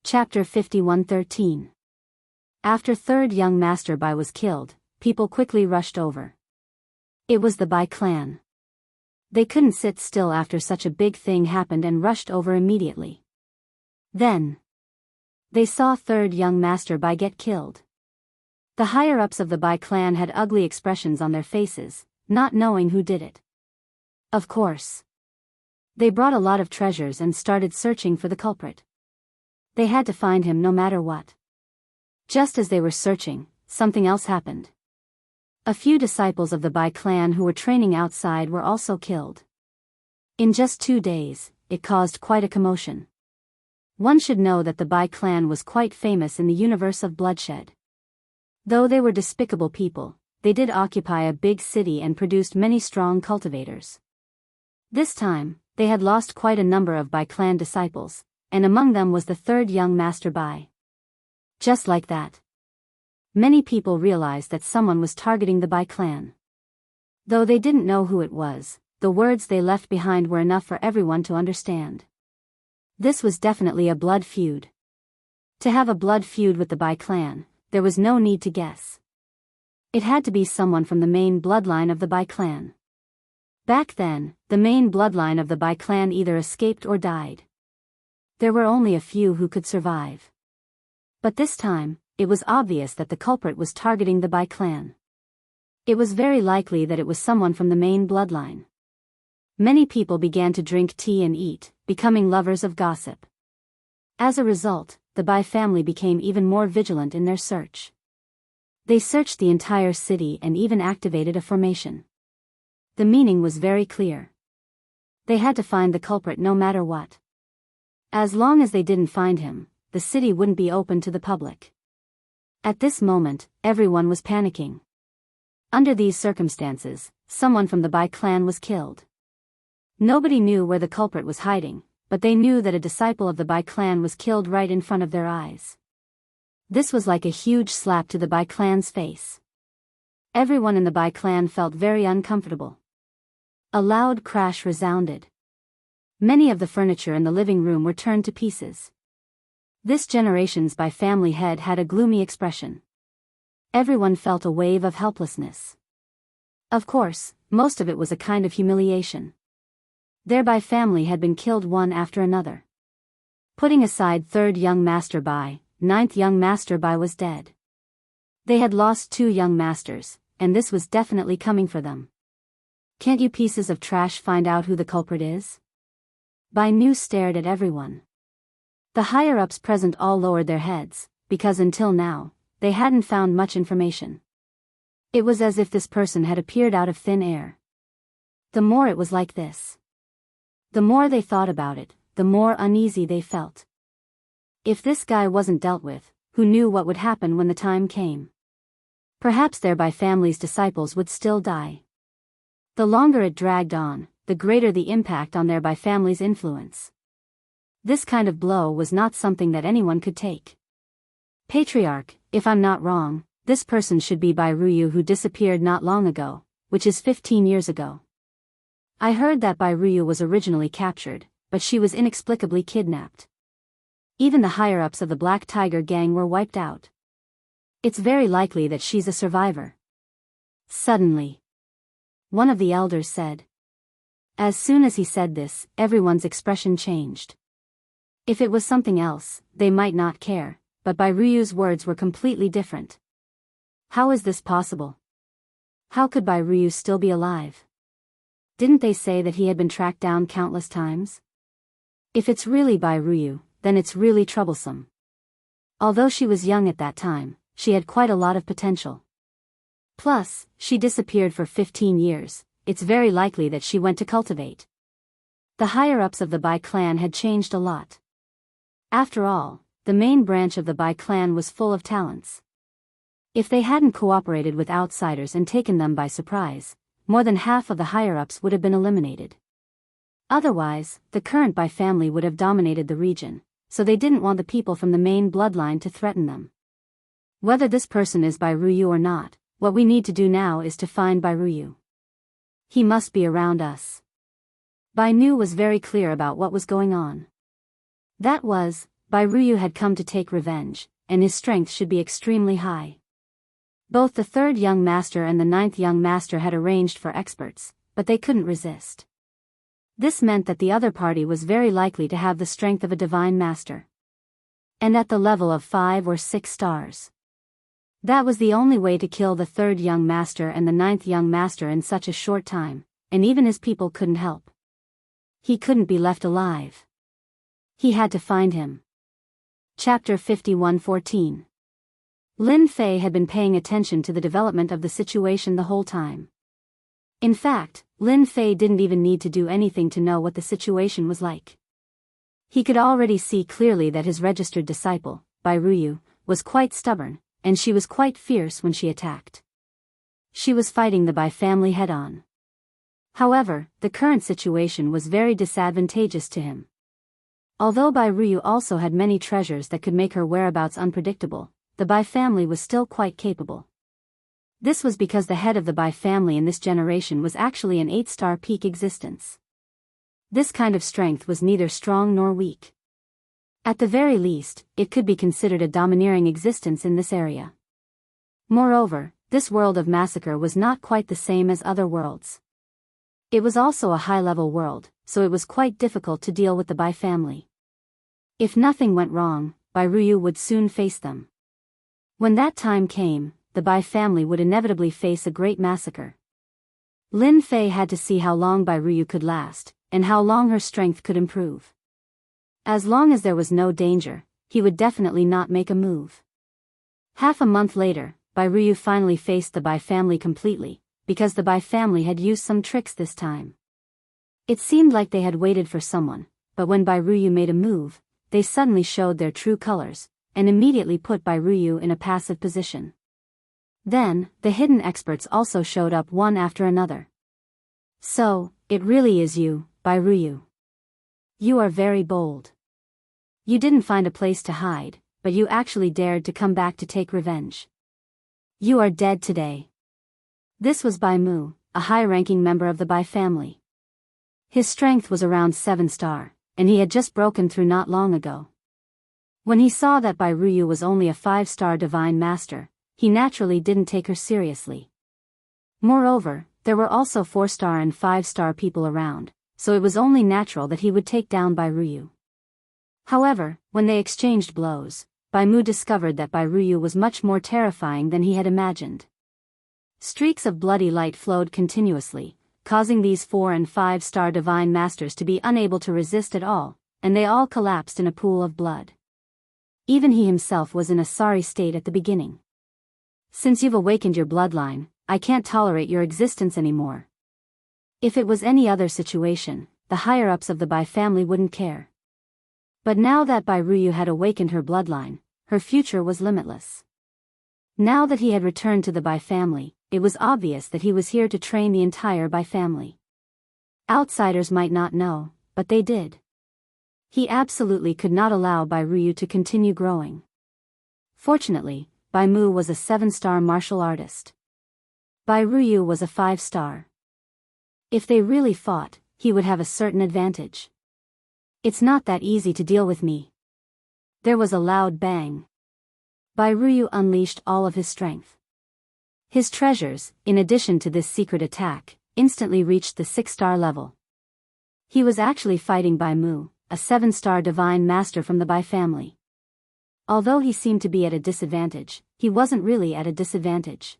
Chapter 51:13. After third young Master Bai was killed, people quickly rushed over. It was the Bai clan. They couldn't sit still after such a big thing happened and rushed over immediately. Then they saw third young Master Bai get killed. The higher-ups of the Bai clan had ugly expressions on their faces, not knowing who did it. Of course. They brought a lot of treasures and started searching for the culprit. They had to find him no matter what. Just as they were searching, something else happened. A few disciples of the Bai clan who were training outside were also killed. In just 2 days, it caused quite a commotion. One should know that the Bai clan was quite famous in the universe of bloodshed. Though they were despicable people, they did occupy a big city and produced many strong cultivators. This time, they had lost quite a number of Bai clan disciples, and among them was the third young Master Bai. Just like that, many people realized that someone was targeting the Bai clan. Though they didn't know who it was, the words they left behind were enough for everyone to understand. This was definitely a blood feud. To have a blood feud with the Bai clan, there was no need to guess. It had to be someone from the main bloodline of the Bai clan. Back then, the main bloodline of the Bai clan either escaped or died. There were only a few who could survive. But this time, it was obvious that the culprit was targeting the Bai clan. It was very likely that it was someone from the main bloodline. Many people began to drink tea and eat, becoming lovers of gossip. As a result, the Bai family became even more vigilant in their search. They searched the entire city and even activated a formation. The meaning was very clear. They had to find the culprit no matter what. As long as they didn't find him, the city wouldn't be open to the public. At this moment, everyone was panicking. Under these circumstances, someone from the Bai clan was killed. Nobody knew where the culprit was hiding, but they knew that a disciple of the Bai clan was killed right in front of their eyes. This was like a huge slap to the Bai clan's face. Everyone in the Bai clan felt very uncomfortable. A loud crash resounded. Many of the furniture in the living room were turned to pieces. This generation's Bai family head had a gloomy expression. Everyone felt a wave of helplessness. Of course, most of it was a kind of humiliation. Their Bai family had been killed one after another. Putting aside third young Master Bai, ninth young Master Bai was dead. They had lost 2 young masters, and this was definitely coming for them. Can't you pieces of trash find out who the culprit is? Bai Nu stared at everyone. The higher-ups present all lowered their heads, because until now, they hadn't found much information. It was as if this person had appeared out of thin air. The more it was like this, the more they thought about it, the more uneasy they felt. If this guy wasn't dealt with, who knew what would happen when the time came? Perhaps their Bai family's disciples would still die. The longer it dragged on, the greater the impact on their Bai family's influence. This kind of blow was not something that anyone could take. Patriarch, if I'm not wrong, this person should be Bai Ruyu who disappeared not long ago, which is 15 years ago. I heard that Bai Ruyu was originally captured, but she was inexplicably kidnapped. Even the higher-ups of the Black Tiger gang were wiped out. It's very likely that she's a survivor. Suddenly, one of the elders said. As soon as he said this, everyone's expression changed. If it was something else, they might not care, but Bai Ruyu's words were completely different. How is this possible? How could Bai Ruyu still be alive? Didn't they say that he had been tracked down countless times? If it's really Bai Ruyu, then it's really troublesome. Although she was young at that time, she had quite a lot of potential. Plus, she disappeared for 15 years. It's very likely that she went to cultivate. The higher-ups of the Bai clan had changed a lot. After all, the main branch of the Bai clan was full of talents. If they hadn't cooperated with outsiders and taken them by surprise, more than half of the higher-ups would have been eliminated. Otherwise, the current Bai family would have dominated the region, so they didn't want the people from the main bloodline to threaten them. Whether this person is Bai Ruyu or not, what we need to do now is to find Bai Ruyu. He must be around us. Bai Nu was very clear about what was going on. That was, Bai Ruyu had come to take revenge, and his strength should be extremely high. Both the third young master and the ninth young master had arranged for experts, but they couldn't resist. This meant that the other party was very likely to have the strength of a divine master. And at the level of 5 or 6 stars. That was the only way to kill the third young master and the ninth young master in such a short time, and even his people couldn't help. He couldn't be left alive. He had to find him. Chapter 51:14. Lin Fei had been paying attention to the development of the situation the whole time. In fact, Lin Fei didn't even need to do anything to know what the situation was like. He could already see clearly that his registered disciple, Bai Ruyu, was quite stubborn, and she was quite fierce when she attacked. She was fighting the Bai family head-on. However, the current situation was very disadvantageous to him. Although Bai Ruyu also had many treasures that could make her whereabouts unpredictable, the Bai family was still quite capable. This was because the head of the Bai family in this generation was actually an 8-star peak existence. This kind of strength was neither strong nor weak. At the very least, it could be considered a domineering existence in this area. Moreover, this world of massacre was not quite the same as other worlds. It was also a high-level world, so it was quite difficult to deal with the Bai family. If nothing went wrong, Bai Ruyu would soon face them. When that time came, the Bai family would inevitably face a great massacre. Lin Fei had to see how long Bai Ruyu could last, and how long her strength could improve. As long as there was no danger, he would definitely not make a move. Half a month later, Bai Ruyu finally faced the Bai family completely, because the Bai family had used some tricks this time. It seemed like they had waited for someone, but when Bai Ruyu made a move, they suddenly showed their true colors, and immediately put Bai Ruyu in a passive position. Then, the hidden experts also showed up one after another. So, it really is you, Bai Ruyu. You are very bold. You didn't find a place to hide, but you actually dared to come back to take revenge. You are dead today. This was Bai Mu, a high-ranking member of the Bai family. His strength was around 7-star, and he had just broken through not long ago. When he saw that Bai Ruyu was only a 5-star divine master, he naturally didn't take her seriously. Moreover, there were also 4-star and 5-star people around, so it was only natural that he would take down Bai Ruyu. However, when they exchanged blows, Bai Mu discovered that Bai Ruyu was much more terrifying than he had imagined. Streaks of bloody light flowed continuously, causing these 4- and 5-star divine masters to be unable to resist at all, and they all collapsed in a pool of blood. Even he himself was in a sorry state at the beginning. Since you've awakened your bloodline, I can't tolerate your existence anymore. If it was any other situation, the higher-ups of the Bai family wouldn't care. But now that Bai Ruyu had awakened her bloodline, her future was limitless. Now that he had returned to the Bai family, it was obvious that he was here to train the entire Bai family. Outsiders might not know, but they did. He absolutely could not allow Bai Ruyu to continue growing. Fortunately, Bai Mu was a 7-star martial artist. Bai Ruyu was a 5-star. If they really fought, he would have a certain advantage. It's not that easy to deal with me. There was a loud bang. Bai Ruyu unleashed all of his strength. His treasures, in addition to this secret attack, instantly reached the 6-star level. He was actually fighting Bai Mu, a 7-star divine master from the Bai family. Although he seemed to be at a disadvantage, he wasn't really at a disadvantage.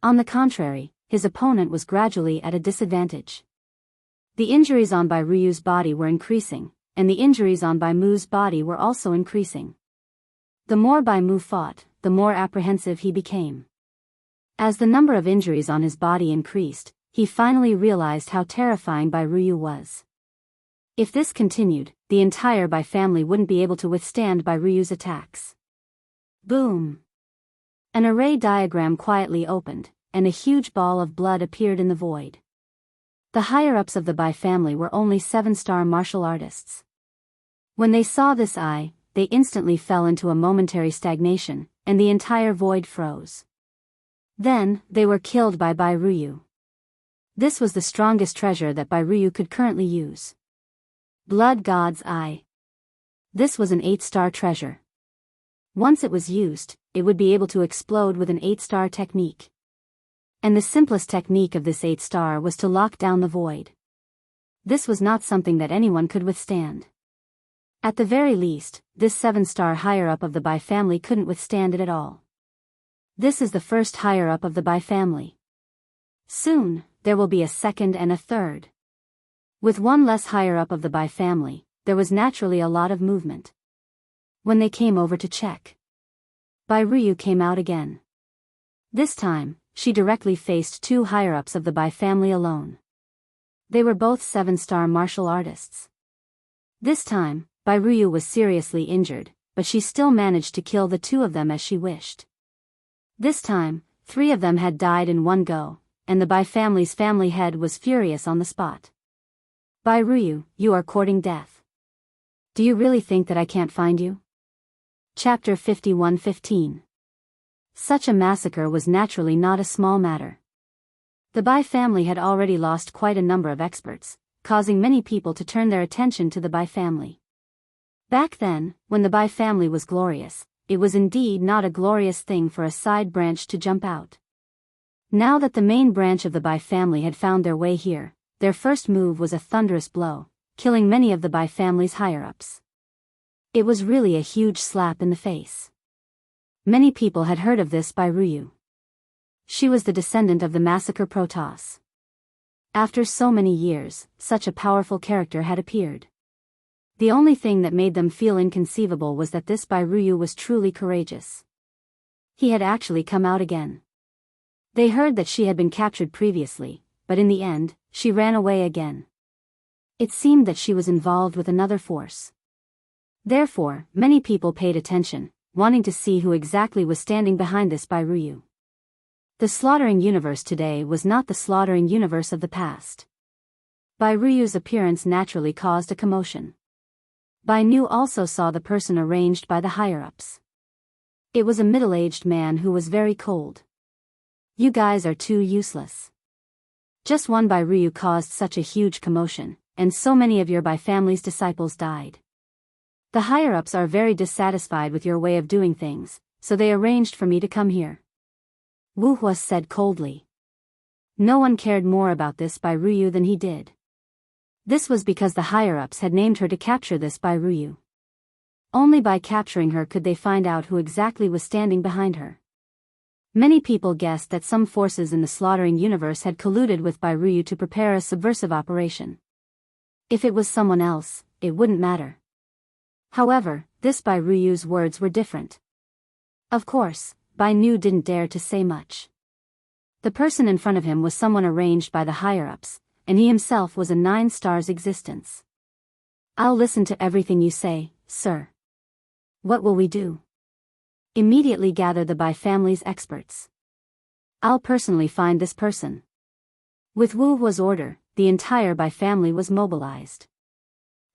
On the contrary, his opponent was gradually at a disadvantage. The injuries on Bai Ruyu's body were increasing, and the injuries on Bai Mu's body were also increasing. The more Bai Mu fought, the more apprehensive he became. As the number of injuries on his body increased, he finally realized how terrifying Bai Ruyu was. If this continued, the entire Bai family wouldn't be able to withstand Bai Ruyu's attacks. Boom! An array diagram quietly opened, and a huge ball of blood appeared in the void. The higher-ups of the Bai family were only 7-star martial artists. When they saw this eye, they instantly fell into a momentary stagnation, and the entire void froze. Then, they were killed by Bai Ruyu. This was the strongest treasure that Bai Ruyu could currently use. Blood God's Eye. This was an 8-star treasure. Once it was used, it would be able to explode with an 8-star technique. And the simplest technique of this 8-star was to lock down the void. This was not something that anyone could withstand. At the very least, this 7-star higher-up of the Bai family couldn't withstand it at all. This is the first higher-up of the Bai family. Soon, there will be a second and a third. With one less higher-up of the Bai family, there was naturally a lot of movement. When they came over to check, Bai Ruyu came out again. This time, she directly faced 2 higher-ups of the Bai family alone. They were both 7-star martial artists. This time, Bai Ruyu was seriously injured, but she still managed to kill the 2 of them as she wished. This time, 3 of them had died in one go, and the Bai family's family head was furious on the spot. Bai Ruyu, you are courting death. Do you really think that I can't find you? Chapter 51:15. Such a massacre was naturally not a small matter. The Bai family had already lost quite a number of experts, causing many people to turn their attention to the Bai family. Back then, when the Bai family was glorious, it was indeed not a glorious thing for a side branch to jump out. Now that the main branch of the Bai family had found their way here, their first move was a thunderous blow, killing many of the Bai family's higher-ups. It was really a huge slap in the face. Many people had heard of this Bai Ruyu. She was the descendant of the massacre Protoss. After so many years, such a powerful character had appeared. The only thing that made them feel inconceivable was that this Bai Ruyu was truly courageous. He had actually come out again. They heard that she had been captured previously, but in the end, she ran away again. It seemed that she was involved with another force. Therefore, many people paid attention, wanting to see who exactly was standing behind this Bai Ruyu. The slaughtering universe today was not the slaughtering universe of the past. Bai Ruyu's appearance naturally caused a commotion. Bai Nu also saw the person arranged by the higher-ups. It was a middle-aged man who was very cold. You guys are too useless. Just one Bai Ruyu caused such a huge commotion, and so many of your Bai family's disciples died. The higher-ups are very dissatisfied with your way of doing things, so they arranged for me to come here. Wu Hua said coldly. No one cared more about this Bai Ruyu than he did. This was because the higher-ups had named her to capture this Bai Ruyu. Only by capturing her could they find out who exactly was standing behind her. Many people guessed that some forces in the slaughtering universe had colluded with Bai Ruyu to prepare a subversive operation. If it was someone else, it wouldn't matter. However, this Bai Ruyu's words were different. Of course, Bai Nu didn't dare to say much. The person in front of him was someone arranged by the higher-ups, and he himself was a 9-star existence. I'll listen to everything you say, sir. What will we do? Immediately gather the Bai family's experts. I'll personally find this person. With Wu Hua's order, the entire Bai family was mobilized.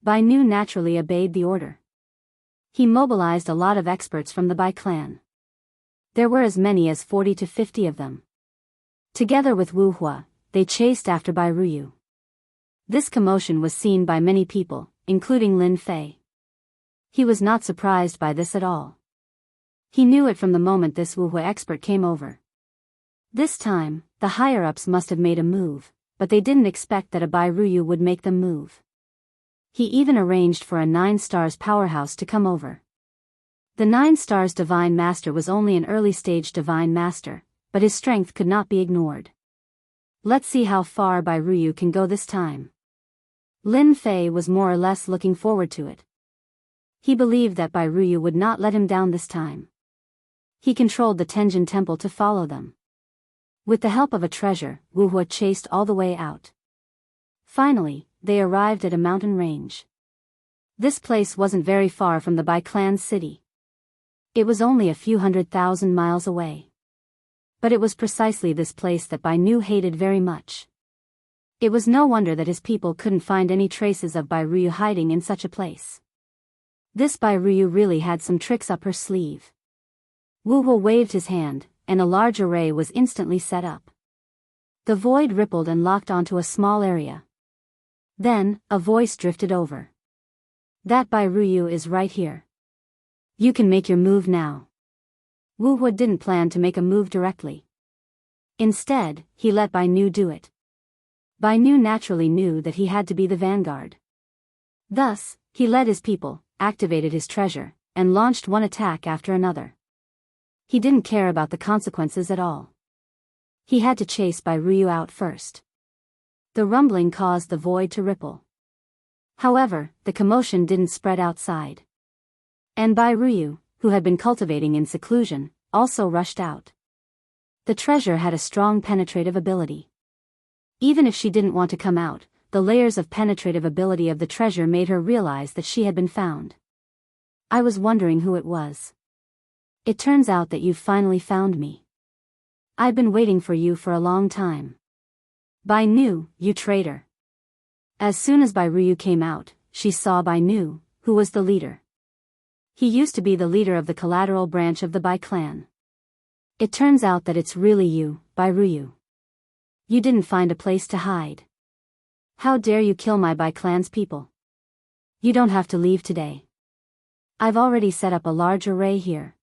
Bai Nu naturally obeyed the order. He mobilized a lot of experts from the Bai clan. There were as many as 40 to 50 of them. Together with Wu Hua, they chased after Bai Ruyu. This commotion was seen by many people, including Lin Fei. He was not surprised by this at all. He knew it from the moment this Wu Hua expert came over. This time, the higher-ups must have made a move, but they didn't expect that a Bai Ruyu would make them move. He even arranged for a 9-stars powerhouse to come over. The 9-stars Divine Master was only an early-stage Divine Master, but his strength could not be ignored. Let's see how far Bai Ruyu can go this time. Lin Fei was more or less looking forward to it. He believed that Bai Ruyu would not let him down this time. He controlled the Tenjin Temple to follow them. With the help of a treasure, Wu Hua chased all the way out. Finally, they arrived at a mountain range. This place wasn't very far from the Bai clan's city. It was only a few 100,000 miles away. But it was precisely this place that Bai Nu hated very much. It was no wonder that his people couldn't find any traces of Bai Ruyu hiding in such a place. This Bai Ruyu really had some tricks up her sleeve. Wu Hua waved his hand, and a large array was instantly set up. The void rippled and locked onto a small area. Then, a voice drifted over. That Bai Ruyu is right here. You can make your move now. Wu Hua didn't plan to make a move directly. Instead, he let Bai Nu do it. Bai Nu naturally knew that he had to be the vanguard. Thus, he led his people, activated his treasure, and launched one attack after another. He didn't care about the consequences at all. He had to chase Bai Ruyu out first. The rumbling caused the void to ripple. However, the commotion didn't spread outside. And Bai Ruyu, who had been cultivating in seclusion, also rushed out. The treasure had a strong penetrative ability. Even if she didn't want to come out, the layers of penetrative ability of the treasure made her realize that she had been found. I was wondering who it was. It turns out that you've finally found me. I've been waiting for you for a long time. Bai Nu, you traitor. As soon as Bai Ruyu came out, she saw Bai Nu, who was the leader. He used to be the leader of the collateral branch of the Bai clan. It turns out that it's really you, Bai Ruyu. You didn't find a place to hide. How dare you kill my Bai clan's people? You don't have to leave today. I've already set up a large array here.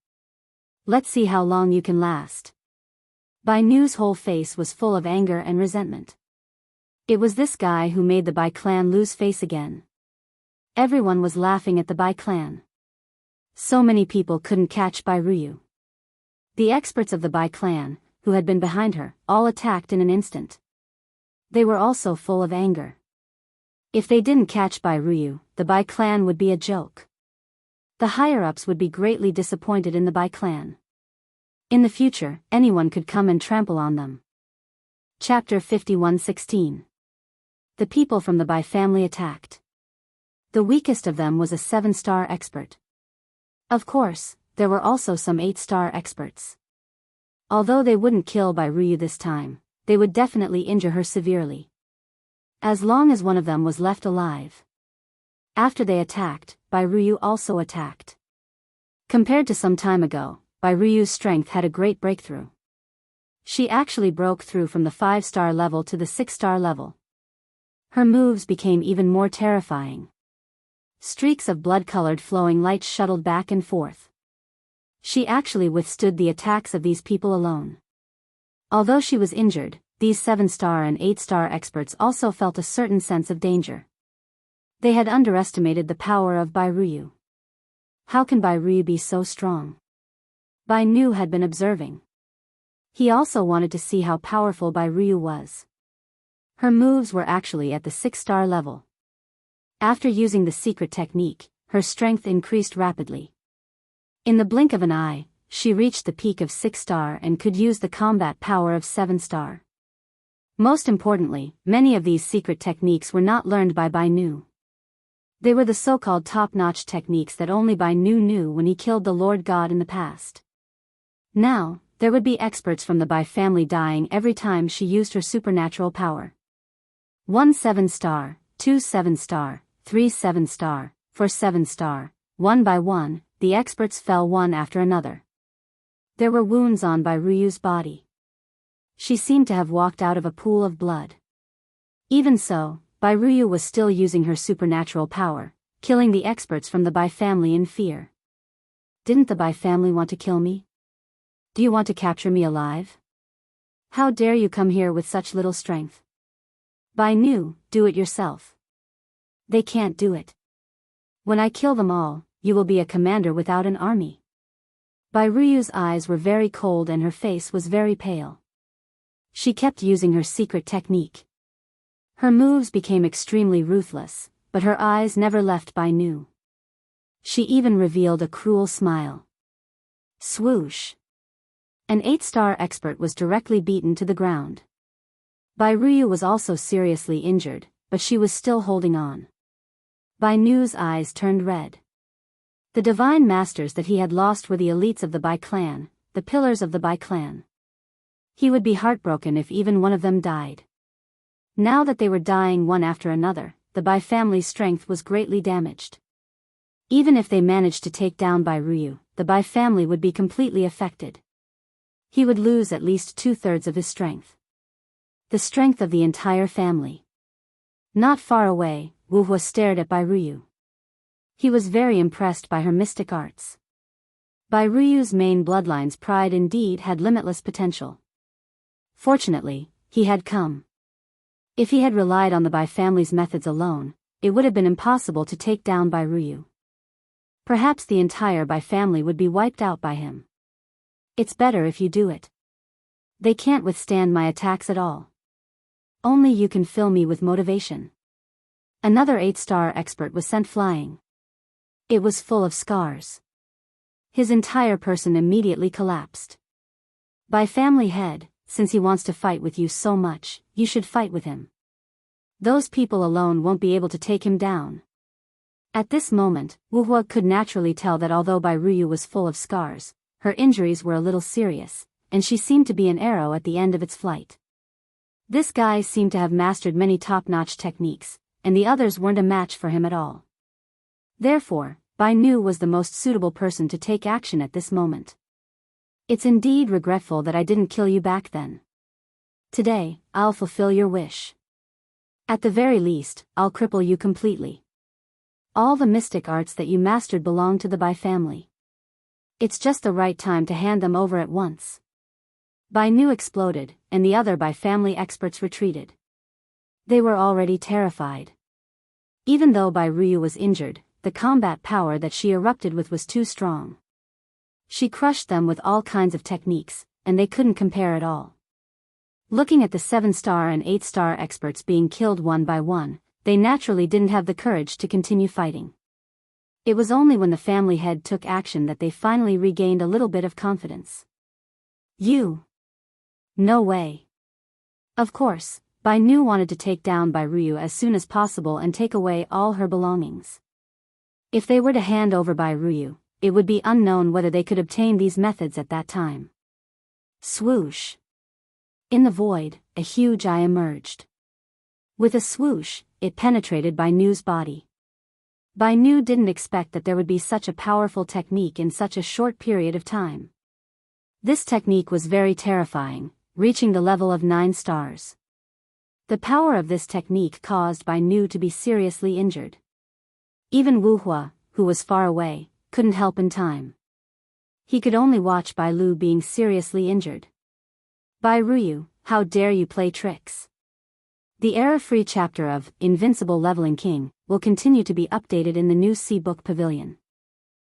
Let's see how long you can last. Bai Nu's whole face was full of anger and resentment. It was this guy who made the Bai clan lose face again. Everyone was laughing at the Bai clan. So many people couldn't catch Bai Ruyu. The experts of the Bai clan, who had been behind her, all attacked in an instant. They were also full of anger. If they didn't catch Bai Ruyu, the Bai clan would be a joke. The higher-ups would be greatly disappointed in the Bai clan. In the future, anyone could come and trample on them. Chapter 51:16. The people from the Bai family attacked. The weakest of them was a 7-star expert. Of course, there were also some 8-star experts. Although they wouldn't kill Bai Ruyu this time, they would definitely injure her severely. As long as one of them was left alive. After they attacked, Bai Ruyu also attacked. Compared to some time ago, Bai Ruyu's strength had a great breakthrough. She actually broke through from the 5-star level to the 6-star level. Her moves became even more terrifying. Streaks of blood-colored flowing light shuttled back and forth. She actually withstood the attacks of these people alone. Although she was injured, these 7-star and 8-star experts also felt a certain sense of danger. They had underestimated the power of Bai Ruyu. How can Bai Ruyu be so strong? Bai Nu had been observing. He also wanted to see how powerful Bai Ruyu was. Her moves were actually at the 6-star level. After using the secret technique, her strength increased rapidly. In the blink of an eye, she reached the peak of 6-star and could use the combat power of 7-star. Most importantly, many of these secret techniques were not learned by Bai Nu. They were the so-called top-notch techniques that only Bai Nu knew when he killed the Lord God in the past. Now, there would be experts from the Bai family dying every time she used her supernatural power. 1 7-star, 2 7-star, 3 7-star, 4 7-star, one by one, the experts fell one after another. There were wounds on Bai Ruyu's body. She seemed to have walked out of a pool of blood. Even so, Bai Ruyu was still using her supernatural power, killing the experts from the Bai family in fear. Didn't the Bai family want to kill me? Do you want to capture me alive? How dare you come here with such little strength? Bai Nu, do it yourself. They can't do it. When I kill them all, you will be a commander without an army. Bai Ruyu's eyes were very cold and her face was very pale. She kept using her secret technique. Her moves became extremely ruthless, but her eyes never left Bai Nu. She even revealed a cruel smile. Swoosh! An 8-star expert was directly beaten to the ground. Bai Ruyu was also seriously injured, but she was still holding on. Bai Nu's eyes turned red. The divine masters that he had lost were the elites of the Bai clan, the pillars of the Bai clan. He would be heartbroken if even one of them died. Now that they were dying one after another, the Bai family's strength was greatly damaged. Even if they managed to take down Bai Ruyu, the Bai family would be completely affected. He would lose at least 2/3 of his strength. The strength of the entire family. Not far away, Wu Hua stared at Bai Ruyu. He was very impressed by her mystic arts. Bai Ruyu's main bloodline's pride indeed had limitless potential. Fortunately, he had come. If he had relied on the Bai family's methods alone, it would have been impossible to take down Bai Ruyu. Perhaps the entire Bai family would be wiped out by him. It's better if you do it. They can't withstand my attacks at all. Only you can fill me with motivation. Another 8-star expert was sent flying. It was full of scars. His entire person immediately collapsed. Bai family head, since he wants to fight with you so much, you should fight with him. Those people alone won't be able to take him down. At this moment, Wu Hua could naturally tell that although Bai Ruyu was full of scars, her injuries were a little serious, and she seemed to be an arrow at the end of its flight. This guy seemed to have mastered many top-notch techniques, and the others weren't a match for him at all. Therefore, Bai Nu was the most suitable person to take action at this moment. It's indeed regretful that I didn't kill you back then. Today, I'll fulfill your wish. At the very least, I'll cripple you completely. All the mystic arts that you mastered belong to the Bai family. It's just the right time to hand them over at once. Bai Nu exploded, and the other Bai family experts retreated. They were already terrified. Even though Bai Ruyu was injured, the combat power that she erupted with was too strong. She crushed them with all kinds of techniques, and they couldn't compare at all. Looking at the 7-star and 8-star experts being killed one by one, they naturally didn't have the courage to continue fighting. It was only when the family head took action that they finally regained a little bit of confidence. You? No way. Of course, Bai Nu wanted to take down Bai Ruyu as soon as possible and take away all her belongings. If they were to hand over Bai Ruyu, it would be unknown whether they could obtain these methods at that time. Swoosh. In the void, a huge eye emerged. With a swoosh, it penetrated Bai Nu's body. Bai Nu didn't expect that there would be such a powerful technique in such a short period of time. This technique was very terrifying, reaching the level of 9 stars. The power of this technique caused Bai Nu to be seriously injured. Even Wu Hua, who was far away, couldn't help in time. He could only watch Bai Lu being seriously injured. Bai Ruyu, how dare you play tricks? The error-free chapter of Invincible Leveling King will continue to be updated in the new C-Book Pavilion.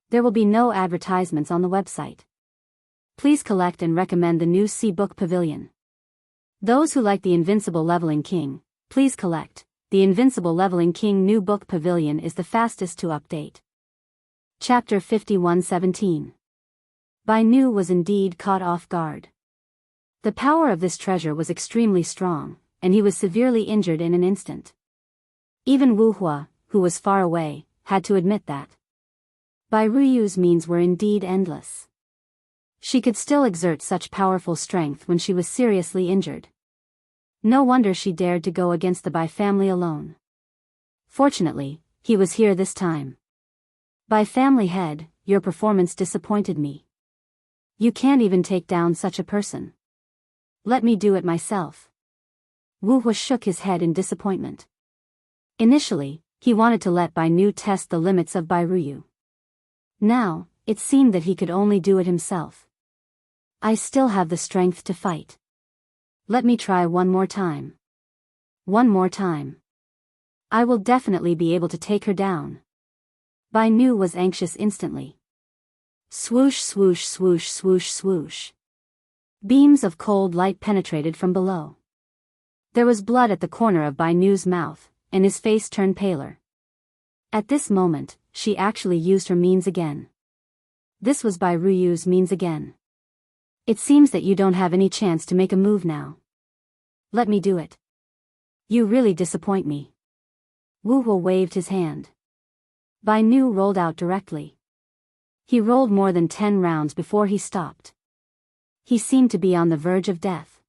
There will be no advertisements on the website. Please collect and recommend the new C-Book Pavilion. Those who like the Invincible Leveling King, please collect. The Invincible Leveling King new book pavilion is the fastest to update. Chapter 51:17. Bai Nu was indeed caught off guard. The power of this treasure was extremely strong, and he was severely injured in an instant. Even Wu Hua, who was far away, had to admit that. Bai Ruyu's means were indeed endless. She could still exert such powerful strength when she was seriously injured. No wonder she dared to go against the Bai family alone. Fortunately, he was here this time. Bai family head, your performance disappointed me. You can't even take down such a person. Let me do it myself. Wu Hua shook his head in disappointment. Initially, he wanted to let Bai Nu test the limits of Bai Ruyu. Now, it seemed that he could only do it himself. I still have the strength to fight. Let me try one more time. One more time. I will definitely be able to take her down. Bai Nu was anxious instantly. Swoosh swoosh swoosh swoosh swoosh. Beams of cold light penetrated from below. There was blood at the corner of Bai Nu's mouth, and his face turned paler. At this moment, she actually used her means again. This was Bai Ruyu's means again. It seems that you don't have any chance to make a move now. Let me do it. You really disappoint me. Wu Hua waved his hand. Bai Nu rolled out directly. He rolled more than 10 rounds before he stopped. He seemed to be on the verge of death.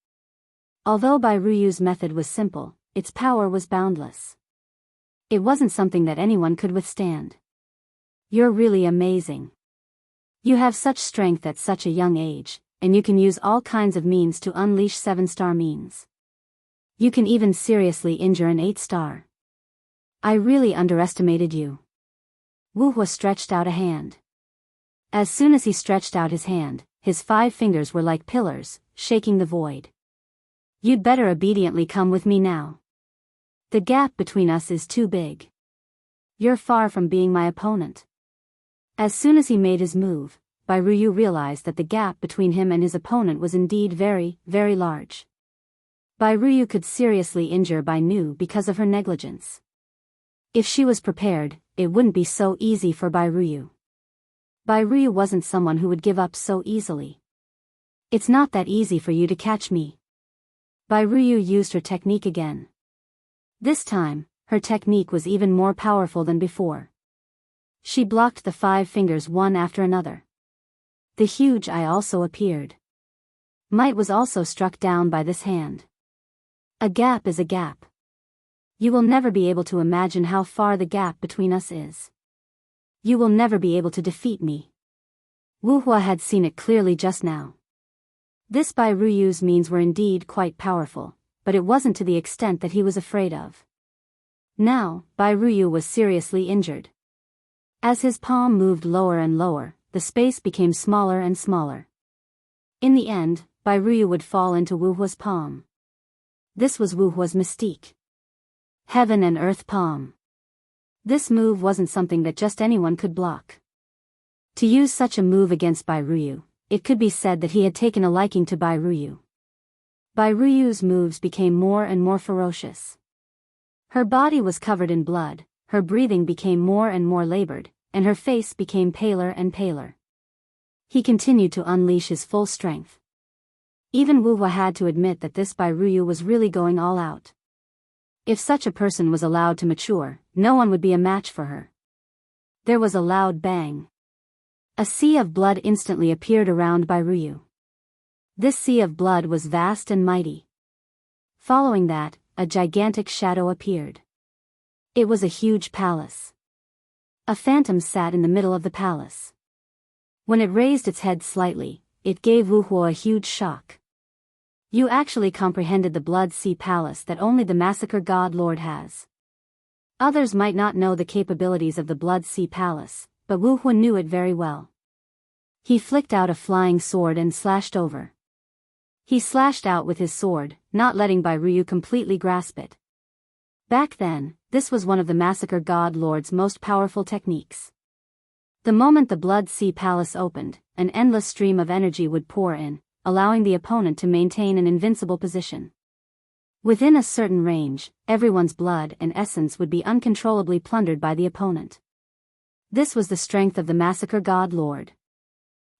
Although Bai Ruyu's method was simple, its power was boundless. It wasn't something that anyone could withstand. You're really amazing. You have such strength at such a young age, and you can use all kinds of means to unleash 7-star means. You can even seriously injure an 8-star. I really underestimated you. Wu Hua stretched out a hand. As soon as he stretched out his hand, his 5 fingers were like pillars, shaking the void. You'd better obediently come with me now. The gap between us is too big. You're far from being my opponent. As soon as he made his move, Bai Ruyu realized that the gap between him and his opponent was indeed very, very large. Bai Ruyu could seriously injure Bai Nu because of her negligence. If she was prepared, it wouldn't be so easy for Bai Ruyu. Bai Ruyu wasn't someone who would give up so easily. It's not that easy for you to catch me. Bai Ruyu used her technique again. This time, her technique was even more powerful than before. She blocked the 5 fingers one after another. The huge eye also appeared. Might was also struck down by this hand. A gap is a gap. You will never be able to imagine how far the gap between us is. You will never be able to defeat me. Wu Hua had seen it clearly just now. This Bai Ruyu's means were indeed quite powerful, but it wasn't to the extent that he was afraid of. Now, Bai Ruyu was seriously injured. As his palm moved lower and lower, the space became smaller and smaller. In the end, Bai Ruyu would fall into Wu Hua's palm. This was Wu Hua's mystique. Heaven and earth palm. This move wasn't something that just anyone could block. To use such a move against Bai Ruyu, it could be said that he had taken a liking to Bai Ruyu. Bai Ruyu's moves became more and more ferocious. Her body was covered in blood, her breathing became more and more labored, and her face became paler and paler. He continued to unleash his full strength. Even Wu Hua had to admit that this Bai Ruyu was really going all out. If such a person was allowed to mature, no one would be a match for her. There was a loud bang. A sea of blood instantly appeared around Bai Ruyu. This sea of blood was vast and mighty. Following that, a gigantic shadow appeared. It was a huge palace. A phantom sat in the middle of the palace. When it raised its head slightly, it gave Wu Hua a huge shock. You actually comprehended the Blood Sea Palace that only the Massacre God Lord has. Others might not know the capabilities of the Blood Sea Palace, but Wu Hua knew it very well. He flicked out a flying sword and slashed over. He slashed out with his sword, not letting Bai Ruyu completely grasp it. Back then, this was one of the Massacre God Lord's most powerful techniques. The moment the Blood Sea Palace opened, an endless stream of energy would pour in, allowing the opponent to maintain an invincible position. Within a certain range, everyone's blood and essence would be uncontrollably plundered by the opponent. This was the strength of the Massacre God Lord.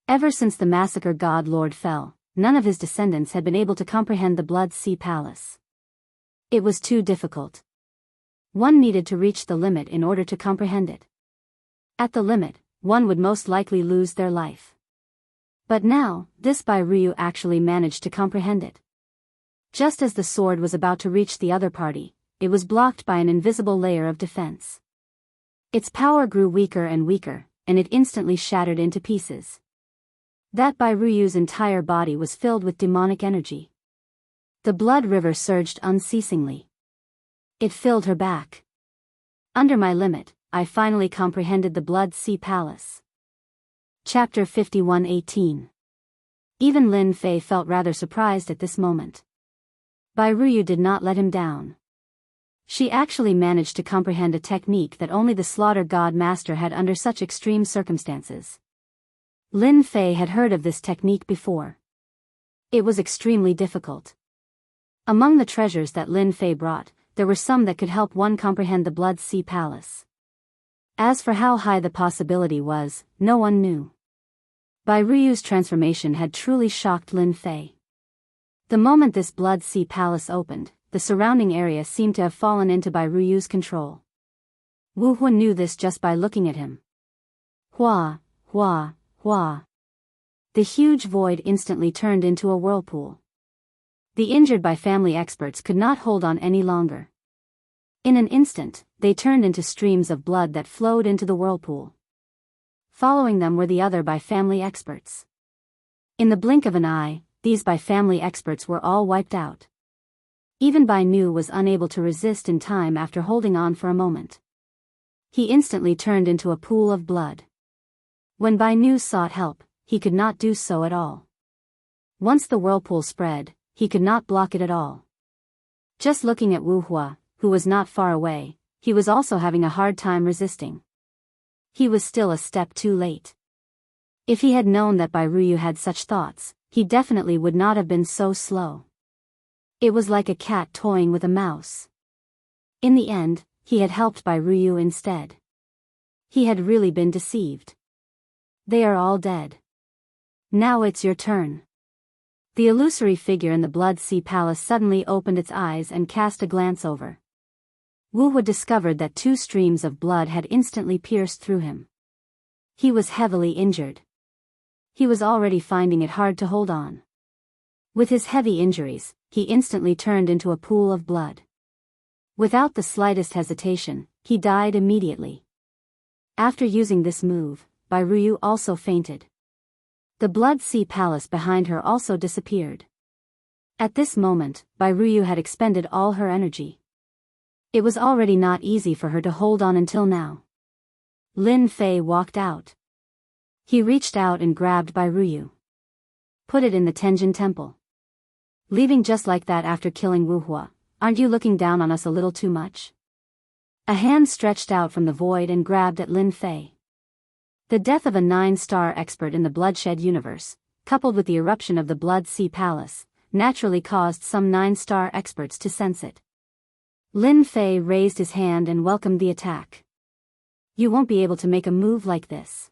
Ever since the Massacre God Lord fell, none of his descendants had been able to comprehend the Blood Sea Palace. It was too difficult. One needed to reach the limit in order to comprehend it. At the limit, one would most likely lose their life. But now, this Bai Ruyu actually managed to comprehend it. Just as the sword was about to reach the other party, it was blocked by an invisible layer of defense. Its power grew weaker and weaker, and it instantly shattered into pieces. That Bai Ruyu's entire body was filled with demonic energy. The blood river surged unceasingly. It filled her back. Under my limit, I finally comprehended the Blood Sea Palace. Chapter 51:18. Even Lin Fei felt rather surprised at this moment. Bai Ruyu did not let him down. She actually managed to comprehend a technique that only the Slaughter God Master had under such extreme circumstances. Lin Fei had heard of this technique before. It was extremely difficult. Among the treasures that Lin Fei brought, there were some that could help one comprehend the Blood Sea Palace. As for how high the possibility was, no one knew. Bai Ruyu's transformation had truly shocked Lin Fei. The moment this Blood Sea Palace opened, the surrounding area seemed to have fallen into Bai Ruyu's control. Wu Hua knew this just by looking at him. Hua, hua, hua. The huge void instantly turned into a whirlpool. The injured Bai family experts could not hold on any longer. In an instant, they turned into streams of blood that flowed into the whirlpool. Following them were the other Bai family experts. In the blink of an eye, these Bai family experts were all wiped out. Even Bai Nu was unable to resist in time after holding on for a moment. he instantly turned into a pool of blood. When Bai Nu sought help, he could not do so at all. Once the whirlpool spread, he could not block it at all. Just looking at Wu Hua, who was not far away, he was also having a hard time resisting. He was still a step too late. If he had known that Bai Ruyu had such thoughts, he definitely would not have been so slow. It was like a cat toying with a mouse. In the end, he had helped Bai Ruyu instead. He had really been deceived. They are all dead. Now it's your turn. The illusory figure in the Blood Sea Palace suddenly opened its eyes and cast a glance over. Wu Hua discovered that 2 streams of blood had instantly pierced through him. He was heavily injured. He was already finding it hard to hold on. With his heavy injuries, he instantly turned into a pool of blood. Without the slightest hesitation, he died immediately. After using this move, Bai Ruyu also fainted. The Blood Sea Palace behind her also disappeared. At this moment, Bai Ruyu had expended all her energy. It was already not easy for her to hold on until now. Lin Fei walked out. He reached out and grabbed Bai Ruyu. Put it in the Tenjin Temple. Leaving just like that after killing Wu Hua, aren't you looking down on us a little too much? A hand stretched out from the void and grabbed at Lin Fei. The death of a 9-star expert in the bloodshed universe, coupled with the eruption of the Blood Sea Palace, naturally caused some 9-star experts to sense it. Lin Fei raised his hand and welcomed the attack. You won't be able to make a move like this.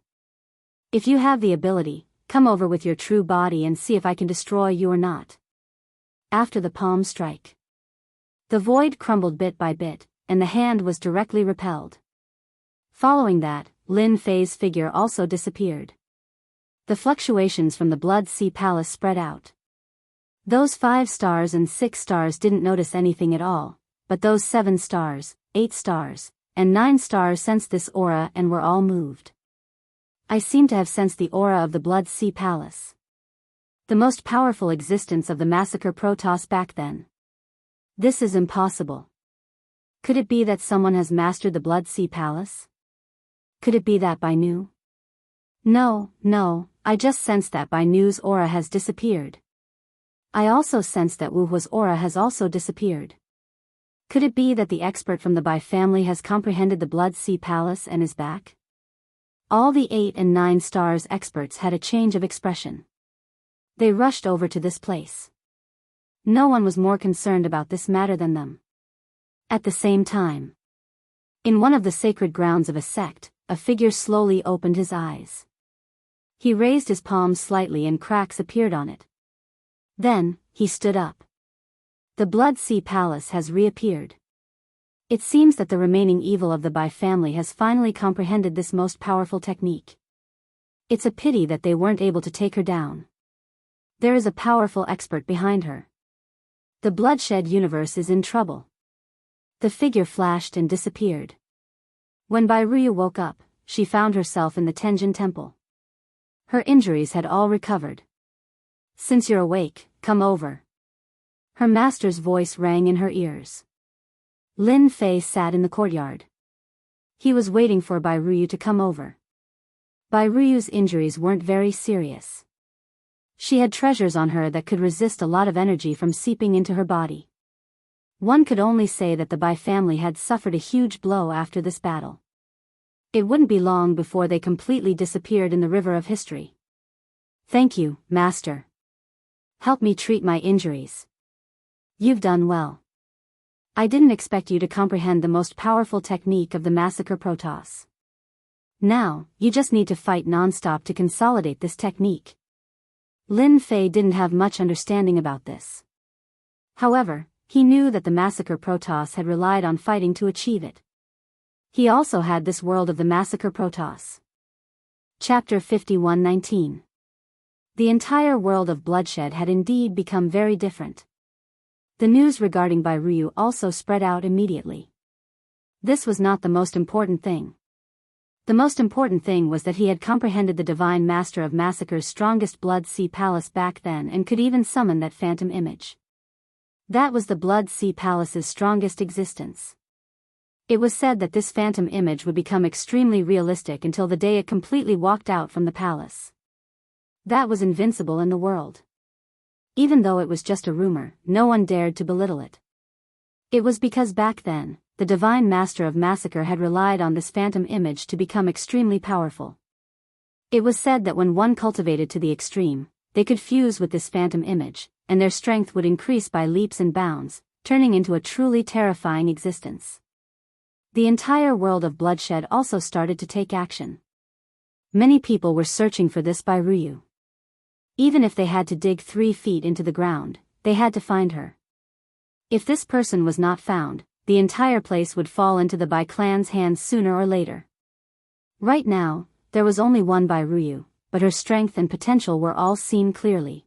If you have the ability, come over with your true body and see if I can destroy you or not. After the palm strike, the void crumbled bit by bit, and the hand was directly repelled. Following that, Lin Fei's figure also disappeared. The fluctuations from the Blood Sea Palace spread out. Those 5 stars and 6 stars didn't notice anything at all, but those 7 stars, 8 stars, and 9 stars sensed this aura and were all moved. I seem to have sensed the aura of the Blood Sea Palace. The most powerful existence of the Massacre Protoss back then. This is impossible. Could it be that someone has mastered the Blood Sea Palace? Could it be that Bai Nu? No, I just sensed that Bai Nu's aura has disappeared. I also sensed that Wu Hua's aura has also disappeared. Could it be that the expert from the Bai family has comprehended the Blood Sea Palace and is back? All the 8 and 9 stars experts had a change of expression. They rushed over to this place. No one was more concerned about this matter than them. At the same time, in one of the sacred grounds of a sect, a figure slowly opened his eyes. He raised his palm slightly and cracks appeared on it. Then, he stood up. The Blood Sea Palace has reappeared. It seems that the remaining evil of the Bai family has finally comprehended this most powerful technique. It's a pity that they weren't able to take her down. There is a powerful expert behind her. The bloodshed universe is in trouble. The figure flashed and disappeared. When Bai Ruyu woke up, she found herself in the Tenjin Temple. Her injuries had all recovered. Since you're awake, come over. Her master's voice rang in her ears. Lin Fei sat in the courtyard. He was waiting for Bai Ruyu to come over. Bai Ruyu's injuries weren't very serious. She had treasures on her that could resist a lot of energy from seeping into her body. One could only say that the Bai family had suffered a huge blow after this battle. It wouldn't be long before they completely disappeared in the river of history. Thank you, Master. Help me treat my injuries. You've done well. I didn't expect you to comprehend the most powerful technique of the Massacre Protoss. Now, you just need to fight non-stop to consolidate this technique. Lin Fei didn't have much understanding about this. However, he knew that the Massacre Protoss had relied on fighting to achieve it. He also had this world of the Massacre Protoss. Chapter 51-19. The entire world of bloodshed had indeed become very different. The news regarding Bai Ruyu also spread out immediately. This was not the most important thing. The most important thing was that he had comprehended the Divine Master of Massacre's strongest Blood Sea Palace back then and could even summon that phantom image. That was the Blood Sea Palace's strongest existence. It was said that this phantom image would become extremely realistic until the day it completely walked out from the palace. That was invincible in the world. Even though it was just a rumor, no one dared to belittle it. It was because back then, the divine master of massacre had relied on this phantom image to become extremely powerful. It was said that when one cultivated to the extreme, they could fuse with this phantom image, and their strength would increase by leaps and bounds, turning into a truly terrifying existence. The entire world of bloodshed also started to take action. Many people were searching for this Bairuyu. Even if they had to dig 3 feet into the ground, they had to find her. If this person was not found, the entire place would fall into the Bai clan's hands sooner or later. Right now, there was only one Bairuyu, but her strength and potential were all seen clearly.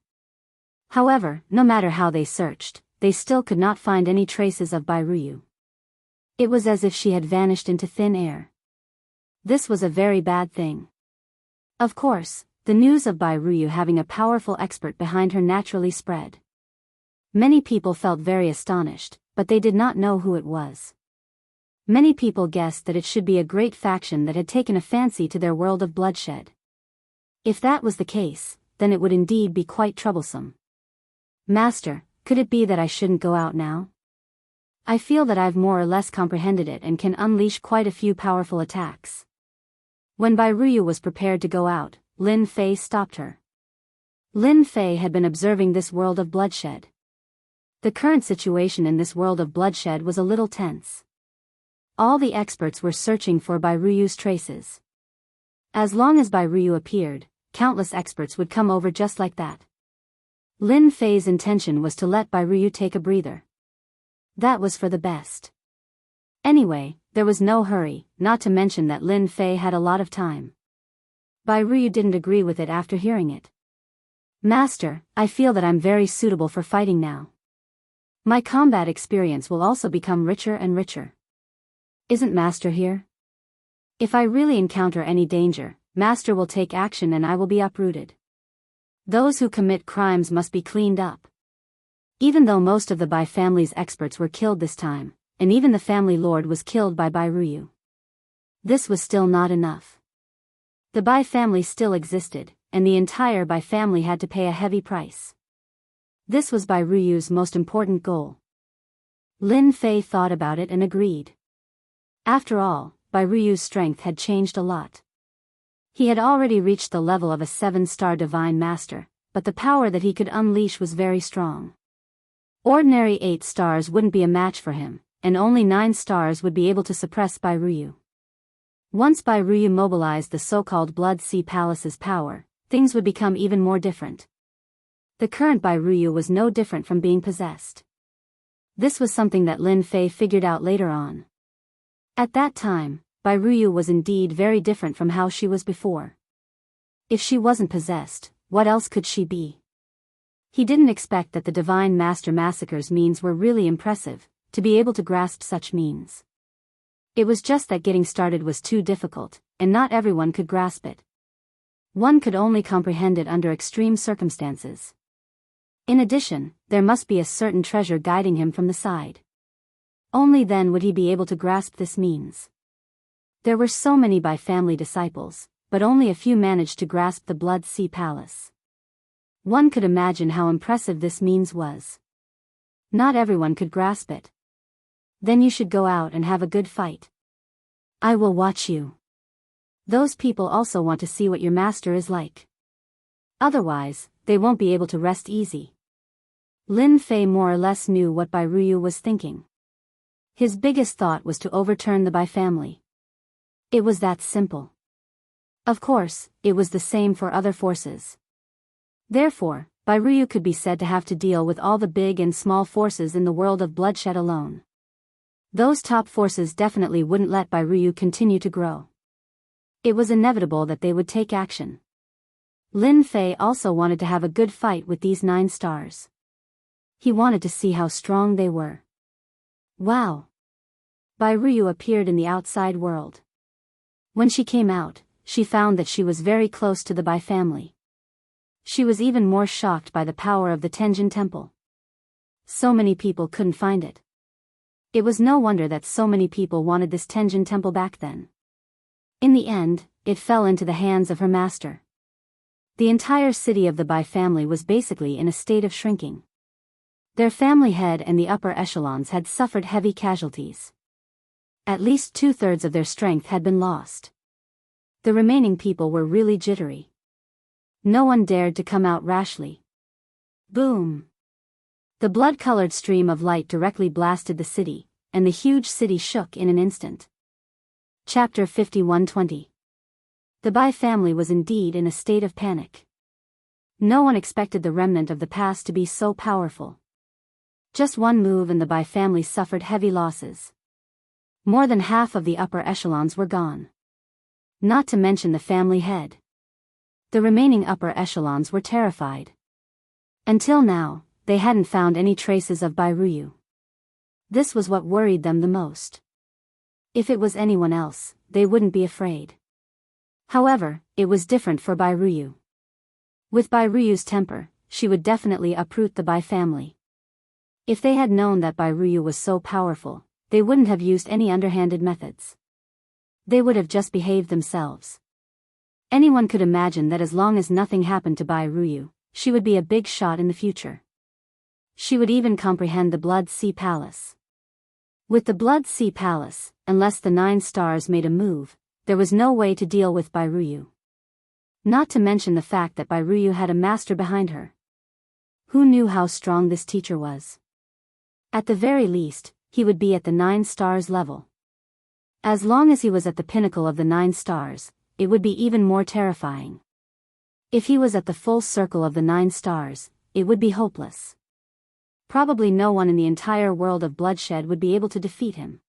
However, no matter how they searched, they still could not find any traces of Bairuyu. It was as if she had vanished into thin air. This was a very bad thing. Of course, the news of Bairuyu having a powerful expert behind her naturally spread. Many people felt very astonished, but they did not know who it was. Many people guessed that it should be a great faction that had taken a fancy to their world of bloodshed. If that was the case, then it would indeed be quite troublesome. Master, could it be that I shouldn't go out now? I feel that I've more or less comprehended it and can unleash quite a few powerful attacks. When Bairuyu was prepared to go out, Lin Fei stopped her. Lin Fei had been observing this world of bloodshed. The current situation in this world of bloodshed was a little tense. All the experts were searching for Bairuyu's traces. As long as Bairuyu appeared, countless experts would come over just like that. Lin Fei's intention was to let Bairuyu take a breather. That was for the best. Anyway, there was no hurry, not to mention that Lin Fei had a lot of time. Bairuyu didn't agree with it after hearing it. Master, I feel that I'm very suitable for fighting now. My combat experience will also become richer and richer. Isn't Master here? If I really encounter any danger, Master will take action and I will be uprooted. Those who commit crimes must be cleaned up. Even though most of the Bai family's experts were killed this time, and even the family lord was killed by Bairuyu. This was still not enough. The Bai family still existed, and the entire Bai family had to pay a heavy price. This was Bairuyu's most important goal. Lin Fei thought about it and agreed. After all, Bairuyu's strength had changed a lot. He had already reached the level of a 7-star divine master, but the power that he could unleash was very strong. Ordinary 8 stars wouldn't be a match for him, and only 9 stars would be able to suppress Bairuyu. Once Bairuyu mobilized the so-called Blood Sea Palace's power, things would become even more different. The current Bairuyu was no different from being possessed. This was something that Lin Fei figured out later on. At that time, Bairuyu was indeed very different from how she was before. If she wasn't possessed, what else could she be? He didn't expect that the Divine Master Massacre's means were really impressive, to be able to grasp such means. It was just that getting started was too difficult, and not everyone could grasp it. One could only comprehend it under extreme circumstances. In addition, there must be a certain treasure guiding him from the side. Only then would he be able to grasp this means. There were so many Bai family disciples, but only a few managed to grasp the Blood Sea Palace. One could imagine how impressive this means was. Not everyone could grasp it. Then you should go out and have a good fight. I will watch you. Those people also want to see what your master is like. Otherwise, they won't be able to rest easy. Lin Fei more or less knew what Bairuyu was thinking. His biggest thought was to overturn the Bai family. It was that simple. Of course, it was the same for other forces. Therefore, Bairuyu could be said to have to deal with all the big and small forces in the world of bloodshed alone. Those top forces definitely wouldn't let Bairuyu continue to grow. It was inevitable that they would take action. Lin Fei also wanted to have a good fight with these 9 stars. He wanted to see how strong they were. Wow! Bairuyu appeared in the outside world. When she came out, she found that she was very close to the Bai family. She was even more shocked by the power of the Tenjin Temple. So many people couldn't find it. It was no wonder that so many people wanted this Tenjin temple back then. In the end, it fell into the hands of her master. The entire city of the Bai family was basically in a state of shrinking. Their family head and the upper echelons had suffered heavy casualties. At least 2/3 of their strength had been lost. The remaining people were really jittery. No one dared to come out rashly. Boom! The blood-colored stream of light directly blasted the city, and the huge city shook in an instant. Chapter 51:20. The Bai family was indeed in a state of panic. No one expected the remnant of the past to be so powerful. Just one move and the Bai family suffered heavy losses. More than half of the upper echelons were gone. Not to mention the family head. The remaining upper echelons were terrified. Until now, they hadn't found any traces of Bai Ruyu. This was what worried them the most. If it was anyone else, they wouldn't be afraid. However, it was different for Bai Ruyu. With Bai Ruyu's temper, she would definitely uproot the Bai family. If they had known that Bai Ruyu was so powerful, they wouldn't have used any underhanded methods. They would have just behaved themselves. Anyone could imagine that as long as nothing happened to Bai Ruyu, she would be a big shot in the future. She would even comprehend the Blood Sea Palace. With the Blood Sea Palace, unless the 9 stars made a move, there was no way to deal with Bai Ruyu. Not to mention the fact that Bai Ruyu had a master behind her. Who knew how strong this teacher was? At the very least, he would be at the 9 stars level. As long as he was at the pinnacle of the 9 stars, it would be even more terrifying. If he was at the full circle of the 9 stars, it would be hopeless. Probably no one in the entire world of bloodshed would be able to defeat him.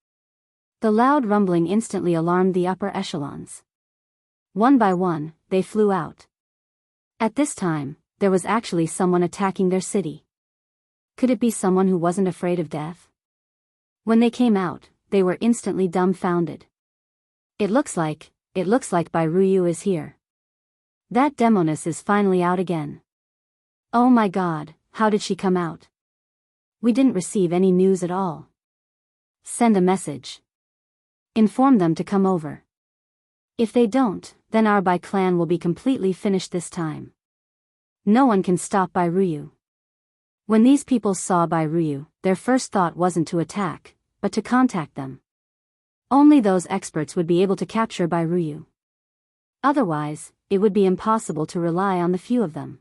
The loud rumbling instantly alarmed the upper echelons. One by one, they flew out. At this time, there was actually someone attacking their city. Could it be someone who wasn't afraid of death? When they came out, they were instantly dumbfounded. It looks like Bai Ruyu is here. That demoness is finally out again. Oh my god, how did she come out? We didn't receive any news at all. Send a message. Inform them to come over. If they don't, then our Bai clan will be completely finished this time. No one can stop Bai Ruyu. When these people saw Bai Ruyu, their first thought wasn't to attack, but to contact them. Only those experts would be able to capture Bai Ruyu. Otherwise, it would be impossible to rely on the few of them.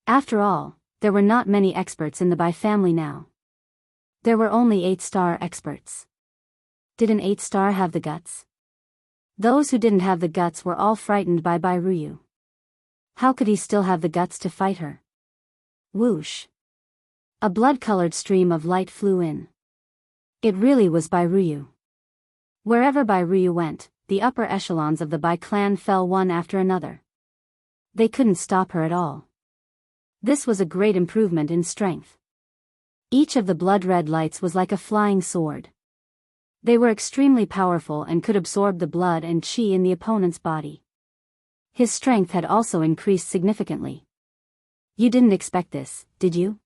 After all, there were not many experts in the Bai family now. There were only 8-star experts. Did an 8-star have the guts? Those who didn't have the guts were all frightened by Bai Ruyu. How could he still have the guts to fight her? Whoosh! A blood-colored stream of light flew in. It really was Bai Ruyu. Wherever Bai Ruyu went, the upper echelons of the Bai clan fell one after another. They couldn't stop her at all. This was a great improvement in strength. Each of the blood-red lights was like a flying sword. They were extremely powerful and could absorb the blood and qi in the opponent's body. His strength had also increased significantly. You didn't expect this, did you?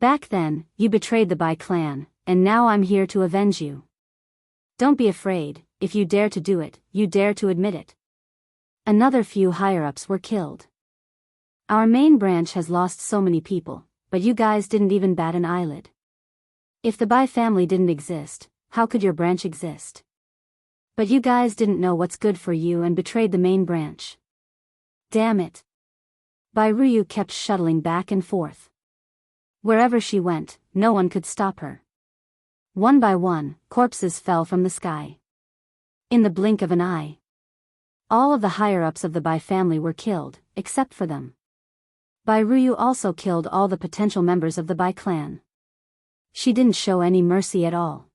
Back then, you betrayed the Bai clan, and now I'm here to avenge you. Don't be afraid, if you dare to do it, you dare to admit it. Another few higher-ups were killed. Our main branch has lost so many people, but you guys didn't even bat an eyelid. If the Bai family didn't exist, how could your branch exist? But you guys didn't know what's good for you and betrayed the main branch. Damn it. Bai Ruyu kept shuttling back and forth. Wherever she went, no one could stop her. One by one, corpses fell from the sky. In the blink of an eye. All of the higher-ups of the Bai family were killed, except for them. Bai Ruyu also killed all the potential members of the Bai clan. She didn't show any mercy at all.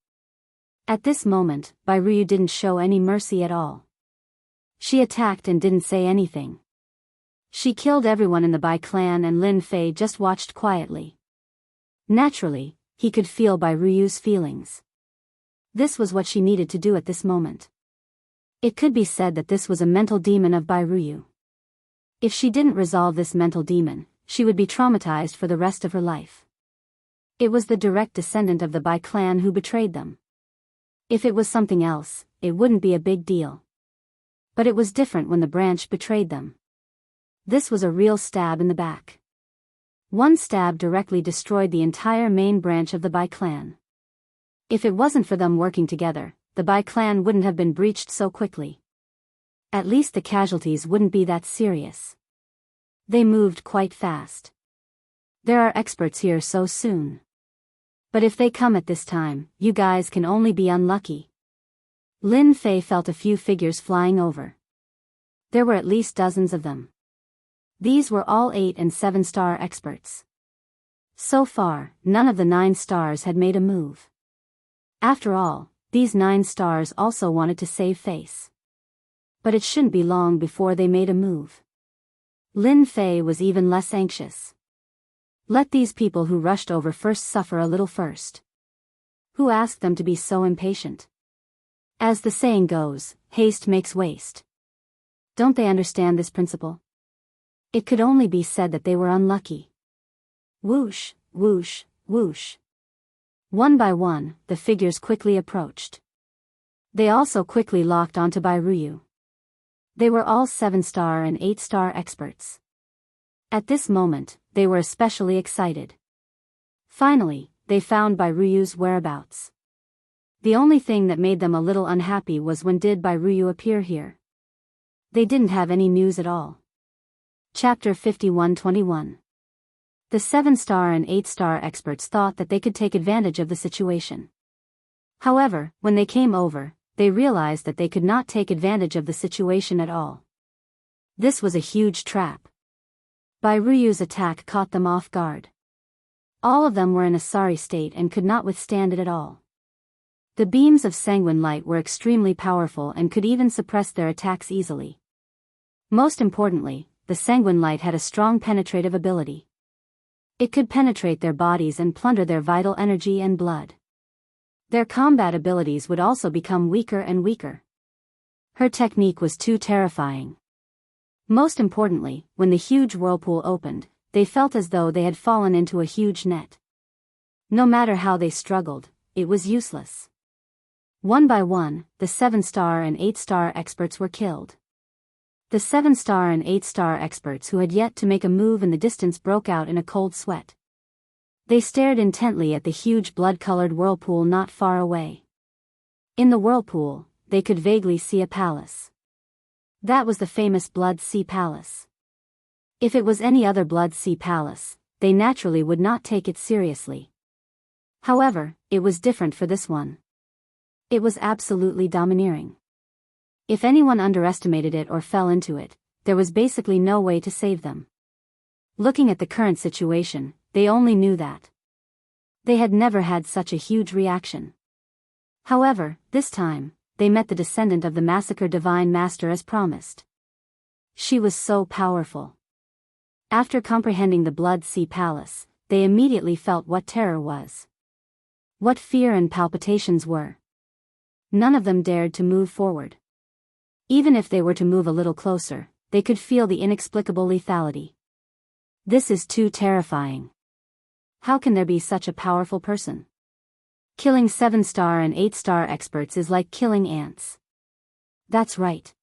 At this moment, Bai Ruyu didn't show any mercy at all. She attacked and didn't say anything. She killed everyone in the Bai clan and Lin Fei just watched quietly. Naturally, he could feel Bai Ruyu's feelings. This was what she needed to do at this moment. It could be said that this was a mental demon of Bai Ruyu. If she didn't resolve this mental demon, she would be traumatized for the rest of her life. It was the direct descendant of the Bai clan who betrayed them. If it was something else, it wouldn't be a big deal. But it was different when the branch betrayed them. This was a real stab in the back. One stab directly destroyed the entire main branch of the Bai clan. If it wasn't for them working together, the Bai clan wouldn't have been breached so quickly. At least the casualties wouldn't be that serious. They moved quite fast. There are experts here so soon. But if they come at this time, you guys can only be unlucky. Lin Fei felt a few figures flying over. There were at least dozens of them. These were all 8 and 7-star experts. So far, none of the 9 stars had made a move. After all, these 9 stars also wanted to save face. But it shouldn't be long before they made a move. Lin Fei was even less anxious. Let these people who rushed over first suffer a little first. Who asked them to be so impatient? As the saying goes, haste makes waste. Don't they understand this principle? It could only be said that they were unlucky. Whoosh, whoosh, whoosh. One by one, the figures quickly approached. They also quickly locked onto Bai Ruyu. They were all 7-star and 8-star experts. At this moment, they were especially excited. Finally, they found Bai Ruyu's whereabouts. The only thing that made them a little unhappy was when did Bai Ruyu appear here. They didn't have any news at all. Chapter 51-21. The 7-star and 8-star experts thought that they could take advantage of the situation. However, when they came over, they realized that they could not take advantage of the situation at all. This was a huge trap. Bai Ruyu's attack caught them off guard. All of them were in a sorry state and could not withstand it at all. The beams of sanguine light were extremely powerful and could even suppress their attacks easily. Most importantly, the sanguine light had a strong penetrative ability. It could penetrate their bodies and plunder their vital energy and blood. Their combat abilities would also become weaker and weaker. Her technique was too terrifying. Most importantly, when the huge whirlpool opened, they felt as though they had fallen into a huge net. No matter how they struggled, it was useless. One by one, the 7-star and 8-star experts were killed. The 7-star and 8-star experts who had yet to make a move in the distance broke out in a cold sweat. They stared intently at the huge blood-colored whirlpool not far away. In the whirlpool, they could vaguely see a palace. That was the famous Blood Sea Palace. If it was any other Blood Sea Palace, they naturally would not take it seriously. However, it was different for this one. It was absolutely domineering. If anyone underestimated it or fell into it, there was basically no way to save them. Looking at the current situation, they only knew that they had never had such a huge reaction. However, this time, they met the descendant of the massacred Divine Master as promised. She was so powerful. After comprehending the Blood Sea Palace, they immediately felt what terror was. What fear and palpitations were. None of them dared to move forward. Even if they were to move a little closer, they could feel the inexplicable lethality. This is too terrifying. How can there be such a powerful person? Killing 7-star and 8-star experts is like killing ants. That's right.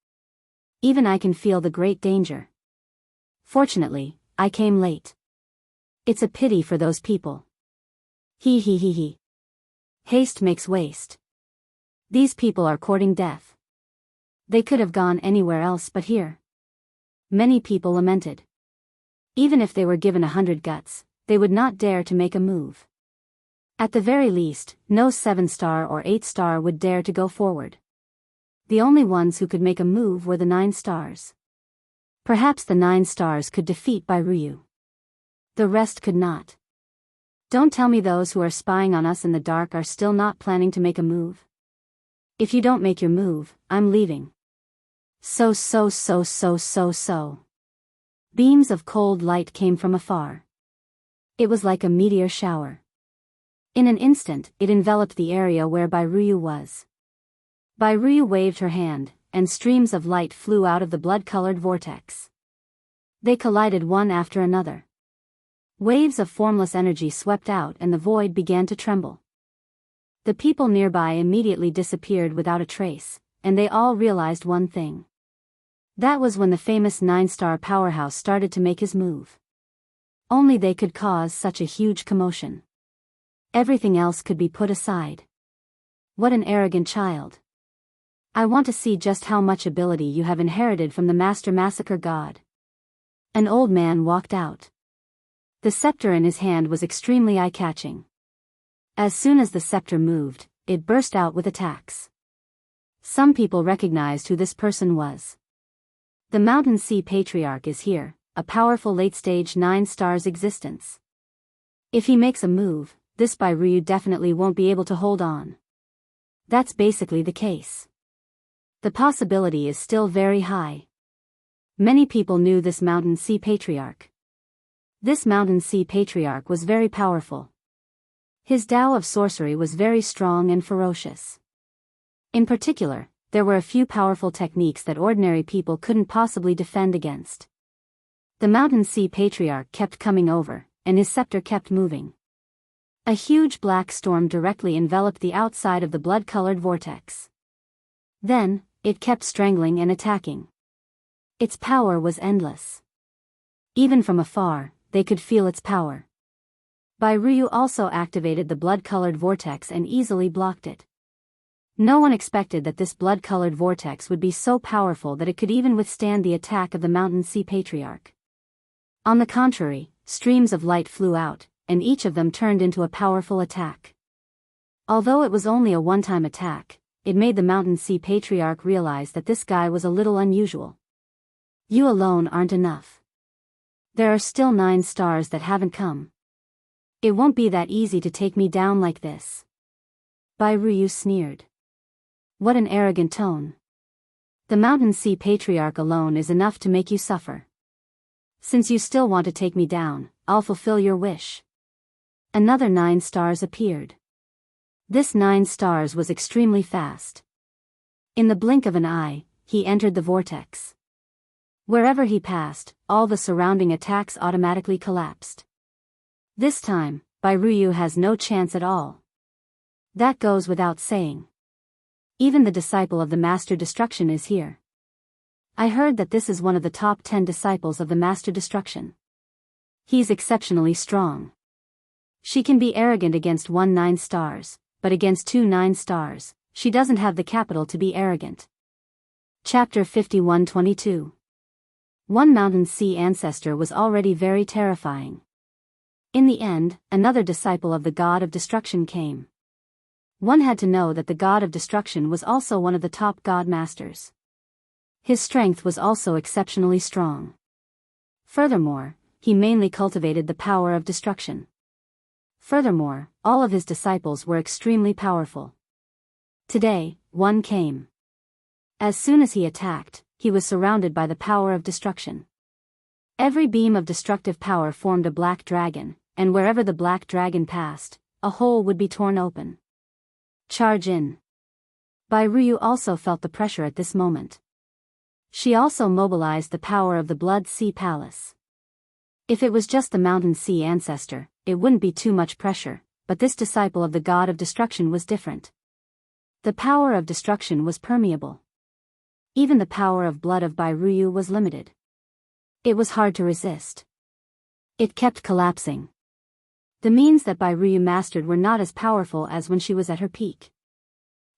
Even I can feel the great danger. Fortunately, I came late. It's a pity for those people. He. Haste makes waste. These people are courting death. They could have gone anywhere else but here. Many people lamented. Even if they were given 100 guts, they would not dare to make a move. At the very least, no 7-star or 8-star would dare to go forward. The only ones who could make a move were the 9 stars. Perhaps the 9 stars could defeat Bai Ruyu. The rest could not. Don't tell me those who are spying on us in the dark are still not planning to make a move. If you don't make your move, I'm leaving. So. Beams of cold light came from afar. It was like a meteor shower. In an instant, it enveloped the area where Bai Ruyu was. Bai Ruyu waved her hand, and streams of light flew out of the blood-colored vortex. They collided one after another. Waves of formless energy swept out and the void began to tremble. The people nearby immediately disappeared without a trace, and they all realized one thing. That was when the famous 9-star powerhouse started to make his move. Only they could cause such a huge commotion. Everything else could be put aside. What an arrogant child. I want to see just how much ability you have inherited from the Master Massacre God. An old man walked out. The scepter in his hand was extremely eye-catching. As soon as the scepter moved, it burst out with attacks. Some people recognized who this person was. The Mountain Sea Patriarch is here, a powerful late-stage 9 stars existence. If he makes a move, this Bairuyu definitely won't be able to hold on. That's basically the case. The possibility is still very high. Many people knew this Mountain Sea Patriarch. This Mountain Sea Patriarch was very powerful. His Tao of sorcery was very strong and ferocious. In particular, there were a few powerful techniques that ordinary people couldn't possibly defend against. The Mountain Sea Patriarch kept coming over, and his scepter kept moving. A huge black storm directly enveloped the outside of the blood-colored vortex. Then, it kept strangling and attacking. Its power was endless. Even from afar, they could feel its power. Bairuyu also activated the blood-colored vortex and easily blocked it. No one expected that this blood-colored vortex would be so powerful that it could even withstand the attack of the Mountain Sea Patriarch. On the contrary, streams of light flew out, and each of them turned into a powerful attack. Although it was only a one-time attack, it made the Mountain Sea Patriarch realize that this guy was a little unusual. You alone aren't enough. There are still 9 stars that haven't come. It won't be that easy to take me down like this. Bairuyu sneered. What an arrogant tone. The Mountain Sea Patriarch alone is enough to make you suffer. Since you still want to take me down, I'll fulfill your wish. Another 9 stars appeared. This 9 stars was extremely fast. In the blink of an eye, he entered the vortex. Wherever he passed, all the surrounding attacks automatically collapsed. This time, Bairuyu has no chance at all. That goes without saying. Even the disciple of the Master Destruction is here. I heard that this is one of the top 10 disciples of the Master Destruction. He's exceptionally strong. She can be arrogant against 1 9 stars, but against 2 9 stars, she doesn't have the capital to be arrogant. Chapter 51-22. One Mountain Sea ancestor was already very terrifying. In the end, another disciple of the God of Destruction came. One had to know that the God of Destruction was also one of the top God Masters. His strength was also exceptionally strong. Furthermore, he mainly cultivated the power of destruction. Furthermore, all of his disciples were extremely powerful. Today, one came. As soon as he attacked, he was surrounded by the power of destruction. Every beam of destructive power formed a black dragon, and wherever the black dragon passed, a hole would be torn open. Charge in. Bairuyu also felt the pressure at this moment. She also mobilized the power of the Blood Sea Palace. If it was just the Mountain Sea ancestor, it wouldn't be too much pressure, but this disciple of the God of Destruction was different. The power of destruction was permeable. Even the power of blood of Bairuyu was limited. It was hard to resist. It kept collapsing. The means that Bairuyu mastered were not as powerful as when she was at her peak.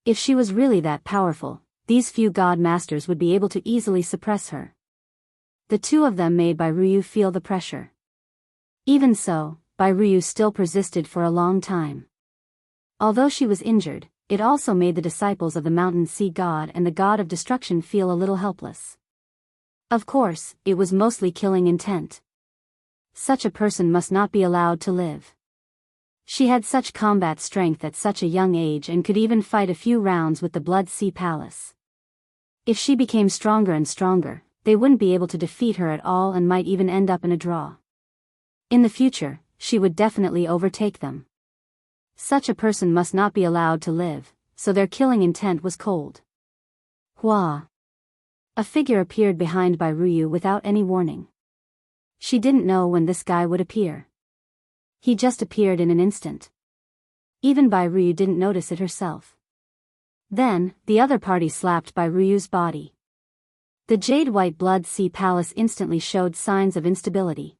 If she was really that powerful, these few God Masters would be able to easily suppress her. The two of them made Bairuyu feel the pressure. Even so, Bairuyu still persisted for a long time. Although she was injured, it also made the disciples of the Mountain Sea God and the God of Destruction feel a little helpless. Of course, it was mostly killing intent. Such a person must not be allowed to live. She had such combat strength at such a young age and could even fight a few rounds with the Blood Sea Palace. If she became stronger and stronger, they wouldn't be able to defeat her at all and might even end up in a draw. In the future, she would definitely overtake them. Such a person must not be allowed to live, so their killing intent was cold. Hua! A figure appeared behind Bairuyu without any warning. She didn't know when this guy would appear. He just appeared in an instant. Even Bai Ryu didn't notice it herself. Then, the other party slapped Bai Ryu's body. The jade-white blood sea palace instantly showed signs of instability.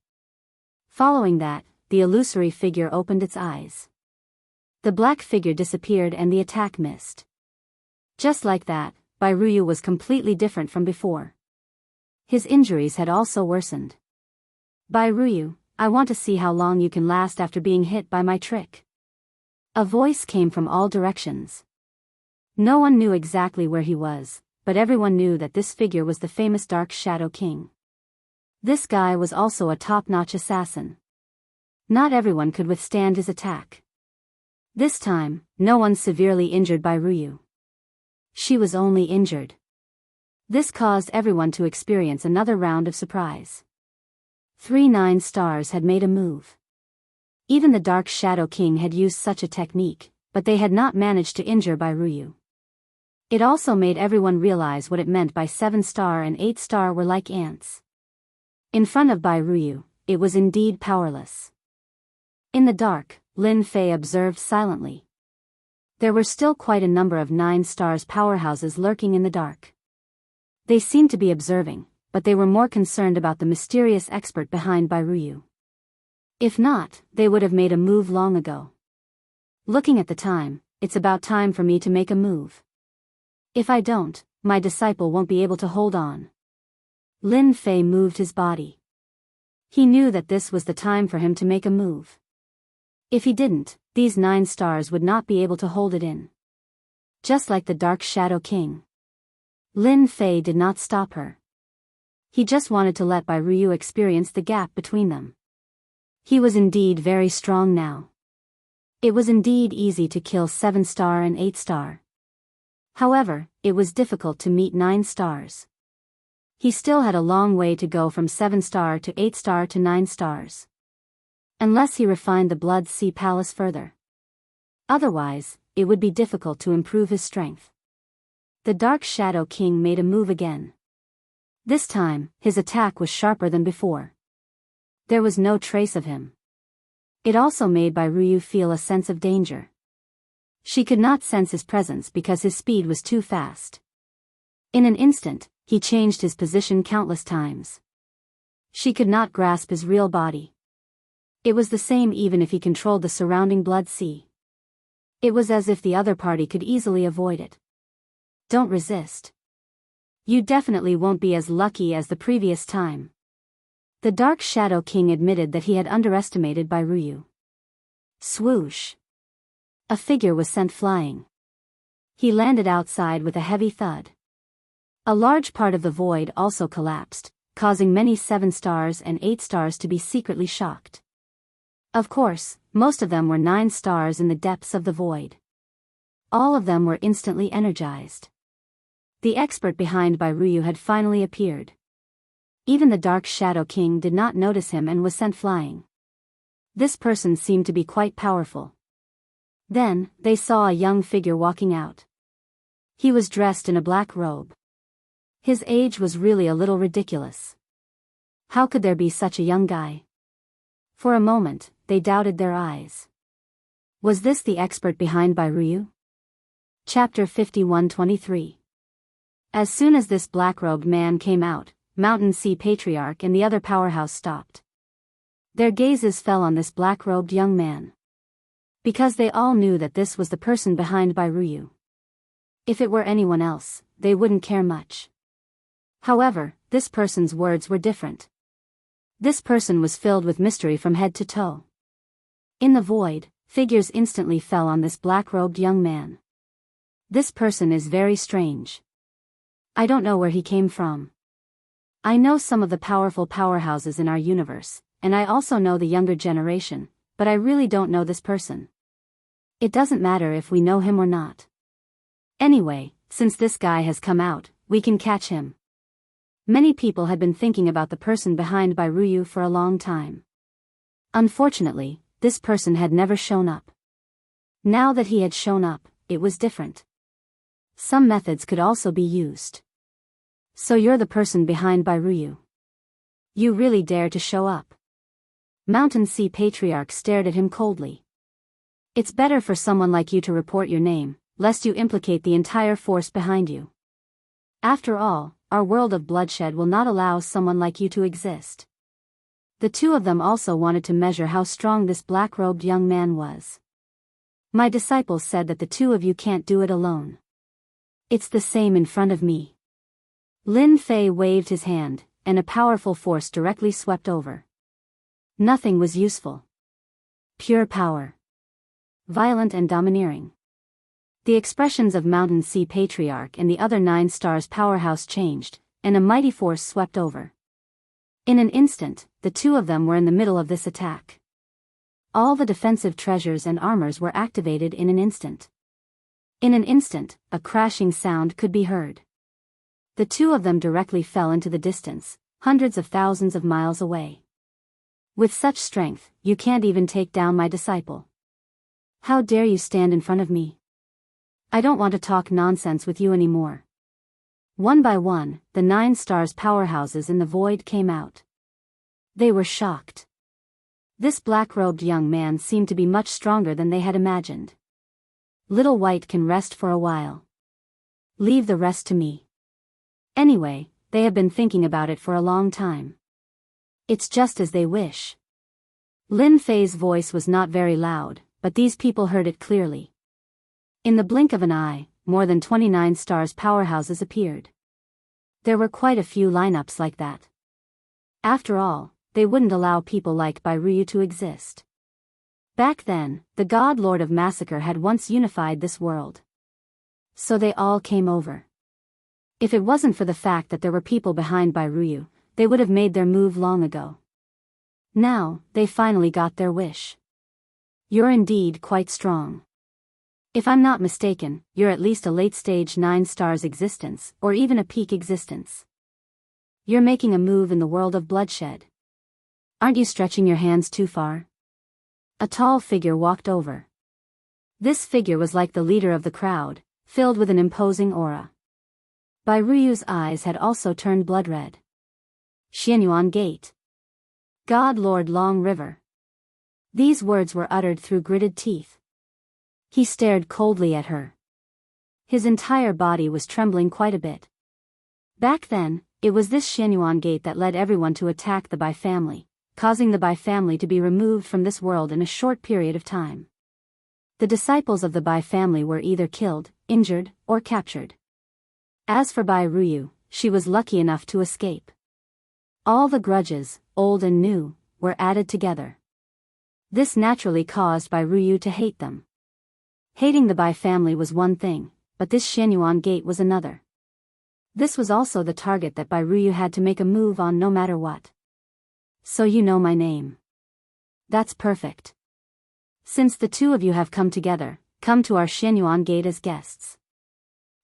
Following that, the illusory figure opened its eyes. The black figure disappeared and the attack missed. Just like that, Bai Ryu was completely different from before. His injuries had also worsened. Bai Ryu, I want to see how long you can last after being hit by my trick. A voice came from all directions. No one knew exactly where he was, but everyone knew that this figure was the famous Dark Shadow King. This guy was also a top-notch assassin. Not everyone could withstand his attack. This time, no one severely injured Bai Ryu. She was only injured. This caused everyone to experience another round of surprise. 3 9-stars had made a move. Even the Dark Shadow King had used such a technique, but they had not managed to injure Bai Ryu. It also made everyone realize what it meant by 7-star and 8-star were like ants. In front of Bai Ryu, it was indeed powerless. In the dark, Lin Fei observed silently. There were still quite a number of 9-stars powerhouses lurking in the dark. They seemed to be observing, but they were more concerned about the mysterious expert behind Bai Ryu. If not, they would have made a move long ago. Looking at the time, it's about time for me to make a move. If I don't, my disciple won't be able to hold on. Lin Fei moved his body. He knew that this was the time for him to make a move. If he didn't, these 9 stars would not be able to hold it in. Just like the Dark Shadow King. Lin Fei did not stop her. He just wanted to let Bai Ryu experience the gap between them. He was indeed very strong now. It was indeed easy to kill 7-star and 8-star. However, it was difficult to meet 9 stars. He still had a long way to go from 7-star to 8-star to 9 stars. Unless he refined the Blood Sea Palace further. Otherwise, it would be difficult to improve his strength. The Dark Shadow King made a move again. This time, his attack was sharper than before. There was no trace of him. It also made Bai Ryu feel a sense of danger. She could not sense his presence because his speed was too fast. In an instant, he changed his position countless times. She could not grasp his real body. It was the same even if he controlled the surrounding blood sea. It was as if the other party could easily avoid it. Don't resist. You definitely won't be as lucky as the previous time. The Dark Shadow King admitted that he had underestimated Bai Ryu. Swoosh. A figure was sent flying. He landed outside with a heavy thud. A large part of the void also collapsed, causing many 7 stars and 8 stars to be secretly shocked. Of course, most of them were 9 stars in the depths of the void. All of them were instantly energized. The expert behind Bai Ryu had finally appeared. Even the Dark Shadow King did not notice him and was sent flying. This person seemed to be quite powerful. Then, they saw a young figure walking out. He was dressed in a black robe. His age was really a little ridiculous. How could there be such a young guy? For a moment, they doubted their eyes. Was this the expert behind Bai Ryu? Chapter 51-23. As soon as this black-robed man came out, Mountain Sea Patriarch and the other powerhouse stopped. Their gazes fell on this black-robed young man. Because they all knew that this was the person behind Bai Ryu. If it were anyone else, they wouldn't care much. However, this person's words were different. This person was filled with mystery from head to toe. In the void, figures instantly fell on this black-robed young man. This person is very strange. I don't know where he came from. I know some of the powerful powerhouses in our universe, and I also know the younger generation, but I really don't know this person. It doesn't matter if we know him or not. Anyway, since this guy has come out, we can catch him. Many people had been thinking about the person behind Bai Ryu for a long time. Unfortunately, this person had never shown up. Now that he had shown up, it was different. Some methods could also be used. So you're the person behind Bai Ryu. You really dare to show up. Mountain Sea Patriarch stared at him coldly. It's better for someone like you to report your name, lest you implicate the entire force behind you. After all, our world of bloodshed will not allow someone like you to exist. The two of them also wanted to measure how strong this black-robed young man was. My disciples said that the two of you can't do it alone. It's the same in front of me. Lin Fei waved his hand, and a powerful force directly swept over. Nothing was useful. Pure power. Violent and domineering. The expressions of Mountain Sea Patriarch and the other 9 stars powerhouse changed, and a mighty force swept over. In an instant, the two of them were in the middle of this attack. All the defensive treasures and armors were activated in an instant. In an instant, a crashing sound could be heard. The two of them directly fell into the distance, hundreds of thousands of miles away. With such strength, you can't even take down my disciple. How dare you stand in front of me? I don't want to talk nonsense with you anymore. One by one, the 9 stars powerhouses in the void came out. They were shocked. This black-robed young man seemed to be much stronger than they had imagined. Little White can rest for a while. Leave the rest to me. Anyway, they have been thinking about it for a long time. It's just as they wish. Lin Fei's voice was not very loud, but these people heard it clearly. In the blink of an eye, more than 29 stars powerhouses appeared. There were quite a few lineups like that. After all, they wouldn't allow people like Bai Ruyu to exist. Back then, the God Lord of Massacre had once unified this world. So they all came over. If it wasn't for the fact that there were people behind Bai Ruyu, they would have made their move long ago. Now, they finally got their wish. You're indeed quite strong. If I'm not mistaken, you're at least a late-stage 9 stars existence, or even a peak existence. You're making a move in the world of bloodshed. Aren't you stretching your hands too far? A tall figure walked over. This figure was like the leader of the crowd, filled with an imposing aura. Bai Ruyu's eyes had also turned blood-red. Xianyuan Gate. God Lord Long River. These words were uttered through gritted teeth. He stared coldly at her. His entire body was trembling quite a bit. Back then, it was this Xianyuan Gate that led everyone to attack the Bai family, causing the Bai family to be removed from this world in a short period of time. The disciples of the Bai family were either killed, injured, or captured. As for Bai Ruyu, she was lucky enough to escape. All the grudges, old and new, were added together. This naturally caused Bai Ruyu to hate them. Hating the Bai family was one thing, but this Xianyuan Gate was another. This was also the target that Bai Ruyu had to make a move on no matter what. So you know my name. That's perfect. Since the two of you have come together, come to our Xianyuan Gate as guests.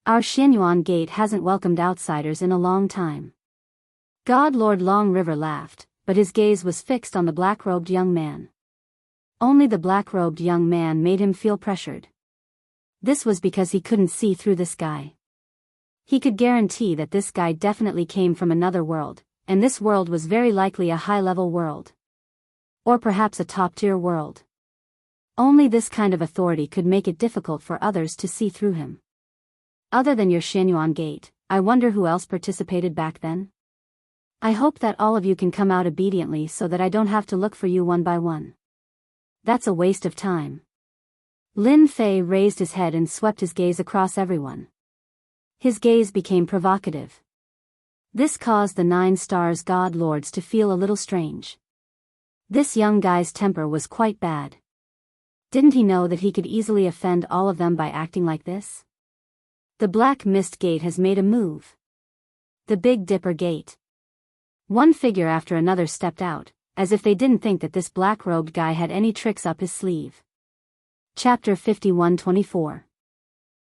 Our Xianyuan Gate hasn't welcomed outsiders in a long time. God Lord Long River laughed, but his gaze was fixed on the black-robed young man. Only the black-robed young man made him feel pressured. This was because he couldn't see through this guy. He could guarantee that this guy definitely came from another world, and this world was very likely a high-level world. Or perhaps a top-tier world. Only this kind of authority could make it difficult for others to see through him. Other than your Xianyuan Gate, I wonder who else participated back then? I hope that all of you can come out obediently so that I don't have to look for you one by one. That's a waste of time. Lin Fei raised his head and swept his gaze across everyone. His gaze became provocative. This caused the 9 stars God Lords to feel a little strange. This young guy's temper was quite bad. Didn't he know that he could easily offend all of them by acting like this? The Black Mist Gate has made a move. The Big Dipper Gate. One figure after another stepped out, as if they didn't think that this black-robed guy had any tricks up his sleeve. Chapter 51-24.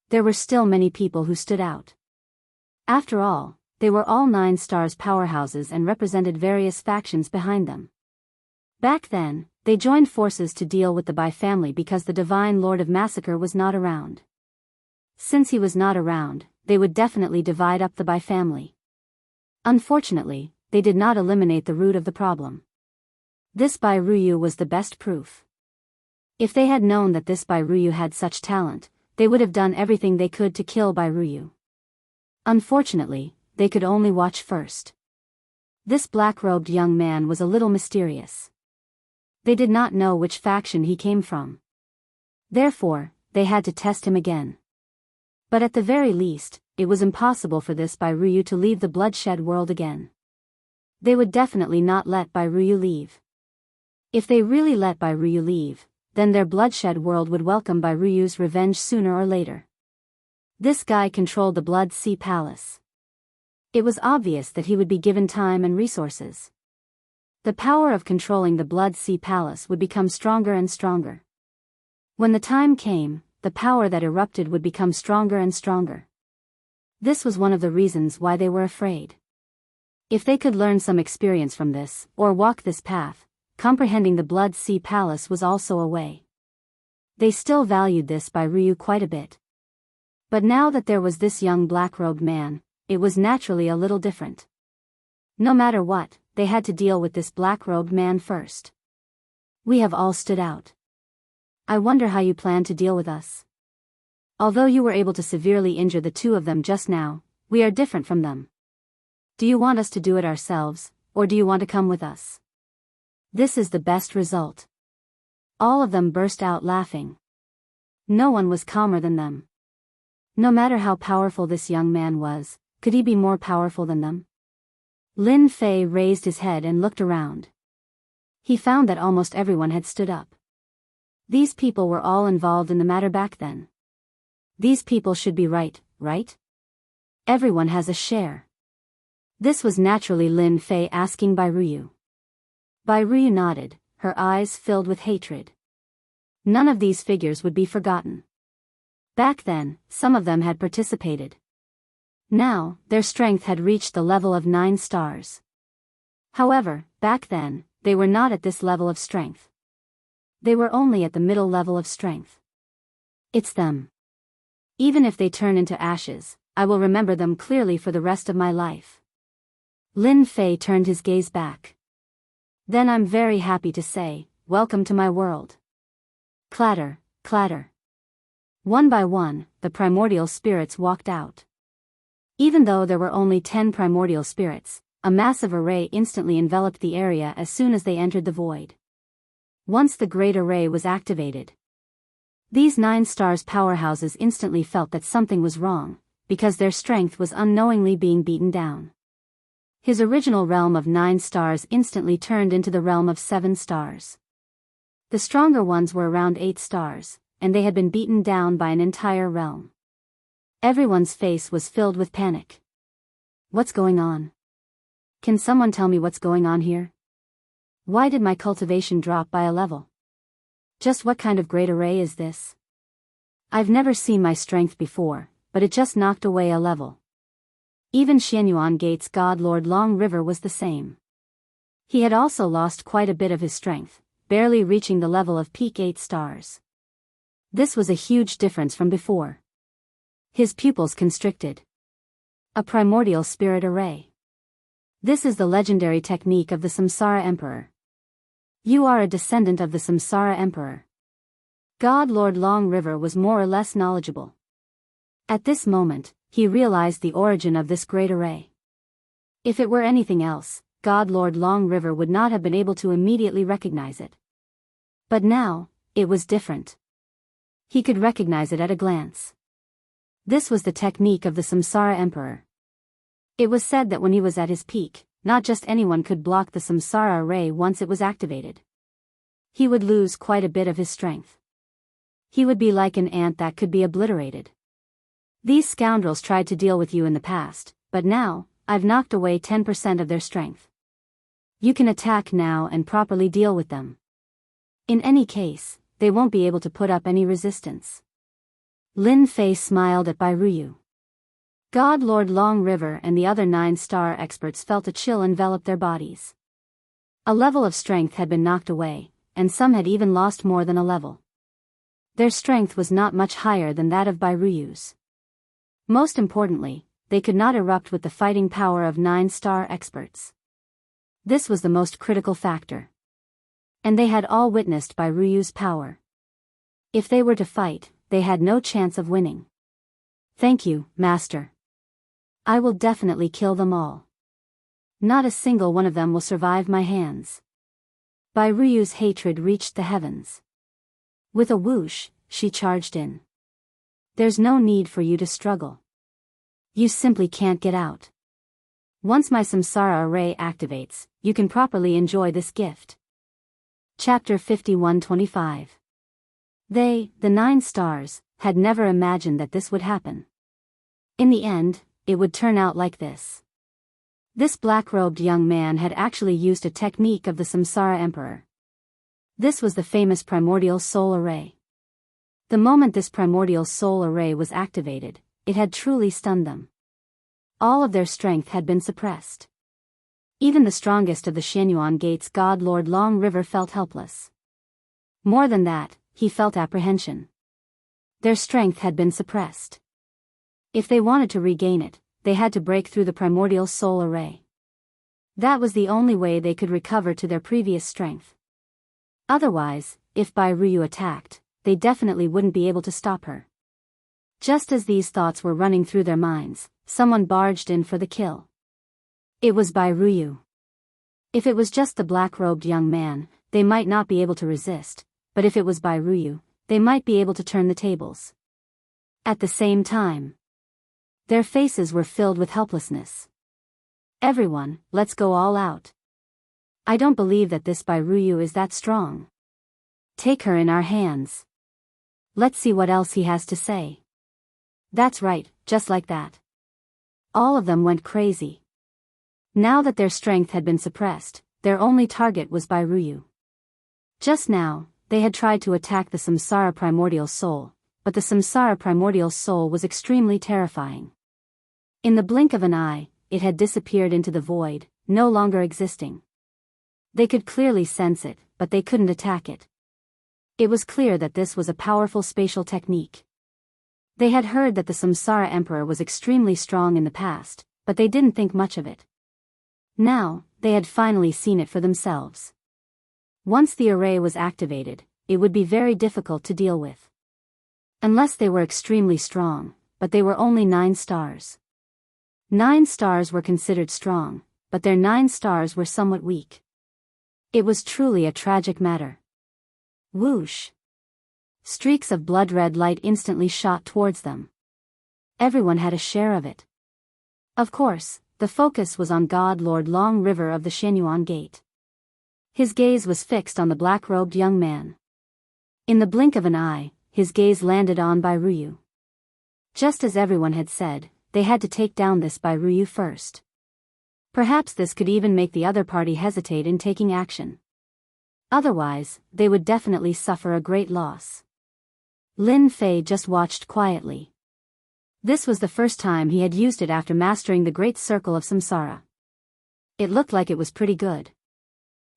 There were still many people who stood out. After all, they were all 9 stars powerhouses and represented various factions behind them. Back then, they joined forces to deal with the Bai family because the Divine Lord of Massacre was not around. Since he was not around, they would definitely divide up the Bai family. Unfortunately, they did not eliminate the root of the problem. This Bairuyu was the best proof. If they had known that this Bairuyu had such talent, they would have done everything they could to kill Bairuyu. Unfortunately, they could only watch first. This black-robed young man was a little mysterious. They did not know which faction he came from. Therefore, they had to test him again. But at the very least, it was impossible for this Bairuyu to leave the bloodshed world again. They would definitely not let Bairuyu leave. If they really let Bairuyu leave, then their bloodshed world would welcome Bairuyu's revenge sooner or later. This guy controlled the Blood Sea Palace. It was obvious that he would be given time and resources. The power of controlling the Blood Sea Palace would become stronger and stronger. When the time came, the power that erupted would become stronger and stronger. This was one of the reasons why they were afraid. If they could learn some experience from this, or walk this path, comprehending the Blood Sea Palace was also a way. They still valued this Bairuyu quite a bit. But now that there was this young black-robed man, it was naturally a little different. No matter what, they had to deal with this black-robed man first. We have all stood out. I wonder how you plan to deal with us. Although you were able to severely injure the two of them just now, we are different from them. Do you want us to do it ourselves, or do you want to come with us? This is the best result. All of them burst out laughing. No one was calmer than them. No matter how powerful this young man was, could he be more powerful than them? Lin Fei raised his head and looked around. He found that almost everyone had stood up. These people were all involved in the matter back then. These people should be right? Everyone has a share. This was naturally Lin Fei asking Bairuyu. Bairuyu nodded, her eyes filled with hatred. None of these figures would be forgotten. Back then, some of them had participated. Now, their strength had reached the level of 9 stars. However, back then, they were not at this level of strength. They were only at the middle level of strength. It's them. Even if they turn into ashes, I will remember them clearly for the rest of my life. Lin Fei turned his gaze back. Then I'm very happy to say, welcome to my world. Clatter, clatter. One by one, the primordial spirits walked out. Even though there were only 10 primordial spirits, a massive array instantly enveloped the area as soon as they entered the void. Once the great array was activated, these 9 stars powerhouses instantly felt that something was wrong, because their strength was unknowingly being beaten down. His original realm of 9 stars instantly turned into the realm of 7 stars. The stronger ones were around 8 stars, and they had been beaten down by an entire realm. Everyone's face was filled with panic. What's going on? Can someone tell me what's going on here? Why did my cultivation drop by a level? Just what kind of great array is this? I've never seen my strength before, but it just knocked away a level. Even Xianyuan Gate's god Lord Long River was the same. He had also lost quite a bit of his strength, barely reaching the level of peak 8 stars. This was a huge difference from before. His pupils constricted. A primordial spirit array. This is the legendary technique of the Samsara Emperor. You are a descendant of the Samsara Emperor. God Lord Long River was more or less knowledgeable. At this moment, he realized the origin of this great array. If it were anything else, God Lord Long River would not have been able to immediately recognize it. But now, it was different. He could recognize it at a glance. This was the technique of the Samsara Emperor. It was said that when he was at his peak, not just anyone could block the Samsara array once it was activated. He would lose quite a bit of his strength. He would be like an ant that could be obliterated. These scoundrels tried to deal with you in the past, but now, I've knocked away 10% of their strength. You can attack now and properly deal with them. In any case, they won't be able to put up any resistance. Lin Fei smiled at Bairuyu. God Lord Long River and the other 9-star experts felt a chill envelop their bodies. A level of strength had been knocked away, and some had even lost more than a level. Their strength was not much higher than that of Bairuyu's. Most importantly, they could not erupt with the fighting power of 9-star experts. This was the most critical factor. And they had all witnessed Bai Ruyu's power. If they were to fight, they had no chance of winning. Thank you, Master. I will definitely kill them all. Not a single one of them will survive my hands. Bai Ruyu's hatred reached the heavens. With a whoosh, she charged in. There's no need for you to struggle. You simply can't get out. Once my samsara array activates, you can properly enjoy this gift. Chapter 51-25. They, the 9 stars, had never imagined that this would happen. In the end, it would turn out like this. This black-robed young man had actually used a technique of the Samsara Emperor. This was the famous primordial soul array. The moment this primordial soul array was activated, it had truly stunned them. All of their strength had been suppressed. Even the strongest of the Xianyuan Gate's god Lord Long River felt helpless. More than that, he felt apprehension. Their strength had been suppressed. If they wanted to regain it, they had to break through the primordial soul array. That was the only way they could recover to their previous strength. Otherwise, if Bai Ruyu attacked, they definitely wouldn't be able to stop her. Just as these thoughts were running through their minds, someone barged in for the kill. It was Bai Ruyu. If it was just the black-robed young man, they might not be able to resist, but if it was Bai Ruyu, they might be able to turn the tables. At the same time, their faces were filled with helplessness. Everyone, let's go all out. I don't believe that this Bai Ruyu is that strong. Take her in our hands. Let's see what else he has to say. That's right, just like that. All of them went crazy. Now that their strength had been suppressed, their only target was Bai Ruyu. Just now, they had tried to attack the Samsara Primordial Soul, but the Samsara Primordial Soul was extremely terrifying. In the blink of an eye, it had disappeared into the void, no longer existing. They could clearly sense it, but they couldn't attack it. It was clear that this was a powerful spatial technique. They had heard that the Samsara Emperor was extremely strong in the past, but they didn't think much of it. Now, they had finally seen it for themselves. Once the array was activated, it would be very difficult to deal with. Unless they were extremely strong, but they were only 9 stars. 9 stars were considered strong, but their 9 stars were somewhat weak. It was truly a tragic matter. Whoosh! Streaks of blood-red light instantly shot towards them. Everyone had a share of it. Of course, the focus was on God Lord Long River of the Xianyuan Gate. His gaze was fixed on the black-robed young man. In the blink of an eye, his gaze landed on Bai Ruyu. Just as everyone had said, they had to take down this Bai Ruyu first. Perhaps this could even make the other party hesitate in taking action. Otherwise, they would definitely suffer a great loss. Lin Fei just watched quietly. This was the first time he had used it after mastering the Great Circle of Samsara. It looked like it was pretty good.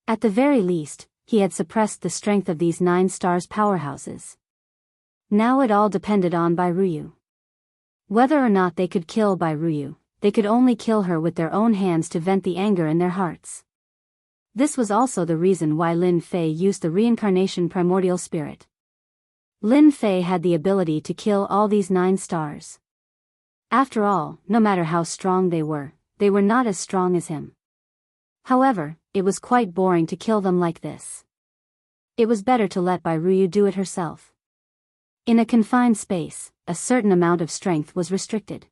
At the very least, he had suppressed the strength of these 9 stars powerhouses. Now it all depended on Bai Ruyu. Whether or not they could kill Bai Ruyu, they could only kill her with their own hands to vent the anger in their hearts. This was also the reason why Lin Fei used the reincarnation primordial spirit. Lin Fei had the ability to kill all these 9 stars. After all, no matter how strong they were not as strong as him. However, it was quite boring to kill them like this. It was better to let Bai Ruyu do it herself. In a confined space, a certain amount of strength was restricted.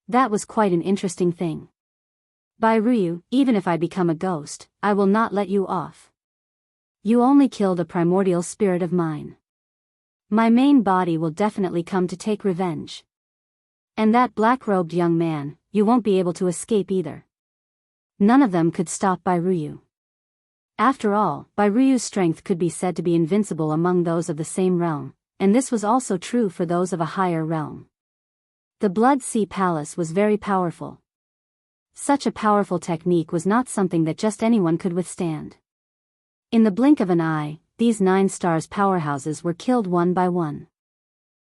That was quite an interesting thing. Bai Ruyu, even if I become a ghost, I will not let you off. You only killed a primordial spirit of mine. My main body will definitely come to take revenge. And that black-robed young man, you won't be able to escape either. None of them could stop Bai Ruyu. After all, Bai Ruyu's strength could be said to be invincible among those of the same realm, and this was also true for those of a higher realm. The Blood Sea Palace was very powerful. Such a powerful technique was not something that just anyone could withstand. In the blink of an eye, these 9 stars powerhouses were killed one by one.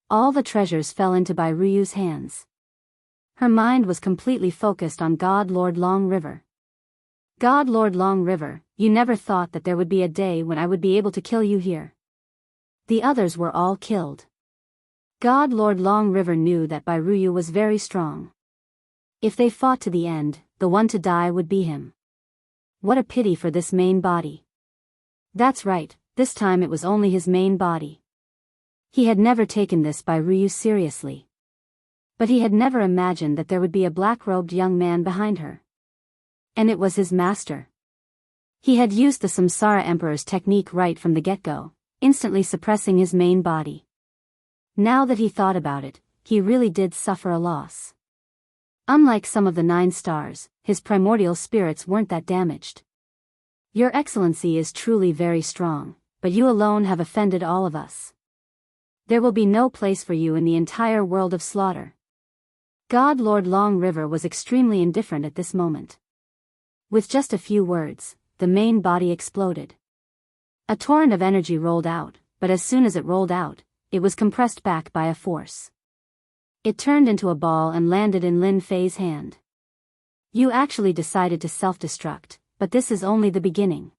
All the treasures fell into Bai Ruyu's hands. Her mind was completely focused on God Lord Long River. God Lord Long River, you never thought that there would be a day when I would be able to kill you here. The others were all killed. God Lord Long River knew that Bairuyu was very strong. If they fought to the end, the one to die would be him. What a pity for this main body. That's right, this time it was only his main body. He had never taken this Bairuyu seriously. But he had never imagined that there would be a black-robed young man behind her. And it was his master. He had used the Samsara Emperor's technique right from the get-go, instantly suppressing his main body. Now that he thought about it, he really did suffer a loss. Unlike some of the 9 stars, his primordial spirits weren't that damaged. Your Excellency is truly very strong, but you alone have offended all of us. There will be no place for you in the entire world of slaughter. God Lord Long River was extremely indifferent at this moment. With just a few words, the main body exploded. A torrent of energy rolled out, but as soon as it rolled out, it was compressed back by a force. It turned into a ball and landed in Lin Fei's hand. You actually decided to self-destruct, but this is only the beginning.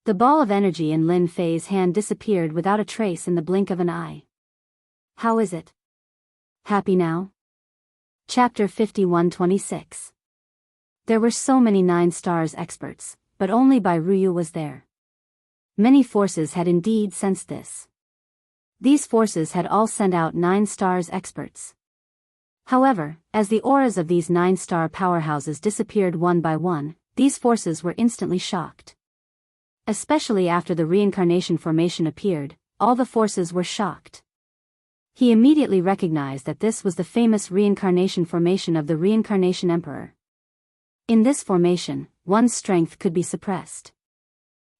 The ball of energy in Lin Fei's hand disappeared without a trace in the blink of an eye. How is it? Happy now? Chapter 51-26. There were so many 9 stars experts, but only Bairuyu was there. Many forces had indeed sensed this. These forces had all sent out 9 stars experts. However, as the auras of these 9-star powerhouses disappeared one by one, these forces were instantly shocked. Especially after the reincarnation formation appeared, all the forces were shocked. He immediately recognized that this was the famous reincarnation formation of the Reincarnation Emperor. In this formation, one's strength could be suppressed.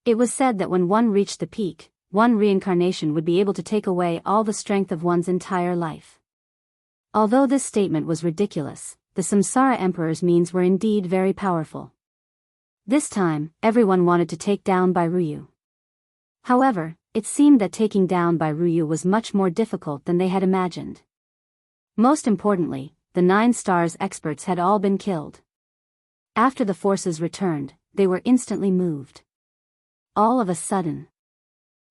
It was said that when one reached the peak, one reincarnation would be able to take away all the strength of one's entire life. Although this statement was ridiculous, the Samsara Emperor's means were indeed very powerful. This time, everyone wanted to take down Bairuyu. However, it seemed that taking down Bairuyu was much more difficult than they had imagined. Most importantly, the 9 stars experts had all been killed. After the forces returned, they were instantly moved. All of a sudden,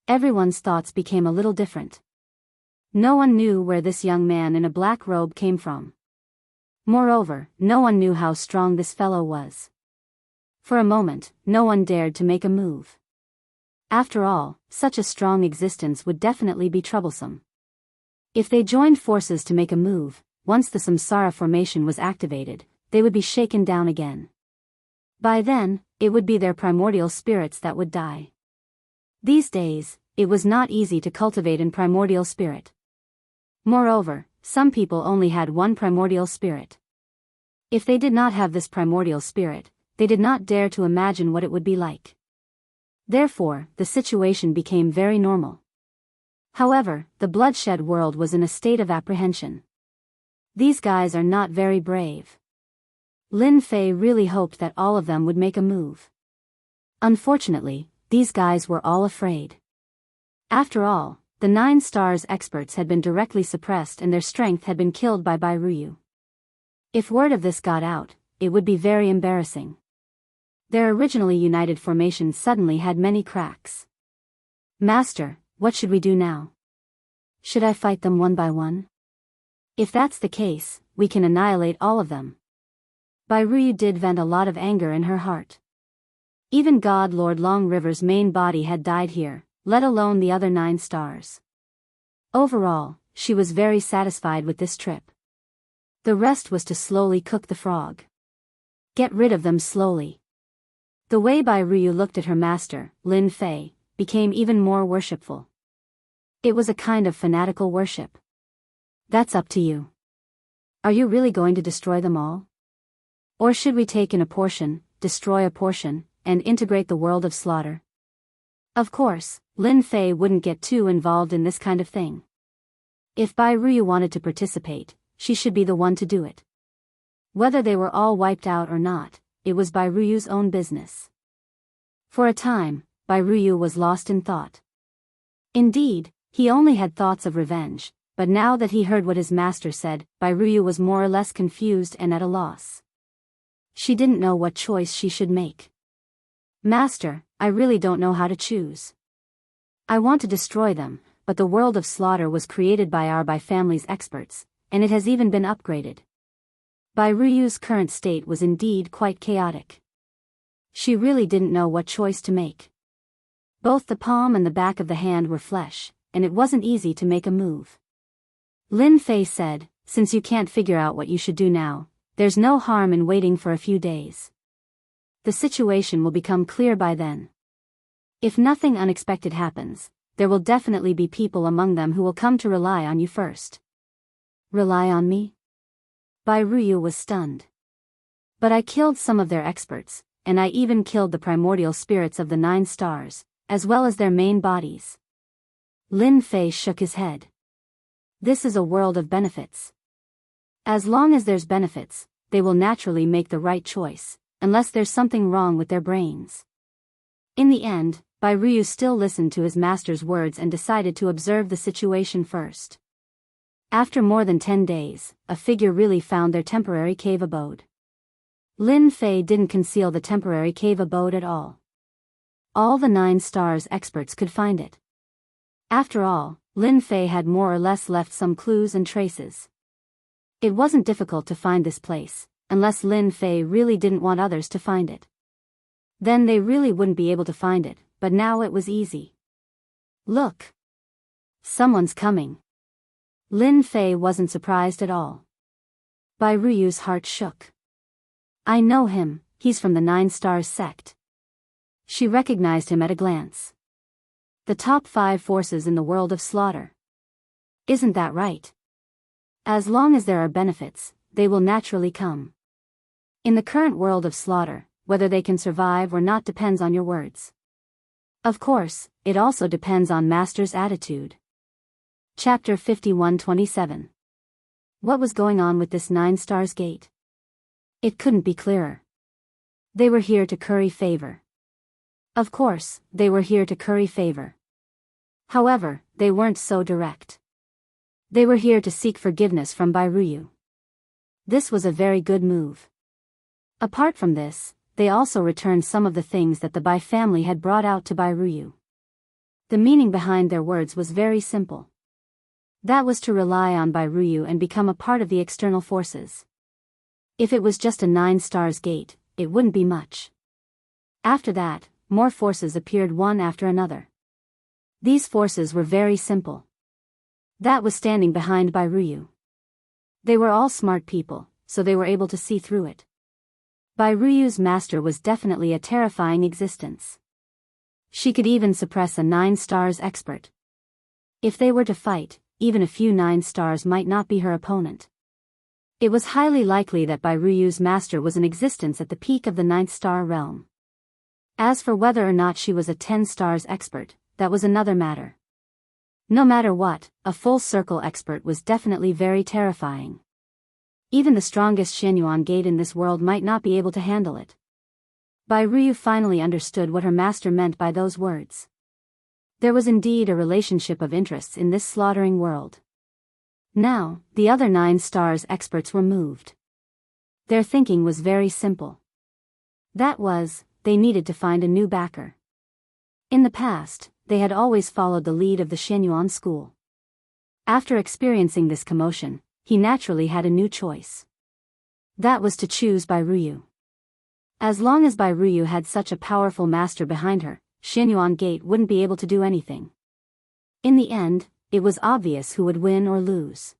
everyone's thoughts became a little different. No one knew where this young man in a black robe came from. Moreover, no one knew how strong this fellow was. For a moment, no one dared to make a move. After all, such a strong existence would definitely be troublesome. If they joined forces to make a move, once the Samsara formation was activated, they would be shaken down again. By then, it would be their primordial spirits that would die. These days, it was not easy to cultivate an primordial spirit. Moreover, some people only had one primordial spirit. If they did not have this primordial spirit, they did not dare to imagine what it would be like. Therefore, the situation became very normal. However, the bloodshed world was in a state of apprehension. These guys are not very brave. Lin Fei really hoped that all of them would make a move. Unfortunately, these guys were all afraid. After all, the 9 stars experts had been directly suppressed and their strength had been killed by Bairuyu. If word of this got out, it would be very embarrassing. Their originally united formation suddenly had many cracks. Master, what should we do now? Should I fight them one by one? If that's the case, we can annihilate all of them. Bairuyu did vent a lot of anger in her heart. Even God Lord Long River's main body had died here, let alone the other 9 stars. Overall, she was very satisfied with this trip. The rest was to slowly cook the frog. Get rid of them slowly. The way Bairuyu looked at her master, Lin Fei, became even more worshipful. It was a kind of fanatical worship. That's up to you. Are you really going to destroy them all? Or should we take in a portion, destroy a portion, and integrate the world of slaughter? Of course, Lin Fei wouldn't get too involved in this kind of thing. If Bairuyu wanted to participate, she should be the one to do it. Whether they were all wiped out or not, it was Bairuyu's own business. For a time, Bairuyu was lost in thought. Indeed, he only had thoughts of revenge, but now that he heard what his master said, Bairuyu was more or less confused and at a loss. She didn't know what choice she should make. Master, I really don't know how to choose. I want to destroy them, but the world of slaughter was created by our family's experts, and it has even been upgraded. Bai Ruyu's current state was indeed quite chaotic. She really didn't know what choice to make. Both the palm and the back of the hand were flesh, and it wasn't easy to make a move. Lin Fei said, since you can't figure out what you should do now, there's no harm in waiting for a few days. The situation will become clear by then. If nothing unexpected happens, there will definitely be people among them who will come to rely on you first. Rely on me? Bai Ruyu was stunned. But I killed some of their experts, and I even killed the primordial spirits of the 9 stars, as well as their main bodies. Lin Fei shook his head. This is a world of benefits. As long as there's benefits, they will naturally make the right choice, unless there's something wrong with their brains. In the end, Bai Ruyu still listened to his master's words and decided to observe the situation first. After more than 10 days, a figure really found their temporary cave abode. Lin Fei didn't conceal the temporary cave abode at all. All the 9 stars experts could find it. After all, Lin Fei had more or less left some clues and traces. It wasn't difficult to find this place, unless Lin Fei really didn't want others to find it. Then they really wouldn't be able to find it, but now it was easy. Look! Someone's coming. Lin Fei wasn't surprised at all. Bai Ruyu's heart shook. I know him, he's from the 9 Stars sect. She recognized him at a glance. The top 5 forces in the world of slaughter. Isn't that right? As long as there are benefits, they will naturally come. In the current world of slaughter, whether they can survive or not depends on your words. Of course, it also depends on Master's attitude. Chapter 51-27. What was going on with this 9 Stars gate? It couldn't be clearer. They were here to curry favor. Of course, they were here to curry favor. However, they weren't so direct. They were here to seek forgiveness from Bai Ruyu. This was a very good move. Apart from this, they also returned some of the things that the Bai family had brought out to Bai Ruyu. The meaning behind their words was very simple. That was to rely on Bai Ruyu and become a part of the external forces. If it was just a 9 Stars gate, it wouldn't be much. After that, more forces appeared one after another. These forces were very simple. That was standing behind Bai Ruyu. They were all smart people, so they were able to see through it. Bai Ruyu's master was definitely a terrifying existence. She could even suppress a 9 Stars expert. If they were to fight, even a few 9 Stars might not be her opponent. It was highly likely that Bai Ruyu's master was in existence at the peak of the 9th star realm. As for whether or not she was a 10 Stars expert, that was another matter. No matter what, a full circle expert was definitely very terrifying. Even the strongest Xianyuan gate in this world might not be able to handle it. Bai Ruyu finally understood what her master meant by those words. There was indeed a relationship of interests in this slaughtering world. Now, the other 9 Stars experts were moved. Their thinking was very simple. That was, they needed to find a new backer. In the past, they had always followed the lead of the Xianyuan school. After experiencing this commotion, he naturally had a new choice. That was to choose Bai Ruyu. As long as Bai Ruyu had such a powerful master behind her, Xianyuan Gate wouldn't be able to do anything. In the end, it was obvious who would win or lose.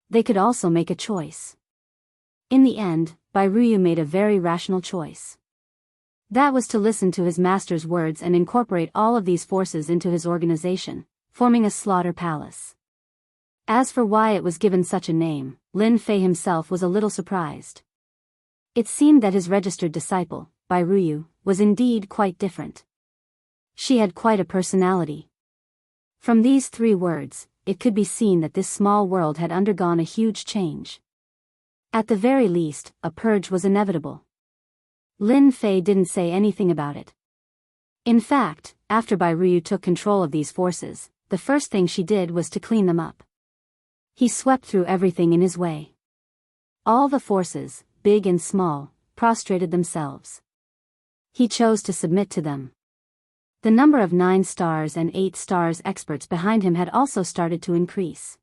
They could also make a choice. In the end, Bai Ruyu made a very rational choice. That was to listen to his master's words and incorporate all of these forces into his organization, forming a slaughter palace. As for why it was given such a name, Lin Fei himself was a little surprised. It seemed that his registered disciple, Bai Ruyu, was indeed quite different. She had quite a personality. From these 3 words, it could be seen that this small world had undergone a huge change. At the very least, a purge was inevitable. Lin Fei didn't say anything about it. In fact, after Bai Ruyu took control of these forces, the first thing she did was to clean them up. He swept through everything in his way. All the forces, big and small, prostrated themselves. He chose to submit to them. The number of 9 stars and 8 stars experts behind him had also started to increase.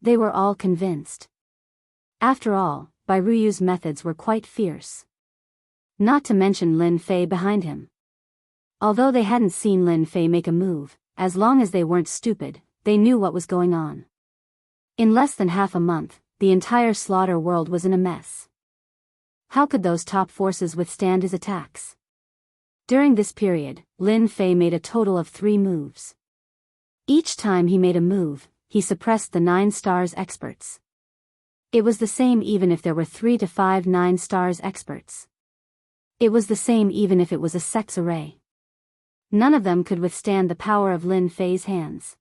They were all convinced. After all, Bai Ruyu's methods were quite fierce. Not to mention Lin Fei behind him. Although they hadn't seen Lin Fei make a move, as long as they weren't stupid, they knew what was going on. In less than half a month, the entire slaughter world was in a mess. How could those top forces withstand his attacks? During this period, Lin Fei made a total of 3 moves. Each time he made a move, he suppressed the 9 stars experts. It was the same even if there were 3 to 5 9 stars experts. It was the same even if it was a sex array. None of them could withstand the power of Lin Fei's hands.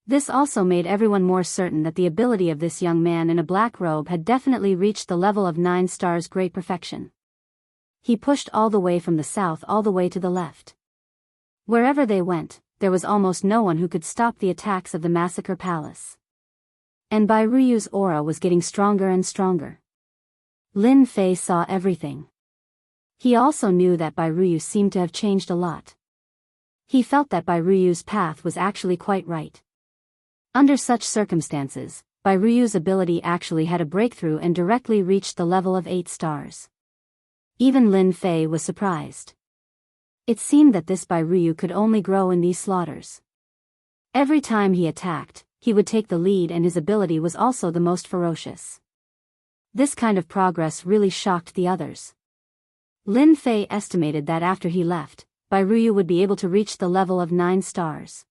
This also made everyone more certain that the ability of this young man in a black robe had definitely reached the level of 9 stars great perfection. He pushed all the way from the south all the way to the left. Wherever they went, there was almost no one who could stop the attacks of the Massacre Palace. And Bai Ruyu's aura was getting stronger and stronger. Lin Fei saw everything. He also knew that Bai Ruyu seemed to have changed a lot. He felt that Bai Ruyu's path was actually quite right. Under such circumstances, Bai Ruyu's ability actually had a breakthrough and directly reached the level of 8 stars. Even Lin Fei was surprised. It seemed that this Bai Ruyu could only grow in these slaughters. Every time he attacked, he would take the lead and his ability was also the most ferocious. This kind of progress really shocked the others. Lin Fei estimated that after he left, Bai Ruyu would be able to reach the level of 9 stars.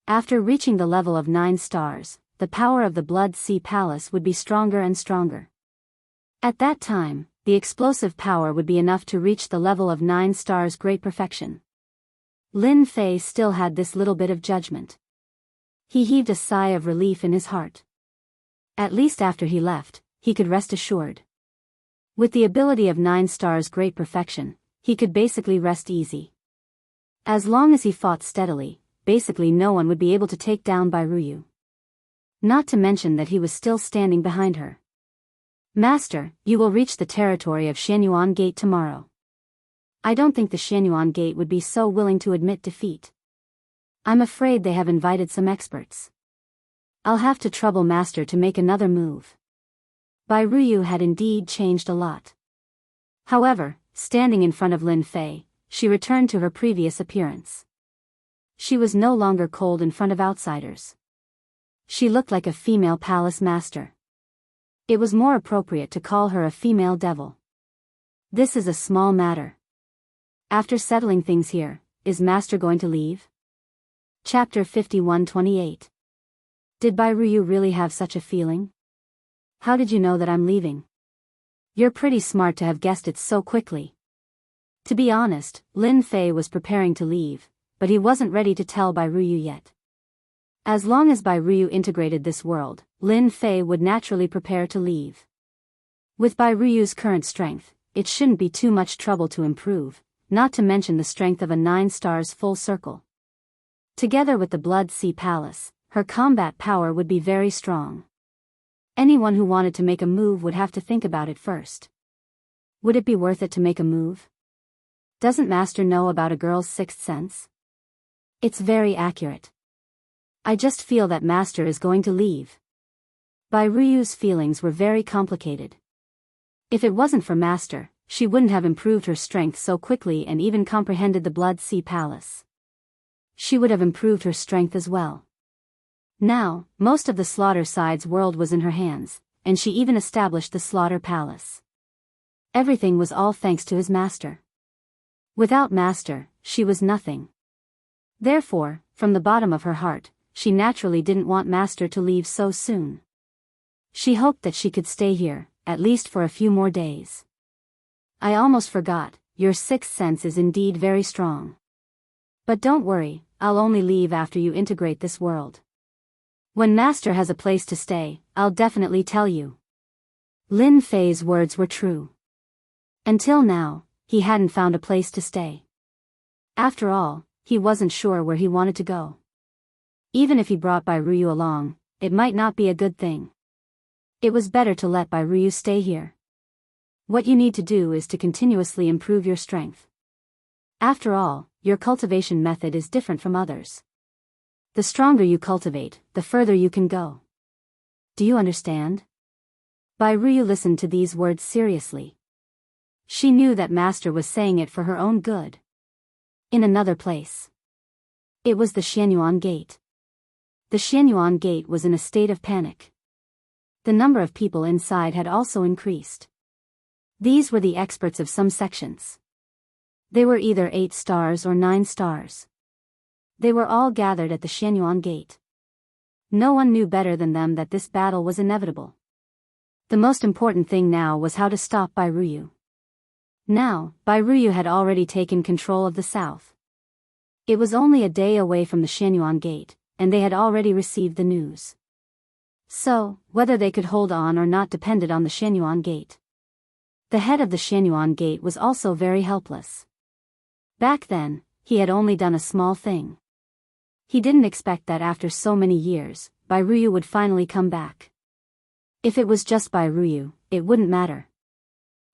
After reaching the level of 9 stars, the power of the Blood Sea Palace would be stronger and stronger. At that time, the explosive power would be enough to reach the level of 9 stars great perfection. Lin Fei still had this little bit of judgment. He heaved a sigh of relief in his heart. At least after he left, he could rest assured. With the ability of 9 stars great perfection, he could basically rest easy. As long as he fought steadily, basically no one would be able to take down Bai Ruyu. Not to mention that he was still standing behind her. Master, you will reach the territory of Xianyuan Gate tomorrow. I don't think the Xianyuan Gate would be so willing to admit defeat. I'm afraid they have invited some experts. I'll have to trouble Master to make another move. Bai Ruyu had indeed changed a lot. However, standing in front of Lin Fei, she returned to her previous appearance. She was no longer cold in front of outsiders. She looked like a female palace master. It was more appropriate to call her a female devil. This is a small matter. After settling things here, is Master going to leave? Chapter 51-28. Did Bai Ruyu really have such a feeling? How did you know that I'm leaving? You're pretty smart to have guessed it so quickly. To be honest, Lin Fei was preparing to leave, but he wasn't ready to tell Bai Ruyu yet. As long as Bai Ruyu integrated this world, Lin Fei would naturally prepare to leave. With Bai Ruyu's current strength, it shouldn't be too much trouble to improve, not to mention the strength of a 9 stars full circle. Together with the Blood Sea Palace, her combat power would be very strong. Anyone who wanted to make a move would have to think about it first. Would it be worth it to make a move? Doesn't Master know about a girl's sixth sense? It's very accurate. I just feel that Master is going to leave. Bai Ruyu's feelings were very complicated. If it wasn't for Master, she wouldn't have improved her strength so quickly and even comprehended the Blood Sea Palace. She would have improved her strength as well. Now, most of the Slaughter Side's world was in her hands, and she even established the Slaughter Palace. Everything was all thanks to his Master. Without Master, she was nothing. Therefore, from the bottom of her heart, she naturally didn't want Master to leave so soon. She hoped that she could stay here, at least for a few more days. I almost forgot, your sixth sense is indeed very strong. But don't worry, I'll only leave after you integrate this world. When Master has a place to stay, I'll definitely tell you. Lin Fei's words were true. Until now, he hadn't found a place to stay. After all, he wasn't sure where he wanted to go. Even if he brought Bai Ruyu along, it might not be a good thing. It was better to let Bai Ruyu stay here. What you need to do is to continuously improve your strength. After all, your cultivation method is different from others. The stronger you cultivate, the further you can go. Do you understand? Bai Ruyu listened to these words seriously. She knew that Master was saying it for her own good. In another place. It was the Xianyuan Gate. The Xianyuan Gate was in a state of panic. The number of people inside had also increased. These were the experts of some sections. They were either 8 stars or 9 stars. They were all gathered at the Xianyuan Gate. No one knew better than them that this battle was inevitable. The most important thing now was how to stop Bai Ruyu. Now, Bai Ruyu had already taken control of the south. It was only a day away from the Xianyuan Gate, and they had already received the news. So, whether they could hold on or not depended on the Xianyuan Gate. The head of the Xianyuan Gate was also very helpless. Back then, he had only done a small thing. He didn't expect that after so many years, Bai Ruyu would finally come back. If it was just Bai Ruyu, it wouldn't matter.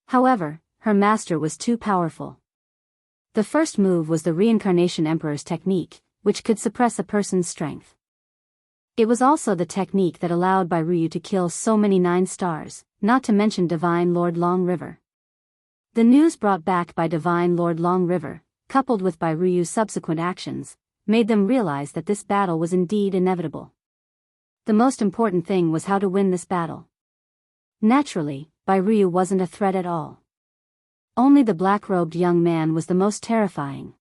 However, her master was too powerful. The first move was the Reincarnation Emperor's technique, which could suppress a person's strength. It was also the technique that allowed Bai Ruyu to kill so many 9 stars, not to mention Divine Lord Long River. The news brought back by Divine Lord Long River, coupled with Bai Ruyu's subsequent actions, made them realize that this battle was indeed inevitable. The most important thing was how to win this battle. Naturally, Bai Ruyu wasn't a threat at all. Only the black-robed young man was the most terrifying.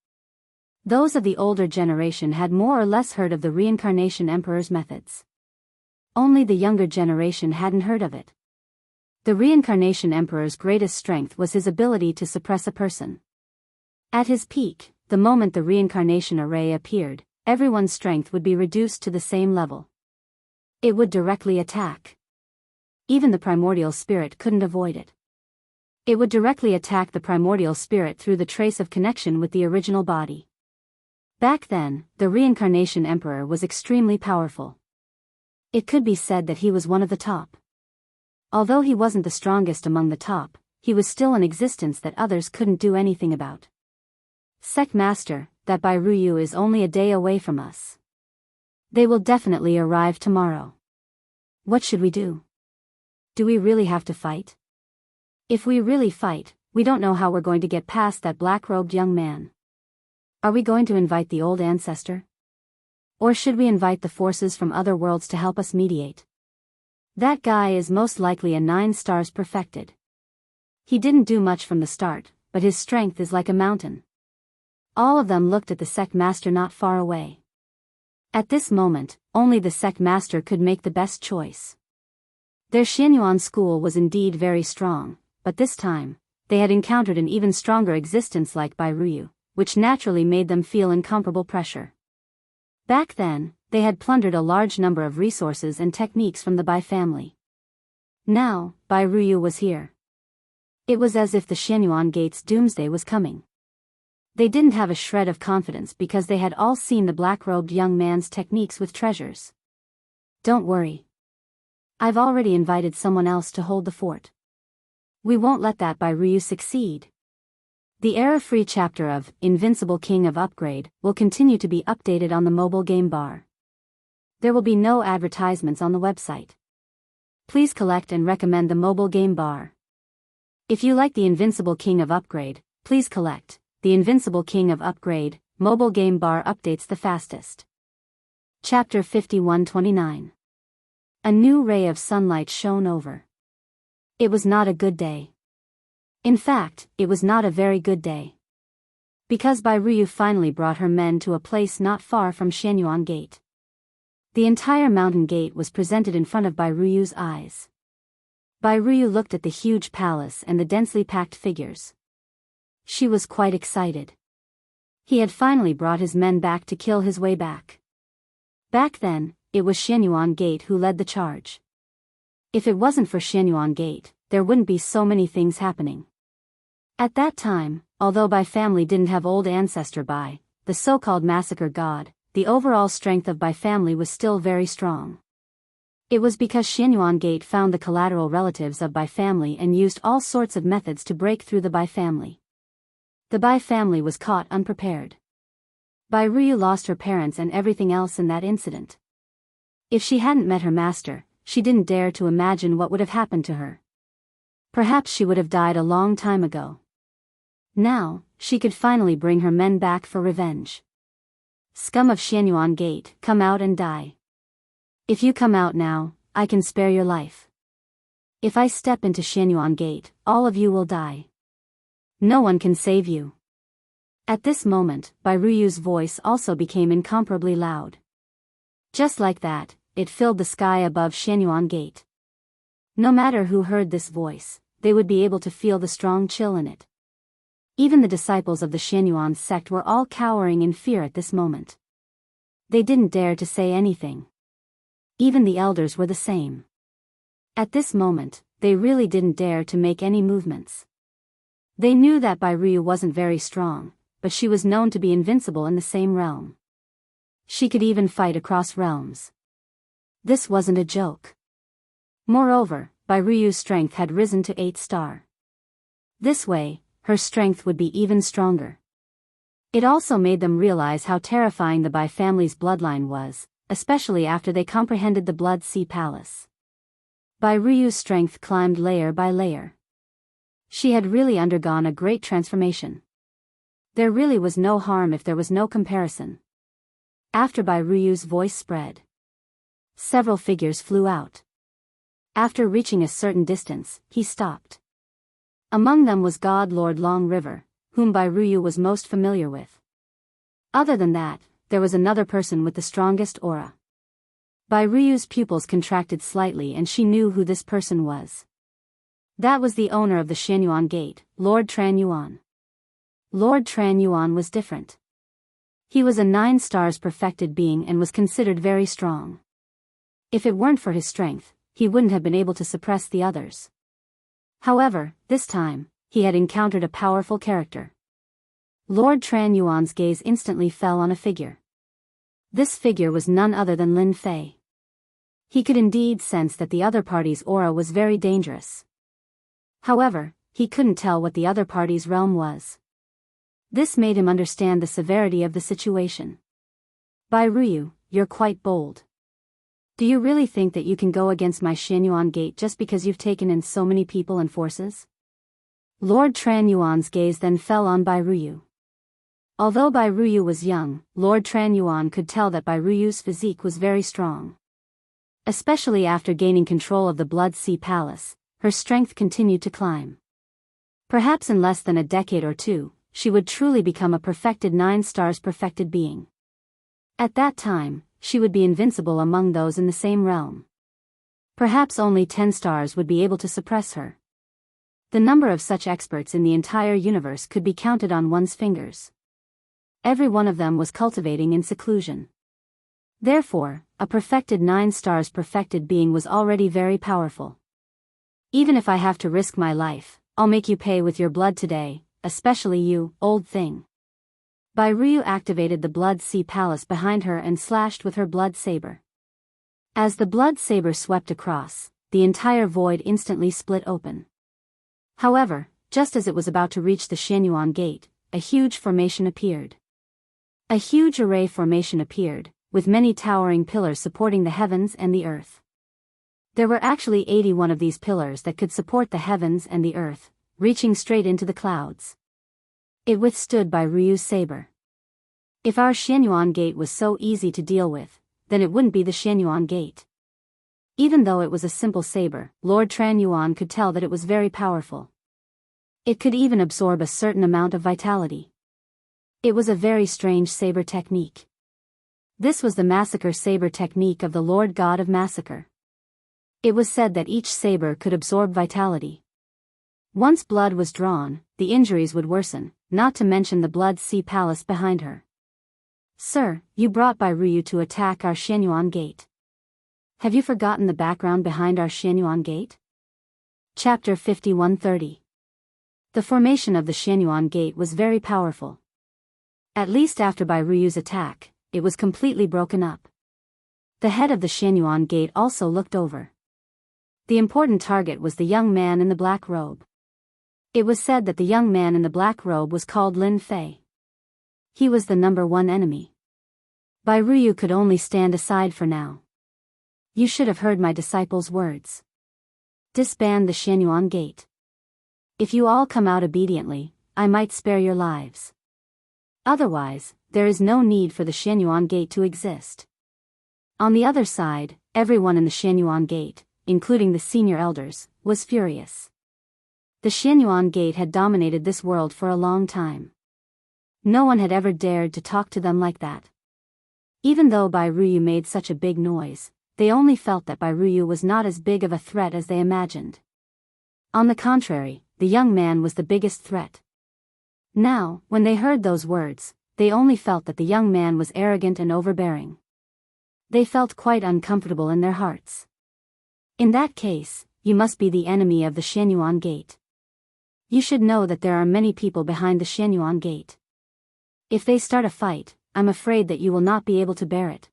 Those of the older generation had more or less heard of the Reincarnation Emperor's methods. Only the younger generation hadn't heard of it. The Reincarnation Emperor's greatest strength was his ability to suppress a person. At his peak, the moment the reincarnation array appeared, everyone's strength would be reduced to the same level. It would directly attack. Even the primordial spirit couldn't avoid it. It would directly attack the primordial spirit through the trace of connection with the original body. Back then, the Reincarnation Emperor was extremely powerful. It could be said that he was one of the top. Although he wasn't the strongest among the top, he was still an existence that others couldn't do anything about. Sect Master, that Bai Ruyu is only a day away from us. They will definitely arrive tomorrow. What should we do? Do we really have to fight? If we really fight, we don't know how we're going to get past that black-robed young man. Are we going to invite the old ancestor? Or should we invite the forces from other worlds to help us mediate? That guy is most likely a 9 stars perfected. He didn't do much from the start, but his strength is like a mountain. All of them looked at the sect master not far away. At this moment, only the sect master could make the best choice. Their Xianyuan school was indeed very strong, but this time, they had encountered an even stronger existence like Bai Ruyu, which naturally made them feel incomparable pressure. Back then, they had plundered a large number of resources and techniques from the Bai family. Now, Bai Ruyu was here. It was as if the Xianyuan Gate's doomsday was coming. They didn't have a shred of confidence because they had all seen the black-robed young man's techniques with treasures. Don't worry. I've already invited someone else to hold the fort. We won't let that Bai Ruyu succeed. The error-free chapter of Invincible King of Upgrade will continue to be updated on the mobile game bar. There will be no advertisements on the website. Please collect and recommend the mobile game bar. If you like the Invincible King of Upgrade, please collect. The Invincible King of Upgrade, mobile game bar updates the fastest. Chapter 5129. A new ray of sunlight shone over. It was not a good day. In fact, it was not a very good day. Because Bai Ruyu finally brought her men to a place not far from Xianyuan Gate. The entire mountain gate was presented in front of Bai Ruyu's eyes. Bai Ruyu looked at the huge palace and the densely packed figures. She was quite excited. He had finally brought his men back to kill his way back. Back then, it was Xianyuan Gate who led the charge. If it wasn't for Xianyuan Gate, there wouldn't be so many things happening. At that time, although Bai family didn't have old ancestor Bai, the so-called massacre god, the overall strength of Bai family was still very strong. It was because Xianyuan Gate found the collateral relatives of Bai family and used all sorts of methods to break through the Bai family. The Bai family was caught unprepared. Bai Ruyu lost her parents and everything else in that incident. If she hadn't met her master, she didn't dare to imagine what would have happened to her. Perhaps she would have died a long time ago. Now, she could finally bring her men back for revenge. Scum of Xianyuan Gate, come out and die. If you come out now, I can spare your life. If I step into Xianyuan Gate, all of you will die. No one can save you. At this moment, Bai Ruyu's voice also became incomparably loud. Just like that, it filled the sky above Xianyuan Gate. No matter who heard this voice, they would be able to feel the strong chill in it. Even the disciples of the Xianyuan sect were all cowering in fear at this moment. They didn't dare to say anything. Even the elders were the same. At this moment, they really didn't dare to make any movements. They knew that Bai Ruyu wasn't very strong, but she was known to be invincible in the same realm. She could even fight across realms. This wasn't a joke. Moreover, Bai Ruyu's strength had risen to 8-star. This way, her strength would be even stronger. It also made them realize how terrifying the Bai family's bloodline was, especially after they comprehended the Blood Sea Palace. Bai Ruyu's strength climbed layer by layer. She had really undergone a great transformation. There really was no harm if there was no comparison. After Bai Ruyu's voice spread, several figures flew out. After reaching a certain distance, he stopped. Among them was God Lord Long River, whom Bai Ruyu was most familiar with. Other than that, there was another person with the strongest aura. Bai Ruyu's pupils contracted slightly and she knew who this person was. That was the owner of the Xianyuan Gate, Lord Tran Yuan. Lord Tran Yuan was different. He was a 9-stars perfected being and was considered very strong. If it weren't for his strength, he wouldn't have been able to suppress the others. However, this time, he had encountered a powerful character. Lord Tran Yuan's gaze instantly fell on a figure. This figure was none other than Lin Fei. He could indeed sense that the other party's aura was very dangerous. However, he couldn't tell what the other party's realm was. This made him understand the severity of the situation. Bai Ruyu, you're quite bold. Do you really think that you can go against my Xianyuan Gate just because you've taken in so many people and forces? Lord Tran Yuan's gaze then fell on Bai Ruyu. Although Bai Ruyu was young, Lord Tran Yuan could tell that Bai Ruyu's physique was very strong. Especially after gaining control of the Blood Sea Palace, her strength continued to climb. Perhaps in less than a decade or two, she would truly become a perfected 9-stars perfected being. At that time, she would be invincible among those in the same realm. Perhaps only 10 stars would be able to suppress her. The number of such experts in the entire universe could be counted on one's fingers. Every one of them was cultivating in seclusion. Therefore, a perfected 9-stars perfected being was already very powerful. Even if I have to risk my life, I'll make you pay with your blood today, especially you, old thing. Bai Ruyu activated the Blood Sea Palace behind her and slashed with her blood saber. As the blood saber swept across, the entire void instantly split open. However, just as it was about to reach the Xianyuan Gate, a huge formation appeared. A huge array formation appeared, with many towering pillars supporting the heavens and the earth. There were actually 81 of these pillars that could support the heavens and the earth, reaching straight into the clouds. It withstood Bai Ruyu's saber. If our Xianyuan Gate was so easy to deal with, then it wouldn't be the Xianyuan Gate. Even though it was a simple saber, Lord Tran Yuan could tell that it was very powerful. It could even absorb a certain amount of vitality. It was a very strange saber technique. This was the massacre saber technique of the Lord God of Massacre. It was said that each saber could absorb vitality. Once blood was drawn, the injuries would worsen, not to mention the Blood Sea Palace behind her. Sir, you brought Bai Ruyu to attack our Xianyuan Gate. Have you forgotten the background behind our Xianyuan Gate? Chapter 5130. The formation of the Xianyuan Gate was very powerful. At least after Bai Ruyu's attack, it was completely broken up. The head of the Shenyuan gate also looked over. The important target was the young man in the black robe. It was said that the young man in the black robe was called Lin Fei. He was the number one enemy. Bai Ruyu could only stand aside for now. You should have heard my disciples' words. Disband the Shenyuan gate. If you all come out obediently, I might spare your lives. Otherwise, there is no need for the Shenyuan gate to exist. On the other side, everyone in the Shenyuan gate, including the senior elders, was furious. The Shenyuan gate had dominated this world for a long time. No one had ever dared to talk to them like that. Even though Bai Ruyu made such a big noise, they only felt that Bai Ruyu was not as big of a threat as they imagined. On the contrary, the young man was the biggest threat. Now, when they heard those words, they only felt that the young man was arrogant and overbearing. They felt quite uncomfortable in their hearts. In that case, you must be the enemy of the Shenyuan gate. You should know that there are many people behind the Shenyuan gate. If they start a fight, I'm afraid that you will not be able to bear it.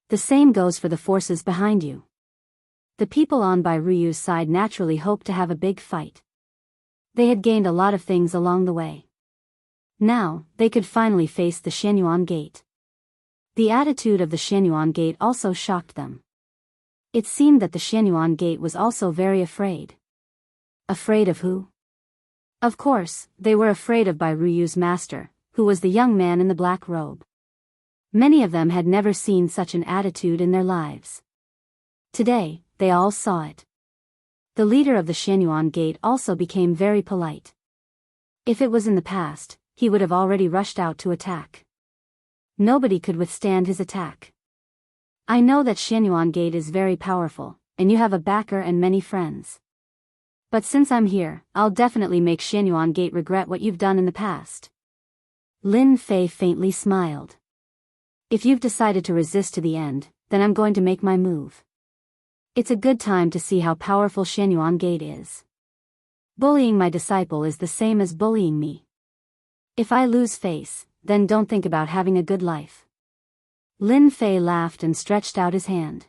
The same goes for the forces behind you. The people on Bai Ruyu's side naturally hoped to have a big fight. They had gained a lot of things along the way. Now, they could finally face the Shenyuan gate. The attitude of the Shenyuan gate also shocked them. It seemed that the Shenyuan gate was also very afraid. Afraid of who? Of course, they were afraid of Bai Ruyu's master, who was the young man in the black robe. Many of them had never seen such an attitude in their lives. Today, they all saw it. The leader of the Shenyuan gate also became very polite. If it was in the past, he would have already rushed out to attack. Nobody could withstand his attack. I know that Shenyuan gate is very powerful, and you have a backer and many friends. But since I'm here, I'll definitely make Shenyuan gate regret what you've done in the past. Lin Fei faintly smiled. If you've decided to resist to the end, then I'm going to make my move. It's a good time to see how powerful Shenyuan gate is. Bullying my disciple is the same as bullying me. If I lose face, then don't think about having a good life. Lin Fei laughed and stretched out his hand.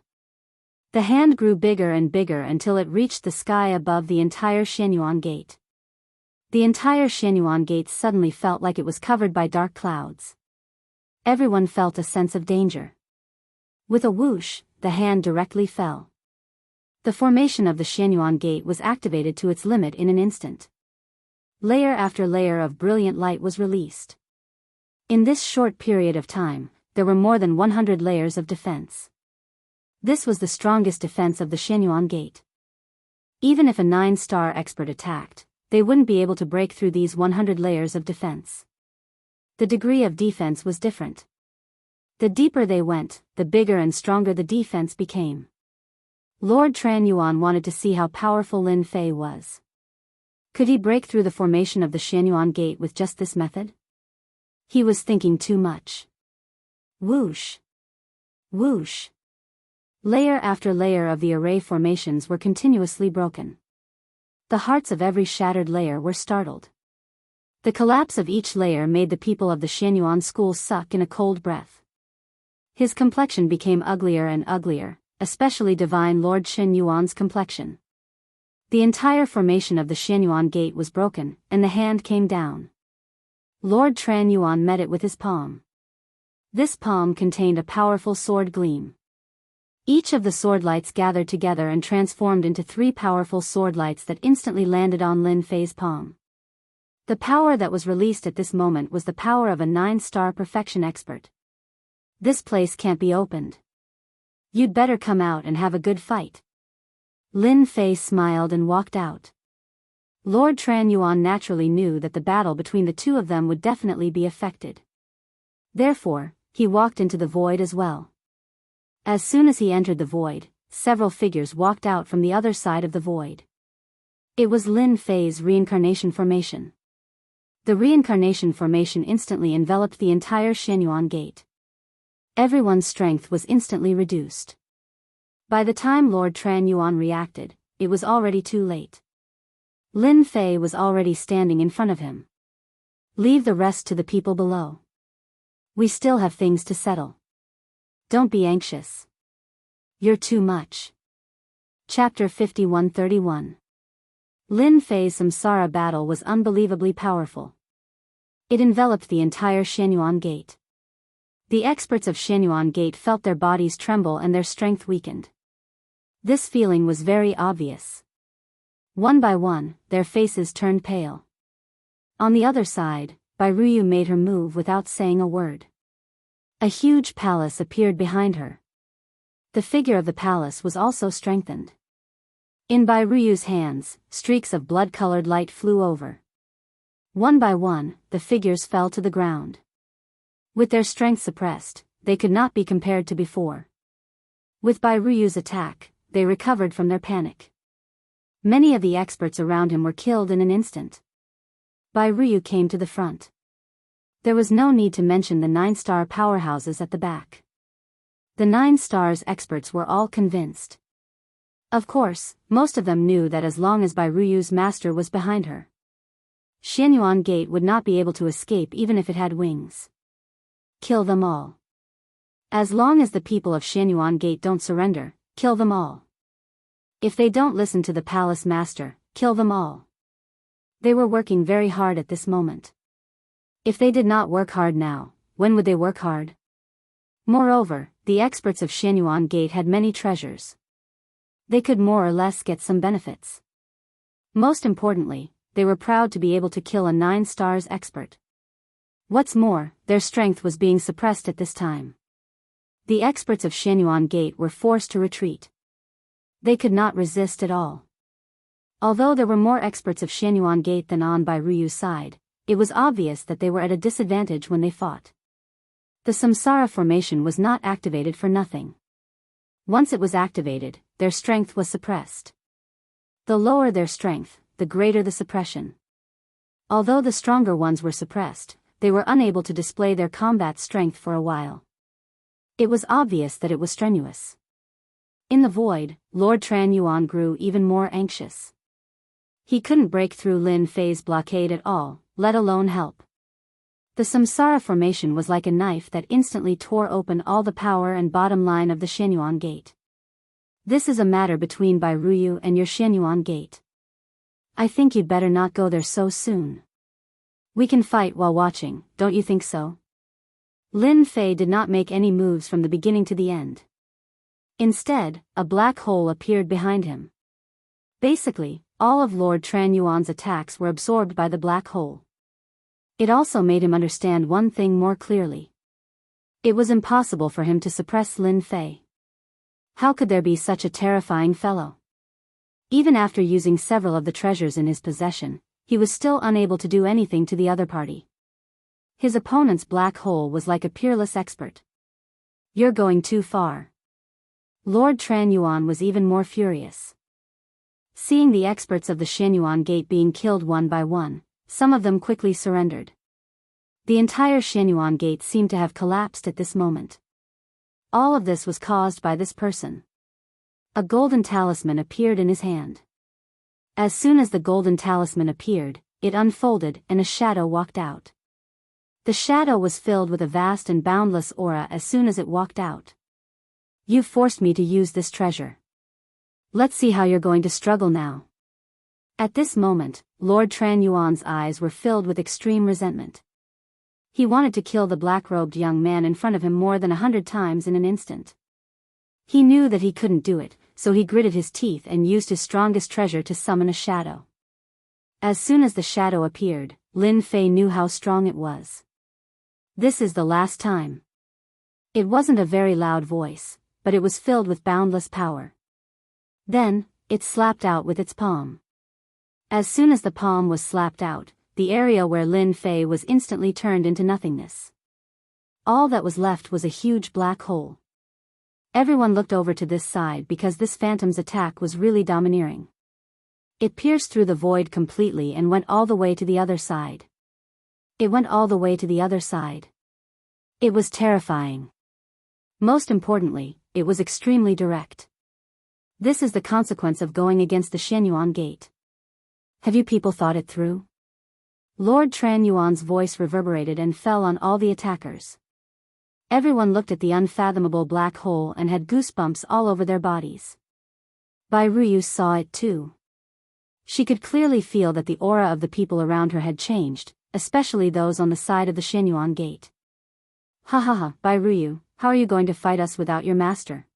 The hand grew bigger and bigger until it reached the sky above the entire Shenyuan gate. The entire Shenyuan gate suddenly felt like it was covered by dark clouds. Everyone felt a sense of danger. With a whoosh, the hand directly fell. The formation of the Shenyuan gate was activated to its limit in an instant. Layer after layer of brilliant light was released. In this short period of time, there were more than 100 layers of defense. This was the strongest defense of the Shenyuan gate. Even if a 9-star expert attacked, they wouldn't be able to break through these 100 layers of defense. The degree of defense was different. The deeper they went, the bigger and stronger the defense became. Lord Tran Yuan wanted to see how powerful Lin Fei was. Could he break through the formation of the Shenyuan gate with just this method? He was thinking too much. Whoosh! Whoosh! Layer after layer of the array formations were continuously broken. The hearts of every shattered layer were startled. The collapse of each layer made the people of the Shenyuan school suck in a cold breath. His complexion became uglier and uglier, especially Divine Lord Shen Yuan's complexion. The entire formation of the Shenyuan gate was broken, and the hand came down. Lord Tran Yuan met it with his palm. This palm contained a powerful sword gleam. Each of the sword lights gathered together and transformed into 3 powerful sword lights that instantly landed on Lin Fei's palm. The power that was released at this moment was the power of a 9-star perfection expert. This place can't be opened. You'd better come out and have a good fight. Lin Fei smiled and walked out. Lord Tran Yuan naturally knew that the battle between the two of them would definitely be affected. Therefore, he walked into the void as well. As soon as he entered the void, several figures walked out from the other side of the void. It was Lin Fei's reincarnation formation. The reincarnation formation instantly enveloped the entire Shenyuan gate. Everyone's strength was instantly reduced. By the time Lord Tran Yuan reacted, it was already too late. Lin Fei was already standing in front of him. Leave the rest to the people below. We still have things to settle. Don't be anxious. You're too much. Chapter 51-31. Lin Fei's samsara battle was unbelievably powerful. It enveloped the entire Shenyuan Gate. The experts of Shenyuan Gate felt their bodies tremble and their strength weakened. This feeling was very obvious. One by one, their faces turned pale. On the other side, Bairuyu made her move without saying a word. A huge palace appeared behind her. The figure of the palace was also strengthened. In Bairuyu's hands, streaks of blood-colored light flew over. One by one, the figures fell to the ground. With their strength suppressed, they could not be compared to before. With Bairuyu's attack, they recovered from their panic. Many of the experts around him were killed in an instant. Bairuyu came to the front. There was no need to mention the 9-star powerhouses at the back. The 9 stars experts were all convinced. Of course, most of them knew that as long as Bairuyu's master was behind her, Shenyuan Gate would not be able to escape even if it had wings. Kill them all. As long as the people of Shenyuan Gate don't surrender, kill them all. If they don't listen to the palace master, kill them all. They were working very hard at this moment. If they did not work hard now, when would they work hard? Moreover, the experts of Shenyuan Gate had many treasures. They could more or less get some benefits. Most importantly, they were proud to be able to kill a 9 stars expert. What's more, their strength was being suppressed at this time. The experts of Shenyuan Gate were forced to retreat. They could not resist at all. Although there were more experts of Shenyuan Gate than on Bairuyu's side, it was obvious that they were at a disadvantage when they fought. The samsara formation was not activated for nothing. Once it was activated, their strength was suppressed. The lower their strength, the greater the suppression. Although the stronger ones were suppressed, they were unable to display their combat strength for a while. It was obvious that it was strenuous. In the void, Lord Tran Yuan grew even more anxious. He couldn't break through Lin Fei's blockade at all, let alone help. The samsara formation was like a knife that instantly tore open all the power and bottom line of the Shenyuan Gate. This is a matter between Bairuyu and your Shenyuan Gate. I think you'd better not go there so soon. We can fight while watching, don't you think so? Lin Fei did not make any moves from the beginning to the end. Instead, a black hole appeared behind him. Basically, all of Lord Tran Yuan's attacks were absorbed by the black hole. It also made him understand one thing more clearly. It was impossible for him to suppress Lin Fei. How could there be such a terrifying fellow? Even after using several of the treasures in his possession, he was still unable to do anything to the other party. His opponent's black hole was like a peerless expert. You're going too far. Lord Tran Yuan was even more furious. Seeing the experts of the Shenyuan Gate being killed one by one, some of them quickly surrendered. The entire Shenyuan Gate seemed to have collapsed at this moment. All of this was caused by this person. A golden talisman appeared in his hand. As soon as the golden talisman appeared, it unfolded and a shadow walked out. The shadow was filled with a vast and boundless aura as soon as it walked out. You forced me to use this treasure. Let's see how you're going to struggle now. At this moment, Lord Tran Yuan's eyes were filled with extreme resentment. He wanted to kill the black-robed young man in front of him more than 100 times in an instant. He knew that he couldn't do it, so he gritted his teeth and used his strongest treasure to summon a shadow. As soon as the shadow appeared, Lin Fei knew how strong it was. This is the last time. It wasn't a very loud voice, but it was filled with boundless power. Then, it slapped out with its palm. As soon as the palm was slapped out, the area where Lin Fei was instantly turned into nothingness. All that was left was a huge black hole. Everyone looked over to this side because this phantom's attack was really domineering. It pierced through the void completely and went all the way to the other side. It went all the way to the other side. It was terrifying. Most importantly, it was extremely direct. This is the consequence of going against the Shenyuan Gate. Have you people thought it through? Lord Tran Yuan's voice reverberated and fell on all the attackers. Everyone looked at the unfathomable black hole and had goosebumps all over their bodies. Bai Ruyu saw it too. She could clearly feel that the aura of the people around her had changed, especially those on the side of the Xianyuan gate. Ha ha ha, Bai Ruyu, how are you going to fight us without your master?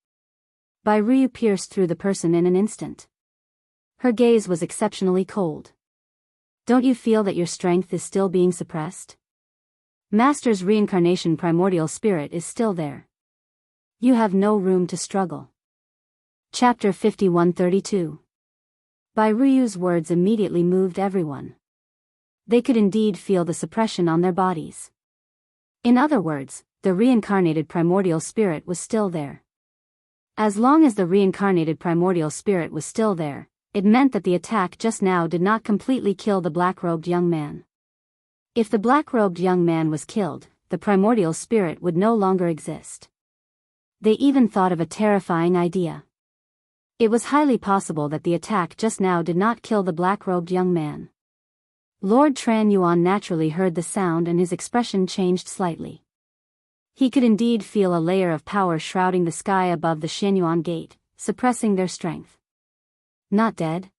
Bai Ruyu pierced through the person in an instant. Her gaze was exceptionally cold. Don't you feel that your strength is still being suppressed? Master's reincarnation primordial spirit is still there. You have no room to struggle. Chapter 5132. Bai Ruyu's words immediately moved everyone. They could indeed feel the suppression on their bodies. In other words, the reincarnated primordial spirit was still there. As long as the reincarnated primordial spirit was still there, it meant that the attack just now did not completely kill the black-robed young man. If the black-robed young man was killed, the primordial spirit would no longer exist. They even thought of a terrifying idea. It was highly possible that the attack just now did not kill the black-robed young man. Lord Tran Yuan naturally heard the sound and his expression changed slightly. He could indeed feel a layer of power shrouding the sky above the Xianyuan gate, suppressing their strength. Not dead?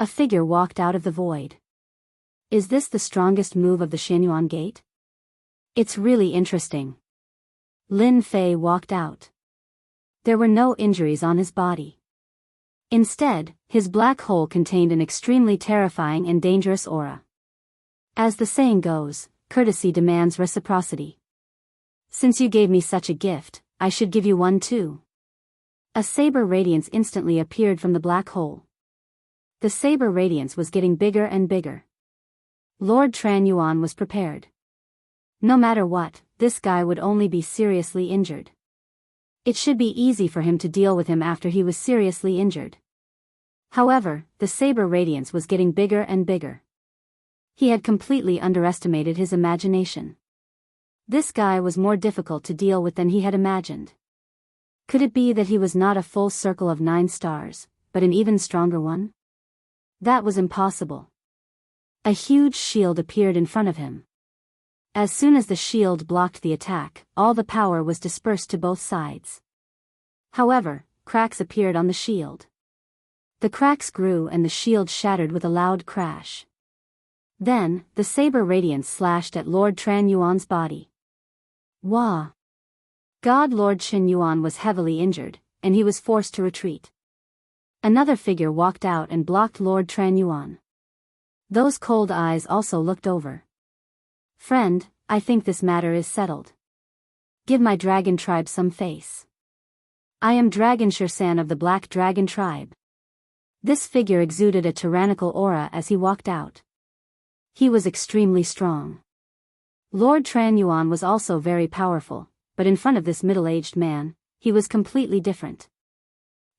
A figure walked out of the void. Is this the strongest move of the Xianyuan gate? It's really interesting. Lin Fei walked out. There were no injuries on his body. Instead, his black hole contained an extremely terrifying and dangerous aura. As the saying goes, courtesy demands reciprocity. Since you gave me such a gift, I should give you one too. A saber radiance instantly appeared from the black hole. The saber radiance was getting bigger and bigger. Lord Tran Yuan was prepared. No matter what, this guy would only be seriously injured. It should be easy for him to deal with him after he was seriously injured. However, the saber radiance was getting bigger and bigger. He had completely underestimated his imagination. This guy was more difficult to deal with than he had imagined. Could it be that he was not a full circle of 9 stars, but an even stronger one? That was impossible. A huge shield appeared in front of him. As soon as the shield blocked the attack, all the power was dispersed to both sides. However, cracks appeared on the shield. The cracks grew and the shield shattered with a loud crash. Then, the saber radiance slashed at Lord Tran Yuan's body. Wah! God Lord Qin Yuan was heavily injured, and he was forced to retreat. Another figure walked out and blocked Lord Tran Yuan. Those cold eyes also looked over. Friend, I think this matter is settled. Give my dragon tribe some face. I am Dragon Shirsan of the Black Dragon tribe. This figure exuded a tyrannical aura as he walked out. He was extremely strong. Lord Tran Yuan was also very powerful, but in front of this middle-aged man, he was completely different.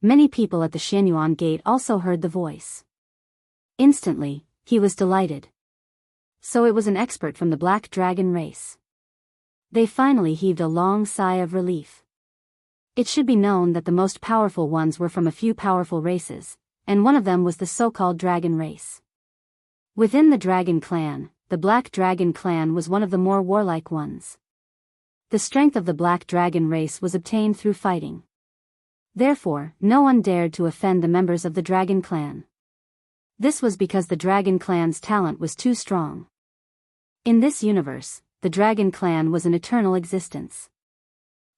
Many people at the Xianyuan gate also heard the voice. Instantly, he was delighted. So it was an expert from the Black Dragon race. They finally heaved a long sigh of relief. It should be known that the most powerful ones were from a few powerful races, and one of them was the so-called Dragon race. Within the Dragon clan, the Black Dragon clan was one of the more warlike ones. The strength of the Black Dragon race was obtained through fighting. Therefore, no one dared to offend the members of the Dragon clan. This was because the Dragon clan's talent was too strong. In this universe, the Dragon clan was an eternal existence.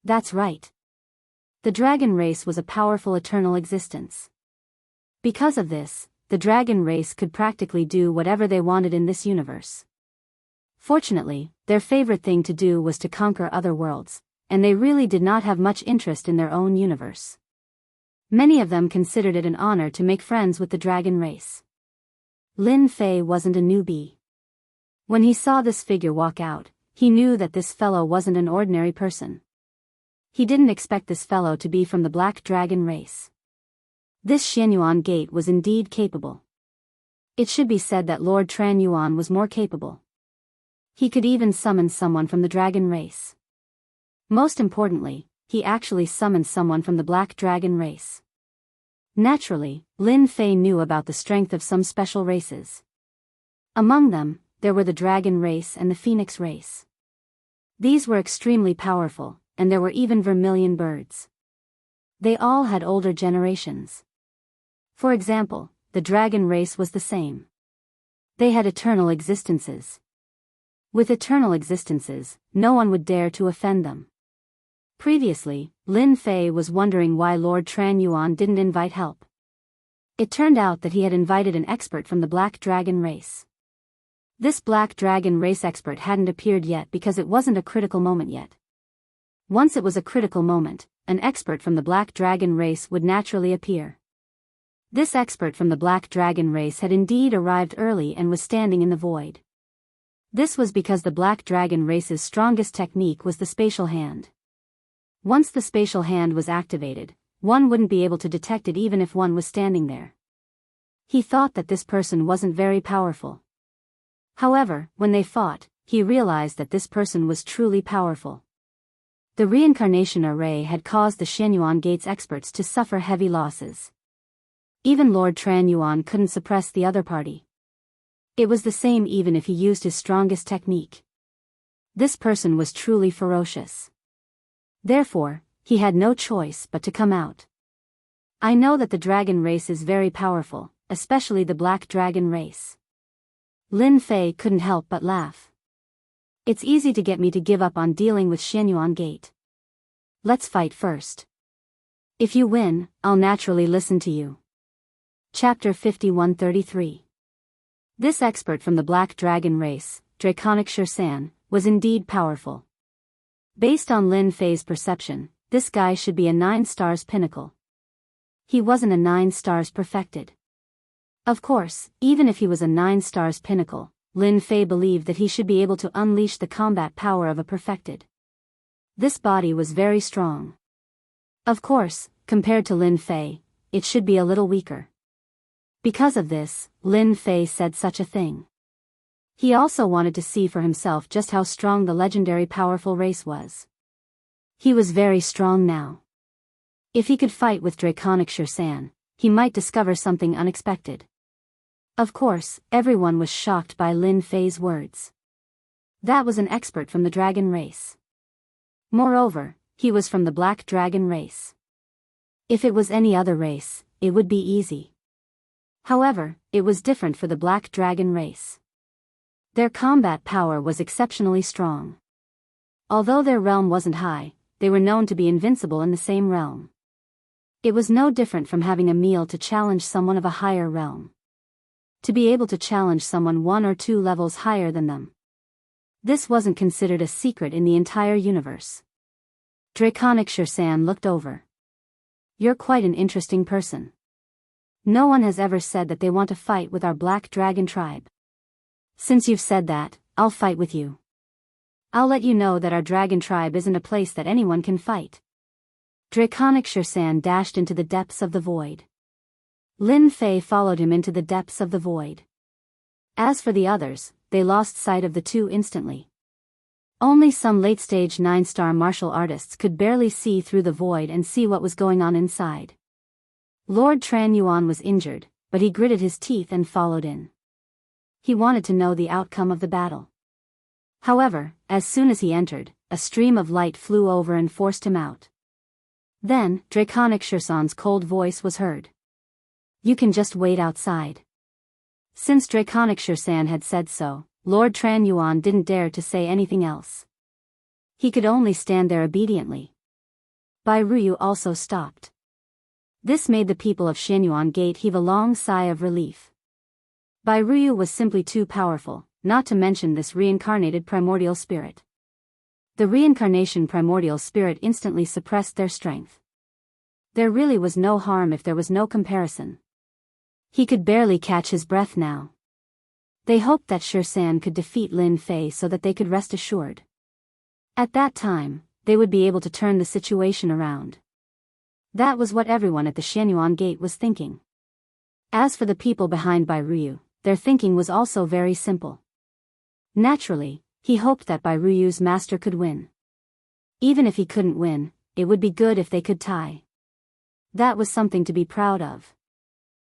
That's right. The Dragon race was a powerful eternal existence. Because of this, the Dragon race could practically do whatever they wanted in this universe. Fortunately, their favorite thing to do was to conquer other worlds, and they really did not have much interest in their own universe. Many of them considered it an honor to make friends with the Dragon race. Lin Fei wasn't a newbie. When he saw this figure walk out, he knew that this fellow wasn't an ordinary person. He didn't expect this fellow to be from the Black Dragon race. This Xianyuan gate was indeed capable. It should be said that Lord Tran Yuan was more capable. He could even summon someone from the Dragon race. Most importantly, he actually summoned someone from the Black Dragon race. Naturally, Lin Fei knew about the strength of some special races. Among them, there were the Dragon race and the Phoenix race. These were extremely powerful, and there were even vermilion birds. They all had older generations. For example, the dragon race was the same. They had eternal existences. With eternal existences, no one would dare to offend them. Previously, Lin Fei was wondering why Lord Tran Yuan didn't invite help. It turned out that he had invited an expert from the Black Dragon race. This Black Dragon race expert hadn't appeared yet because it wasn't a critical moment yet. Once it was a critical moment, an expert from the Black Dragon race would naturally appear. This expert from the Black Dragon race had indeed arrived early and was standing in the void. This was because the Black Dragon race's strongest technique was the spatial hand. Once the spatial hand was activated, one wouldn't be able to detect it even if one was standing there. He thought that this person wasn't very powerful. However, when they fought, he realized that this person was truly powerful. The reincarnation array had caused the Shenyuan Gates experts to suffer heavy losses. Even Lord Tran Yuan couldn't suppress the other party. It was the same even if he used his strongest technique. This person was truly ferocious. Therefore, he had no choice but to come out. I know that the dragon race is very powerful, especially the Black Dragon race. Lin Fei couldn't help but laugh. It's easy to get me to give up on dealing with Shenyuan Gate. Let's fight first. If you win, I'll naturally listen to you. Chapter 5133. This expert from the Black Dragon race, Draconic Shursan, was indeed powerful. Based on Lin Fei's perception, this guy should be a 9 stars pinnacle. He wasn't a 9 stars perfected. Of course, even if he was a 9 stars pinnacle, Lin Fei believed that he should be able to unleash the combat power of a perfected. This body was very strong. Of course, compared to Lin Fei, it should be a little weaker. Because of this, Lin Fei said such a thing. He also wanted to see for himself just how strong the legendary powerful race was. He was very strong now. If he could fight with Draconic Shursan, he might discover something unexpected. Of course, everyone was shocked by Lin Fei's words. That was an expert from the dragon race. Moreover, he was from the Black Dragon race. If it was any other race, it would be easy. However, it was different for the Black Dragon race. Their combat power was exceptionally strong. Although their realm wasn't high, they were known to be invincible in the same realm. It was no different from having a meal to challenge someone of a higher realm. To be able to challenge someone 1 or 2 levels higher than them. This wasn't considered a secret in the entire universe. Draconic Shursan looked over. You're quite an interesting person. No one has ever said that they want to fight with our Black Dragon tribe. Since you've said that, I'll fight with you. I'll let you know that our dragon tribe isn't a place that anyone can fight. Draconic Shursan dashed into the depths of the void. Lin Fei followed him into the depths of the void. As for the others, they lost sight of the two instantly. Only some late-stage 9-star martial artists could barely see through the void and see what was going on inside. Lord Tran Yuan was injured, but he gritted his teeth and followed in. He wanted to know the outcome of the battle. However, as soon as he entered, a stream of light flew over and forced him out. Then, Draconic Shursan's cold voice was heard. You can just wait outside. Since Draconic Shursan had said so, Lord Tran Yuan didn't dare to say anything else. He could only stand there obediently. Bai Ruyu also stopped. This made the people of Shenyuan Gate heave a long sigh of relief. Bai Ruyu was simply too powerful, not to mention this reincarnated primordial spirit. The reincarnation primordial spirit instantly suppressed their strength. There really was no harm if there was no comparison. He could barely catch his breath now. They hoped that Shursan could defeat Lin Fei so that they could rest assured. At that time, they would be able to turn the situation around. That was what everyone at the Shenyuan Gate was thinking. As for the people behind Bai Ruyu, their thinking was also very simple. Naturally, he hoped that Bai Ruyu's master could win. Even if he couldn't win, it would be good if they could tie. That was something to be proud of.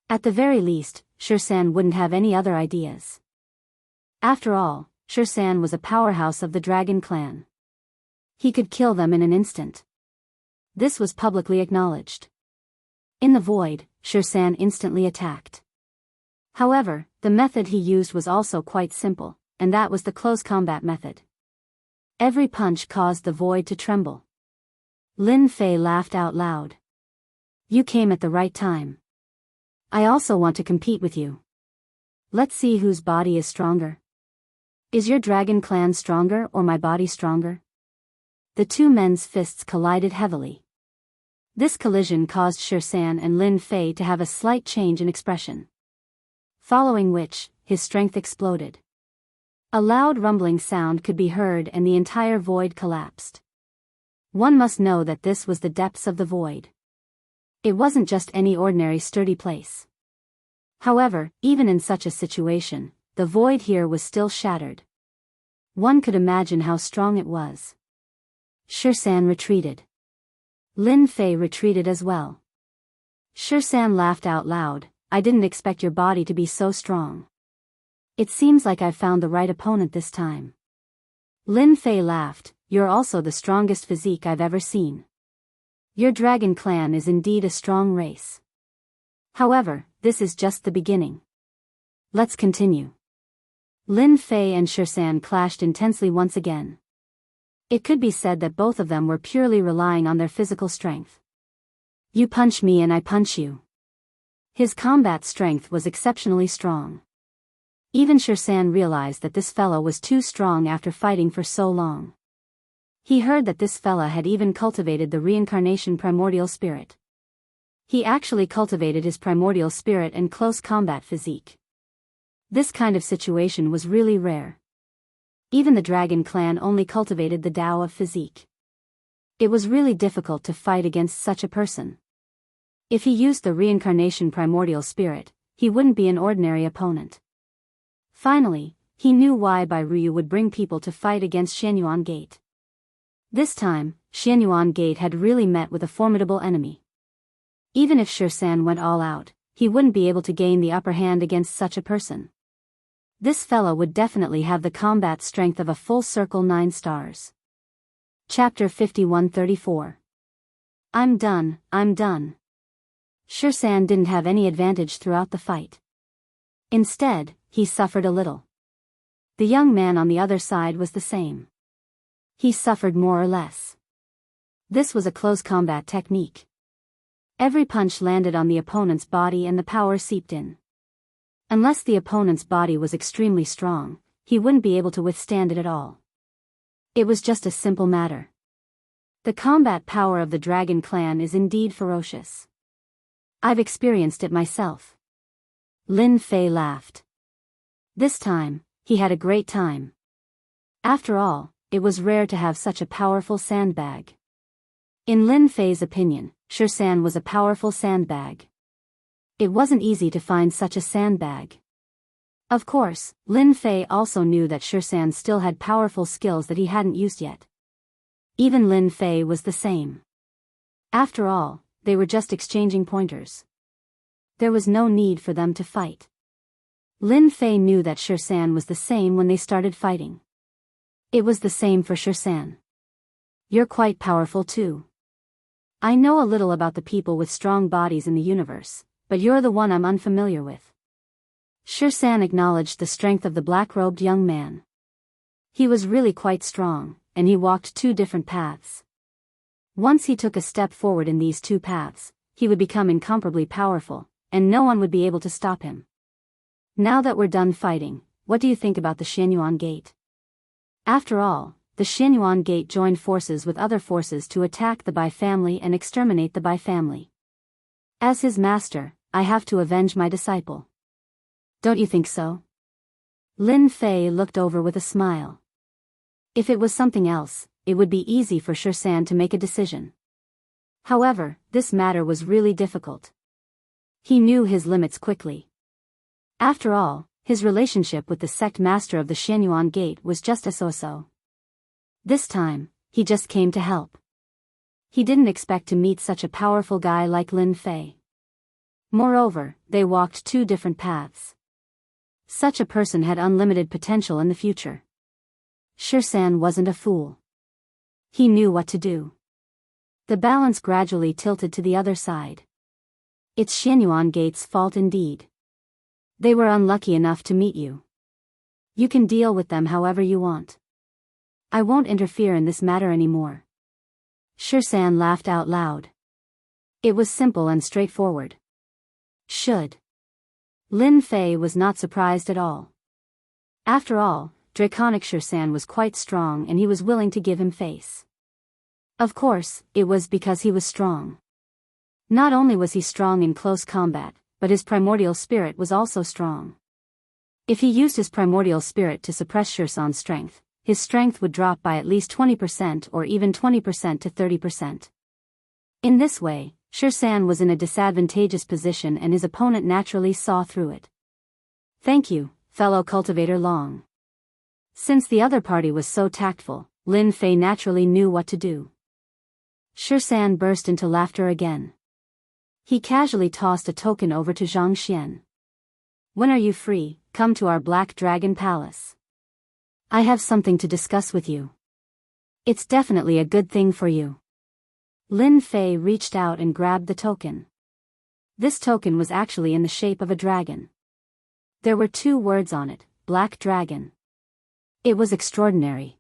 At the very least, Shursan wouldn't have any other ideas. After all, Shursan was a powerhouse of the Dragon clan. He could kill them in an instant. This was publicly acknowledged. In the void, Sher-San instantly attacked. However, the method he used was also quite simple, and that was the close combat method. Every punch caused the void to tremble. Lin Fei laughed out loud. You came at the right time. I also want to compete with you. Let's see whose body is stronger. Is your dragon clan stronger or my body stronger? The two men's fists collided heavily. This collision caused Sher-San and Lin Fei to have a slight change in expression. Following which, his strength exploded. A loud rumbling sound could be heard and the entire void collapsed. One must know that this was the depths of the void. It wasn't just any ordinary sturdy place. However, even in such a situation, the void here was still shattered. One could imagine how strong it was. Sher-San retreated. Lin Fei retreated as well. Sher-San laughed out loud. I didn't expect your body to be so strong. It seems like I've found the right opponent this time. Lin Fei laughed. You're also the strongest physique I've ever seen. Your dragon clan is indeed a strong race. However, this is just the beginning. Let's continue. Lin Fei and Sher-San clashed intensely once again. It could be said that both of them were purely relying on their physical strength. You punch me and I punch you. His combat strength was exceptionally strong. Even Sher-San realized that this fellow was too strong after fighting for so long. He heard that this fella had even cultivated the reincarnation primordial spirit. He actually cultivated his primordial spirit and close combat physique. This kind of situation was really rare. Even the dragon clan only cultivated the Tao of physique. It was really difficult to fight against such a person. If he used the reincarnation primordial spirit, he wouldn't be an ordinary opponent. Finally, he knew why Bai Ryu would bring people to fight against Xianyuan Gate. This time, Xianyuan Gate had really met with a formidable enemy. Even if Sher-San went all out, he wouldn't be able to gain the upper hand against such a person. This fella would definitely have the combat strength of a full circle 9 stars. Chapter 51-34. I'm done. Sher-San didn't have any advantage throughout the fight. Instead, he suffered a little. The young man on the other side was the same. He suffered more or less. This was a close combat technique. Every punch landed on the opponent's body and the power seeped in. Unless the opponent's body was extremely strong, he wouldn't be able to withstand it at all. It was just a simple matter. The combat power of the dragon clan is indeed ferocious. I've experienced it myself. Lin Fei laughed. This time, he had a great time. After all, it was rare to have such a powerful sandbag. In Lin Fei's opinion, Sher-San was a powerful sandbag. It wasn't easy to find such a sandbag. Of course, Lin Fei also knew that Sher-San still had powerful skills that he hadn't used yet. Even Lin Fei was the same. After all, they were just exchanging pointers. There was no need for them to fight. Lin Fei knew that Sher-San was the same when they started fighting. It was the same for Sher-San. You're quite powerful too. I know a little about the people with strong bodies in the universe, but you're the one I'm unfamiliar with. Sher-San acknowledged the strength of the black-robed young man. He was really quite strong, and he walked 2 different paths. Once he took a step forward in these 2 paths, he would become incomparably powerful, and no one would be able to stop him. Now that we're done fighting, what do you think about the Xianyuan Gate? After all, the Xianyuan Gate joined forces with other forces to attack the Bai family and exterminate the Bai family. As his master, I have to avenge my disciple. Don't you think so? Lin Fei looked over with a smile. If it was something else, it would be easy for Sher-San to make a decision. However, this matter was really difficult. He knew his limits quickly. After all, his relationship with the sect master of the Xianyuan Gate was just a so-so. This time, he just came to help. He didn't expect to meet such a powerful guy like Lin Fei. Moreover, they walked 2 different paths. Such a person had unlimited potential in the future. Sher-San wasn't a fool. He knew what to do. The balance gradually tilted to the other side. It's Xianyuan Gate's fault indeed. They were unlucky enough to meet you. You can deal with them however you want. I won't interfere in this matter anymore. Shisan laughed out loud. It was simple and straightforward. Should. Lin Fei was not surprised at all. After all, Draconic Shisan was quite strong and he was willing to give him face. Of course, it was because he was strong. Not only was he strong in close combat, but his primordial spirit was also strong. If he used his primordial spirit to suppress Shisan's strength, his strength would drop by at least 20% or even 20% to 30%. In this way, Shisan was in a disadvantageous position and his opponent naturally saw through it. Thank you, fellow cultivator Long. Since the other party was so tactful, Lin Fei naturally knew what to do. Shisan burst into laughter again. He casually tossed a token over to Zhang Xian. When are you free? Come to our Black Dragon Palace. I have something to discuss with you. It's definitely a good thing for you. Lin Fei reached out and grabbed the token. This token was actually in the shape of a dragon. There were 2 words on it, Black Dragon. It was extraordinary.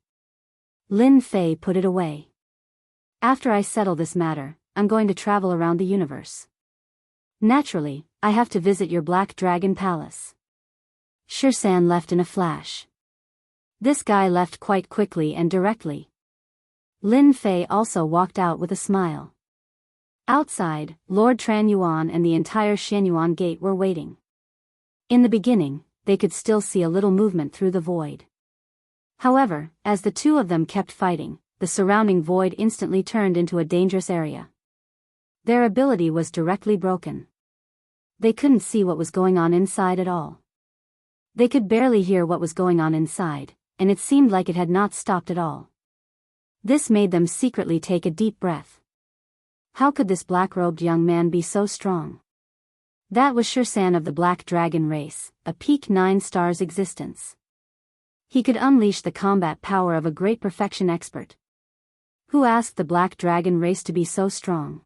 Lin Fei put it away. After I settle this matter, I'm going to travel around the universe. Naturally, I have to visit your Black Dragon Palace. Shisan left in a flash. This guy left quite quickly and directly. Lin Fei also walked out with a smile. Outside, Lord Tran Yuan and the entire Xianyuan Gate were waiting. In the beginning, they could still see a little movement through the void. However, as the 2 of them kept fighting, the surrounding void instantly turned into a dangerous area. Their ability was directly broken. They couldn't see what was going on inside at all. They could barely hear what was going on inside, and it seemed like it had not stopped at all. This made them secretly take a deep breath. How could this black-robed young man be so strong? That was Shisan of the Black Dragon race, a peak 9 stars existence. He could unleash the combat power of a great perfection expert. Who asked the Black Dragon race to be so strong?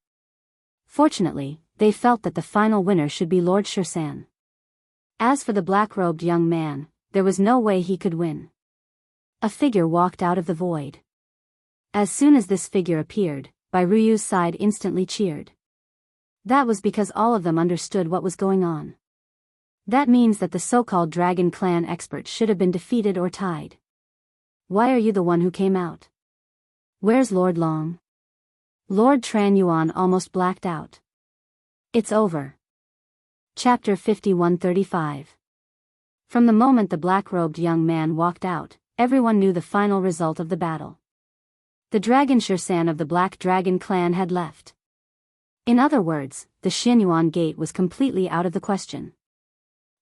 Fortunately, they felt that the final winner should be Lord Shisan. As for the black-robed young man, there was no way he could win. A figure walked out of the void. As soon as this figure appeared, Bairuyu's side instantly cheered. That was because all of them understood what was going on. That means that the so-called Dragon Clan expert should have been defeated or tied. Why are you the one who came out? Where's Lord Long? Lord Tran Yuan almost blacked out. It's over. Chapter 5135. From the moment the black-robed young man walked out, everyone knew the final result of the battle. The Dragon Shisan of the Black Dragon Clan had left. In other words, the Xianyuan Gate was completely out of the question.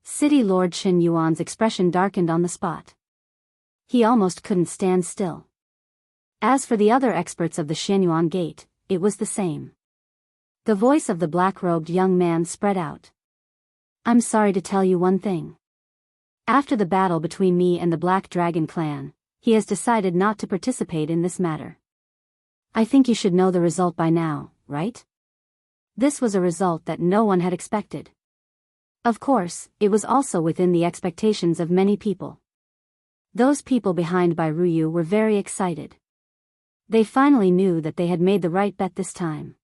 City Lord Qin Yuan's expression darkened on the spot. He almost couldn't stand still. As for the other experts of the Xianyuan Gate, it was the same. The voice of the black-robed young man spread out. I'm sorry to tell you one thing. After the battle between me and the Black Dragon Clan, he has decided not to participate in this matter. I think you should know the result by now, right? This was a result that no one had expected. Of course, it was also within the expectations of many people. Those people behind Bairuyu were very excited. They finally knew that they had made the right bet this time.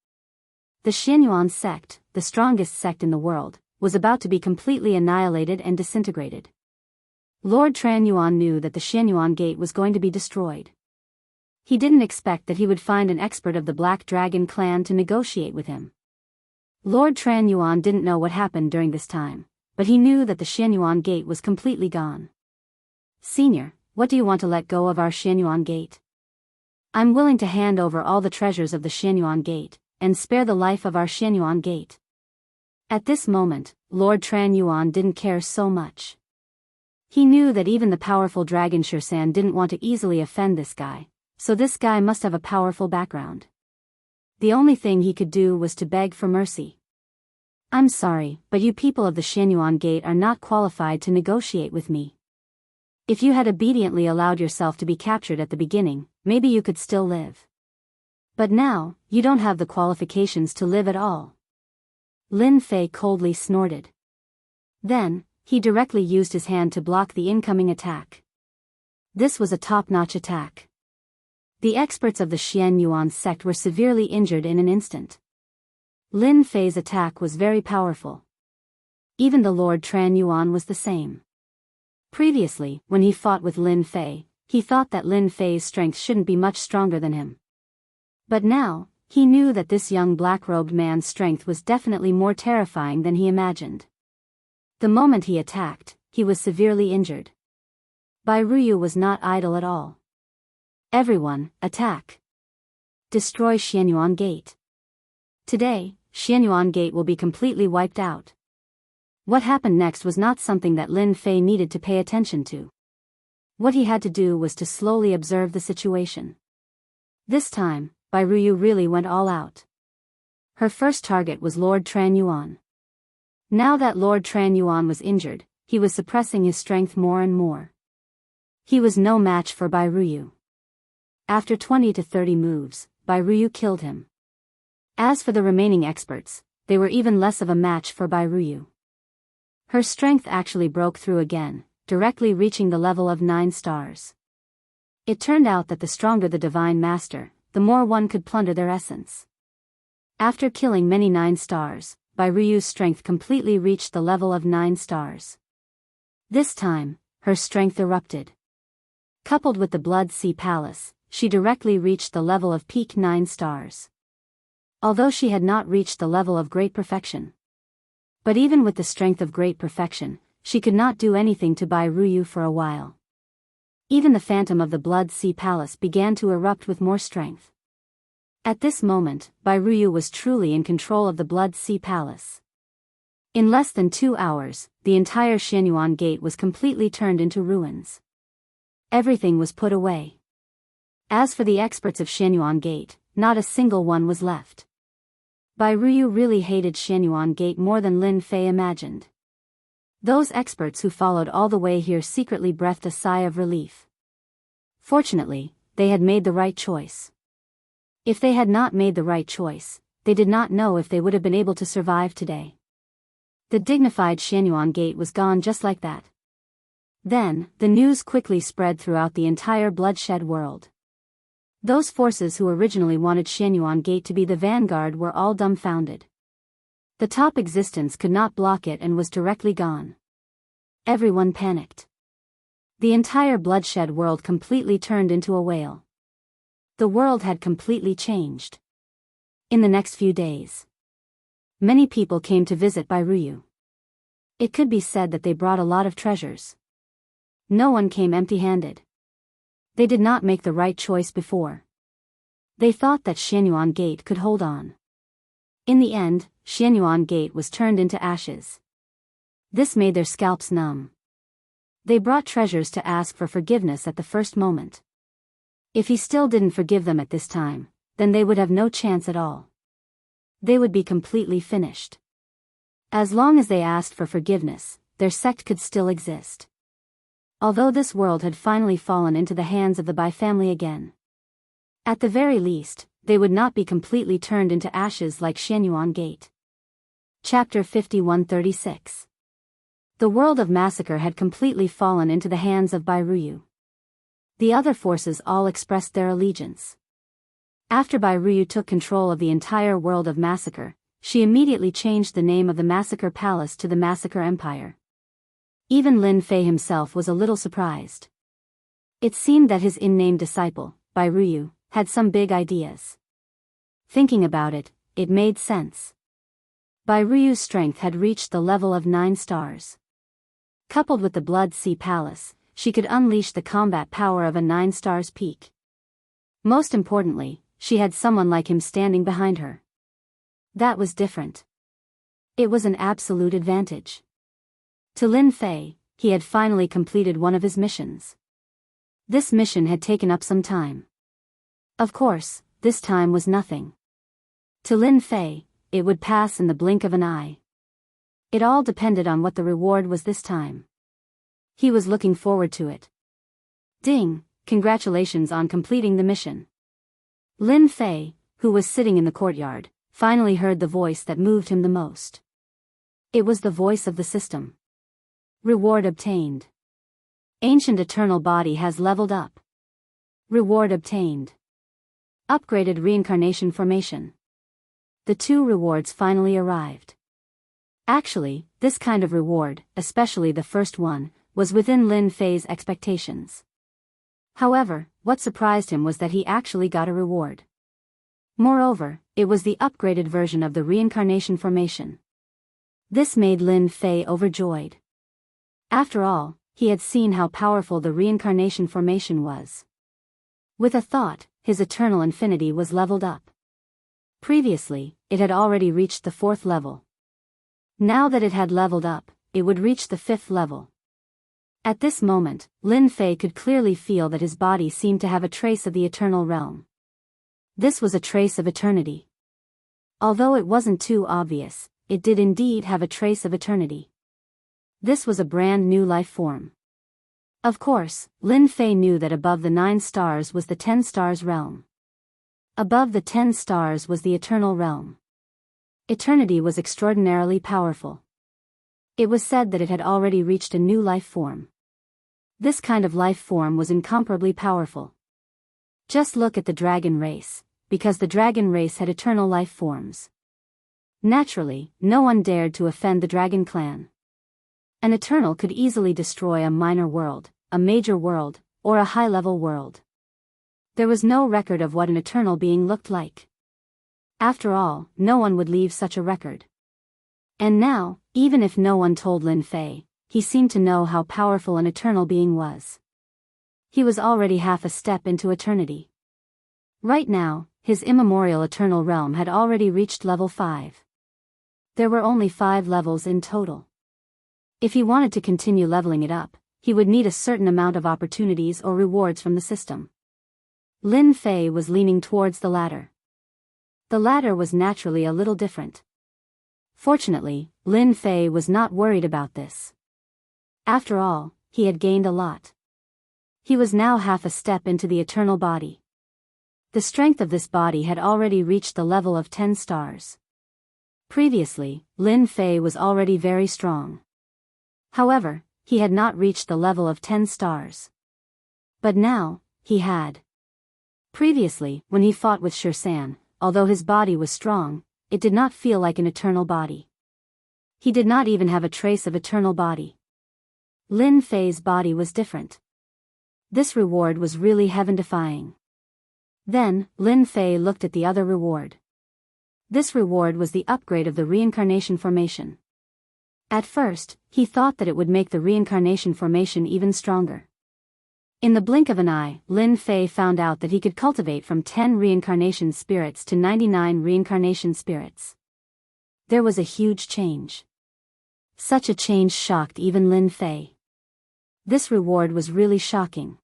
The Xianyuan sect, the strongest sect in the world, was about to be completely annihilated and disintegrated. Lord Tran Yuan knew that the Xianyuan Gate was going to be destroyed. He didn't expect that he would find an expert of the Black Dragon Clan to negotiate with him. Lord Tran Yuan didn't know what happened during this time, but he knew that the Xianyuan Gate was completely gone. Senior, what do you want to let go of our Xianyuan Gate? I'm willing to hand over all the treasures of the Xianyuan Gate, and spare the life of our Xianyuan Gate. At this moment, Lord Tran Yuan didn't care so much. He knew that even the powerful Dragon Shisan didn't want to easily offend this guy, so this guy must have a powerful background. The only thing he could do was to beg for mercy. I'm sorry, but you people of the Xianyuan Gate are not qualified to negotiate with me. If you had obediently allowed yourself to be captured at the beginning, maybe you could still live. But now, you don't have the qualifications to live at all. Lin Fei coldly snorted. Then, he directly used his hand to block the incoming attack. This was a top-notch attack. The experts of the Xian Yuan sect were severely injured in an instant. Lin Fei's attack was very powerful. Even the Lord Tran Yuan was the same. Previously, when he fought with Lin Fei, he thought that Lin Fei's strength shouldn't be much stronger than him. But now, he knew that this young black-robed man's strength was definitely more terrifying than he imagined. The moment he attacked, he was severely injured. Bai Ruyu was not idle at all. Everyone, attack! Destroy Xianyuan Gate. Today, Xianyuan Gate will be completely wiped out. What happened next was not something that Lin Fei needed to pay attention to. What he had to do was to slowly observe the situation. This time, Bai Ruyu really went all out. Her first target was Lord Tran Yuan. Now that Lord Tran Yuan was injured, he was suppressing his strength more and more. He was no match for Bai Ruyu. After 20 to 30 moves, Bai Ruyu killed him. As for the remaining experts, they were even less of a match for Bai Ruyu. Her strength actually broke through again, directly reaching the level of 9 stars. It turned out that the stronger the Divine Master, the more one could plunder their essence. After killing many 9 stars, Bai Ruyu's strength completely reached the level of 9 stars. This time, her strength erupted. Coupled with the Blood Sea Palace, she directly reached the level of peak 9 stars. Although she had not reached the level of great perfection. But even with the strength of great perfection, she could not do anything to Bai Ruyu for a while. Even the phantom of the Blood Sea Palace began to erupt with more strength. At this moment, Bai Ruyu was truly in control of the Blood Sea Palace. In less than 2 hours, the entire Xianyuan Gate was completely turned into ruins. Everything was put away. As for the experts of Xianyuan Gate, not a single one was left. Bai Ruyu really hated Xianyuan Gate more than Lin Fei imagined. Those experts who followed all the way here secretly breathed a sigh of relief. Fortunately, they had made the right choice. If they had not made the right choice, they did not know if they would have been able to survive today. The dignified Xianyuan Gate was gone just like that. Then, the news quickly spread throughout the entire bloodshed world. Those forces who originally wanted Xianyuan Gate to be the vanguard were all dumbfounded. The top existence could not block it and was directly gone. Everyone panicked. The entire bloodshed world completely turned into a whale. The world had completely changed. In the next few days, many people came to visit Bai Ruyu. It could be said that they brought a lot of treasures. No one came empty-handed. They did not make the right choice before. They thought that Xianyuan Gate could hold on. In the end, Xianyuan Gate was turned into ashes. This made their scalps numb. They brought treasures to ask for forgiveness at the first moment. If he still didn't forgive them at this time, then they would have no chance at all. They would be completely finished. As long as they asked for forgiveness, their sect could still exist. Although this world had finally fallen into the hands of the Bai family again. At the very least, they would not be completely turned into ashes like Xianyuan Gate. Chapter 5136. The world of massacre had completely fallen into the hands of Bai Ruyu. The other forces all expressed their allegiance. After Bai Ruyu took control of the entire world of massacre, she immediately changed the name of the Massacre Palace to the Massacre Empire. Even Lin Fei himself was a little surprised. It seemed that his in-name disciple, Bai Ruyu, had some big ideas. Thinking about it, it made sense. Bai Ruyu's strength had reached the level of 9 stars. Coupled with the Blood Sea Palace, she could unleash the combat power of a 9 stars peak. Most importantly, she had someone like him standing behind her. That was different. It was an absolute advantage. To Lin Fei, he had finally completed one of his missions. This mission had taken up some time. Of course, this time was nothing. To Lin Fei, it would pass in the blink of an eye. It all depended on what the reward was this time. He was looking forward to it. Ding, congratulations on completing the mission. Lin Fei, who was sitting in the courtyard, finally heard the voice that moved him the most. It was the voice of the system. Reward obtained. Ancient eternal body has leveled up. Reward obtained. Upgraded reincarnation formation. The 2 rewards finally arrived. Actually, this kind of reward, especially the first one, was within Lin Fei's expectations. However, what surprised him was that he actually got a reward. Moreover, it was the upgraded version of the reincarnation formation. This made Lin Fei overjoyed. After all, he had seen how powerful the reincarnation formation was. With a thought, his eternal infinity was leveled up. Previously, it had already reached the 4th level. Now that it had leveled up, it would reach the 5th level. At this moment, Lin Fei could clearly feel that his body seemed to have a trace of the eternal realm. This was a trace of eternity. Although it wasn't too obvious, it did indeed have a trace of eternity. This was a brand new life form. Of course, Lin Fei knew that above the 9 stars was the 10 stars realm. Above the 10 stars was the eternal realm. Eternity was extraordinarily powerful. It was said that it had already reached a new life form. This kind of life form was incomparably powerful. Just look at the dragon race, because the dragon race had eternal life forms. Naturally, no one dared to offend the dragon clan. An eternal could easily destroy a minor world, a major world, or a high-level world. There was no record of what an eternal being looked like. After all, no one would leave such a record. And now, even if no one told Lin Fei, he seemed to know how powerful an eternal being was. He was already half a step into eternity. Right now, his immemorial eternal realm had already reached level 5. There were only 5 levels in total. If he wanted to continue leveling it up, he would need a certain amount of opportunities or rewards from the system. Lin Fei was leaning towards the ladder. The ladder was naturally a little different. Fortunately, Lin Fei was not worried about this. After all, he had gained a lot. He was now half a step into the eternal body. The strength of this body had already reached the level of 10 stars. Previously, Lin Fei was already very strong. However, he had not reached the level of 10 stars. But now, he had. Previously, when he fought with Shirsan, although his body was strong, it did not feel like an eternal body. He did not even have a trace of eternal body. Lin Fei's body was different. This reward was really heaven-defying. Then, Lin Fei looked at the other reward. This reward was the upgrade of the reincarnation formation. At first, he thought that it would make the reincarnation formation even stronger. In the blink of an eye, Lin Fei found out that he could cultivate from 10 reincarnation spirits to 99 reincarnation spirits. There was a huge change. Such a change shocked even Lin Fei. This reward was really shocking.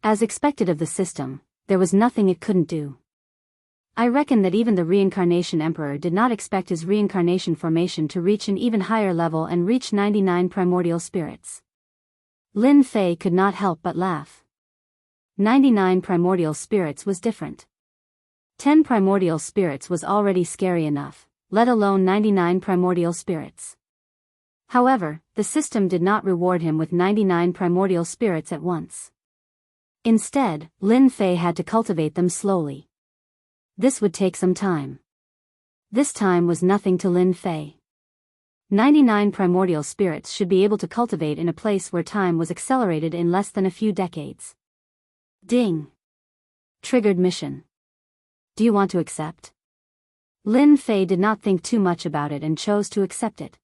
As expected of the system, there was nothing it couldn't do. I reckon that even the reincarnation emperor did not expect his reincarnation formation to reach an even higher level and reach 99 primordial spirits. Lin Fei could not help but laugh. 99 primordial spirits was different. 10 primordial spirits was already scary enough, let alone 99 primordial spirits. However, the system did not reward him with 99 primordial spirits at once. Instead, Lin Fei had to cultivate them slowly. This would take some time. This time was nothing to Lin Fei. 99 primordial spirits should be able to cultivate in a place where time was accelerated in less than a few decades. Ding. Triggered mission. Do you want to accept? Lin Fei did not think too much about it and chose to accept it.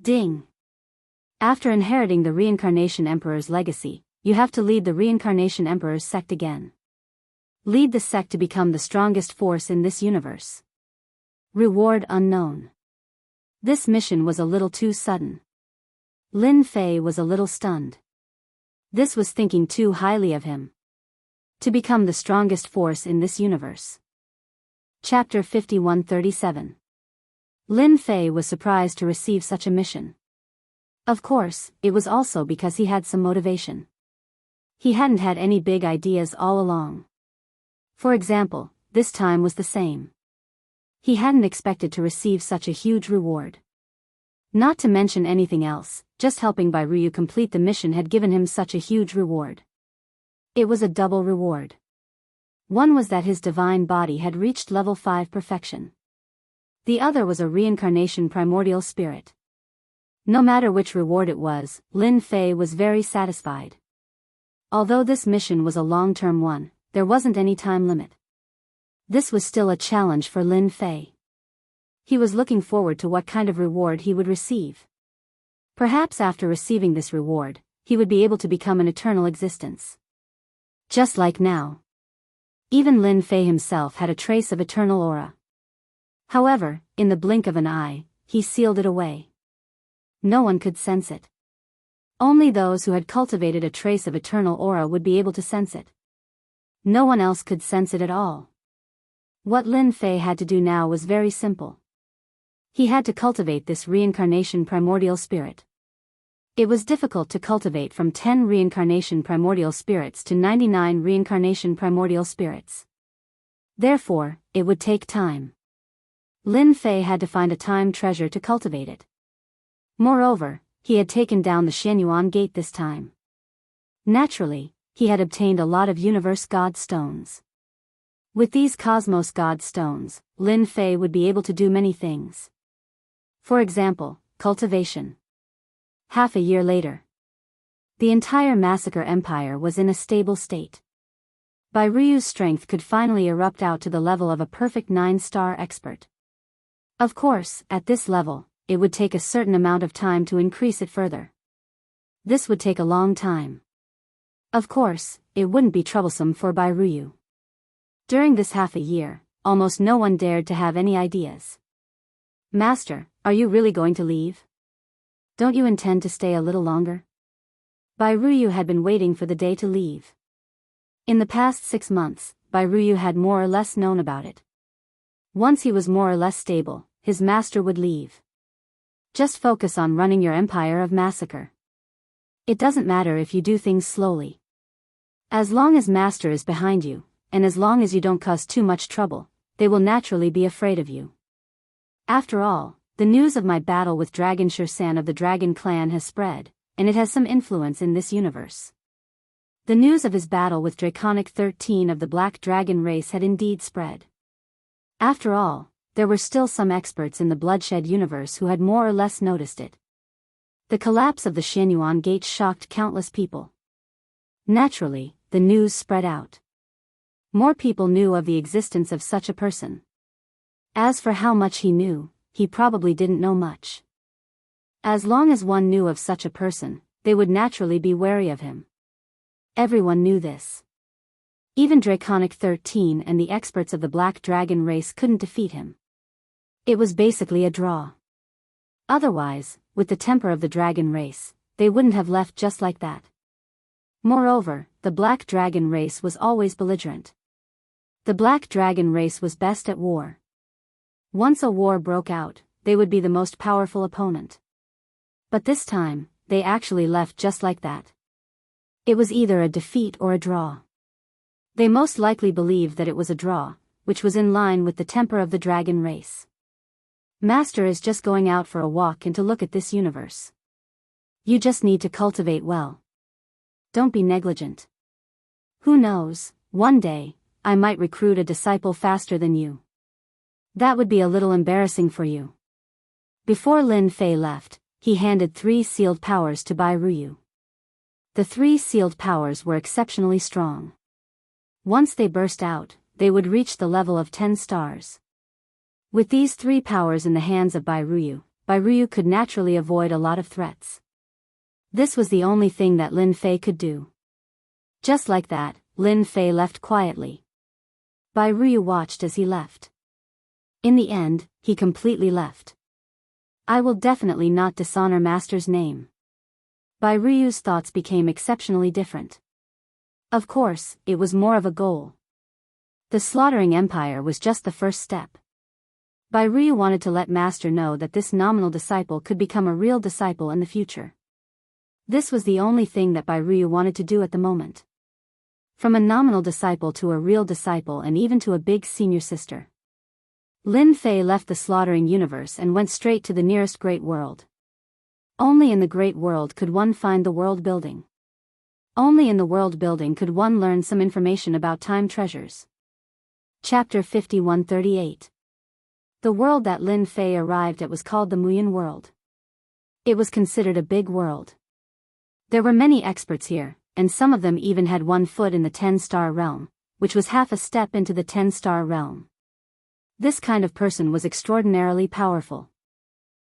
Ding. After inheriting the Reincarnation Emperor's legacy, you have to lead the Reincarnation Emperor's sect again. Lead the sect to become the strongest force in this universe. Reward unknown. This mission was a little too sudden. Lin Fei was a little stunned. This was thinking too highly of him. To become the strongest force in this universe. Chapter 5137. Lin Fei was surprised to receive such a mission. Of course, it was also because he had some motivation. He hadn't had any big ideas all along. For example, this time was the same. He hadn't expected to receive such a huge reward. Not to mention anything else, just helping Ryu complete the mission had given him such a huge reward. It was a double reward. One was that his divine body had reached level 5 perfection. The other was a reincarnation primordial spirit. No matter which reward it was, Lin Fei was very satisfied. Although this mission was a long-term one, there wasn't any time limit. This was still a challenge for Lin Fei. He was looking forward to what kind of reward he would receive. Perhaps after receiving this reward, he would be able to become an eternal existence. Just like now. Even Lin Fei himself had a trace of eternal aura. However, in the blink of an eye, he sealed it away. No one could sense it. Only those who had cultivated a trace of eternal aura would be able to sense it. No one else could sense it at all. What Lin Fei had to do now was very simple. He had to cultivate this reincarnation primordial spirit. It was difficult to cultivate from 10 reincarnation primordial spirits to 99 reincarnation primordial spirits. Therefore, it would take time. Lin Fei had to find a time treasure to cultivate it. Moreover, he had taken down the Xianyuan gate this time. Naturally, he had obtained a lot of universe god stones. With these cosmos god stones, Lin Fei would be able to do many things. For example, cultivation. Half a year later, the entire massacre empire was in a stable state. Ryu's strength could finally erupt out to the level of a perfect 9-star expert. Of course, at this level, it would take a certain amount of time to increase it further. This would take a long time. Of course, it wouldn't be troublesome for Ryu. During this half a year, almost no one dared to have any ideas. Master, are you really going to leave? Don't you intend to stay a little longer? Ryu had been waiting for the day to leave. In the past 6 months, Ryu had more or less known about it. Once he was more or less stable, his master would leave. Just focus on running your empire of massacre. It doesn't matter if you do things slowly. As long as master is behind you, and as long as you don't cause too much trouble, they will naturally be afraid of you. After all, the news of my battle with Dragon Shursan of the Dragon Clan has spread, and it has some influence in this universe. The news of his battle with Draconic 13 of the Black Dragon race had indeed spread. After all, there were still some experts in the Bloodshed universe who had more or less noticed it. The collapse of the Xianyuan gate shocked countless people. Naturally, the news spread out. More people knew of the existence of such a person. As for how much he knew, he probably didn't know much. As long as one knew of such a person, they would naturally be wary of him. Everyone knew this. Even Draconic 13 and the experts of the Black Dragon race couldn't defeat him. It was basically a draw. Otherwise, with the temper of the dragon race, they wouldn't have left just like that. Moreover, the Black Dragon race was always belligerent. The Black Dragon race was best at war. Once a war broke out, they would be the most powerful opponent. But this time, they actually left just like that. It was either a defeat or a draw. They most likely believed that it was a draw, which was in line with the temper of the dragon race. Master is just going out for a walk and to look at this universe. You just need to cultivate well. Don't be negligent. Who knows, one day, I might recruit a disciple faster than you. That would be a little embarrassing for you. Before Lin Fei left, he handed 3 sealed powers to Ryu. The 3 sealed powers were exceptionally strong. Once they burst out, they would reach the level of 10 stars. With these 3 powers in the hands of Ryu could naturally avoid a lot of threats. This was the only thing that Lin Fei could do. Just like that, Lin Fei left quietly. Ryu watched as he left. In the end, he completely left. I will definitely not dishonor Master's name. Ryu's thoughts became exceptionally different. Of course, it was more of a goal. The slaughtering empire was just the first step. Ryu wanted to let Master know that this nominal disciple could become a real disciple in the future. This was the only thing that Ryu wanted to do at the moment. From a nominal disciple to a real disciple and even to a big senior sister. Lin Fei left the slaughtering universe and went straight to the nearest great world. Only in the great world could one find the world building. Only in the world building could one learn some information about time treasures. Chapter 5138. The world that Lin Fei arrived at was called the Muyin world. It was considered a big world. There were many experts here, and some of them even had 1 foot in the 10-star realm, which was half a step into the 10-star realm. This kind of person was extraordinarily powerful.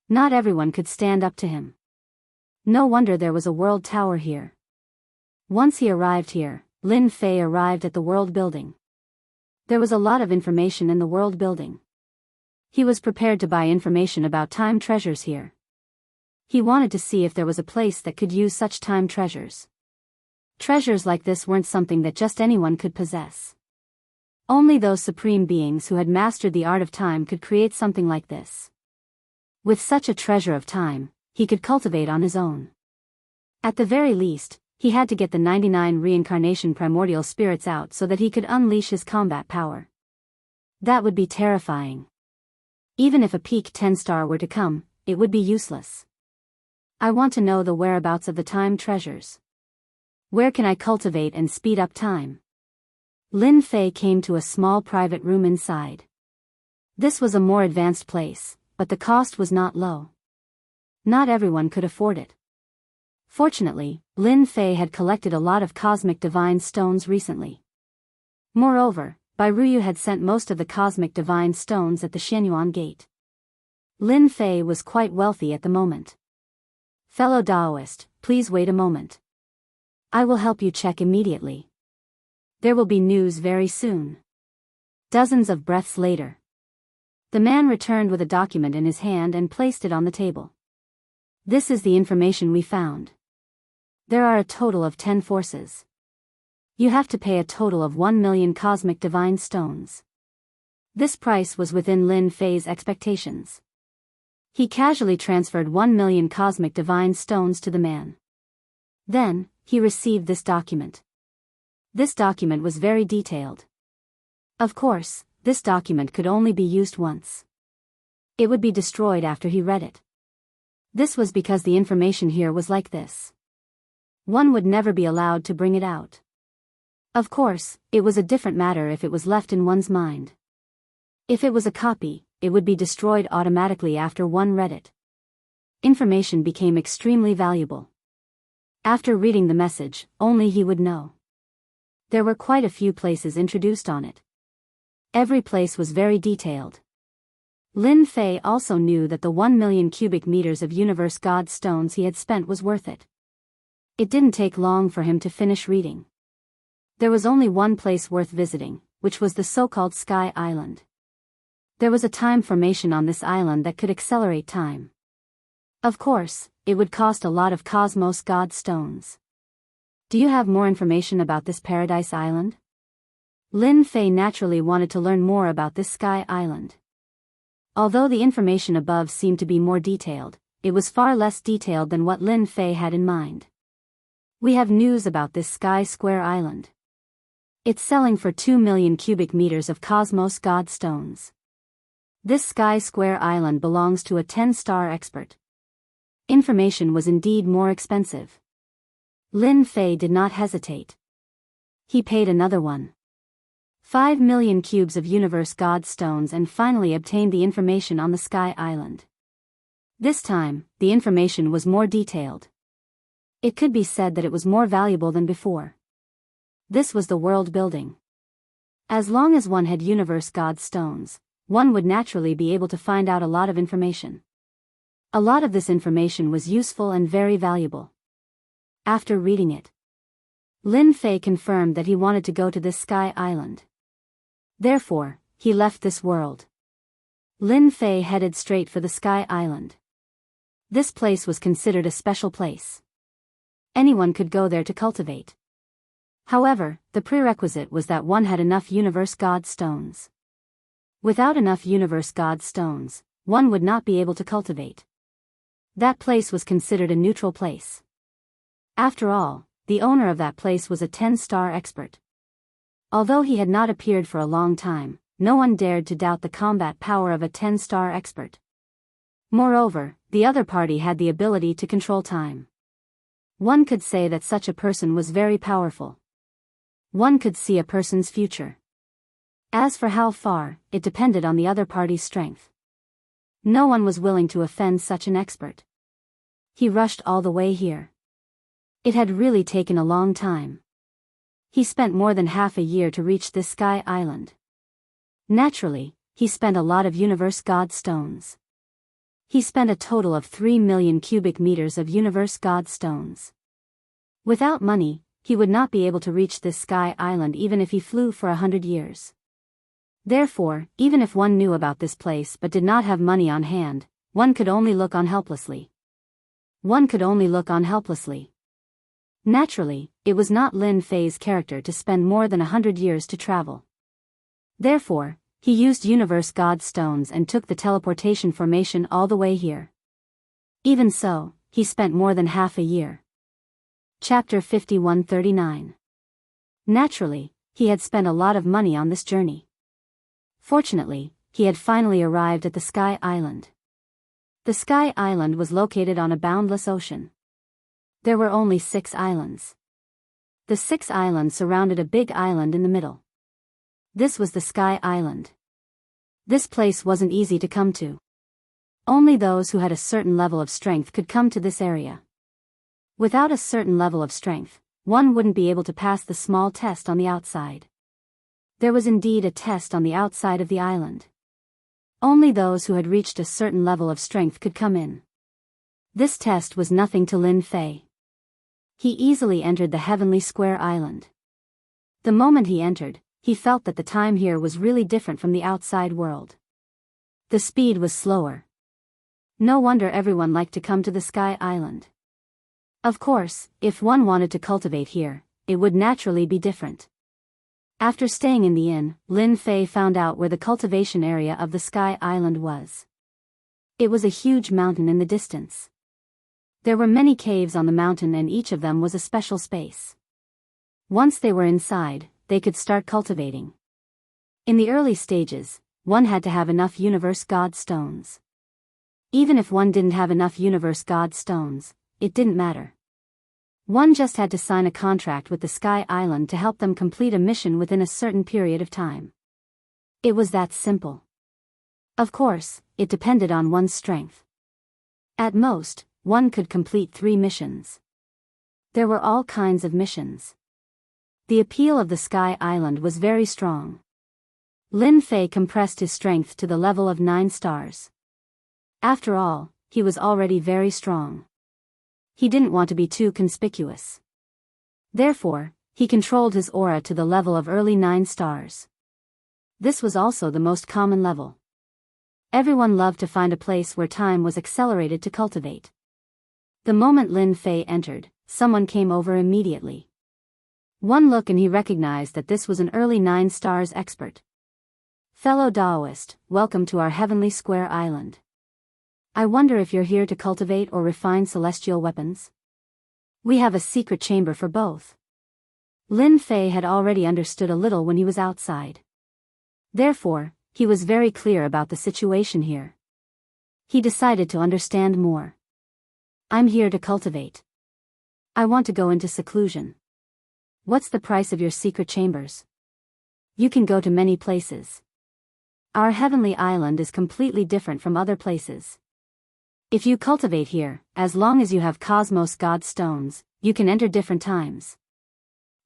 Not everyone could stand up to him. No wonder there was a world tower here. Once he arrived here, Lin Fei arrived at the world building. There was a lot of information in the world building. He was prepared to buy information about time treasures here. He wanted to see if there was a place that could use such time treasures. Treasures like this weren't something that just anyone could possess. Only those supreme beings who had mastered the art of time could create something like this. With such a treasure of time, he could cultivate on his own. At the very least, he had to get the 99 reincarnation primordial spirits out so that he could unleash his combat power. That would be terrifying. Even if a peak 10-star were to come, it would be useless. I want to know the whereabouts of the time treasures. Where can I cultivate and speed up time? Lin Fei came to a small private room inside. This was a more advanced place, but the cost was not low. Not everyone could afford it. Fortunately, Lin Fei had collected a lot of cosmic divine stones recently. Moreover, Bai Ruyu had sent most of the cosmic divine stones at the Xianyuan gate. Lin Fei was quite wealthy at the moment. Fellow Daoist, please wait a moment. I will help you check immediately. There will be news very soon. Dozens of breaths later. The man returned with a document in his hand and placed it on the table. This is the information we found. There are a total of 10 forces. You have to pay a total of 1 million cosmic divine stones. This price was within Lin Fei's expectations. He casually transferred 1 million cosmic divine stones to the man. Then, he received this document. This document was very detailed. Of course, this document could only be used once. It would be destroyed after he read it. This was because the information here was like this. One would never be allowed to bring it out. Of course, it was a different matter if it was left in one's mind. If it was a copy, it would be destroyed automatically after one read it. Information became extremely valuable. After reading the message, only he would know. There were quite a few places introduced on it. Every place was very detailed. Lin Fei also knew that the 1 million cubic meters of universe god stones he had spent was worth it. It didn't take long for him to finish reading. There was only one place worth visiting, which was the so-called Sky Island. There was a time formation on this island that could accelerate time. Of course, it would cost a lot of cosmos god stones. Do you have more information about this paradise island? Lin Fei naturally wanted to learn more about this Sky Island. Although the information above seemed to be more detailed, it was far less detailed than what Lin Fei had in mind. We have news about this Sky Square Island. It's selling for 2 million cubic meters of cosmos god stones. This Sky Square Island belongs to a 10-star expert. Information was indeed more expensive. Lin Fei did not hesitate. He paid another one. 5 million cubes of universe god stones and finally obtained the information on the Sky Island. This time, the information was more detailed. It could be said that it was more valuable than before. This was the world building. As long as one had universe god stones, one would naturally be able to find out a lot of information. A lot of this information was useful and very valuable. After reading it, Lin Fei confirmed that he wanted to go to this Sky Island. Therefore, he left this world. Lin Fei headed straight for the Sky Island. This place was considered a special place. Anyone could go there to cultivate. However, the prerequisite was that one had enough universe god stones. Without enough universe god stones, one would not be able to cultivate. That place was considered a neutral place. After all, the owner of that place was a 10-star expert. Although he had not appeared for a long time, no one dared to doubt the combat power of a 10-star expert. Moreover, the other party had the ability to control time. One could say that such a person was very powerful. One could see a person's future. As for how far, it depended on the other party's strength. No one was willing to offend such an expert. He rushed all the way here. It had really taken a long time. He spent more than half a year to reach this sky island. Naturally, he spent a lot of universe god stones. He spent a total of 3 million cubic meters of universe god stones. Without money, he would not be able to reach this sky island even if he flew for 100 years. Therefore, even if one knew about this place but did not have money on hand, one could only look on helplessly. One could only look on helplessly. Naturally, it was not Lin Fei's character to spend more than 100 years to travel. Therefore, he used universe god stones and took the teleportation formation all the way here. Even so, he spent more than half a year. Chapter 5139. Naturally, he had spent a lot of money on this journey. Fortunately, he had finally arrived at the Sky Island. The Sky Island was located on a boundless ocean. There were only 6 islands. The 6 islands surrounded a big island in the middle. This was the Sky Island. This place wasn't easy to come to. Only those who had a certain level of strength could come to this area. Without a certain level of strength, one wouldn't be able to pass the small test on the outside. There was indeed a test on the outside of the island. Only those who had reached a certain level of strength could come in. This test was nothing to Lin Fei. He easily entered the heavenly square island. The moment he entered, he felt that the time here was really different from the outside world. The speed was slower. No wonder everyone liked to come to the Sky Island. Of course, if one wanted to cultivate here, it would naturally be different. After staying in the inn, Lin Fei found out where the cultivation area of the Sky Island was. It was a huge mountain in the distance. There were many caves on the mountain and each of them was a special space. Once they were inside, they could start cultivating. In the early stages, one had to have enough universe god stones. Even if one didn't have enough universe god stones, it didn't matter. One just had to sign a contract with the Sky Island to help them complete a mission within a certain period of time. It was that simple. Of course, it depended on one's strength. At most, one could complete 3 missions. There were all kinds of missions. The appeal of the Sky Island was very strong. Lin Fei compressed his strength to the level of 9 stars. After all, he was already very strong. He didn't want to be too conspicuous. Therefore, he controlled his aura to the level of early 9 stars. This was also the most common level. Everyone loved to find a place where time was accelerated to cultivate. The moment Lin Fei entered, someone came over immediately. One look and he recognized that this was an early 9 stars expert. Fellow Daoist, welcome to our heavenly square island. I wonder if you're here to cultivate or refine celestial weapons? We have a secret chamber for both. Lin Fei had already understood a little when he was outside. Therefore, he was very clear about the situation here. He decided to understand more. I'm here to cultivate. I want to go into seclusion. What's the price of your secret chambers? You can go to many places. Our heavenly island is completely different from other places. If you cultivate here, as long as you have cosmos god stones, you can enter different times.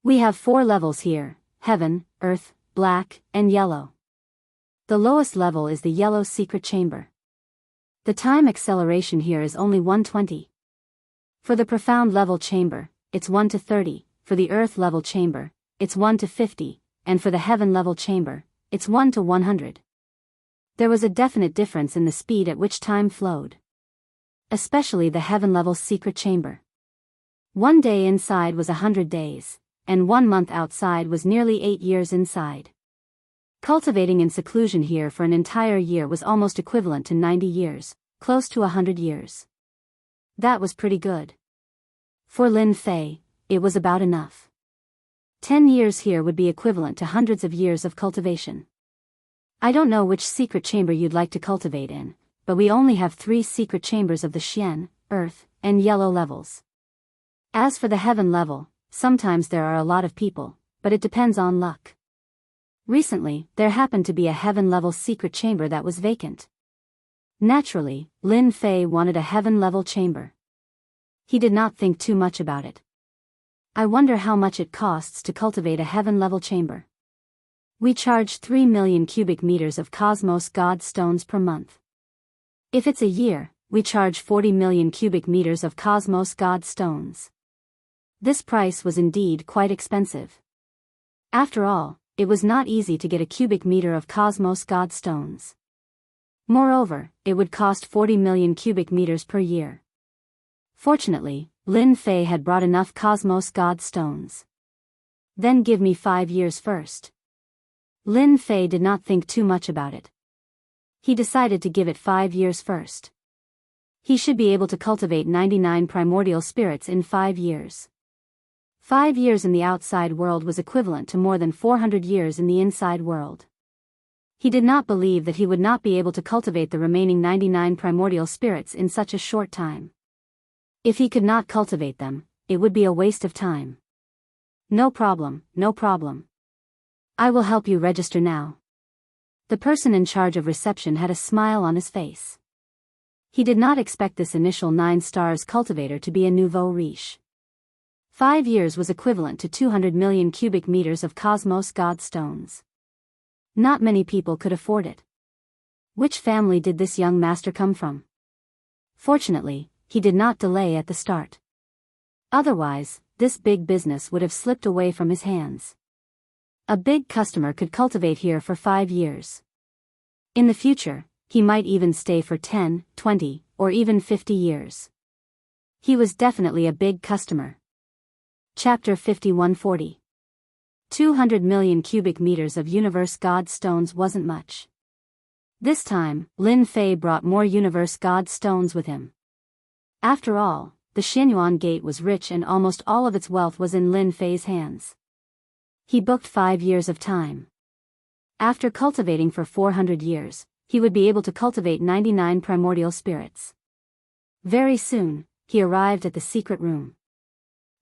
We have 4 levels here: heaven, earth, black, and yellow. The lowest level is the yellow secret chamber. The time acceleration here is only 120. For the profound level chamber, it's 1 to 30, for the earth level chamber, it's 1 to 50, and for the heaven level chamber, it's 1 to 100. There was a definite difference in the speed at which time flowed. Especially the heaven level secret chamber. 1 day inside was 100 days, and 1 month outside was nearly 8 years inside. Cultivating in seclusion here for an entire year was almost equivalent to 90 years, close to 100 years. That was pretty good. For Lin Fei, it was about enough. 10 years here would be equivalent to hundreds of years of cultivation. I don't know which secret chamber you'd like to cultivate in, but we only have 3 secret chambers of the Xian, Earth, and Yellow levels. As for the Heaven level, sometimes there are a lot of people, but it depends on luck. Recently, there happened to be a Heaven level secret chamber that was vacant. Naturally, Lin Fei wanted a Heaven level chamber. He did not think too much about it. I wonder how much it costs to cultivate a Heaven level chamber. We charge 3 million cubic meters of Cosmos God stones per month. If it's a year, we charge 40 million cubic meters of Cosmos God stones. This price was indeed quite expensive. After all, it was not easy to get a cubic meter of Cosmos God stones. Moreover, it would cost 40 million cubic meters per year. Fortunately, Lin Fei had brought enough Cosmos God stones. Then give me 5 years first. Lin Fei did not think too much about it. He decided to give it 5 years first. He should be able to cultivate 99 primordial spirits in 5 years. 5 years in the outside world was equivalent to more than 400 years in the inside world. He did not believe that he would not be able to cultivate the remaining 99 primordial spirits in such a short time. If he could not cultivate them, it would be a waste of time. No problem, no problem. I will help you register now. The person in charge of reception had a smile on his face. He did not expect this initial 9 stars cultivator to be a nouveau riche. 5 years was equivalent to 200 million cubic meters of Cosmos God stones. Not many people could afford it. Which family did this young master come from? Fortunately, he did not delay at the start. Otherwise, this big business would have slipped away from his hands. A big customer could cultivate here for 5 years. In the future, he might even stay for 10, 20, or even 50 years. He was definitely a big customer. Chapter 5140. 200 million cubic meters of Universe God stones wasn't much. This time, Lin Fei brought more Universe God stones with him. After all, the Xianyuan Gate was rich and almost all of its wealth was in Lin Fei's hands. He booked 5 years of time. After cultivating for 400 years, he would be able to cultivate 99 primordial spirits. Very soon, he arrived at the secret room.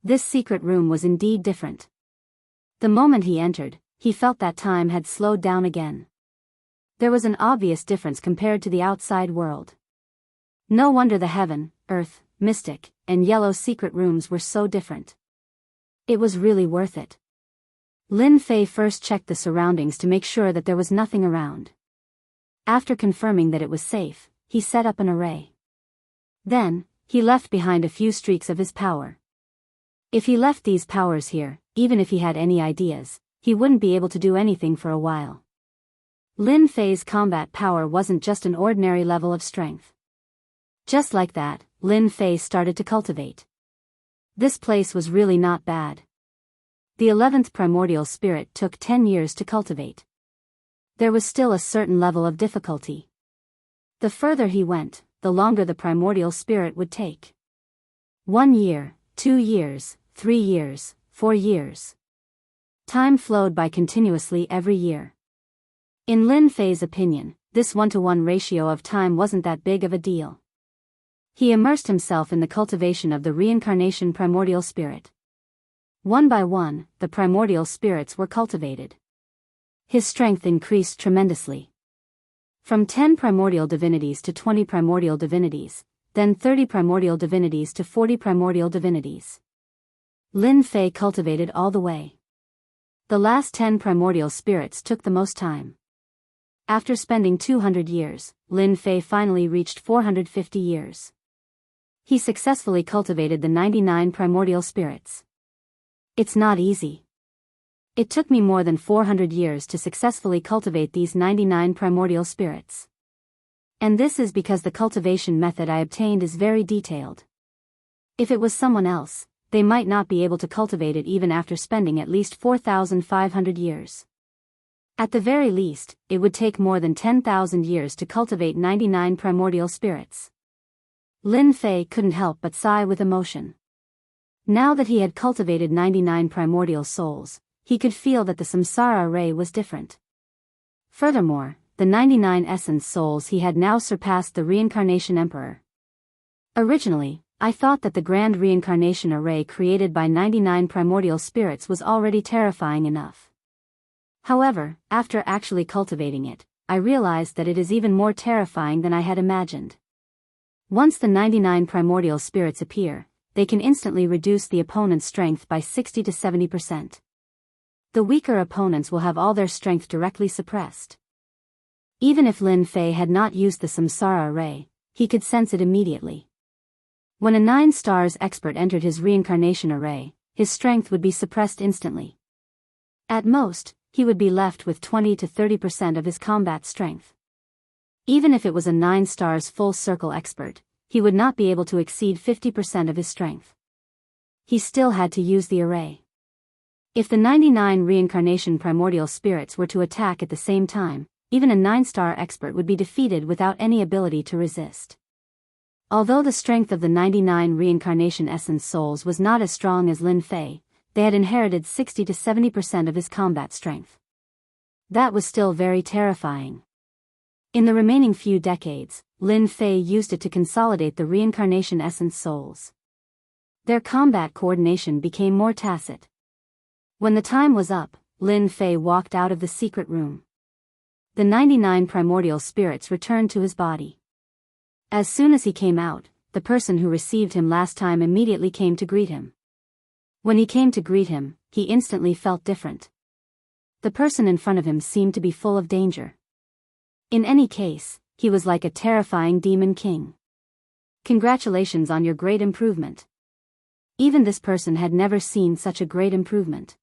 This secret room was indeed different. The moment he entered, he felt that time had slowed down again. There was an obvious difference compared to the outside world. No wonder the Heaven, Earth, Mystic, and Yellow secret rooms were so different. It was really worth it. Lin Fei first checked the surroundings to make sure that there was nothing around. After confirming that it was safe, he set up an array. Then, he left behind a few streaks of his power. If he left these powers here, even if he had any ideas, he wouldn't be able to do anything for a while. Lin Fei's combat power wasn't just an ordinary level of strength. Just like that, Lin Fei started to cultivate. This place was really not bad. The 11th primordial spirit took 10 years to cultivate. There was still a certain level of difficulty. The further he went, the longer the primordial spirit would take. 1 year, 2 years, 3 years, 4 years. Time flowed by continuously every year. In Lin Fei's opinion, this 1-to-1 ratio of time wasn't that big of a deal. He immersed himself in the cultivation of the reincarnation primordial spirit. One by one, the primordial spirits were cultivated. His strength increased tremendously. From 10 primordial divinities to 20 primordial divinities, then 30 primordial divinities to 40 primordial divinities. Lin Fei cultivated all the way. The last 10 primordial spirits took the most time. After spending 200 years, Lin Fei finally reached 450 years. He successfully cultivated the 99 primordial spirits. It's not easy. It took me more than 400 years to successfully cultivate these 99 primordial spirits. And this is because the cultivation method I obtained is very detailed. If it was someone else, they might not be able to cultivate it even after spending at least 4,500 years. At the very least, it would take more than 10,000 years to cultivate 99 primordial spirits. Lin Fei couldn't help but sigh with emotion. Now that he had cultivated 99 primordial souls, he could feel that the samsara array was different. Furthermore, the 99 essence souls he had now surpassed the reincarnation emperor. Originally, I thought that the grand reincarnation array created by 99 primordial spirits was already terrifying enough. However, after actually cultivating it, I realized that it is even more terrifying than I had imagined. Once the 99 primordial spirits appear, they can instantly reduce the opponent's strength by 60 to 70%. The weaker opponents will have all their strength directly suppressed. Even if Lin Fei had not used the samsara array, he could sense it immediately. When a 9 stars expert entered his reincarnation array, his strength would be suppressed instantly. At most, he would be left with 20 to 30% of his combat strength. Even if it was a 9 stars full circle expert, he would not be able to exceed 50% of his strength. He still had to use the array. If the 99 reincarnation primordial spirits were to attack at the same time, even a 9-star expert would be defeated without any ability to resist. Although the strength of the 99 reincarnation essence souls was not as strong as Lin Fei, they had inherited 60 to 70% of his combat strength. That was still very terrifying. In the remaining few decades, Lin Fei used it to consolidate the reincarnation essence souls. Their combat coordination became more tacit. When the time was up, Lin Fei walked out of the secret room. The 99 primordial spirits returned to his body. As soon as he came out, the person who received him last time immediately came to greet him. When he came to greet him, he instantly felt different. The person in front of him seemed to be full of danger. In any case, he was like a terrifying demon king. Congratulations on your great improvement. Even this person had never seen such a great improvement.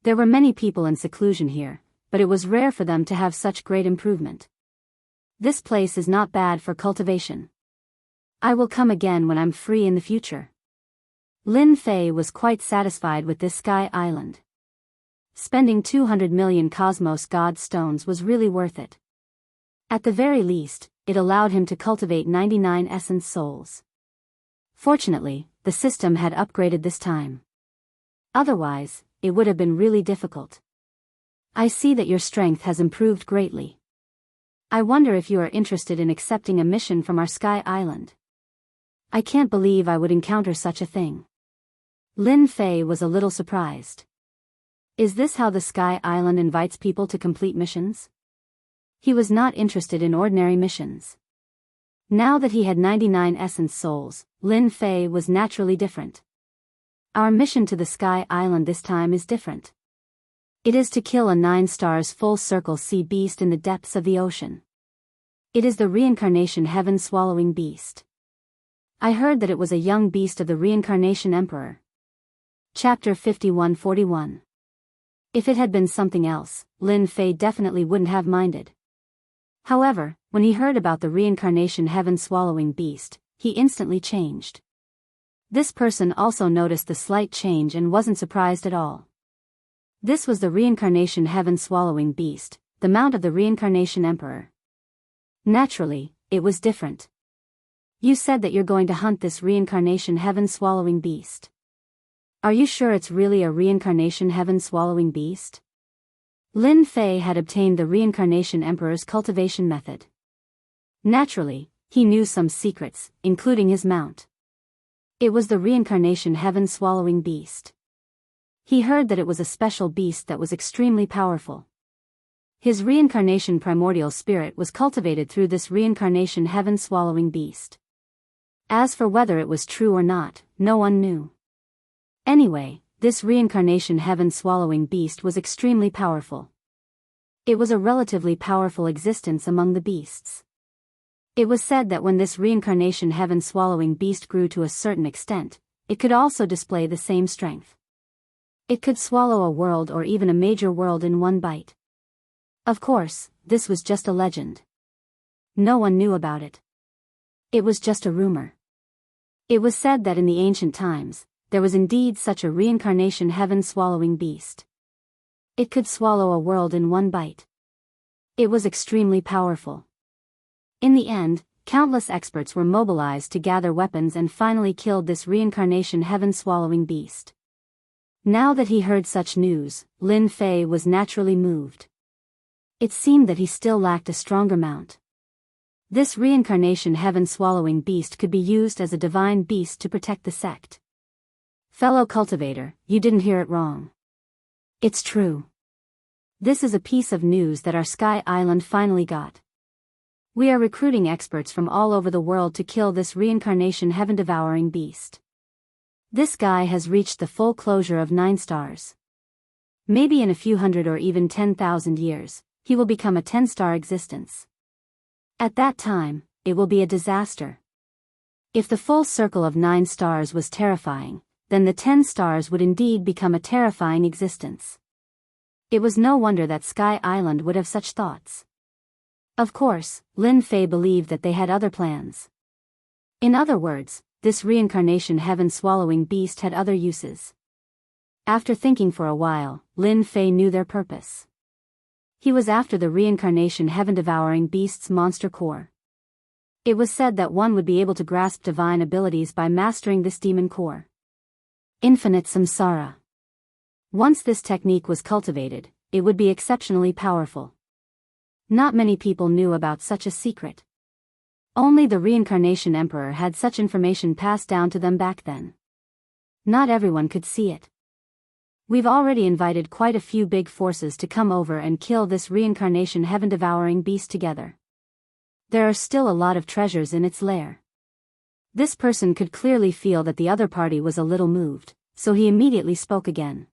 There were many people in seclusion here, but it was rare for them to have such great improvement. This place is not bad for cultivation. I will come again when I'm free in the future. Lin Fei was quite satisfied with this sky island. Spending 200 million cosmos god stones was really worth it. At the very least, it allowed him to cultivate 99 essence souls. Fortunately, the system had upgraded this time. Otherwise, it would have been really difficult. I see that your strength has improved greatly. I wonder if you are interested in accepting a mission from our sky island. I can't believe I would encounter such a thing. Lin Fei was a little surprised. Is this how the sky island invites people to complete missions? He was not interested in ordinary missions. Now that he had 99 essence souls, Lin Fei was naturally different. Our mission to the Sky Island this time is different. It is to kill a 9 stars full circle sea beast in the depths of the ocean. It is the reincarnation heaven swallowing beast. I heard that it was a young beast of the reincarnation emperor. Chapter 51-41. If it had been something else, Lin Fei definitely wouldn't have minded. However, when he heard about the reincarnation heaven swallowing beast, he instantly changed. This person also noticed the slight change and wasn't surprised at all. This was the reincarnation heaven swallowing beast, the mount of the reincarnation emperor. Naturally, it was different. You said that you're going to hunt this reincarnation heaven swallowing beast. Are you sure it's really a reincarnation heaven swallowing beast? Lin Fei had obtained the reincarnation emperor's cultivation method. Naturally, he knew some secrets, including his mount. It was the reincarnation heaven swallowing beast. He heard that it was a special beast that was extremely powerful. His reincarnation primordial spirit was cultivated through this reincarnation heaven swallowing beast. As for whether it was true or not, no one knew. Anyway, this reincarnation heaven swallowing beast was extremely powerful. It was a relatively powerful existence among the beasts. It was said that when this reincarnation heaven swallowing beast grew to a certain extent, it could also display the same strength. It could swallow a world or even a major world in one bite. Of course, this was just a legend. No one knew about it. It was just a rumor. It was said that in the ancient times, there was indeed such a reincarnation heaven swallowing beast. It could swallow a world in one bite. It was extremely powerful. In the end, countless experts were mobilized to gather weapons and finally killed this reincarnation heaven swallowing beast. Now that he heard such news, Lin Fei was naturally moved. It seemed that he still lacked a stronger mount. This reincarnation heaven-swallowing beast could be used as a divine beast to protect the sect. Fellow cultivator, you didn't hear it wrong. It's true. This is a piece of news that our Sky Island finally got. We are recruiting experts from all over the world to kill this reincarnation heaven-devouring beast. This guy has reached the full closure of 9 stars. Maybe in a few hundred or even 10,000 years, he will become a 10-star existence. At that time, it will be a disaster. If the full circle of 9 stars was terrifying, then the 10 stars would indeed become a terrifying existence. It was no wonder that Sky Island would have such thoughts. Of course, Lin Fei believed that they had other plans. In other words, this reincarnation heaven-swallowing beast had other uses. After thinking for a while, Lin Fei knew their purpose. He was after the reincarnation heaven-devouring beast's monster core. It was said that one would be able to grasp divine abilities by mastering this demon core. Infinite samsara. Once this technique was cultivated, it would be exceptionally powerful. Not many people knew about such a secret. Only the reincarnation emperor had such information passed down to them back then. Not everyone could see it. We've already invited quite a few big forces to come over and kill this reincarnation heaven-devouring beast together. There are still a lot of treasures in its lair. This person could clearly feel that the other party was a little moved, so he immediately spoke again.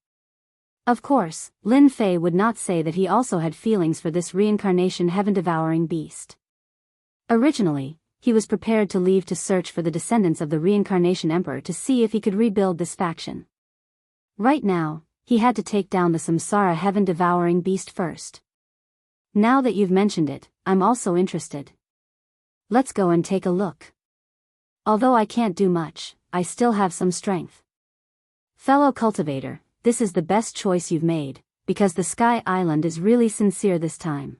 Of course, Lin Fei would not say that he also had feelings for this reincarnation heaven-devouring beast. Originally, he was prepared to leave to search for the descendants of the reincarnation emperor to see if he could rebuild this faction. Right now, he had to take down the samsara heaven-devouring beast first. Now that you've mentioned it, I'm also interested. Let's go and take a look. Although I can't do much, I still have some strength. Fellow cultivator, this is the best choice you've made, because the Sky Island is really sincere this time.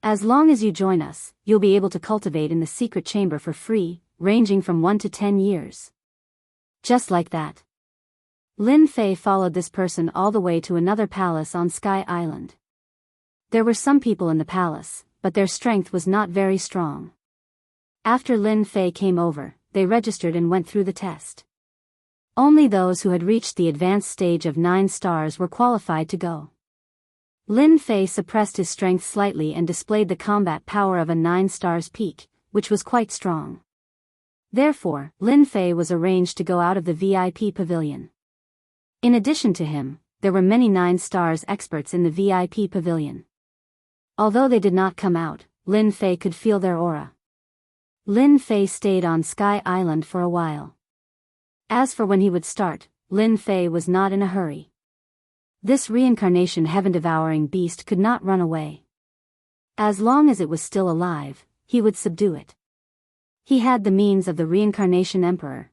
As long as you join us, you'll be able to cultivate in the secret chamber for free, ranging from 1 to 10 years. Just like that. Lin Fei followed this person all the way to another palace on Sky Island. There were some people in the palace, but their strength was not very strong. After Lin Fei came over, they registered and went through the test. Only those who had reached the advanced stage of 9 stars were qualified to go. Lin Fei suppressed his strength slightly and displayed the combat power of a 9 stars peak, which was quite strong. Therefore, Lin Fei was arranged to go out of the VIP pavilion. In addition to him, there were many 9 stars experts in the VIP pavilion. Although they did not come out, Lin Fei could feel their aura. Lin Fei stayed on Sky Island for a while. As for when he would start, Lin Fei was not in a hurry. This reincarnation heaven-devouring beast could not run away. As long as it was still alive, he would subdue it. He had the means of the reincarnation emperor.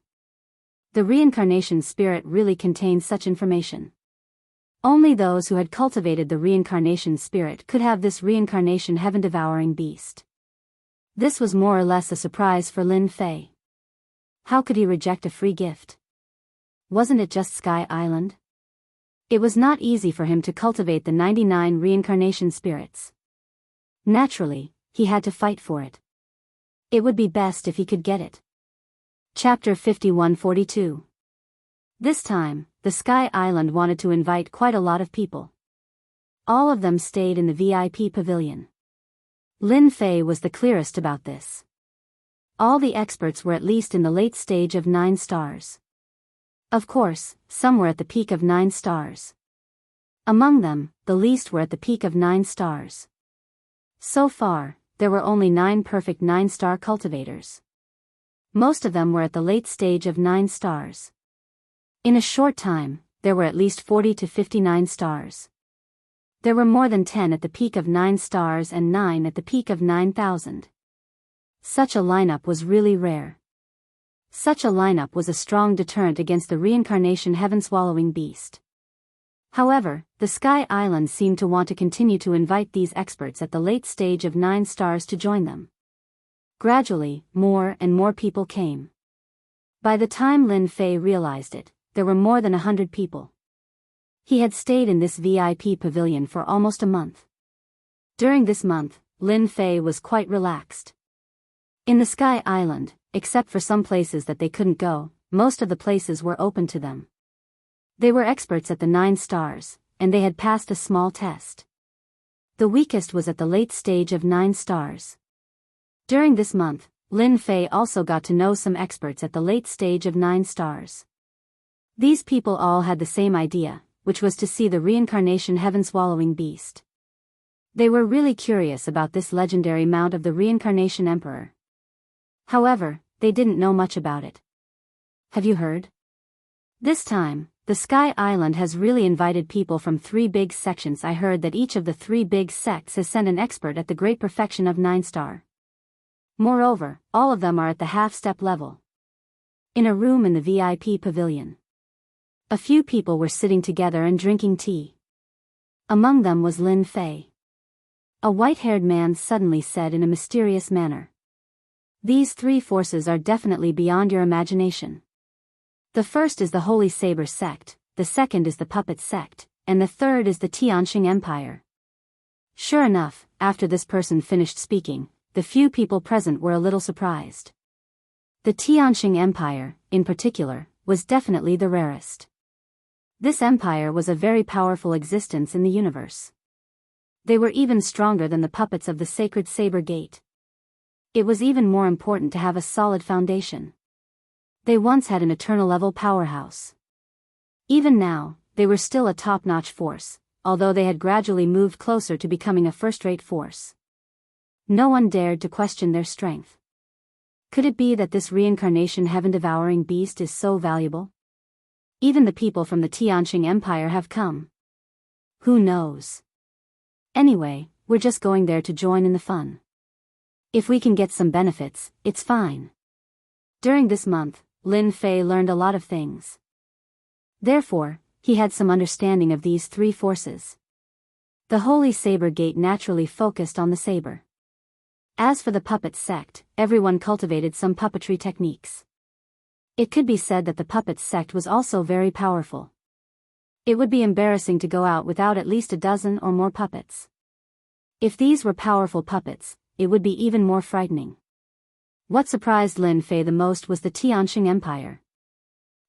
The reincarnation spirit really contains such information. Only those who had cultivated the reincarnation spirit could have this reincarnation heaven-devouring beast. This was more or less a surprise for Lin Fei. How could he reject a free gift? Wasn't it just Sky Island? It was not easy for him to cultivate the 99 reincarnation spirits. Naturally, he had to fight for it. It would be best if he could get it. Chapter 5142. This time, the Sky Island wanted to invite quite a lot of people. All of them stayed in the VIP pavilion. Lin Fei was the clearest about this. All the experts were at least in the late stage of 9 stars. Of course, some were at the peak of 9 stars. Among them, the least were at the peak of 9 stars. So far, there were only 9 perfect 9-star cultivators. Most of them were at the late stage of 9 stars. In a short time, there were at least 40 to 59 stars. There were more than 10 at the peak of 9 stars and 9 at the peak of 9,000. Such a lineup was really rare. Such a lineup was a strong deterrent against the reincarnation heaven-swallowing beast. However, the Sky Island seemed to want to continue to invite these experts at the late stage of 9 stars to join them. Gradually, more and more people came. By the time Lin Fei realized it, there were more than 100 people. He had stayed in this VIP pavilion for almost a month. During this month, Lin Fei was quite relaxed. In the Sky Island, except for some places that they couldn't go, most of the places were open to them. They were experts at the 9 stars, and they had passed a small test. The weakest was at the late stage of 9 stars. During this month, Lin Fei also got to know some experts at the late stage of 9 stars. These people all had the same idea, which was to see the reincarnation heaven-swallowing beast. They were really curious about this legendary mount of the reincarnation emperor. However, they didn't know much about it. Have you heard? This time, the Sky Island has really invited people from 3 big sections. I heard that each of the 3 big sects has sent an expert at the great perfection of 9 star. Moreover, all of them are at the half-step level. In a room in the VIP pavilion. A few people were sitting together and drinking tea. Among them was Lin Fei. A white-haired man suddenly said in a mysterious manner. These 3 forces are definitely beyond your imagination. The first is the Holy Saber sect, the second is the Puppet sect, and the third is the Tianqing Empire. Sure enough, after this person finished speaking, the few people present were a little surprised. The Tianqing Empire, in particular, was definitely the rarest. This empire was a very powerful existence in the universe. They were even stronger than the puppets of the Sacred Saber Gate. It was even more important to have a solid foundation. They once had an eternal-level powerhouse. Even now, they were still a top-notch force, although they had gradually moved closer to becoming a first-rate force. No one dared to question their strength. Could it be that this reincarnation heaven-devouring beast is so valuable? Even the people from the Tianqing Empire have come. Who knows? Anyway, we're just going there to join in the fun. If we can get some benefits, it's fine. During this month, Lin Fei learned a lot of things. Therefore, he had some understanding of these 3 forces. The Holy Saber Gate naturally focused on the saber. As for the puppet sect, everyone cultivated some puppetry techniques. It could be said that the puppet sect was also very powerful. It would be embarrassing to go out without at least a dozen or more puppets. If these were powerful puppets, it would be even more frightening. What surprised Lin Fei the most was the Tianqing Empire.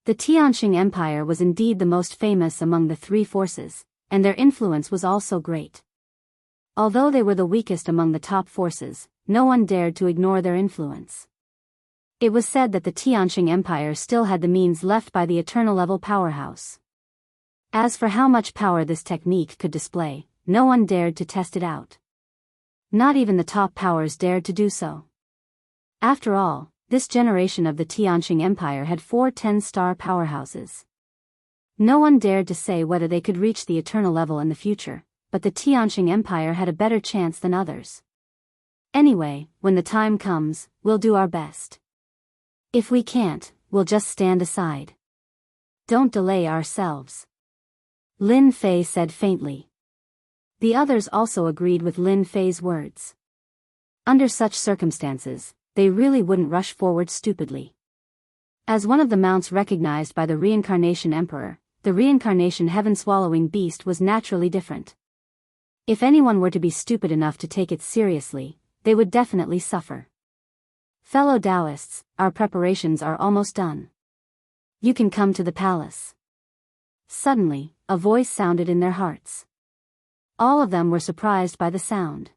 The Tianqing Empire was indeed the most famous among the 3 forces, and their influence was also great. Although they were the weakest among the top forces, no one dared to ignore their influence. It was said that the Tianqing Empire still had the means left by the eternal-level powerhouse. As for how much power this technique could display, no one dared to test it out. Not even the top powers dared to do so. After all, this generation of the Tianqing Empire had 4 10-star powerhouses. No one dared to say whether they could reach the eternal level in the future, but the Tianqing Empire had a better chance than others. Anyway, when the time comes, we'll do our best. If we can't, we'll just stand aside. Don't delay ourselves. Lin Fei said faintly. The others also agreed with Lin Fei's words. Under such circumstances, they really wouldn't rush forward stupidly. As one of the mounts recognized by the reincarnation emperor, the reincarnation heaven-swallowing beast was naturally different. If anyone were to be stupid enough to take it seriously, they would definitely suffer. Fellow Taoists, our preparations are almost done. You can come to the palace. Suddenly, a voice sounded in their hearts. All of them were surprised by the sound.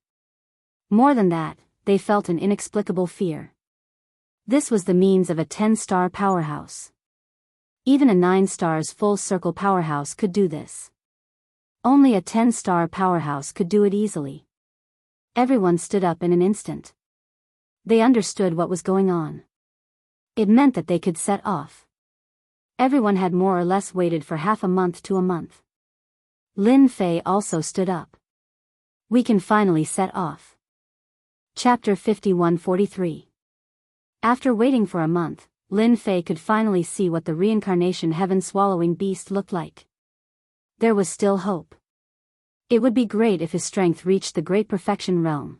More than that, they felt an inexplicable fear. This was the means of a 10-star powerhouse. Even a 9 stars full-circle powerhouse could do this. Only a 10-star powerhouse could do it easily. Everyone stood up in an instant. They understood what was going on. It meant that they could set off. Everyone had more or less waited for half a month to a month. Lin Fei also stood up. We can finally set off. Chapter 51-43. After waiting for a month, Lin Fei could finally see what the reincarnation heaven-swallowing beast looked like. There was still hope. It would be great if his strength reached the great perfection realm.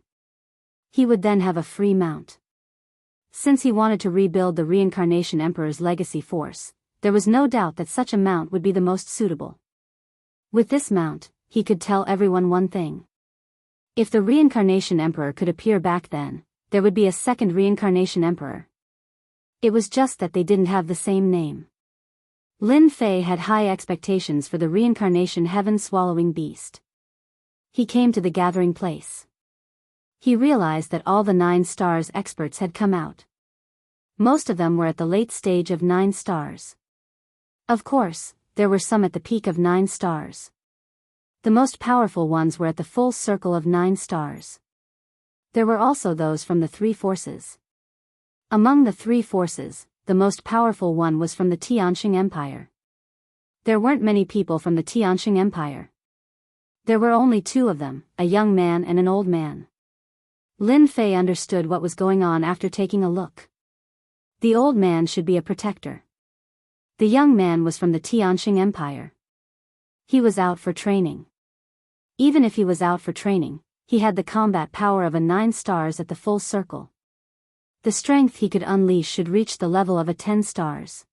He would then have a free mount. Since he wanted to rebuild the reincarnation emperor's legacy force, there was no doubt that such a mount would be the most suitable. With this mount, he could tell everyone one thing. If the Reincarnation Emperor could appear back then, there would be a second Reincarnation Emperor. It was just that they didn't have the same name. Lin Fei had high expectations for the Reincarnation Heaven-swallowing beast. He came to the gathering place. He realized that all the 9 stars experts had come out. Most of them were at the late stage of 9 stars. Of course, there were some at the peak of 9 stars. The most powerful ones were at the full circle of 9 stars. There were also those from the 3 forces. Among the 3 forces, the most powerful one was from the Tianqing Empire. There weren't many people from the Tianqing Empire. There were only 2 of them, a young man and an old man. Lin Fei understood what was going on after taking a look. The old man should be a protector. The young man was from the Tianqing Empire. He was out for training. Even if he was out for training, he had the combat power of a 9 stars at the full circle. The strength he could unleash should reach the level of a 10 stars.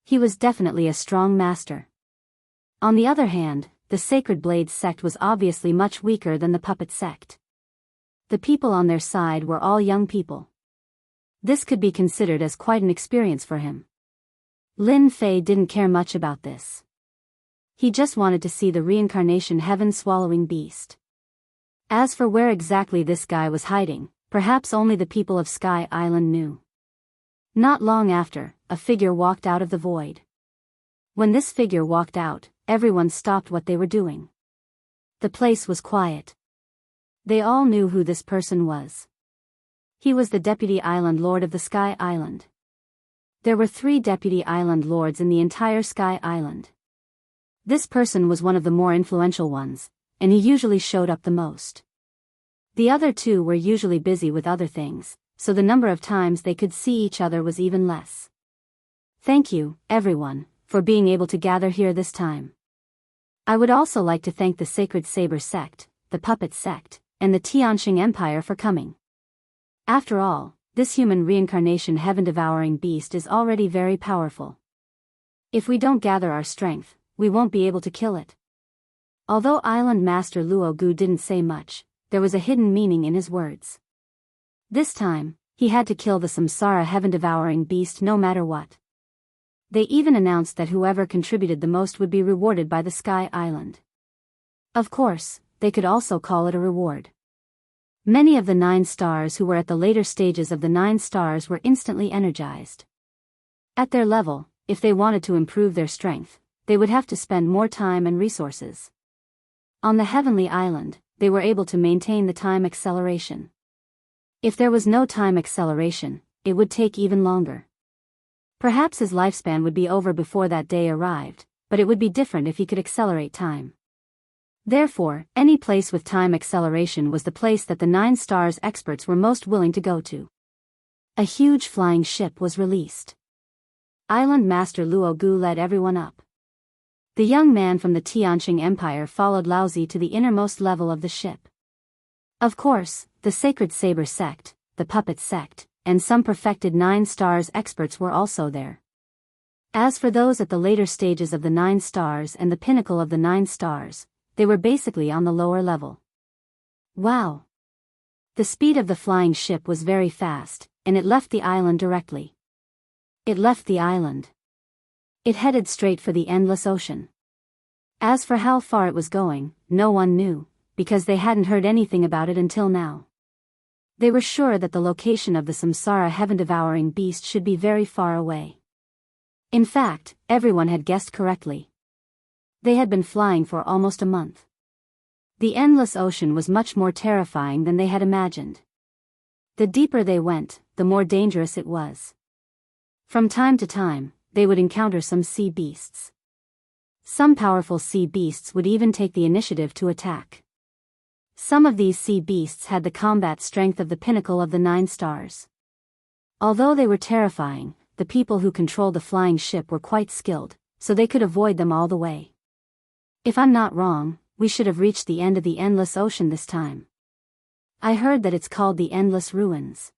He was definitely a strong master. On the other hand, the Sacred Blades sect was obviously much weaker than the Puppet sect. The people on their side were all young people. This could be considered as quite an experience for him. Lin Fei didn't care much about this. He just wanted to see the Reincarnation Heaven-swallowing beast. As for where exactly this guy was hiding, perhaps only the people of Sky Island knew. Not long after, a figure walked out of the void. When this figure walked out, everyone stopped what they were doing. The place was quiet. They all knew who this person was. He was the Deputy Island Lord of the Sky Island. There were 3 Deputy Island Lords in the entire Sky Island. This person was one of the more influential ones, and he usually showed up the most. The other 2 were usually busy with other things, so the number of times they could see each other was even less. Thank you, everyone, for being able to gather here this time. I would also like to thank the Sacred Saber sect, the Puppet sect, and the Tianqing Empire for coming. After all, this human reincarnation heaven-devouring beast is already very powerful. If we don't gather our strength, we won't be able to kill it. Although Island Master Luo Gu didn't say much, there was a hidden meaning in his words. This time, he had to kill the Samsara heaven-devouring beast no matter what. They even announced that whoever contributed the most would be rewarded by the Sky Island. Of course, they could also call it a reward. Many of the 9 stars who were at the later stages of the 9 stars were instantly energized. At their level, if they wanted to improve their strength, they would have to spend more time and resources. On the Heavenly Island, they were able to maintain the time acceleration. If there was no time acceleration, it would take even longer. Perhaps his lifespan would be over before that day arrived, but it would be different if he could accelerate time. Therefore, any place with time acceleration was the place that the 9 stars experts were most willing to go to. A huge flying ship was released. Island Master Luo Gu led everyone up. The young man from the Tianqing Empire followed Laozi to the innermost level of the ship. Of course, the Sacred Saber sect, the Puppet sect, and some perfected 9 stars experts were also there. As for those at the later stages of the 9 stars and the pinnacle of the 9 stars, they were basically on the lower level. Wow! The speed of the flying ship was very fast, and it left the island directly. It left the island. It headed straight for the endless ocean. As for how far it was going, no one knew, because they hadn't heard anything about it until now. They were sure that the location of the Samsara heaven-devouring beast should be very far away. In fact, everyone had guessed correctly. They had been flying for almost a month. The endless ocean was much more terrifying than they had imagined. The deeper they went, the more dangerous it was. From time to time, they would encounter some sea beasts. Some powerful sea beasts would even take the initiative to attack. Some of these sea beasts had the combat strength of the pinnacle of the 9 stars. Although they were terrifying, the people who controlled the flying ship were quite skilled, so they could avoid them all the way. If I'm not wrong, we should have reached the end of the endless ocean this time. I heard that it's called the Endless Ruins.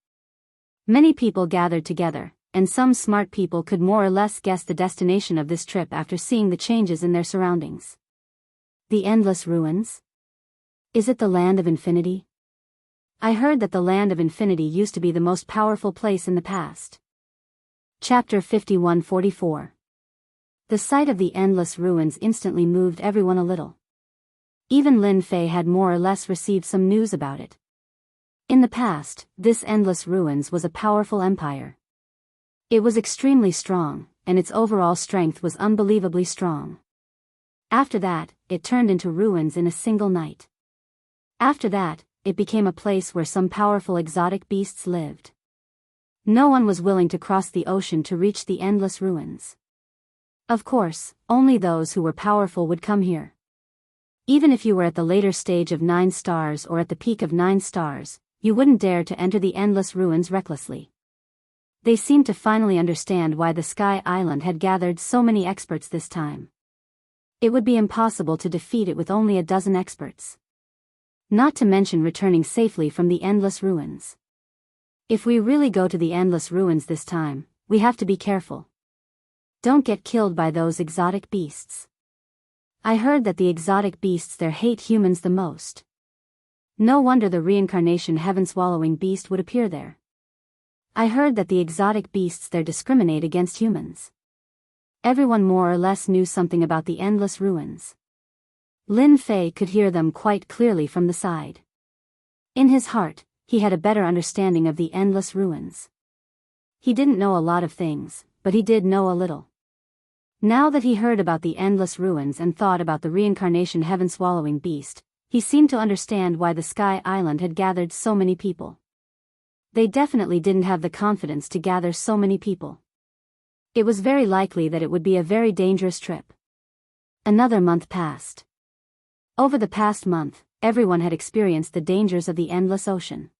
Many people gathered together, and some smart people could more or less guess the destination of this trip after seeing the changes in their surroundings. The endless ruins? Is it the land of infinity? I heard that the land of infinity used to be the most powerful place in the past. Chapter 51-44. The sight of the endless ruins instantly moved everyone a little. Even Lin Fei had more or less received some news about it. In the past, this endless ruins was a powerful empire. It was extremely strong, and its overall strength was unbelievably strong. After that, it turned into ruins in a single night. After that, it became a place where some powerful exotic beasts lived. No one was willing to cross the ocean to reach the endless ruins. Of course, only those who were powerful would come here. Even if you were at the later stage of 9 stars or at the peak of 9 stars, you wouldn't dare to enter the endless ruins recklessly. They seemed to finally understand why the Sky Island had gathered so many experts this time. It would be impossible to defeat it with only a dozen experts. Not to mention returning safely from the endless ruins. If we really go to the endless ruins this time, we have to be careful. Don't get killed by those exotic beasts. I heard that the exotic beasts there hate humans the most. No wonder the reincarnation heaven-swallowing beast would appear there. I heard that the exotic beasts there discriminate against humans. Everyone more or less knew something about the endless ruins. Lin Fei could hear them quite clearly from the side. In his heart, he had a better understanding of the endless ruins. He didn't know a lot of things, but he did know a little. Now that he heard about the endless ruins and thought about the reincarnation heaven-swallowing beast, he seemed to understand why the Sky Island had gathered so many people. They definitely didn't have the confidence to gather so many people. It was very likely that it would be a very dangerous trip. Another month passed. Over the past month, everyone had experienced the dangers of the endless ocean.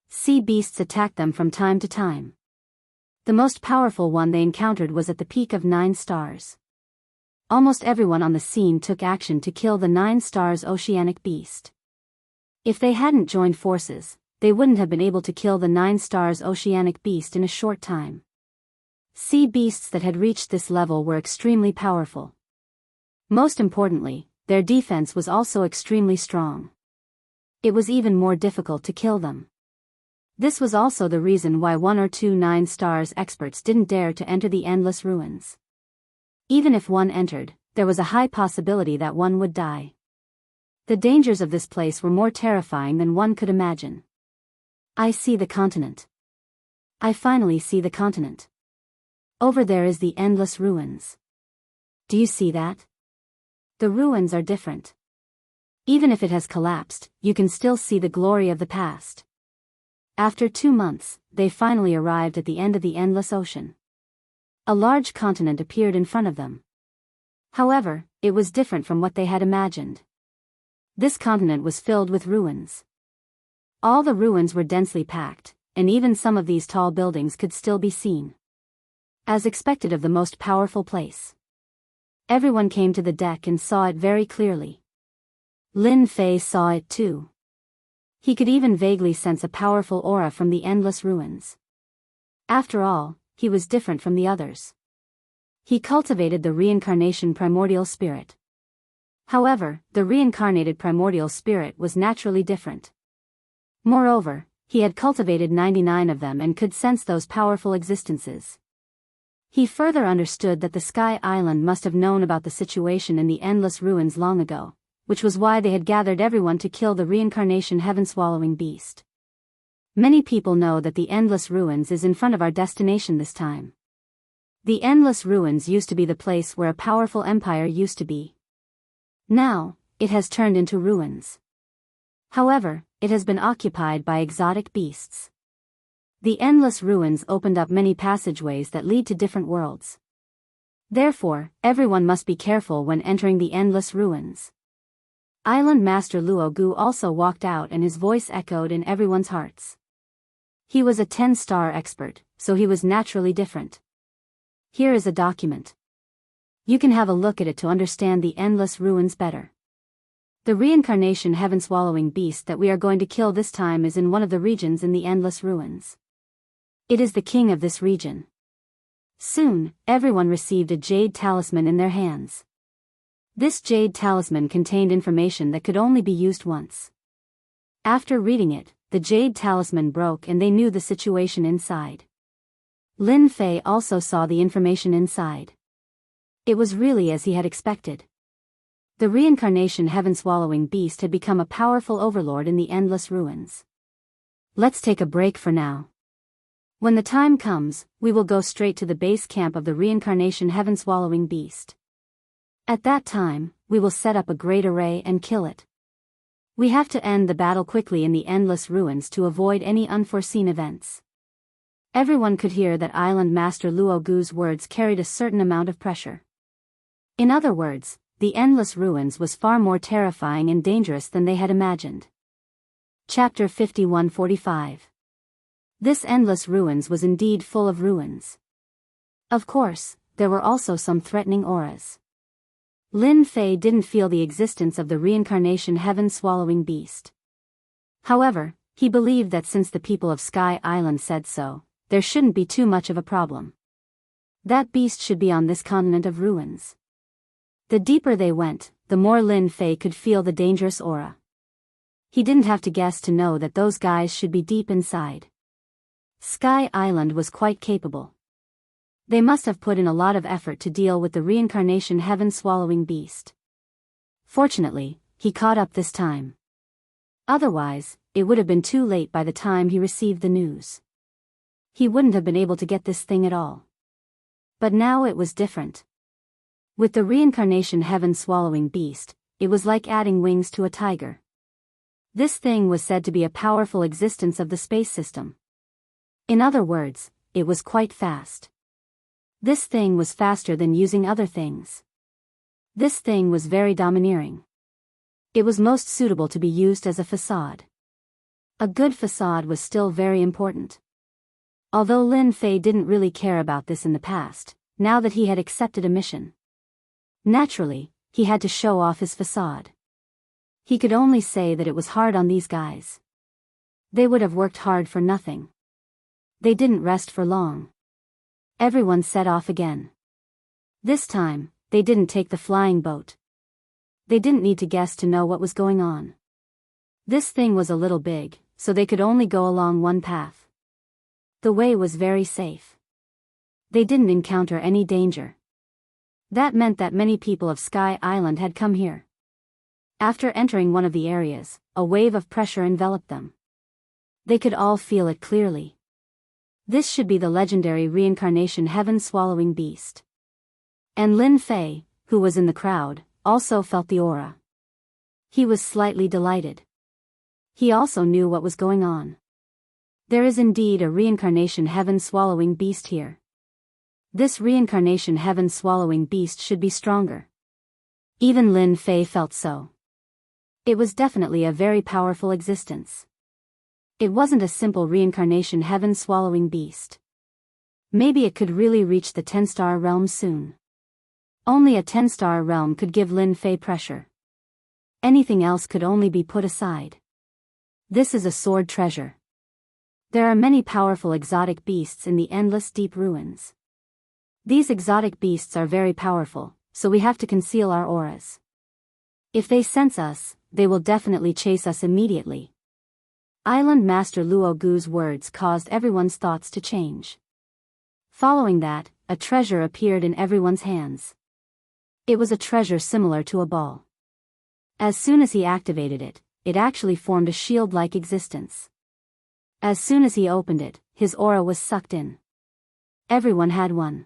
Sea beasts attacked them from time to time. The most powerful one they encountered was at the peak of 9 stars. Almost everyone on the scene took action to kill the 9 stars oceanic beast. If they hadn't joined forces, they wouldn't have been able to kill the 9 stars oceanic beast in a short time. Sea beasts that had reached this level were extremely powerful. Most importantly, their defense was also extremely strong. It was even more difficult to kill them. This was also the reason why 1 or 2 9 stars experts didn't dare to enter the endless ruins. Even if one entered, there was a high possibility that one would die. The dangers of this place were more terrifying than one could imagine. I see the continent. I finally see the continent. Over there is the endless ruins. Do you see that? The ruins are different. Even if it has collapsed, you can still see the glory of the past. After 2 months, they finally arrived at the end of the endless ocean. A large continent appeared in front of them. However, it was different from what they had imagined. This continent was filled with ruins. All the ruins were densely packed, and even some of these tall buildings could still be seen. As expected of the most powerful place. Everyone came to the deck and saw it very clearly. Lin Fei saw it too. He could even vaguely sense a powerful aura from the endless ruins. After all, he was different from the others. He cultivated the reincarnation primordial spirit. However, the reincarnated primordial spirit was naturally different. Moreover, he had cultivated 99 of them and could sense those powerful existences. He further understood that the Sky Island must have known about the situation in the endless ruins long ago, which was why they had gathered everyone to kill the reincarnation heaven-swallowing beast. Many people know that the endless ruins is in front of our destination this time. The endless ruins used to be the place where a powerful empire used to be. Now, it has turned into ruins. However, it has been occupied by exotic beasts. The endless ruins opened up many passageways that lead to different worlds. Therefore, everyone must be careful when entering the endless ruins. Island Master Luo Gu also walked out and his voice echoed in everyone's hearts. He was a 10-star expert, so he was naturally different. Here is a document. You can have a look at it to understand the endless ruins better. The reincarnation heaven-swallowing beast that we are going to kill this time is in one of the regions in the endless ruins. It is the king of this region. Soon, everyone received a jade talisman in their hands. This jade talisman contained information that could only be used once. After reading it, the jade talisman broke and they knew the situation inside. Lin Fei also saw the information inside. It was really as he had expected. The reincarnation heaven-swallowing beast had become a powerful overlord in the endless ruins. Let's take a break for now. When the time comes, we will go straight to the base camp of the reincarnation heaven-swallowing beast. At that time, we will set up a great array and kill it. We have to end the battle quickly in the endless ruins to avoid any unforeseen events. Everyone could hear that Island Master Luo Gu's words carried a certain amount of pressure. In other words, the endless ruins was far more terrifying and dangerous than they had imagined. Chapter 51-45. This endless ruins was indeed full of ruins. Of course, there were also some threatening auras. Lin Fei didn't feel the existence of the reincarnation heaven-swallowing beast. However, he believed that since the people of Sky Island said so, there shouldn't be too much of a problem. That beast should be on this continent of ruins. The deeper they went, the more Lin Fei could feel the dangerous aura. He didn't have to guess to know that those guys should be deep inside. Sky Island was quite capable. They must have put in a lot of effort to deal with the reincarnation heaven-swallowing beast. Fortunately, he caught up this time. Otherwise, it would have been too late by the time he received the news. He wouldn't have been able to get this thing at all. But now it was different. With the reincarnation heaven-swallowing beast, it was like adding wings to a tiger. This thing was said to be a powerful existence of the space system. In other words, it was quite fast. This thing was faster than using other things. This thing was very domineering. It was most suitable to be used as a facade. A good facade was still very important. Although Lin Fei didn't really care about this in the past, now that he had accepted a mission. Naturally, he had to show off his facade. He could only say that it was hard on these guys. They would have worked hard for nothing. They didn't rest for long. Everyone set off again. This time, they didn't take the flying boat. They didn't need to guess to know what was going on. This thing was a little big, so they could only go along one path. The way was very safe. They didn't encounter any danger. That meant that many people of Sky Island had come here. After entering one of the areas, a wave of pressure enveloped them. They could all feel it clearly. This should be the legendary reincarnation heaven-swallowing beast. And Lin Fei, who was in the crowd, also felt the aura. He was slightly delighted. He also knew what was going on. There is indeed a reincarnation heaven-swallowing beast here. This reincarnation heaven-swallowing beast should be stronger. Even Lin Fei felt so. It was definitely a very powerful existence. It wasn't a simple reincarnation heaven-swallowing beast. Maybe it could really reach the 10-star realm soon. Only a 10-star realm could give Lin Fei pressure. Anything else could only be put aside. This is a sword treasure. There are many powerful exotic beasts in the endless deep ruins. These exotic beasts are very powerful, so we have to conceal our auras. If they sense us, they will definitely chase us immediately. Island Master Luo Gu's words caused everyone's thoughts to change. Following that, a treasure appeared in everyone's hands. It was a treasure similar to a ball. As soon as he activated it, it actually formed a shield-like existence. As soon as he opened it, his aura was sucked in. Everyone had one.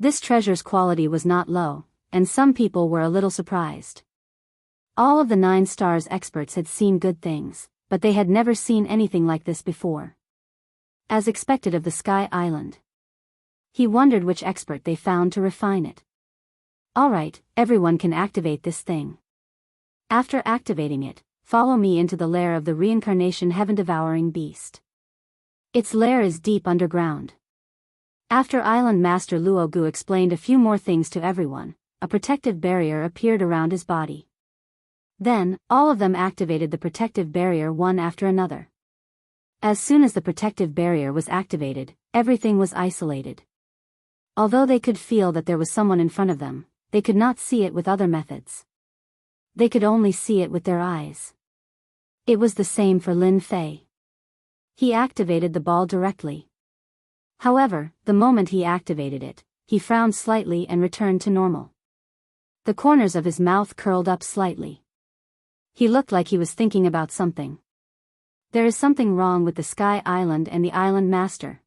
This treasure's quality was not low, and some people were a little surprised. All of the 9 stars experts had seen good things, but they had never seen anything like this before. As expected of the Sky Island. He wondered which expert they found to refine it. Alright, everyone can activate this thing. After activating it, follow me into the lair of the reincarnation heaven-devouring beast. Its lair is deep underground. After Island Master Luo Gu explained a few more things to everyone, a protective barrier appeared around his body. Then, all of them activated the protective barrier one after another. As soon as the protective barrier was activated, everything was isolated. Although they could feel that there was someone in front of them, they could not see it with other methods. They could only see it with their eyes. It was the same for Lin Fei. He activated the ball directly. However, the moment he activated it, he frowned slightly and returned to normal. The corners of his mouth curled up slightly. He looked like he was thinking about something. There is something wrong with the Sky Island and the Island Master.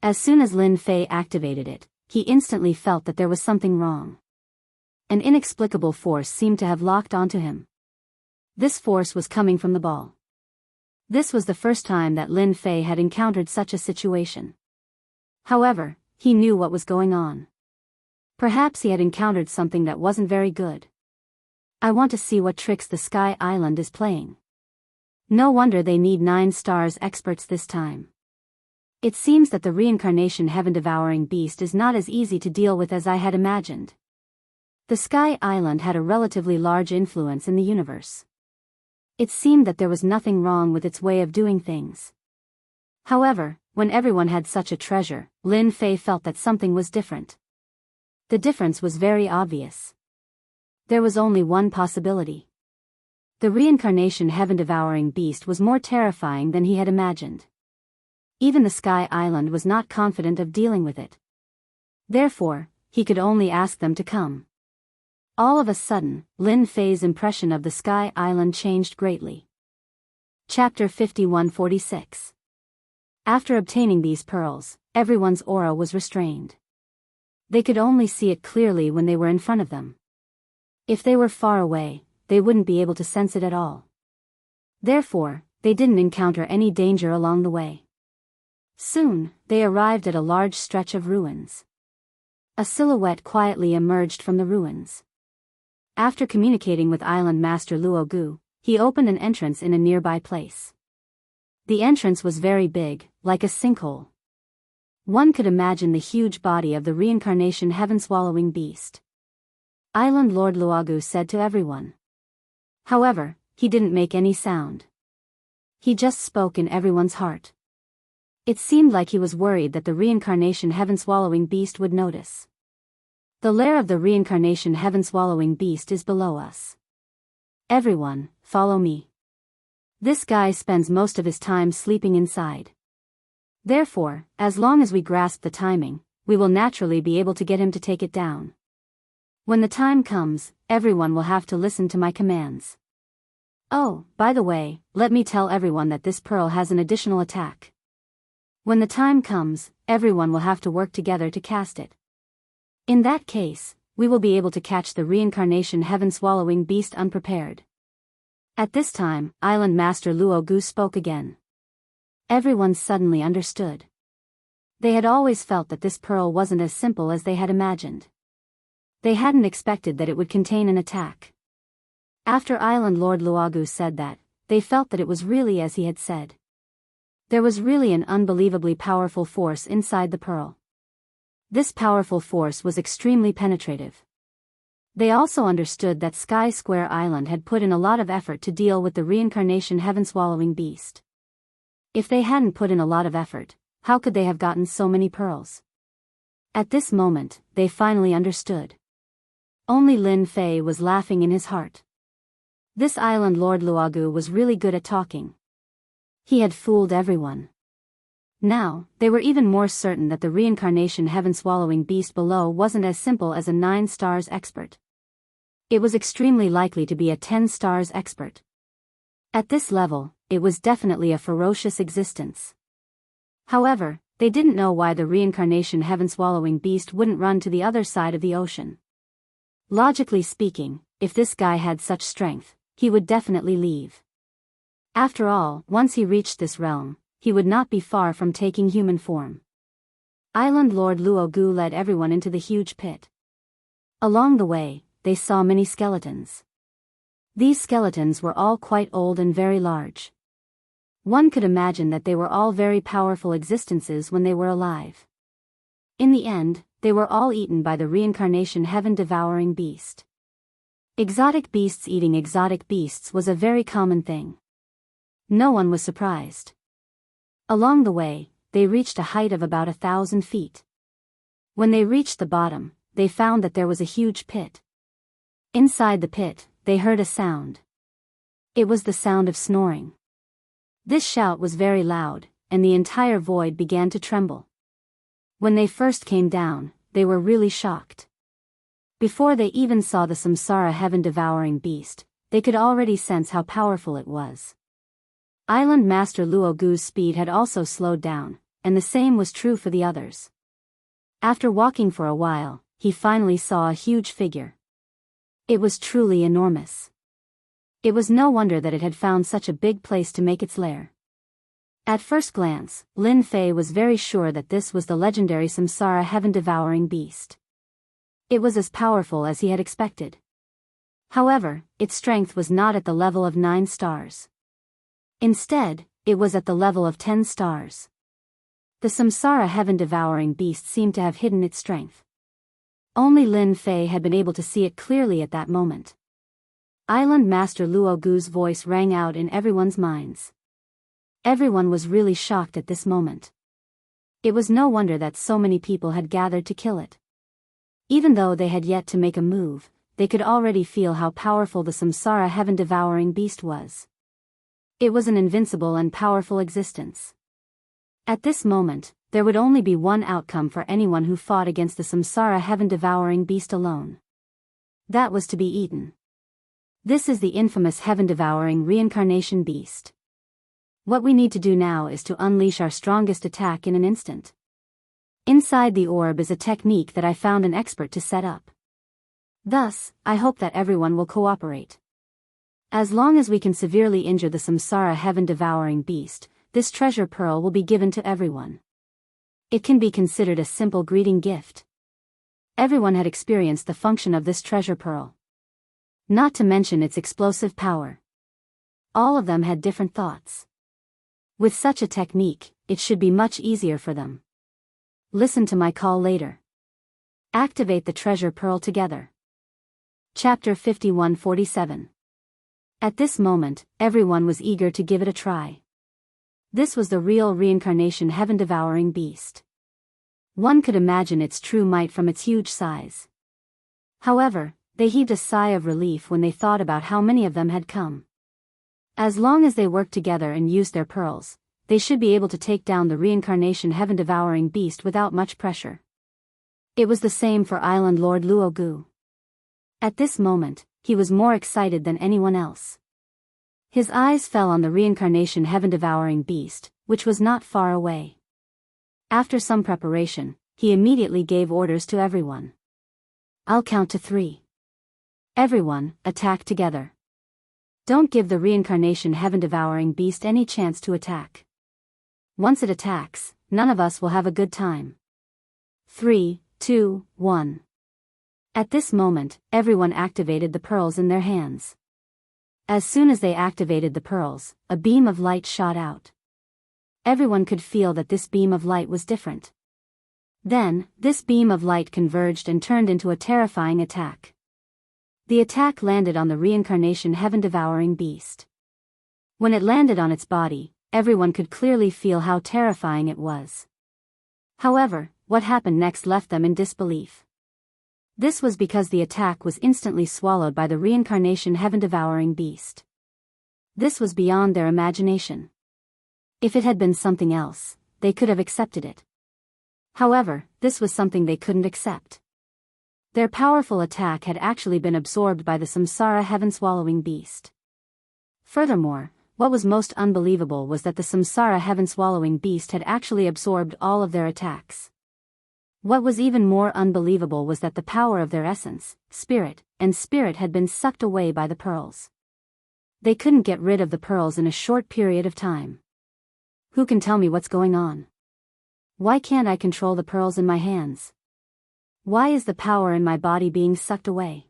As soon as Lin Fei activated it, he instantly felt that there was something wrong. An inexplicable force seemed to have locked onto him. This force was coming from the ball. This was the first time that Lin Fei had encountered such a situation. However, he knew what was going on. Perhaps he had encountered something that wasn't very good. I want to see what tricks the Sky Island is playing. No wonder they need 9 stars experts this time. It seems that the reincarnation heaven-devouring beast is not as easy to deal with as I had imagined. The Sky Island had a relatively large influence in the universe. It seemed that there was nothing wrong with its way of doing things. However, when everyone had such a treasure, Lin Fei felt that something was different. The difference was very obvious. There was only one possibility. The reincarnation heaven-devouring beast was more terrifying than he had imagined. Even the Sky Island was not confident of dealing with it. Therefore, he could only ask them to come. All of a sudden, Lin Fei's impression of the Sky Island changed greatly. Chapter 5146. After obtaining these pearls, everyone's aura was restrained. They could only see it clearly when they were in front of them. If they were far away, they wouldn't be able to sense it at all. Therefore, they didn't encounter any danger along the way. Soon, they arrived at a large stretch of ruins. A silhouette quietly emerged from the ruins. After communicating with Island Master Luogu, he opened an entrance in a nearby place. The entrance was very big, like a sinkhole. One could imagine the huge body of the reincarnation heaven-swallowing beast. Island Lord Luogu said to everyone. However, he didn't make any sound. He just spoke in everyone's heart. It seemed like he was worried that the reincarnation heaven-swallowing beast would notice. The lair of the reincarnation heaven-swallowing beast is below us. Everyone, follow me. This guy spends most of his time sleeping inside. Therefore, as long as we grasp the timing, we will naturally be able to get him to take it down. When the time comes, everyone will have to listen to my commands. Oh, by the way, let me tell everyone that this pearl has an additional attack. When the time comes, everyone will have to work together to cast it. In that case, we will be able to catch the reincarnation heaven-swallowing beast unprepared. At this time, Island Master Luogu spoke again. Everyone suddenly understood. They had always felt that this pearl wasn't as simple as they had imagined. They hadn't expected that it would contain an attack. After Island Lord Luogu said that, they felt that it was really as he had said. There was really an unbelievably powerful force inside the pearl. This powerful force was extremely penetrative. They also understood that Sky Square Island had put in a lot of effort to deal with the reincarnation heaven-swallowing beast. If they hadn't put in a lot of effort, how could they have gotten so many pearls? At this moment, they finally understood. Only Lin Fei was laughing in his heart. This Island Lord Luogu was really good at talking. He had fooled everyone. Now, they were even more certain that the reincarnation heaven-swallowing beast below wasn't as simple as a 9 stars expert. It was extremely likely to be a 10 stars expert. At this level, it was definitely a ferocious existence. However, they didn't know why the reincarnation heaven-swallowing beast wouldn't run to the other side of the ocean. Logically speaking, if this guy had such strength, he would definitely leave. After all, once he reached this realm, he would not be far from taking human form. Island Lord Luogu led everyone into the huge pit. Along the way, they saw many skeletons. These skeletons were all quite old and very large. One could imagine that they were all very powerful existences when they were alive. In the end, they were all eaten by the reincarnation heaven-devouring beast. Exotic beasts eating exotic beasts was a very common thing. No one was surprised. Along the way, they reached a height of about 1,000 feet. When they reached the bottom, they found that there was a huge pit. Inside the pit, they heard a sound. It was the sound of snoring. This shout was very loud, and the entire void began to tremble. When they first came down, they were really shocked. Before they even saw the samsara heaven-devouring beast, they could already sense how powerful it was. Island Master Luogu's speed had also slowed down, and the same was true for the others. After walking for a while, he finally saw a huge figure. It was truly enormous. It was no wonder that it had found such a big place to make its lair. At first glance, Lin Fei was very sure that this was the legendary samsara heaven-devouring beast. It was as powerful as he had expected. However, its strength was not at the level of 9 stars. Instead, it was at the level of 10 stars. The samsara heaven-devouring beast seemed to have hidden its strength. Only Lin Fei had been able to see it clearly at that moment. Island Master Luogu's voice rang out in everyone's minds. Everyone was really shocked at this moment. It was no wonder that so many people had gathered to kill it. Even though they had yet to make a move, they could already feel how powerful the samsara heaven-devouring beast was. It was an invincible and powerful existence. At this moment, there would only be one outcome for anyone who fought against the samsara heaven-devouring beast alone. That was to be eaten. This is the infamous heaven-devouring reincarnation beast. What we need to do now is to unleash our strongest attack in an instant. Inside the orb is a technique that I found an expert to set up. Thus, I hope that everyone will cooperate. As long as we can severely injure the samsara heaven-devouring beast, this treasure pearl will be given to everyone. It can be considered a simple greeting gift. Everyone had experienced the function of this treasure pearl. Not to mention its explosive power. All of them had different thoughts. With such a technique, it should be much easier for them. Listen to my call later. Activate the treasure pearl together. Chapter 51-47. At this moment, everyone was eager to give it a try. This was the real reincarnation heaven-devouring beast. One could imagine its true might from its huge size. However, they heaved a sigh of relief when they thought about how many of them had come. As long as they worked together and used their pearls, they should be able to take down the reincarnation heaven-devouring beast without much pressure. It was the same for Island Lord Luogu. At this moment, he was more excited than anyone else. His eyes fell on the reincarnation heaven-devouring beast, which was not far away. After some preparation, he immediately gave orders to everyone. I'll count to 3. Everyone, attack together. Don't give the reincarnation heaven-devouring beast any chance to attack. Once it attacks, none of us will have a good time. 3, 2, 1. At this moment, everyone activated the pearls in their hands. As soon as they activated the pearls, a beam of light shot out. Everyone could feel that this beam of light was different. Then, this beam of light converged and turned into a terrifying attack. The attack landed on the reincarnation heaven-devouring beast. When it landed on its body, everyone could clearly feel how terrifying it was. However, what happened next left them in disbelief. This was because the attack was instantly swallowed by the reincarnation heaven-devouring beast. This was beyond their imagination. If it had been something else, they could have accepted it. However, this was something they couldn't accept. Their powerful attack had actually been absorbed by the samsara heaven-swallowing beast. Furthermore, what was most unbelievable was that the samsara heaven-swallowing beast had actually absorbed all of their attacks. What was even more unbelievable was that the power of their essence, spirit had been sucked away by the pearls. They couldn't get rid of the pearls in a short period of time. Who can tell me what's going on? Why can't I control the pearls in my hands? Why is the power in my body being sucked away?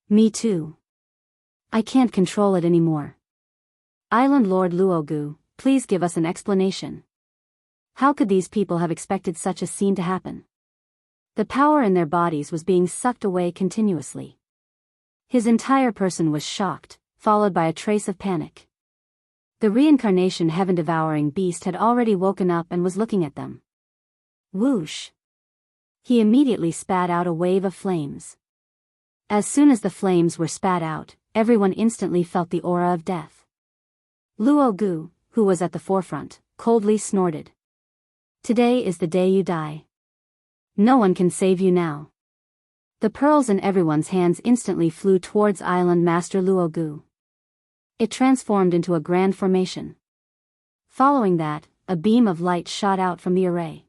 Me too. I can't control it anymore. Island Lord Luogu, please give us an explanation. How could these people have expected such a scene to happen? The power in their bodies was being sucked away continuously. His entire person was shocked, followed by a trace of panic. The reincarnation heaven-devouring beast had already woken up and was looking at them. Whoosh! He immediately spat out a wave of flames. As soon as the flames were spat out, everyone instantly felt the aura of death. Luo Gu, who was at the forefront, coldly snorted. Today is the day you die. No one can save you now. The pearls in everyone's hands instantly flew towards Island Master Luo Gu. It transformed into a grand formation. Following that, a beam of light shot out from the array.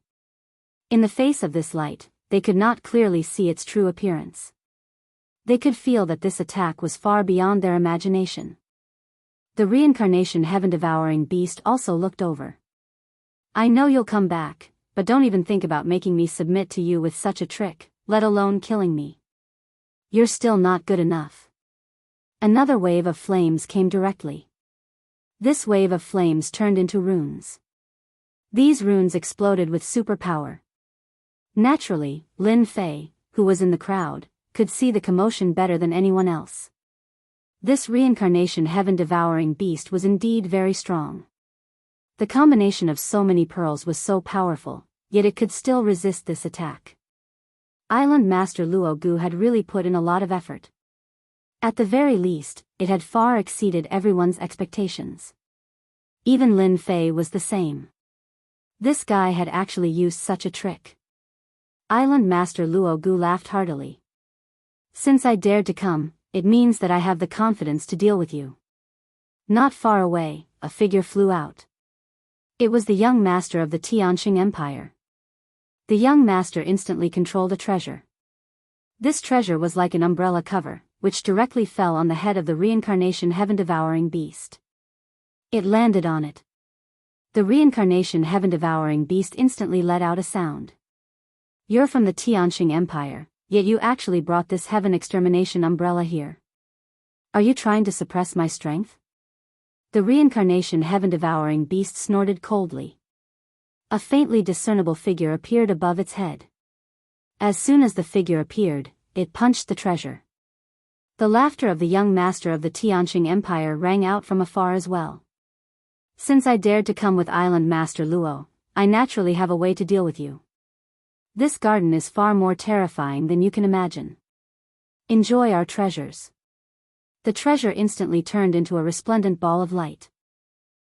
In the face of this light, they could not clearly see its true appearance. They could feel that this attack was far beyond their imagination. The reincarnation heaven-devouring beast also looked over. I know you'll come back, but don't even think about making me submit to you with such a trick, let alone killing me. You're still not good enough. Another wave of flames came directly. This wave of flames turned into runes. These runes exploded with superpower. Naturally, Lin Fei, who was in the crowd, could see the commotion better than anyone else. This reincarnation heaven-devouring beast was indeed very strong. The combination of so many pearls was so powerful, yet it could still resist this attack. Island Master Luo Gu had really put in a lot of effort. At the very least, it had far exceeded everyone's expectations. Even Lin Fei was the same. This guy had actually used such a trick. Island Master Luo Gu laughed heartily. Since I dared to come, it means that I have the confidence to deal with you. Not far away, a figure flew out. It was the young master of the Tianqing Empire. The young master instantly controlled a treasure. This treasure was like an umbrella cover, which directly fell on the head of the reincarnation heaven-devouring beast. It landed on it. The reincarnation heaven-devouring beast instantly let out a sound. You're from the Tianqing Empire, yet you actually brought this heaven extermination umbrella here. Are you trying to suppress my strength? The reincarnation heaven-devouring beast snorted coldly. A faintly discernible figure appeared above its head. As soon as the figure appeared, it punched the treasure. The laughter of the young master of the Tianqing Empire rang out from afar as well. Since I dared to come with Island Master Luo, I naturally have a way to deal with you. This garden is far more terrifying than you can imagine. Enjoy our treasures. The treasure instantly turned into a resplendent ball of light.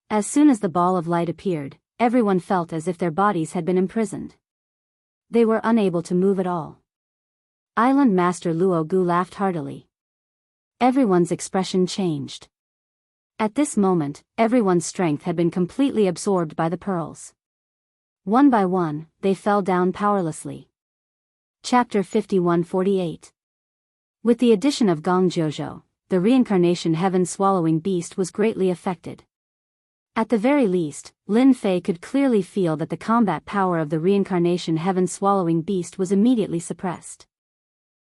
As soon as the ball of light appeared, everyone felt as if their bodies had been imprisoned. They were unable to move at all. Island Master Luo Gu laughed heartily. Everyone's expression changed. At this moment, everyone's strength had been completely absorbed by the pearls. One by one, they fell down powerlessly. Chapter 51-48. With the addition of Gong Jojo, the reincarnation heaven-swallowing beast was greatly affected. At the very least, Lin Fei could clearly feel that the combat power of the reincarnation heaven-swallowing beast was immediately suppressed.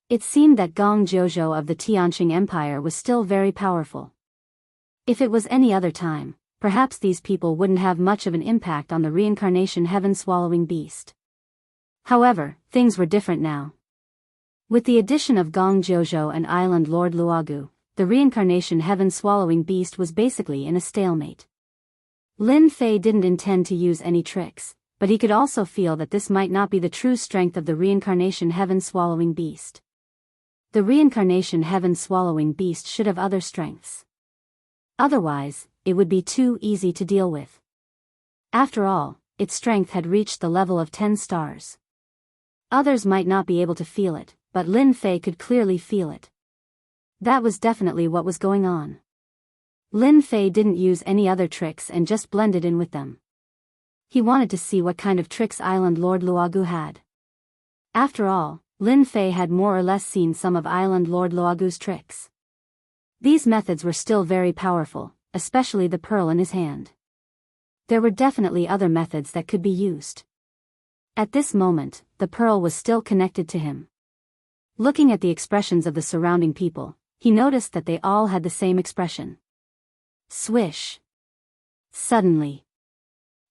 It seemed that Gong Jojo of the Tianqing Empire was still very powerful. If it was any other time, perhaps these people wouldn't have much of an impact on the reincarnation heaven-swallowing beast. However, things were different now. With the addition of Gong Jojo and Island Lord Luo Gu, the reincarnation heaven-swallowing beast was basically in a stalemate. Lin Fei didn't intend to use any tricks, but he could also feel that this might not be the true strength of the reincarnation heaven-swallowing beast. The reincarnation heaven-swallowing beast should have other strengths. Otherwise, it would be too easy to deal with. After all, its strength had reached the level of 10 stars. Others might not be able to feel it, but Lin Fei could clearly feel it. That was definitely what was going on. Lin Fei didn't use any other tricks and just blended in with them. He wanted to see what kind of tricks Island Lord Luo Gu had. After all, Lin Fei had more or less seen some of Island Lord Luo Gu's tricks. These methods were still very powerful, especially the pearl in his hand. There were definitely other methods that could be used. At this moment, the pearl was still connected to him. Looking at the expressions of the surrounding people, he noticed that they all had the same expression. Swish. Suddenly,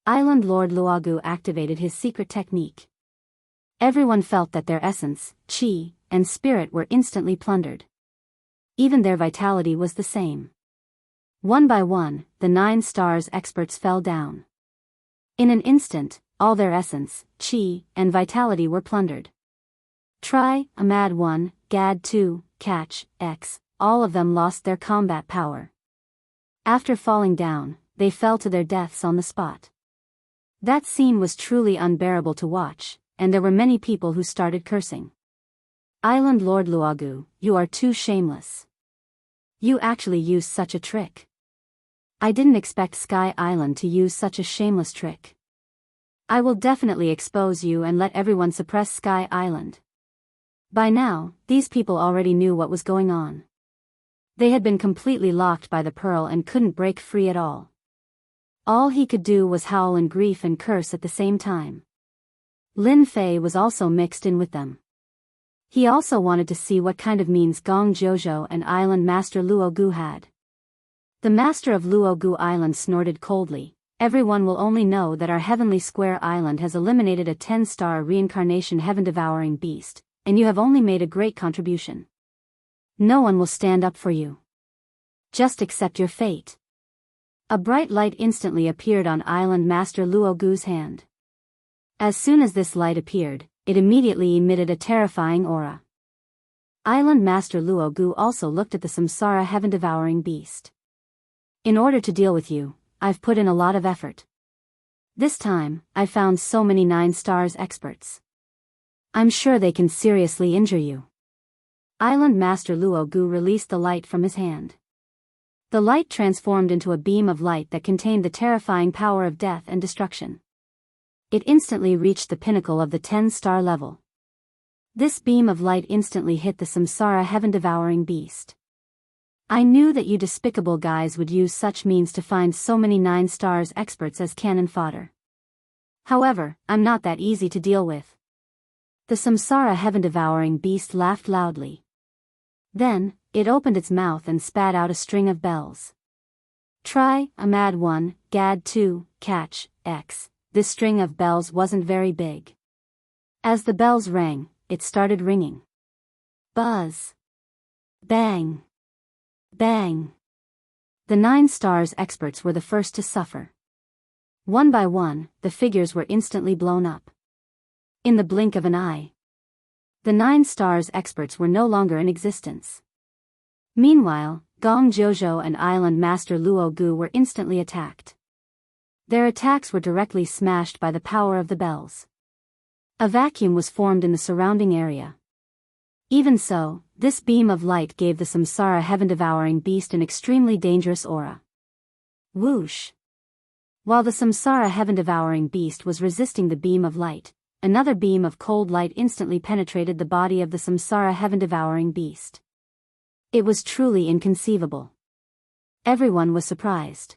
Island Lord Luo Gu activated his secret technique. Everyone felt that their essence, qi, and spirit were instantly plundered. Even their vitality was the same. One by one, the 9 stars experts fell down. In an instant, all their essence, qi, and vitality were plundered. Try, a mad one, gad 2, catch, X, all of them lost their combat power. After falling down, they fell to their deaths on the spot. That scene was truly unbearable to watch, and there were many people who started cursing. Island Lord Luogu, you are too shameless. You actually used such a trick. I didn't expect Sky Island to use such a shameless trick. I will definitely expose you and let everyone suppress Sky Island. By now, these people already knew what was going on. They had been completely locked by the pearl and couldn't break free at all. All he could do was howl in grief and curse at the same time. Lin Fei was also mixed in with them. He also wanted to see what kind of means Gong Jojo and Island Master Luogu had. The master of Luogu Island snorted coldly. Everyone will only know that our Heavenly Square Island has eliminated a 10-star reincarnation heaven-devouring beast, and you have only made a great contribution. No one will stand up for you. Just accept your fate. A bright light instantly appeared on Island Master Luogu's hand. As soon as this light appeared, it immediately emitted a terrifying aura. Island Master Luogu also looked at the Samsara heaven-devouring beast. In order to deal with you, I've put in a lot of effort. This time, I found so many 9 stars experts. I'm sure they can seriously injure you. Island Master Luogu released the light from his hand. The light transformed into a beam of light that contained the terrifying power of death and destruction. It instantly reached the pinnacle of the 10-star level. This beam of light instantly hit the Samsara heaven-devouring beast. I knew that you despicable guys would use such means to find so many 9 stars experts as cannon fodder. However, I'm not that easy to deal with. The Samsara heaven-devouring beast laughed loudly. Then, it opened its mouth and spat out a string of bells. Try, a mad one, gad 2, catch, X. This string of bells wasn't very big. As the bells rang, it started ringing. Buzz. Bang. Bang. The 9 stars experts were the first to suffer. One by one, the figures were instantly blown up. In the blink of an eye, the 9 stars experts were no longer in existence. Meanwhile, Gong Jojo and Island Master Luogu were instantly attacked. Their attacks were directly smashed by the power of the bells. A vacuum was formed in the surrounding area. Even so, this beam of light gave the Samsara heaven-devouring beast an extremely dangerous aura. Whoosh! While the Samsara heaven-devouring beast was resisting the beam of light, another beam of cold light instantly penetrated the body of the Samsara heaven-devouring beast. It was truly inconceivable. Everyone was surprised.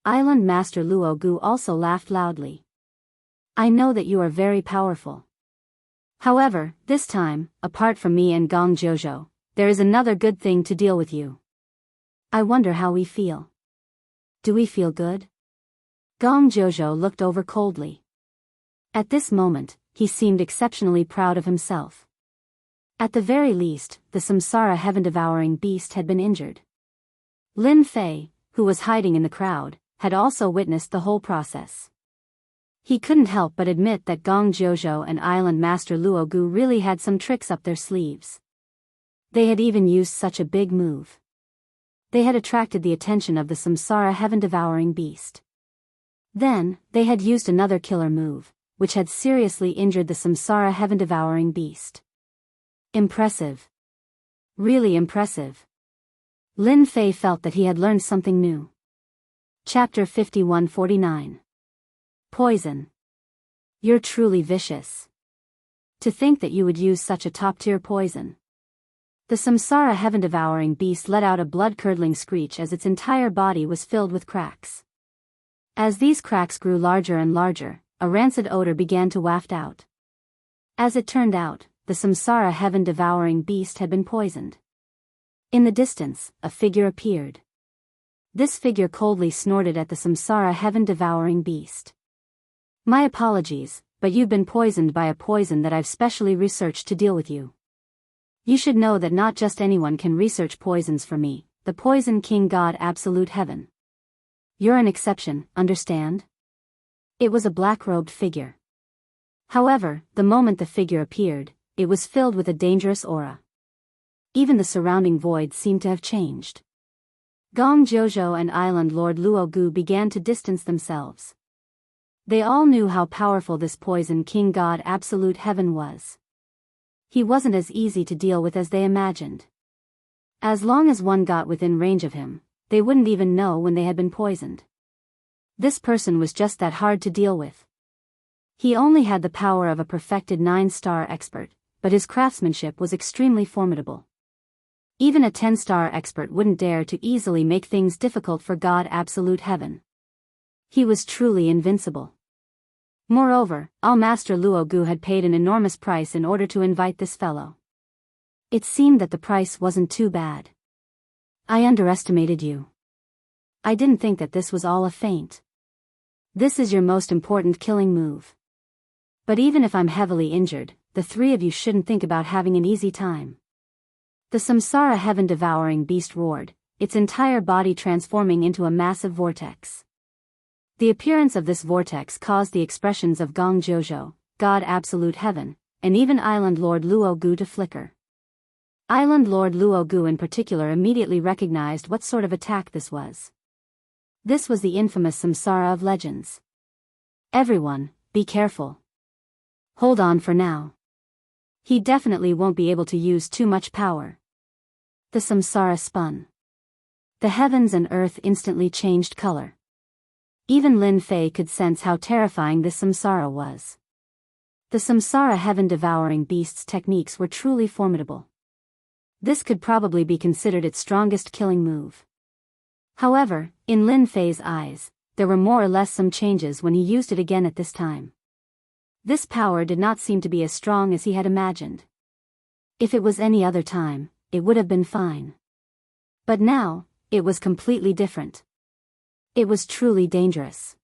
Island Master Luogu also laughed loudly. I know that you are very powerful. However, this time, apart from me and Gong Jojo, there is another good thing to deal with you. I wonder how we feel. Do we feel good? Gong Jojo looked over coldly. At this moment, he seemed exceptionally proud of himself. At the very least, the Samsara heaven-devouring beast had been injured. Lin Fei, who was hiding in the crowd, had also witnessed the whole process. He couldn't help but admit that Gong Jojo and Island Master Luogu really had some tricks up their sleeves. They had even used such a big move. They had attracted the attention of the Samsara heaven-devouring beast. Then, they had used another killer move, which had seriously injured the Samsara heaven-devouring beast. Impressive. Really impressive. Lin Fei felt that he had learned something new. Chapter 5149. Poison. You're truly vicious. To think that you would use such a top-tier poison. The Samsara heaven-devouring beast let out a blood-curdling screech as its entire body was filled with cracks. As these cracks grew larger and larger, a rancid odor began to waft out. As it turned out, the Samsara heaven-devouring beast had been poisoned. In the distance, a figure appeared. This figure coldly snorted at the Samsara heaven-devouring beast. My apologies, but you've been poisoned by a poison that I've specially researched to deal with you. You should know that not just anyone can research poisons for me, the Poison King God Absolute Heaven. You're an exception, understand? It was a black-robed figure. However, the moment the figure appeared, it was filled with a dangerous aura. Even the surrounding void seemed to have changed. Gong Jojo and Island Lord Luo Gu began to distance themselves. They all knew how powerful this poison king god absolute heaven was. He wasn't as easy to deal with as they imagined. As long as one got within range of him, they wouldn't even know when they had been poisoned. This person was just that hard to deal with. He only had the power of a perfected 9-star expert, but his craftsmanship was extremely formidable. Even a 10-star expert wouldn't dare to easily make things difficult for God Absolute Heaven. He was truly invincible. Moreover, Master Luo Gu had paid an enormous price in order to invite this fellow. It seemed that the price wasn't too bad. I underestimated you. I didn't think that this was all a feint. This is your most important killing move. But even if I'm heavily injured, the three of you shouldn't think about having an easy time. The Samsara heaven-devouring beast roared, its entire body transforming into a massive vortex. The appearance of this vortex caused the expressions of Gong Jojo, God Absolute Heaven, and even Island Lord Luo Gu to flicker. Island Lord Luo Gu in particular immediately recognized what sort of attack this was. This was the infamous Samsara of legends. Everyone, be careful. Hold on for now. He definitely won't be able to use too much power. The Samsara spun. The heavens and earth instantly changed color. Even Lin Fei could sense how terrifying this Samsara was. The Samsara heaven-devouring beast's techniques were truly formidable. This could probably be considered its strongest killing move. However, in Lin Fei's eyes, there were more or less some changes when he used it again at this time. This power did not seem to be as strong as he had imagined. If it was any other time, it would have been fine. But now, it was completely different. It was truly dangerous.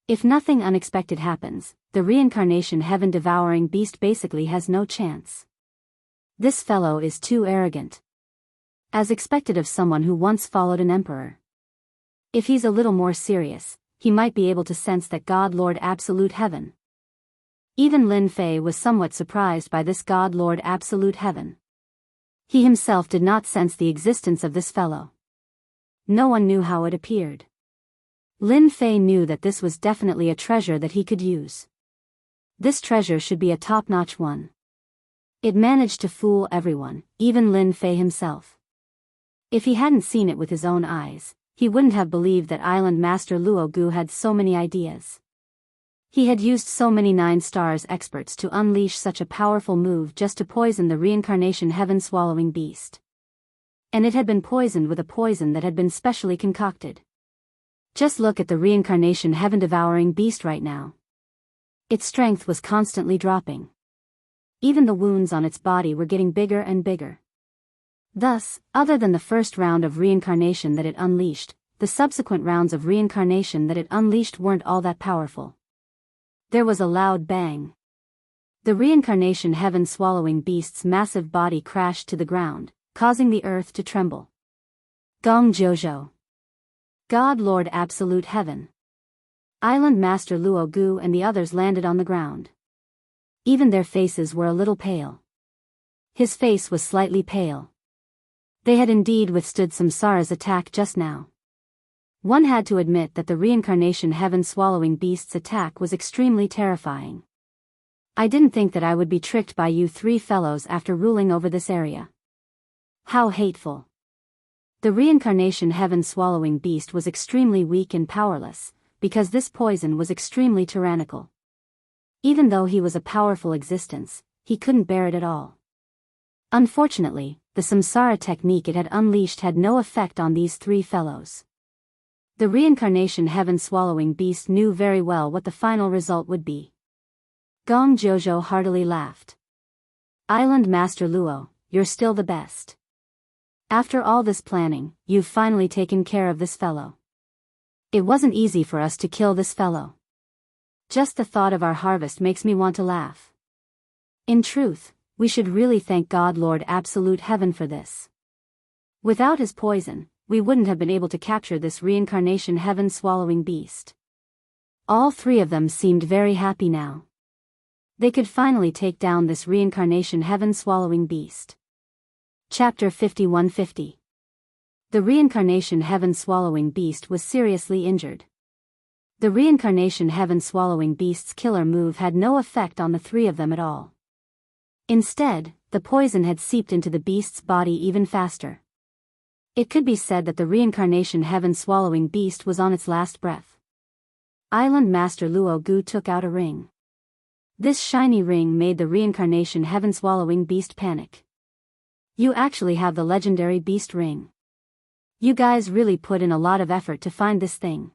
If nothing unexpected happens, the reincarnation heaven-devouring beast basically has no chance. This fellow is too arrogant. As expected of someone who once followed an emperor. If he's a little more serious, he might be able to sense that God Lord Absolute Heaven. Even Lin Fei was somewhat surprised by this God Lord Absolute Heaven. He himself did not sense the existence of this fellow. No one knew how it appeared. Lin Fei knew that this was definitely a treasure that he could use. This treasure should be a top-notch one. It managed to fool everyone, even Lin Fei himself. If he hadn't seen it with his own eyes, he wouldn't have believed that Island Master Luo Gu had so many ideas. He had used so many 9-stars experts to unleash such a powerful move just to poison the reincarnation heaven-swallowing beast. And it had been poisoned with a poison that had been specially concocted. Just look at the reincarnation heaven-devouring beast right now. Its strength was constantly dropping. Even the wounds on its body were getting bigger and bigger. Thus, other than the first round of reincarnation that it unleashed, the subsequent rounds of reincarnation that it unleashed weren't all that powerful. There was a loud bang. The reincarnation heaven-swallowing beast's massive body crashed to the ground, causing the earth to tremble. Gong Jojo. God Lord Absolute Heaven. Island Master Luo Gu and the others landed on the ground. Even their faces were a little pale. His face was slightly pale. They had indeed withstood Samsara's attack just now. One had to admit that the reincarnation heaven-swallowing beast's attack was extremely terrifying. I didn't think that I would be tricked by you three fellows after ruling over this area. How hateful. The reincarnation heaven-swallowing beast was extremely weak and powerless, because this poison was extremely tyrannical. Even though he was a powerful existence, he couldn't bear it at all. Unfortunately, the samsara technique it had unleashed had no effect on these three fellows. The reincarnation heaven-swallowing beast knew very well what the final result would be. Gong Jojo heartily laughed. Island Master Luo, you're still the best. After all this planning, you've finally taken care of this fellow. It wasn't easy for us to kill this fellow. Just the thought of our harvest makes me want to laugh. In truth, we should really thank God Lord Absolute Heaven for this. Without his poison, we wouldn't have been able to capture this reincarnation heaven-swallowing beast. All three of them seemed very happy now. They could finally take down this reincarnation heaven-swallowing beast. Chapter 5150. The reincarnation heaven-swallowing beast was seriously injured. The reincarnation heaven-swallowing beast's killer move had no effect on the three of them at all. Instead, the poison had seeped into the beast's body even faster. It could be said that the reincarnation heaven-swallowing beast was on its last breath. Island Master Luo Gu took out a ring. This shiny ring made the reincarnation heaven-swallowing beast panic. You actually have the legendary beast ring. You guys really put in a lot of effort to find this thing.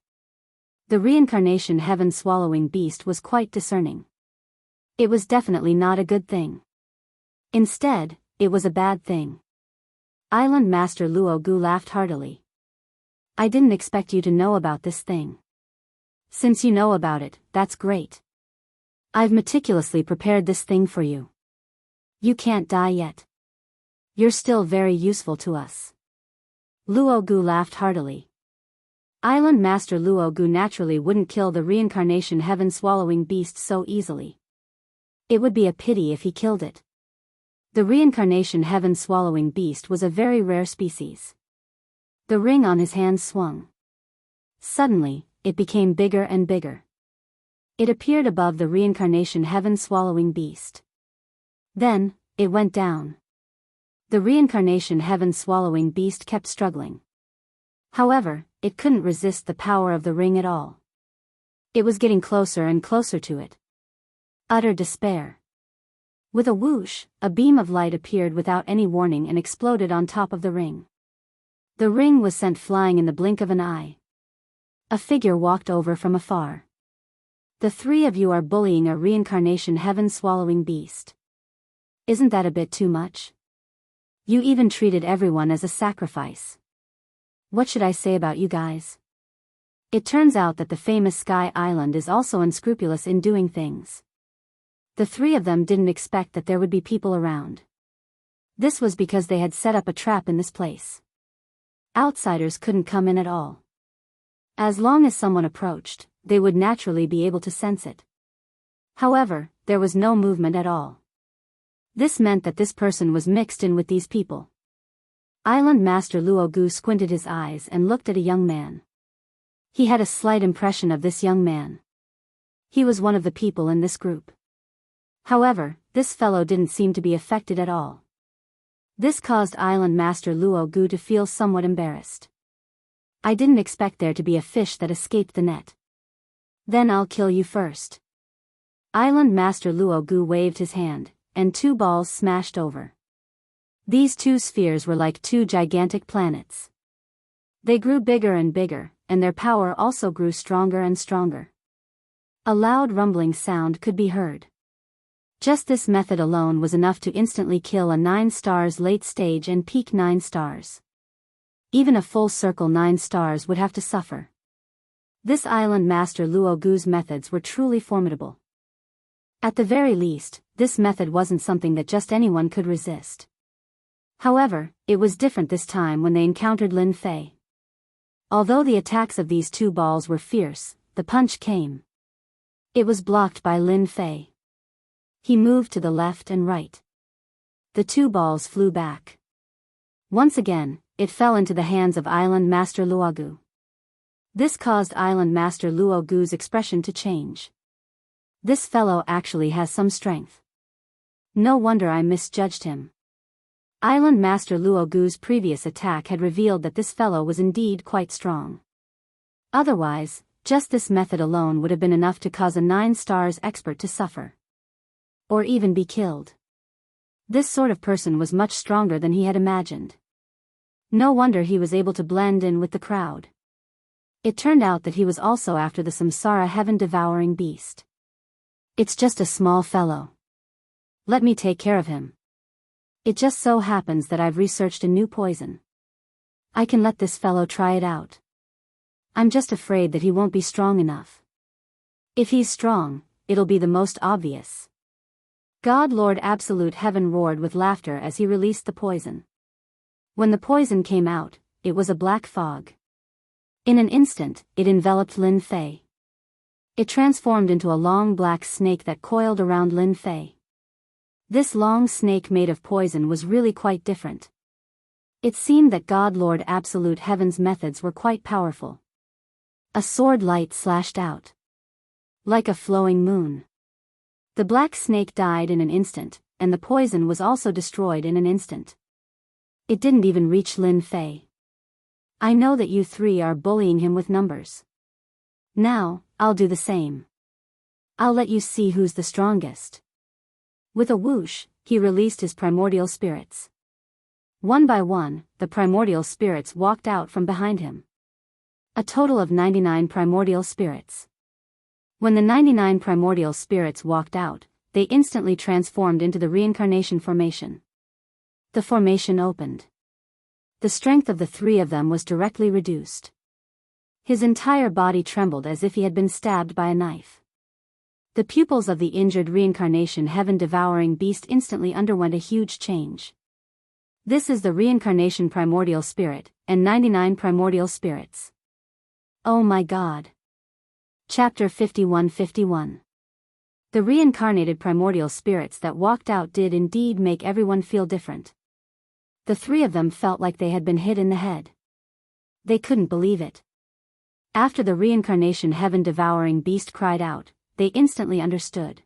The reincarnation heaven-swallowing beast was quite discerning. It was definitely not a good thing. Instead, it was a bad thing. Island Master Luo Gu laughed heartily. I didn't expect you to know about this thing. Since you know about it, that's great. I've meticulously prepared this thing for you. You can't die yet. You're still very useful to us. Luo Gu laughed heartily. Island Master Luo Gu naturally wouldn't kill the reincarnation heaven-swallowing beast so easily. It would be a pity if he killed it. The reincarnation heaven-swallowing beast was a very rare species. The ring on his hand swung. Suddenly, it became bigger and bigger. It appeared above the reincarnation heaven-swallowing beast. Then, it went down. The reincarnation heaven-swallowing beast kept struggling. However, it couldn't resist the power of the ring at all. It was getting closer and closer to it. Utter despair. With a whoosh, a beam of light appeared without any warning and exploded on top of the ring. The ring was sent flying in the blink of an eye. A figure walked over from afar. The three of you are bullying a reincarnation heaven-swallowing beast. Isn't that a bit too much? You even treated everyone as a sacrifice. What should I say about you guys? It turns out that the famous Sky Island is also unscrupulous in doing things. The three of them didn't expect that there would be people around. This was because they had set up a trap in this place. Outsiders couldn't come in at all. As long as someone approached, they would naturally be able to sense it. However, there was no movement at all. This meant that this person was mixed in with these people. Island Master Luo Gu squinted his eyes and looked at a young man. He had a slight impression of this young man. He was one of the people in this group. However, this fellow didn't seem to be affected at all. This caused Island Master Luo Gu to feel somewhat embarrassed. I didn't expect there to be a fish that escaped the net. Then I'll kill you first. Island Master Luo Gu waved his hand, and two balls smashed over. These two spheres were like two gigantic planets. They grew bigger and bigger, and their power also grew stronger and stronger. A loud rumbling sound could be heard. Just this method alone was enough to instantly kill a 9 stars late stage and peak 9 stars. Even a full circle 9 stars would have to suffer. This Island Master Luo Gu's methods were truly formidable. At the very least, this method wasn't something that just anyone could resist. However, it was different this time when they encountered Lin Fei. Although the attacks of these two balls were fierce, the punch came. It was blocked by Lin Fei. He moved to the left and right. The two balls flew back. Once again, it fell into the hands of Island Master Luo Gu. This caused Island Master Luo Gu's expression to change. This fellow actually has some strength. No wonder I misjudged him. Island Master Luo Gu's previous attack had revealed that this fellow was indeed quite strong. Otherwise, just this method alone would have been enough to cause a 9 stars expert to suffer. Or even be killed. This sort of person was much stronger than he had imagined. No wonder he was able to blend in with the crowd. It turned out that he was also after the Samsara heaven-devouring beast. It's just a small fellow. Let me take care of him. It just so happens that I've researched a new poison. I can let this fellow try it out. I'm just afraid that he won't be strong enough. If he's strong, it'll be the most obvious. God Lord Absolute Heaven roared with laughter as he released the poison. When the poison came out, it was a black fog. In an instant, it enveloped Lin Fei. It transformed into a long black snake that coiled around Lin Fei. This long snake made of poison was really quite different. It seemed that God Lord Absolute Heaven's methods were quite powerful. A sword light slashed out. Like a flowing moon. The black snake died in an instant, and the poison was also destroyed in an instant. It didn't even reach Lin Fei. I know that you three are bullying him with numbers. Now, I'll do the same. I'll let you see who's the strongest. With a whoosh, he released his primordial spirits. One by one, the primordial spirits walked out from behind him. A total of 99 primordial spirits. When the 99 primordial spirits walked out, they instantly transformed into the reincarnation formation. The formation opened. The strength of the three of them was directly reduced. His entire body trembled as if he had been stabbed by a knife. The pupils of the injured reincarnation heaven-devouring beast instantly underwent a huge change. This is the reincarnation primordial spirit, and 99 primordial spirits. Oh my God. Chapter 51-51. The reincarnated primordial spirits that walked out did indeed make everyone feel different. The three of them felt like they had been hit in the head. They couldn't believe it. After the reincarnation heaven-devouring beast cried out, they instantly understood.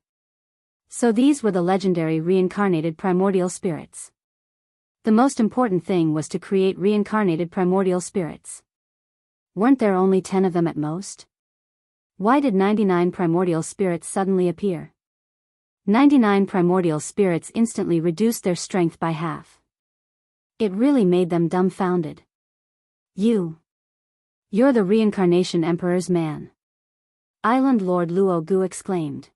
So these were the legendary reincarnated primordial spirits. The most important thing was to create reincarnated primordial spirits. Weren't there only 10 of them at most? Why did 99 primordial spirits suddenly appear? 99 primordial spirits instantly reduced their strength by half. It really made them dumbfounded. You're the reincarnation emperor's man. Island Lord Luo Gu exclaimed.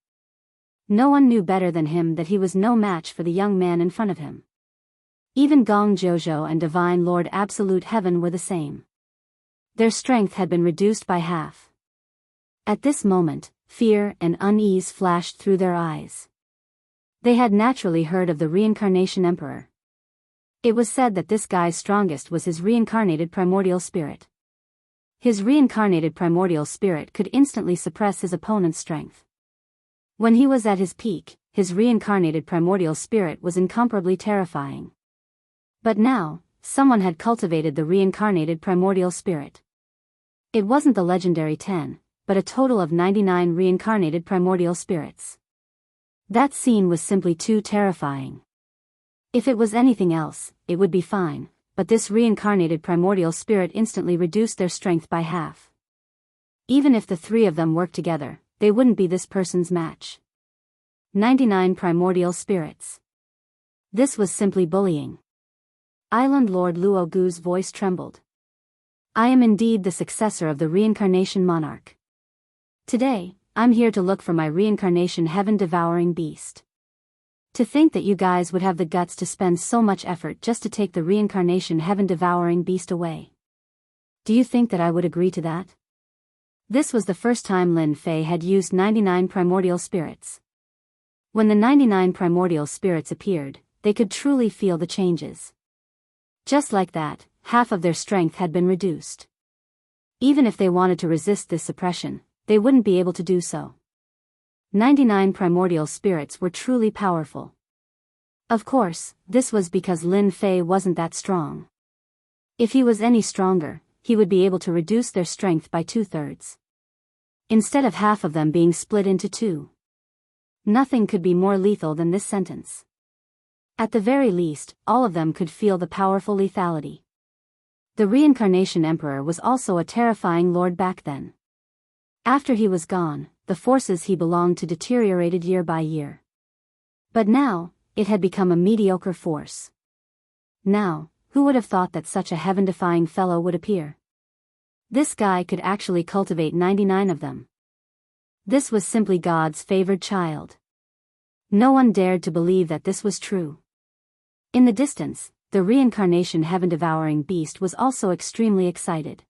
No one knew better than him that he was no match for the young man in front of him. Even Gong Jojo and Divine Lord Absolute Heaven were the same. Their strength had been reduced by half. At this moment, fear and unease flashed through their eyes. They had naturally heard of the reincarnation emperor. It was said that this guy's strongest was his reincarnated primordial spirit. His reincarnated primordial spirit could instantly suppress his opponent's strength. When he was at his peak, his reincarnated primordial spirit was incomparably terrifying. But now, someone had cultivated the reincarnated primordial spirit. It wasn't the legendary 10, but a total of 99 reincarnated primordial spirits. That scene was simply too terrifying. If it was anything else, it would be fine. But this reincarnated primordial spirit instantly reduced their strength by half. Even if the three of them worked together, they wouldn't be this person's match. 99 primordial spirits. This was simply bullying. Island Lord Luo Gu's voice trembled. I am indeed the successor of the reincarnation monarch. Today, I'm here to look for my reincarnation heaven-devouring beast. To think that you guys would have the guts to spend so much effort just to take the reincarnation heaven-devouring beast away. Do you think that I would agree to that? This was the first time Lin Fei had used 99 primordial spirits. When the 99 primordial spirits appeared, they could truly feel the changes. Just like that, half of their strength had been reduced. Even if they wanted to resist this suppression, they wouldn't be able to do so. 99 primordial spirits were truly powerful. Of course, this was because Lin Fei wasn't that strong. If he was any stronger, he would be able to reduce their strength by 2/3. Instead of half of them being split into two. Nothing could be more lethal than this sentence. At the very least, all of them could feel the powerful lethality. The reincarnation emperor was also a terrifying lord back then. After he was gone, the forces he belonged to deteriorated year by year. But now, it had become a mediocre force. Now, who would have thought that such a heaven-defying fellow would appear? This guy could actually cultivate 99 of them. This was simply God's favored child. No one dared to believe that this was true. In the distance, the reincarnation heaven-devouring beast was also extremely excited.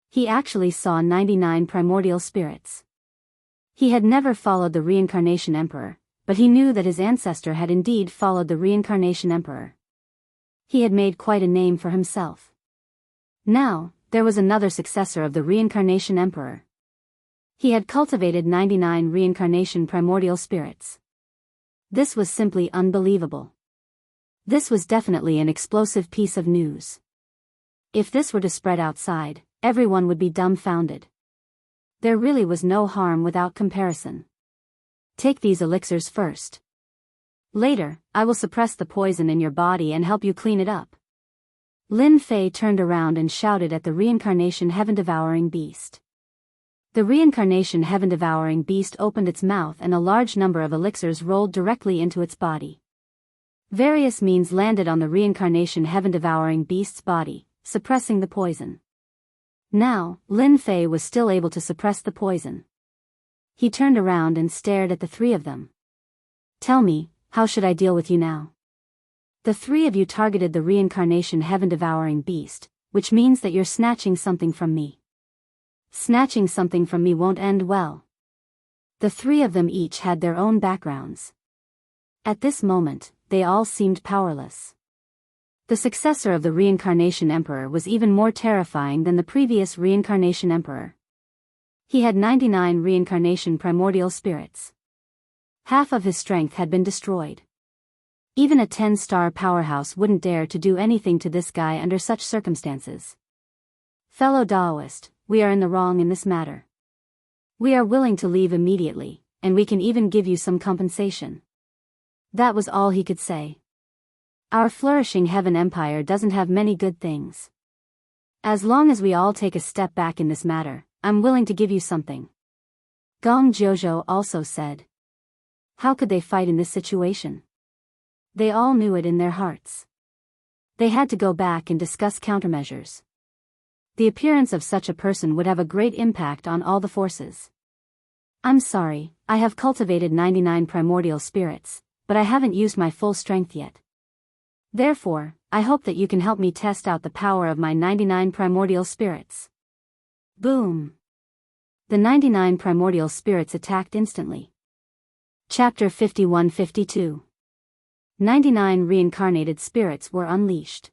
He actually saw 99 primordial spirits. He had never followed the reincarnation emperor, but he knew that his ancestor had indeed followed the reincarnation emperor. He had made quite a name for himself. Now, there was another successor of the reincarnation emperor. He had cultivated 99 reincarnation primordial spirits. This was simply unbelievable. This was definitely an explosive piece of news. If this were to spread outside, everyone would be dumbfounded. There really was no harm without comparison. Take these elixirs first. Later, I will suppress the poison in your body and help you clean it up. Lin Fei turned around and shouted at the reincarnation heaven-devouring beast. The reincarnation heaven-devouring beast opened its mouth and a large number of elixirs rolled directly into its body. Various means landed on the reincarnation heaven-devouring beast's body, suppressing the poison. Now, Lin Fei was still able to suppress the poison. He turned around and stared at the three of them. Tell me, how should I deal with you now? The three of you targeted the reincarnation heaven-devouring beast, which means that you're snatching something from me. Snatching something from me won't end well. The three of them each had their own backgrounds. At this moment, they all seemed powerless. The successor of the reincarnation emperor was even more terrifying than the previous reincarnation emperor. He had 99 reincarnation primordial spirits. Half of his strength had been destroyed. Even a 10-star powerhouse wouldn't dare to do anything to this guy under such circumstances. Fellow Daoist, we are in the wrong in this matter. We are willing to leave immediately, and we can even give you some compensation. That was all he could say. Our flourishing heaven empire doesn't have many good things. As long as we all take a step back in this matter, I'm willing to give you something. Gong Jiuzhou also said. How could they fight in this situation? They all knew it in their hearts. They had to go back and discuss countermeasures. The appearance of such a person would have a great impact on all the forces. I'm sorry, I have cultivated 99 primordial spirits, but I haven't used my full strength yet. Therefore, I hope that you can help me test out the power of my 99 primordial spirits. Boom! The 99 primordial spirits attacked instantly. Chapter 51-52. 99 reincarnated spirits were unleashed.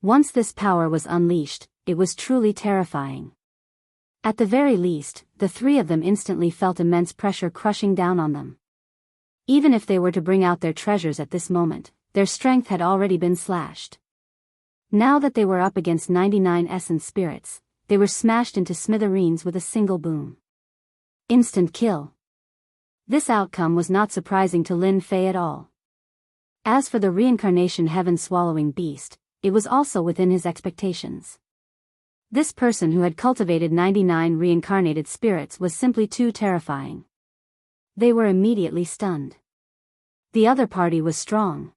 Once this power was unleashed, it was truly terrifying. At the very least, the three of them instantly felt immense pressure crushing down on them. Even if they were to bring out their treasures at this moment, their strength had already been slashed. Now that they were up against 99 essence spirits, they were smashed into smithereens with a single boom. Instant kill. This outcome was not surprising to Lin Fei at all. As for the reincarnation heaven-swallowing beast, it was also within his expectations. This person who had cultivated 99 reincarnated spirits was simply too terrifying. They were immediately stunned. The other party was strong.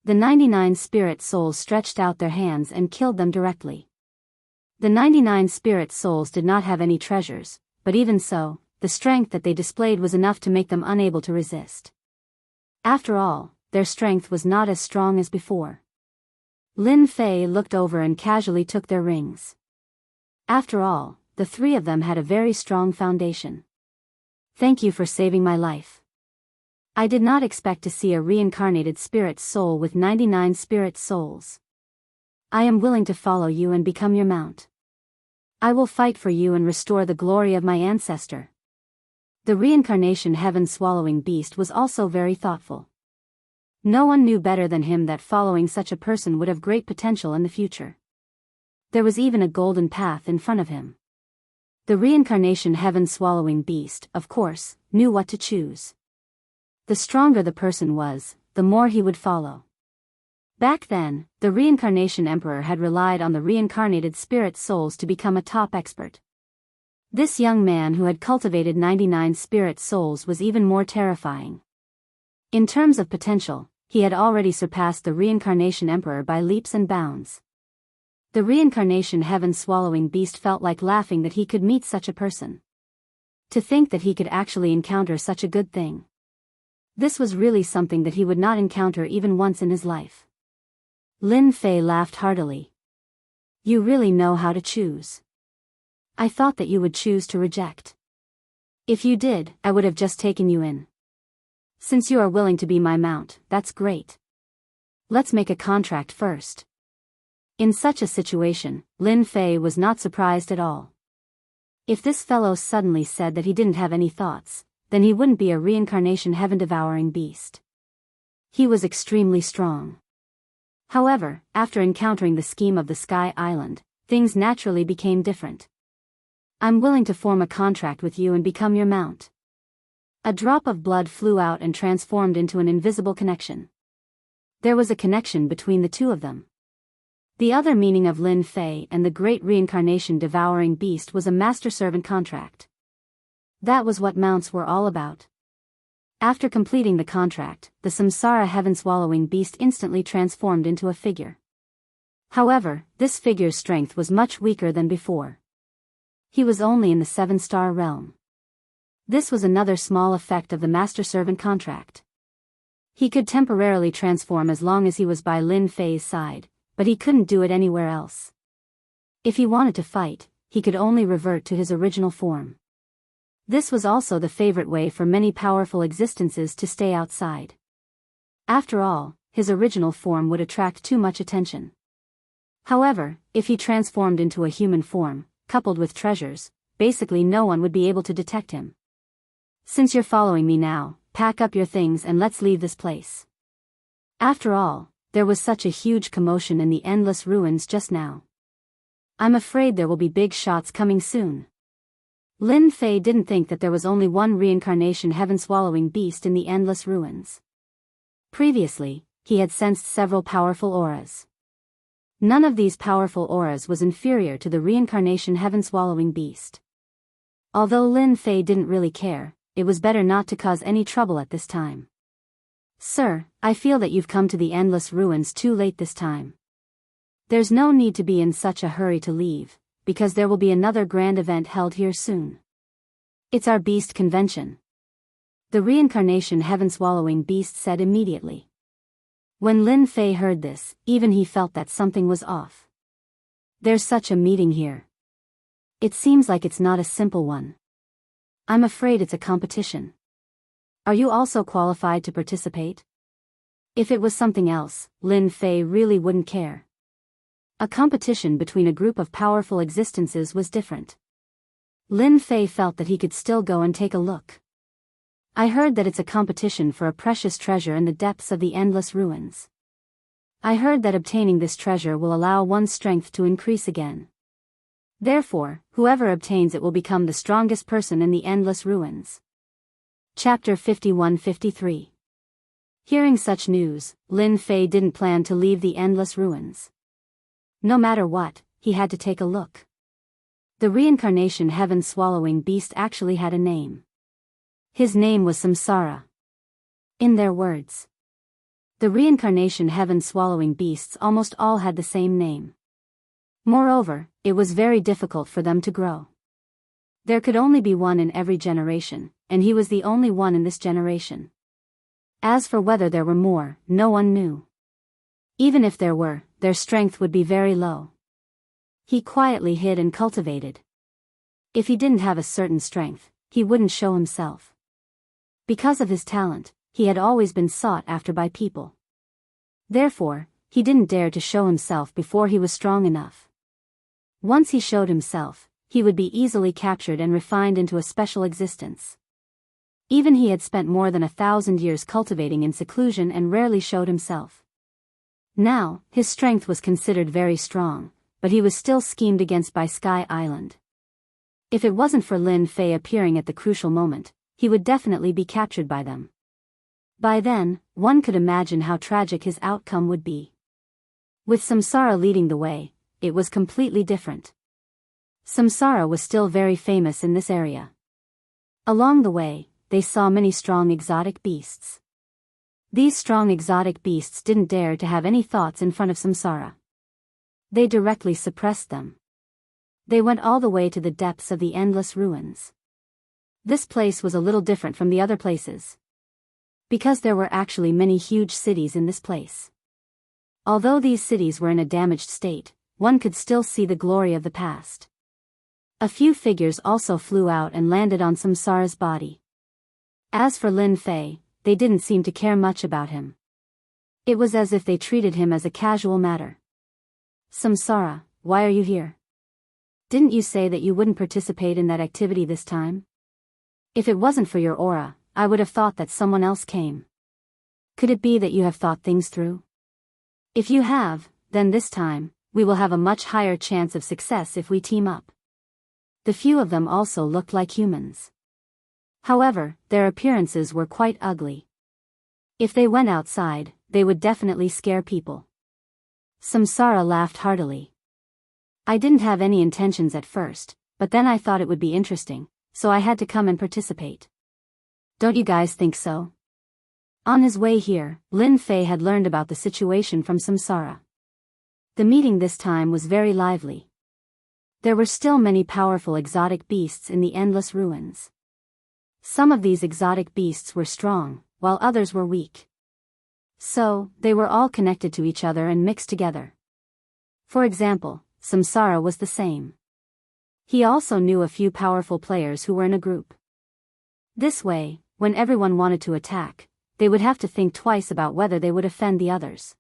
The 99 spirit souls stretched out their hands and killed them directly. The 99 spirit souls did not have any treasures, but even so, the strength that they displayed was enough to make them unable to resist. After all, their strength was not as strong as before. Lin Fei looked over and casually took their rings. After all, the three of them had a very strong foundation. Thank you for saving my life. I did not expect to see a reincarnated spirit soul with 99 spirit souls. I am willing to follow you and become your mount. I will fight for you and restore the glory of my ancestor. The reincarnation heaven-swallowing beast was also very thoughtful. No one knew better than him that following such a person would have great potential in the future. There was even a golden path in front of him. The reincarnation heaven-swallowing beast, of course, knew what to choose. The stronger the person was, the more he would follow. Back then, the reincarnation emperor had relied on the reincarnated spirit souls to become a top expert. This young man who had cultivated 99 spirit souls was even more terrifying. In terms of potential, he had already surpassed the reincarnation emperor by leaps and bounds. The reincarnation heaven-swallowing beast felt like laughing that he could meet such a person. To think that he could actually encounter such a good thing. This was really something that he would not encounter even once in his life. Lin Fei laughed heartily. You really know how to choose. I thought that you would choose to reject. If you did, I would have just taken you in. Since you are willing to be my mount, that's great. Let's make a contract first. In such a situation, Lin Fei was not surprised at all. If this fellow suddenly said that he didn't have any thoughts, then he wouldn't be a reincarnation heaven-devouring beast. He was extremely strong. However, after encountering the scheme of the Sky Island, things naturally became different. I'm willing to form a contract with you and become your mount. A drop of blood flew out and transformed into an invisible connection. There was a connection between the two of them. The other meaning of Lin Fei and the great reincarnation devouring beast was a master-servant contract. That was what mounts were all about. After completing the contract, the samsara heaven-swallowing beast instantly transformed into a figure. However, this figure's strength was much weaker than before. He was only in the 7-star realm. This was another small effect of the master-servant contract. He could temporarily transform as long as he was by Lin Fei's side, but he couldn't do it anywhere else. If he wanted to fight, he could only revert to his original form. This was also the favorite way for many powerful existences to stay outside. After all, his original form would attract too much attention. However, if he transformed into a human form, coupled with treasures, basically no one would be able to detect him. Since you're following me now, pack up your things and let's leave this place. After all, there was such a huge commotion in the endless ruins just now. I'm afraid there will be big shots coming soon. Lin Fei didn't think that there was only one reincarnation heaven-swallowing beast in the endless ruins. Previously, he had sensed several powerful auras. None of these powerful auras was inferior to the reincarnation heaven-swallowing beast. Although Lin Fei didn't really care, it was better not to cause any trouble at this time. Sir, I feel that you've come to the endless ruins too late this time. There's no need to be in such a hurry to leave, because there will be another grand event held here soon. It's our beast convention. The reincarnation heaven-swallowing beast said immediately. When Lin Fei heard this, even he felt that something was off. There's such a meeting here. It seems like it's not a simple one. I'm afraid it's a competition. Are you also qualified to participate? If it was something else, Lin Fei really wouldn't care. A competition between a group of powerful existences was different. Lin Fei felt that he could still go and take a look. I heard that it's a competition for a precious treasure in the depths of the endless ruins. I heard that obtaining this treasure will allow one's strength to increase again. Therefore, whoever obtains it will become the strongest person in the endless ruins. Chapter 51-53. Hearing such news, Lin Fei didn't plan to leave the endless ruins. No matter what, he had to take a look. The reincarnation heaven-swallowing beast actually had a name. His name was Samsara. In their words, the reincarnation heaven-swallowing beasts almost all had the same name. Moreover, it was very difficult for them to grow. There could only be one in every generation, and he was the only one in this generation. As for whether there were more, no one knew. Even if there were, their strength would be very low. He quietly hid and cultivated. If he didn't have a certain strength, he wouldn't show himself. Because of his talent, he had always been sought after by people. Therefore, he didn't dare to show himself before he was strong enough. Once he showed himself, he would be easily captured and refined into a special existence. Even he had spent more than 1,000 years cultivating in seclusion and rarely showed himself. Now, his strength was considered very strong, but he was still schemed against by Sky Island. If it wasn't for Lin Fei appearing at the crucial moment, he would definitely be captured by them. By then, one could imagine how tragic his outcome would be. With Samsara leading the way, it was completely different. Samsara was still very famous in this area. Along the way, they saw many strong exotic beasts. These strong exotic beasts didn't dare to have any thoughts in front of Samsara. They directly suppressed them. They went all the way to the depths of the endless ruins. This place was a little different from the other places, because there were actually many huge cities in this place. Although these cities were in a damaged state, one could still see the glory of the past. A few figures also flew out and landed on Samsara's body. As for Lin Fei, they didn't seem to care much about him. It was as if they treated him as a casual matter. Samsara, why are you here? Didn't you say that you wouldn't participate in that activity this time? If it wasn't for your aura, I would have thought that someone else came. Could it be that you have thought things through? If you have, then this time, we will have a much higher chance of success if we team up. The few of them also looked like humans. However, their appearances were quite ugly. If they went outside, they would definitely scare people. Samsara laughed heartily. I didn't have any intentions at first, but then I thought it would be interesting, so I had to come and participate. Don't you guys think so? On his way here, Lin Fei had learned about the situation from Samsara. The meeting this time was very lively. There were still many powerful exotic beasts in the endless ruins. Some of these exotic beasts were strong, while others were weak. So, they were all connected to each other and mixed together. For example, Samsara was the same. He also knew a few powerful players who were in a group. This way, when everyone wanted to attack, they would have to think twice about whether they would offend the others.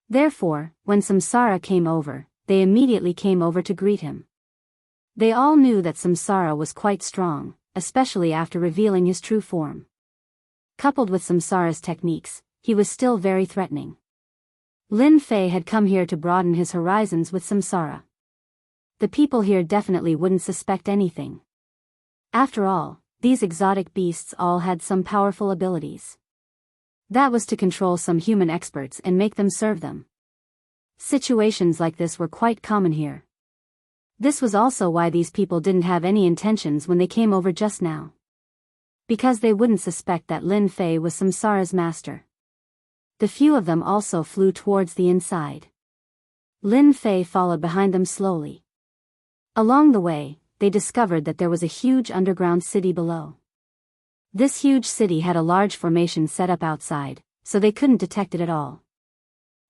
Therefore, when Samsara came over, they immediately came over to greet him. They all knew that Samsara was quite strong, especially after revealing his true form. Coupled with Samsara's techniques, he was still very threatening. Lin Fei had come here to broaden his horizons with Samsara. The people here definitely wouldn't suspect anything. After all, these exotic beasts all had some powerful abilities. That was to control some human experts and make them serve them. Situations like this were quite common here. This was also why these people didn't have any intentions when they came over just now. Because they wouldn't suspect that Lin Fei was Samsara's master. The few of them also flew towards the inside. Lin Fei followed behind them slowly. Along the way, they discovered that there was a huge underground city below. This huge city had a large formation set up outside, so they couldn't detect it at all.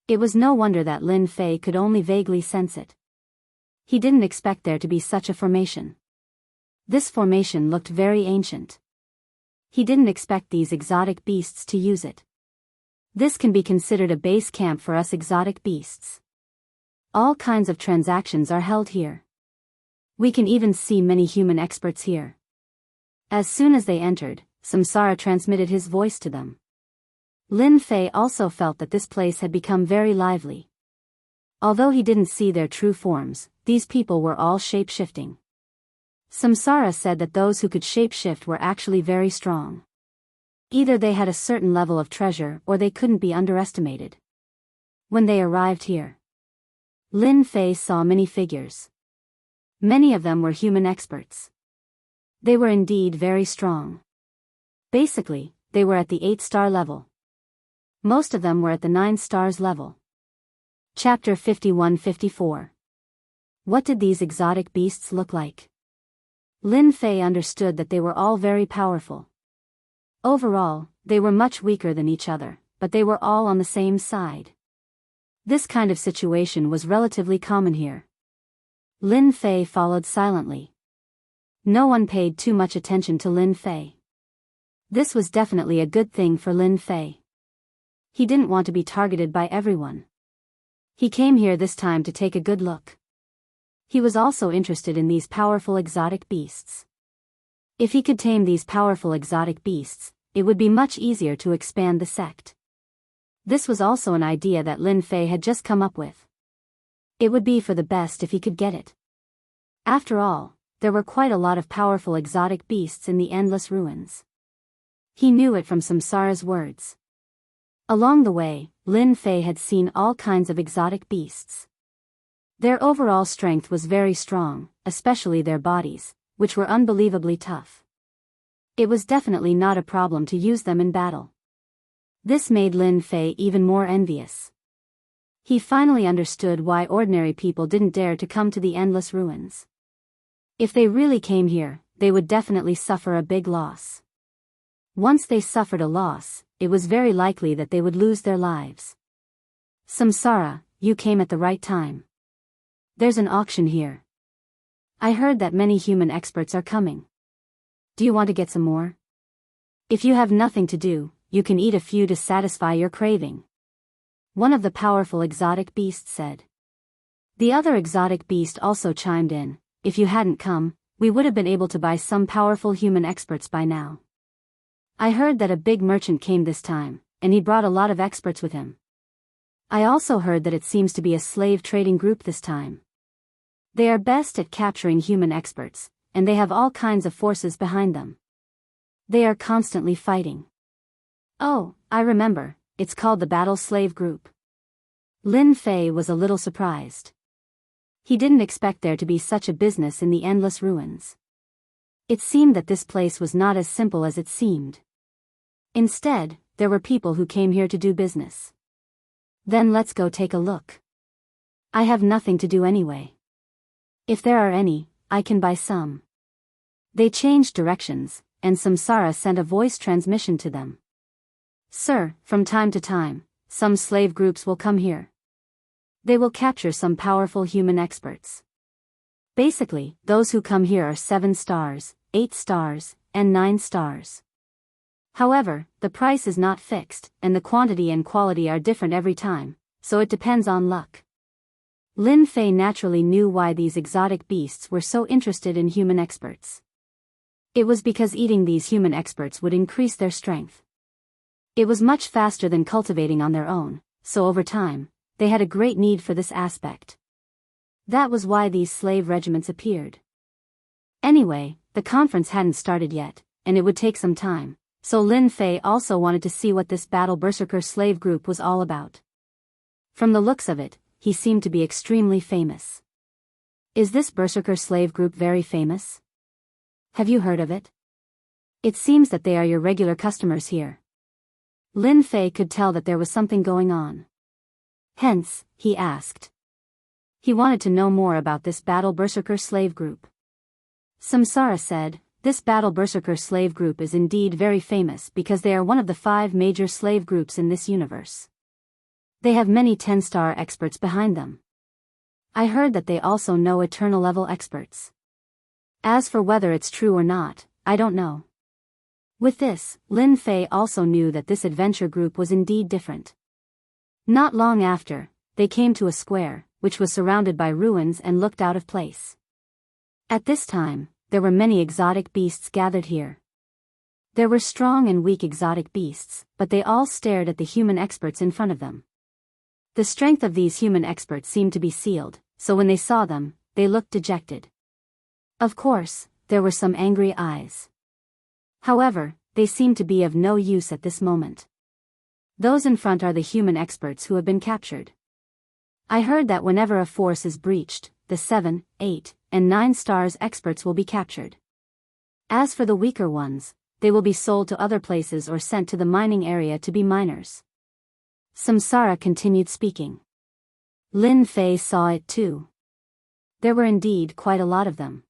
It was no wonder that Lin Fei could only vaguely sense it. He didn't expect there to be such a formation. This formation looked very ancient. He didn't expect these exotic beasts to use it. This can be considered a base camp for us exotic beasts. All kinds of transactions are held here. We can even see many human experts here. As soon as they entered, Samsara transmitted his voice to them. Lin Fei also felt that this place had become very lively. Although he didn't see their true forms, these people were all shape-shifting. Samsara said that those who could shape-shift were actually very strong. Either they had a certain level of treasure or they couldn't be underestimated. When they arrived here, Lin Fei saw many figures. Many of them were human experts. They were indeed very strong. Basically, they were at the 8-star level. Most of them were at the 9 stars level. Chapter 51-54. What did these exotic beasts look like? Lin Fei understood that they were all very powerful. Overall, they were much weaker than each other, but they were all on the same side. This kind of situation was relatively common here. Lin Fei followed silently. No one paid too much attention to Lin Fei. This was definitely a good thing for Lin Fei. He didn't want to be targeted by everyone. He came here this time to take a good look. He was also interested in these powerful exotic beasts. If he could tame these powerful exotic beasts, it would be much easier to expand the sect. This was also an idea that Lin Fei had just come up with. It would be for the best if he could get it. After all, there were quite a lot of powerful exotic beasts in the endless ruins. He knew it from Samsara's words. Along the way, Lin Fei had seen all kinds of exotic beasts. Their overall strength was very strong, especially their bodies, which were unbelievably tough. It was definitely not a problem to use them in battle. This made Lin Fei even more envious. He finally understood why ordinary people didn't dare to come to the endless ruins. If they really came here, they would definitely suffer a big loss. Once they suffered a loss, it was very likely that they would lose their lives. Samsara, you came at the right time. There's an auction here. I heard that many human experts are coming. Do you want to get some more? If you have nothing to do, you can eat a few to satisfy your craving. One of the powerful exotic beasts said. The other exotic beast also chimed in, if you hadn't come, we would have been able to buy some powerful human experts by now. I heard that a big merchant came this time, and he brought a lot of experts with him. I also heard that it seems to be a slave trading group this time. They are best at capturing human experts, and they have all kinds of forces behind them. They are constantly fighting. Oh, I remember, it's called the Battle Slave Group. Lin Fei was a little surprised. He didn't expect there to be such a business in the endless ruins. It seemed that this place was not as simple as it seemed. Instead, there were people who came here to do business. Then let's go take a look. I have nothing to do anyway. If there are any, I can buy some. They changed directions, and Samsara sent a voice transmission to them. Sir, from time to time, some slave groups will come here. They will capture some powerful human experts. Basically, those who come here are 7 stars, 8 stars, and 9 stars. However, the price is not fixed, and the quantity and quality are different every time, so it depends on luck. Lin Fei naturally knew why these exotic beasts were so interested in human experts. It was because eating these human experts would increase their strength. It was much faster than cultivating on their own, so over time, they had a great need for this aspect. That was why these slave regiments appeared. Anyway, the conference hadn't started yet, and it would take some time, so Lin Fei also wanted to see what this Battle Berserker slave group was all about. From the looks of it, he seemed to be extremely famous. Is this Berserker slave group very famous? Have you heard of it? It seems that they are your regular customers here. Lin Fei could tell that there was something going on. Hence, he asked. He wanted to know more about this Battle Berserker slave group. Samsara said, this Battle Berserker slave group is indeed very famous because they are one of the 5 major slave groups in this universe. They have many 10-star experts behind them. I heard that they also know eternal level experts. As for whether it's true or not, I don't know. With this, Lin Fei also knew that this adventure group was indeed different. Not long after, they came to a square, which was surrounded by ruins and looked out of place. At this time, there were many exotic beasts gathered here. There were strong and weak exotic beasts, but they all stared at the human experts in front of them. The strength of these human experts seemed to be sealed, so when they saw them, they looked dejected. Of course, there were some angry eyes. However, they seemed to be of no use at this moment. Those in front are the human experts who have been captured. I heard that whenever a force is breached, the 7, 8, and 9 stars experts will be captured. As for the weaker ones, they will be sold to other places or sent to the mining area to be miners. Samsara continued speaking. Lin Fei saw it too. There were indeed quite a lot of them.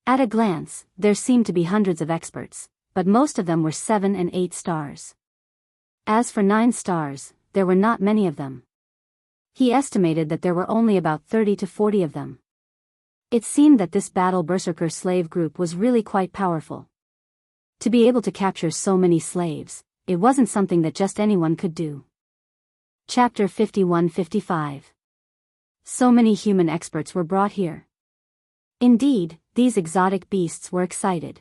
At a glance, there seemed to be hundreds of experts, but most of them were 7 and 8 stars. As for 9 stars, there were not many of them. He estimated that there were only about 30 to 40 of them. It seemed that this Battle Berserker slave group was really quite powerful. To be able to capture so many slaves, it wasn't something that just anyone could do. Chapter 51-55. So many human experts were brought here. Indeed, these exotic beasts were excited.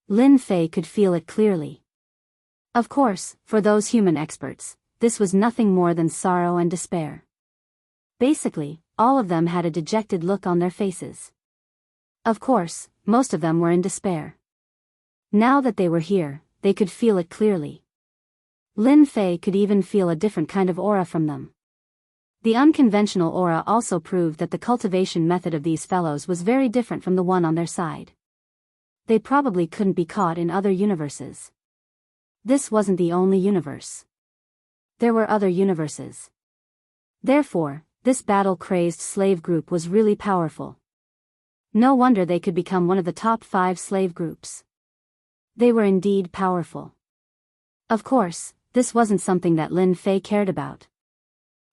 Lin Fei could feel it clearly. Of course, for those human experts, this was nothing more than sorrow and despair. Basically, all of them had a dejected look on their faces. Of course, most of them were in despair. Now that they were here, they could feel it clearly. Lin Fei could even feel a different kind of aura from them. The unconventional aura also proved that the cultivation method of these fellows was very different from the one on their side. They probably couldn't be caught in other universes. This wasn't the only universe. There were other universes. Therefore, this battle-crazed slave group was really powerful. No wonder they could become one of the top 5 slave groups. They were indeed powerful. Of course, this wasn't something that Lin Fei cared about.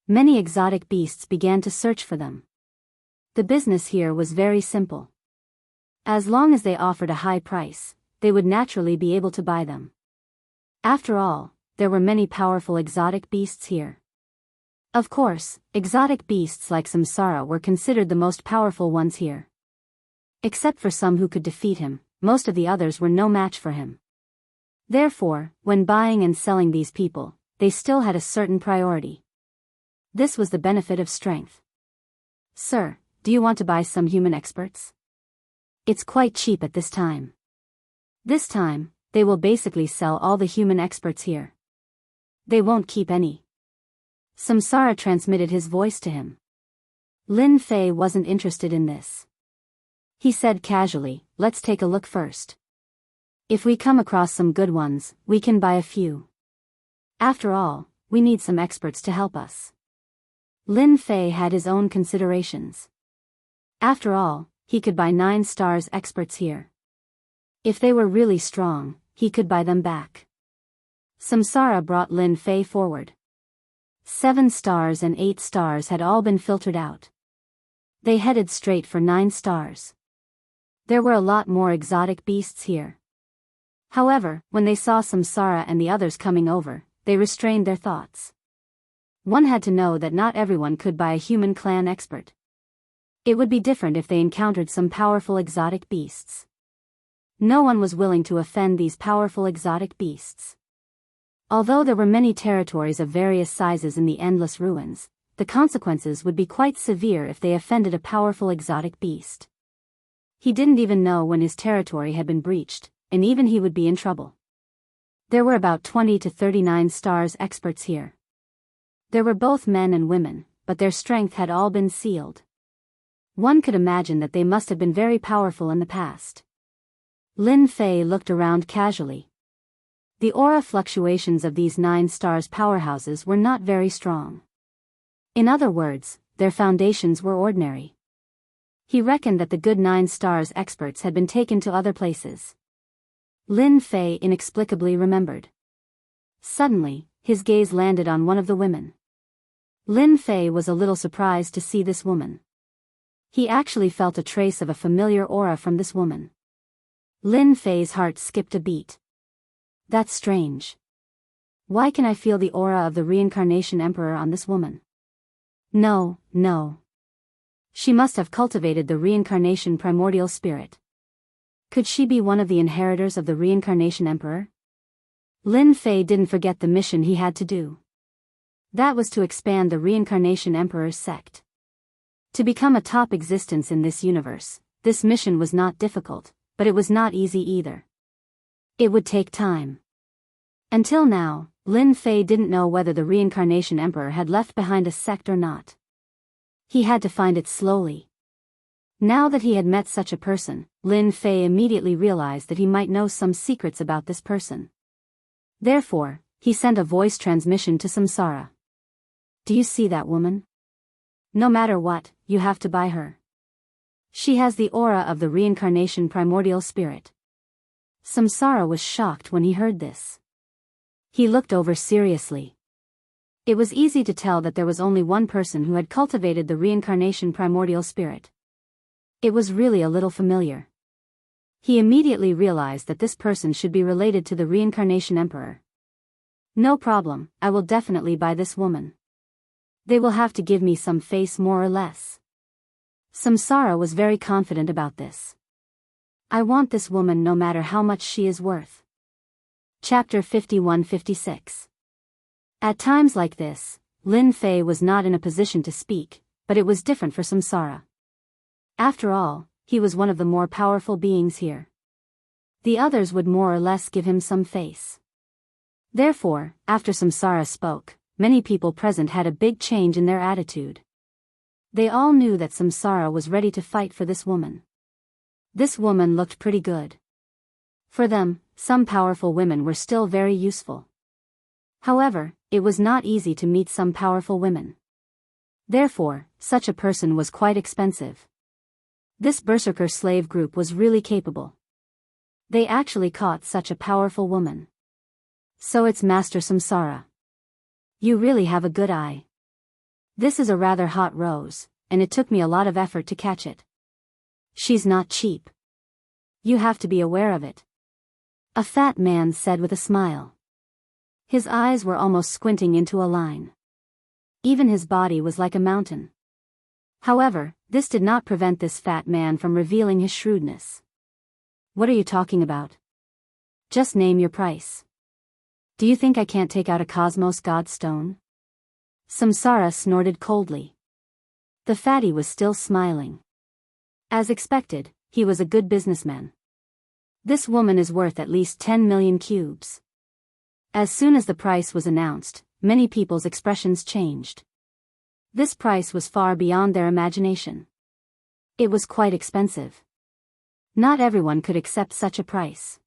Many exotic beasts began to search for them. The business here was very simple. As long as they offered a high price, they would naturally be able to buy them. After all, there were many powerful exotic beasts here. Of course, exotic beasts like Samsara were considered the most powerful ones here. Except for some who could defeat him, most of the others were no match for him. Therefore, when buying and selling these people, they still had a certain priority. This was the benefit of strength. Sir, do you want to buy some human experts? It's quite cheap at this time. This time, they will basically sell all the human experts here. They won't keep any. Samsara transmitted his voice to him. Lin Fei wasn't interested in this. He said casually, let's take a look first. If we come across some good ones, we can buy a few. After all, we need some experts to help us. Lin Fei had his own considerations. After all, he could buy 9 stars experts here. If they were really strong, he could buy them back. Samsara brought Lin Fei forward. 7 stars and 8 stars had all been filtered out. They headed straight for 9 stars. There were a lot more exotic beasts here. However, when they saw Samsara and the others coming over, they restrained their thoughts. One had to know that not everyone could buy a human clan expert. It would be different if they encountered some powerful exotic beasts. No one was willing to offend these powerful exotic beasts. Although there were many territories of various sizes in the endless ruins, the consequences would be quite severe if they offended a powerful exotic beast. He didn't even know when his territory had been breached, and even he would be in trouble. There were about 20 to 39 stars experts here. There were both men and women, but their strength had all been sealed. One could imagine that they must have been very powerful in the past. Lin Fei looked around casually. The aura fluctuations of these 9 stars powerhouses were not very strong. In other words, their foundations were ordinary. He reckoned that the good 9 stars experts had been taken to other places. Lin Fei inexplicably remembered. Suddenly, his gaze landed on one of the women. Lin Fei was a little surprised to see this woman. He actually felt a trace of a familiar aura from this woman. Lin Fei's heart skipped a beat. That's strange. Why can I feel the aura of the reincarnation emperor on this woman? No. She must have cultivated the reincarnation primordial spirit. Could she be one of the inheritors of the reincarnation emperor? Lin Fei didn't forget the mission he had to do. That was to expand the reincarnation emperor's sect. To become a top existence in this universe, this mission was not difficult, but it was not easy either. It would take time. Until now, Lin Fei didn't know whether the reincarnation emperor had left behind a sect or not. He had to find it slowly. Now that he had met such a person, Lin Fei immediately realized that he might know some secrets about this person. Therefore, he sent a voice transmission to Samsara. Do you see that woman? No matter what, you have to buy her. She has the aura of the reincarnation primordial spirit. Samsara was shocked when he heard this. He looked over seriously. It was easy to tell that there was only one person who had cultivated the reincarnation primordial spirit. It was really a little familiar. He immediately realized that this person should be related to the reincarnation emperor. No problem, I will definitely buy this woman. They will have to give me some face more or less. Samsara was very confident about this. I want this woman no matter how much she is worth. Chapter 51-56. At times like this, Lin Fei was not in a position to speak, but it was different for Samsara. After all, he was one of the more powerful beings here. The others would more or less give him some face. Therefore, after Samsara spoke, many people present had a big change in their attitude. They all knew that Samsara was ready to fight for this woman. This woman looked pretty good. For them, some powerful women were still very useful. However, it was not easy to meet some powerful women. Therefore, such a person was quite expensive. This berserker slave group was really capable. They actually caught such a powerful woman. So it's Master Samsara. You really have a good eye. This is a rather hot rose, and it took me a lot of effort to catch it. She's not cheap. You have to be aware of it. A fat man said with a smile. His eyes were almost squinting into a line. Even his body was like a mountain. However, this did not prevent this fat man from revealing his shrewdness. What are you talking about? Just name your price. Do you think I can't take out a cosmos god stone? Samsara snorted coldly. The fatty was still smiling. As expected, he was a good businessman. This woman is worth at least 10 million cubes. As soon as the price was announced, many people's expressions changed. This price was far beyond their imagination. It was quite expensive. Not everyone could accept such a price.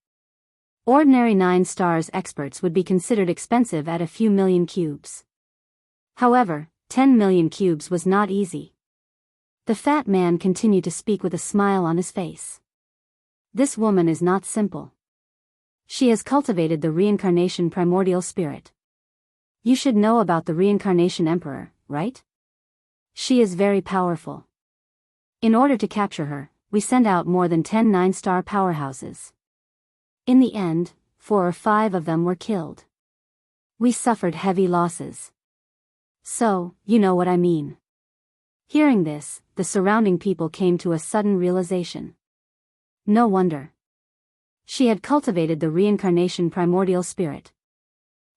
Ordinary 9 stars experts would be considered expensive at a few million cubes. However, 10 million cubes was not easy. The fat man continued to speak with a smile on his face. This woman is not simple. She has cultivated the reincarnation primordial spirit. You should know about the reincarnation emperor, right? She is very powerful. In order to capture her, we sent out more than 10 9-star powerhouses. In the end, 4 or 5 of them were killed. We suffered heavy losses. So, you know what I mean. Hearing this, the surrounding people came to a sudden realization. No wonder. She had cultivated the reincarnation primordial spirit.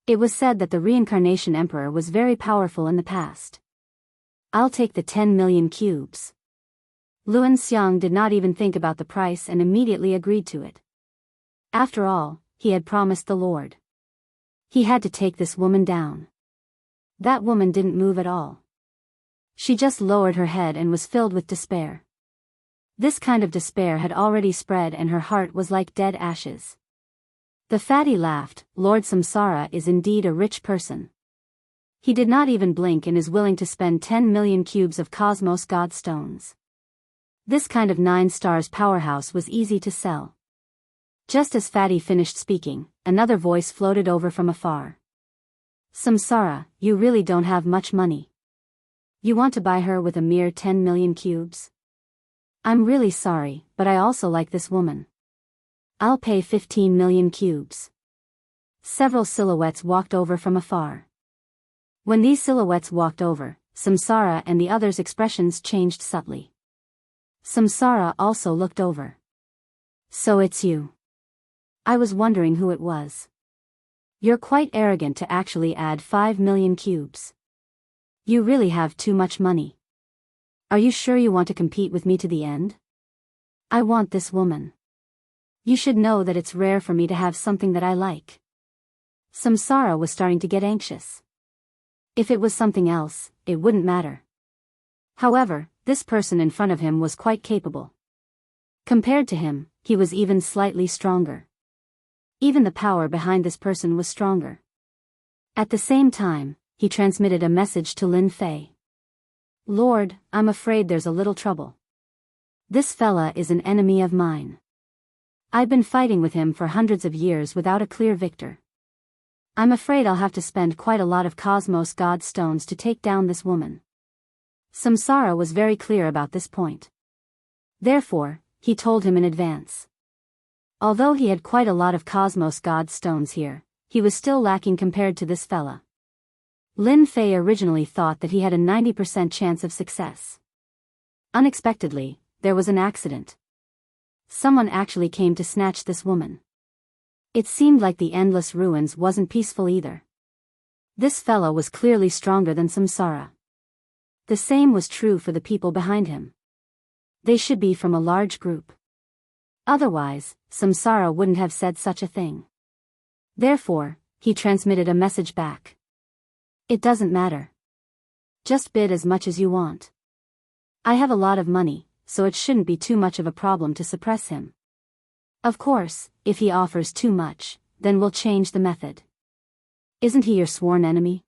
It was said that the reincarnation emperor was very powerful in the past. I'll take the 10 million cubes. Luan Xiang did not even think about the price and immediately agreed to it. After all, he had promised the Lord. He had to take this woman down. That woman didn't move at all. She just lowered her head and was filled with despair. This kind of despair had already spread and her heart was like dead ashes. The fatty laughed. Lord Samsara is indeed a rich person. He did not even blink and is willing to spend 10 million cubes of cosmos god stones. This kind of 9 stars powerhouse was easy to sell. Just as Fatty finished speaking, another voice floated over from afar. Samsara, you really don't have much money. You want to buy her with a mere 10 million cubes? I'm really sorry, but I also like this woman. I'll pay 15 million cubes. Several silhouettes walked over from afar. When these silhouettes walked over, Samsara and the others' expressions changed subtly. Samsara also looked over. So it's you. I was wondering who it was. You're quite arrogant to actually add 5 million cubes. You really have too much money. Are you sure you want to compete with me to the end? I want this woman. You should know that it's rare for me to have something that I like. Samsara was starting to get anxious. If it was something else, it wouldn't matter. However, this person in front of him was quite capable. Compared to him, he was even slightly stronger. Even the power behind this person was stronger. At the same time, he transmitted a message to Lin Fei. Lord, I'm afraid there's a little trouble. This fella is an enemy of mine. I've been fighting with him for hundreds of years without a clear victor. I'm afraid I'll have to spend quite a lot of cosmos god stones to take down this woman. Samsara was very clear about this point. Therefore, he told him in advance. Although he had quite a lot of cosmos god stones here, he was still lacking compared to this fella. Lin Fei originally thought that he had a 90% chance of success. Unexpectedly, there was an accident. Someone actually came to snatch this woman. It seemed like the endless ruins wasn't peaceful either. This fella was clearly stronger than Samsara. The same was true for the people behind him. They should be from a large group. Otherwise, Samsara wouldn't have said such a thing. Therefore, he transmitted a message back. It doesn't matter. Just bid as much as you want. I have a lot of money, so it shouldn't be too much of a problem to suppress him. Of course, if he offers too much, then we'll change the method. Isn't he your sworn enemy?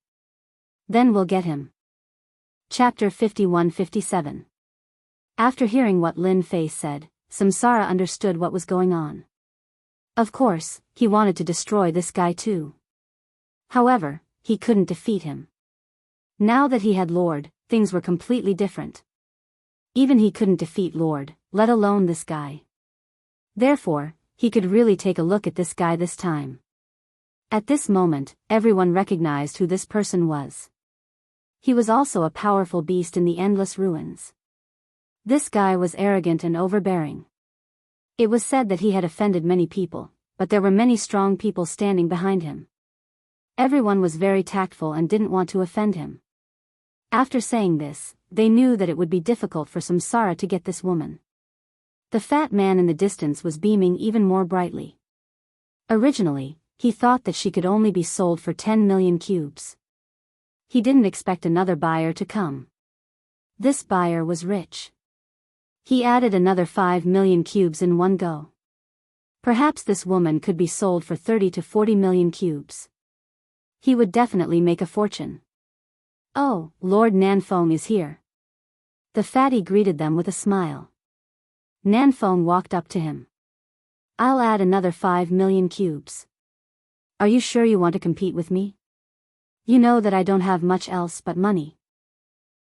Then we'll get him. Chapter 51-57. After hearing what Lin Fei said, Samsara understood what was going on. Of course, he wanted to destroy this guy too. However, he couldn't defeat him. Now that he had Lord, things were completely different. Even he couldn't defeat Lord, let alone this guy. Therefore, he could really take a look at this guy this time. At this moment, everyone recognized who this person was. He was also a powerful beast in the endless ruins. This guy was arrogant and overbearing. It was said that he had offended many people, but there were many strong people standing behind him. Everyone was very tactful and didn't want to offend him. After saying this, they knew that it would be difficult for Samsara to get this woman. The fat man in the distance was beaming even more brightly. Originally, he thought that she could only be sold for 10 million cubes. He didn't expect another buyer to come. This buyer was rich. He added another 5 million cubes in one go. Perhaps this woman could be sold for 30 to 40 million cubes. He would definitely make a fortune. "Oh, Lord Nanfeng is here." The fatty greeted them with a smile. Nanfeng walked up to him. "I'll add another 5 million cubes. Are you sure you want to compete with me? You know that I don't have much else but money.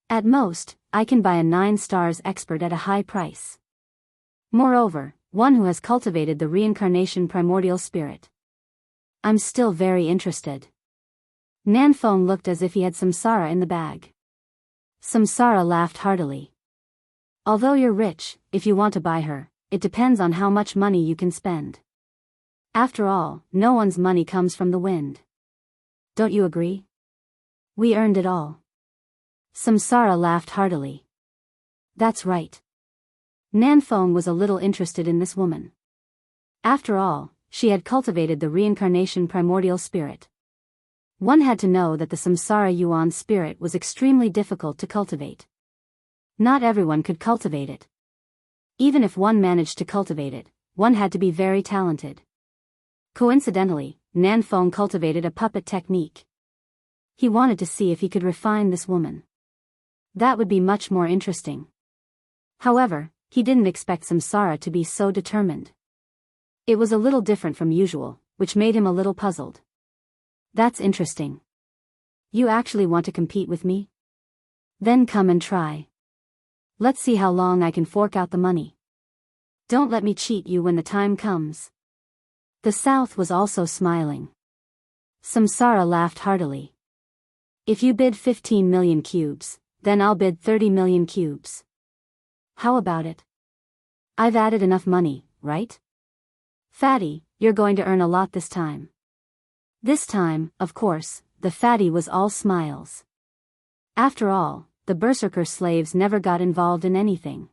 At most, I can buy a 9 stars expert at a high price. Moreover, one who has cultivated the reincarnation primordial spirit. I'm still very interested." Nanfeng looked as if he had samsara in the bag. Samsara laughed heartily. "Although you're rich, if you want to buy her, it depends on how much money you can spend. After all, no one's money comes from the wind. Don't you agree? We earned it all." Samsara laughed heartily. "That's right." Nanfeng was a little interested in this woman. After all, she had cultivated the reincarnation primordial spirit. One had to know that the samsara yuan spirit was extremely difficult to cultivate. Not everyone could cultivate it. Even if one managed to cultivate it, one had to be very talented. Coincidentally, Nanfeng cultivated a puppet technique. He wanted to see if he could refine this woman. That would be much more interesting. However, he didn't expect Samsara to be so determined. It was a little different from usual, which made him a little puzzled. "That's interesting. You actually want to compete with me? Then come and try. Let's see how long I can fork out the money. Don't let me cheat you when the time comes." The South was also smiling. Samsara laughed heartily. "If you bid 15 million cubes, then I'll bid 30 million cubes. How about it? I've added enough money, right? Fatty, you're going to earn a lot this time." This time, of course, the fatty was all smiles. After all, the berserker slaves never got involved in anything.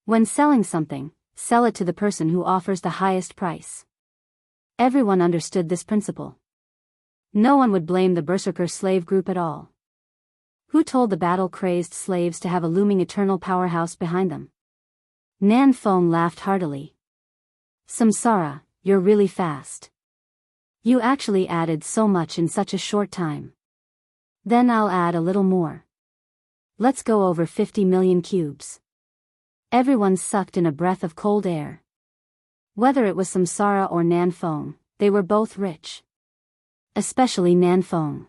When selling something, sell it to the person who offers the highest price. Everyone understood this principle. No one would blame the berserker slave group at all. Who told the battle-crazed slaves to have a looming eternal powerhouse behind them? Nanfeng laughed heartily. "Samsara, you're really fast. You actually added so much in such a short time. Then I'll add a little more. Let's go over 50 million cubes." Everyone sucked in a breath of cold air. Whether it was Samsara or Nanfeng, they were both rich. Especially Nanfeng.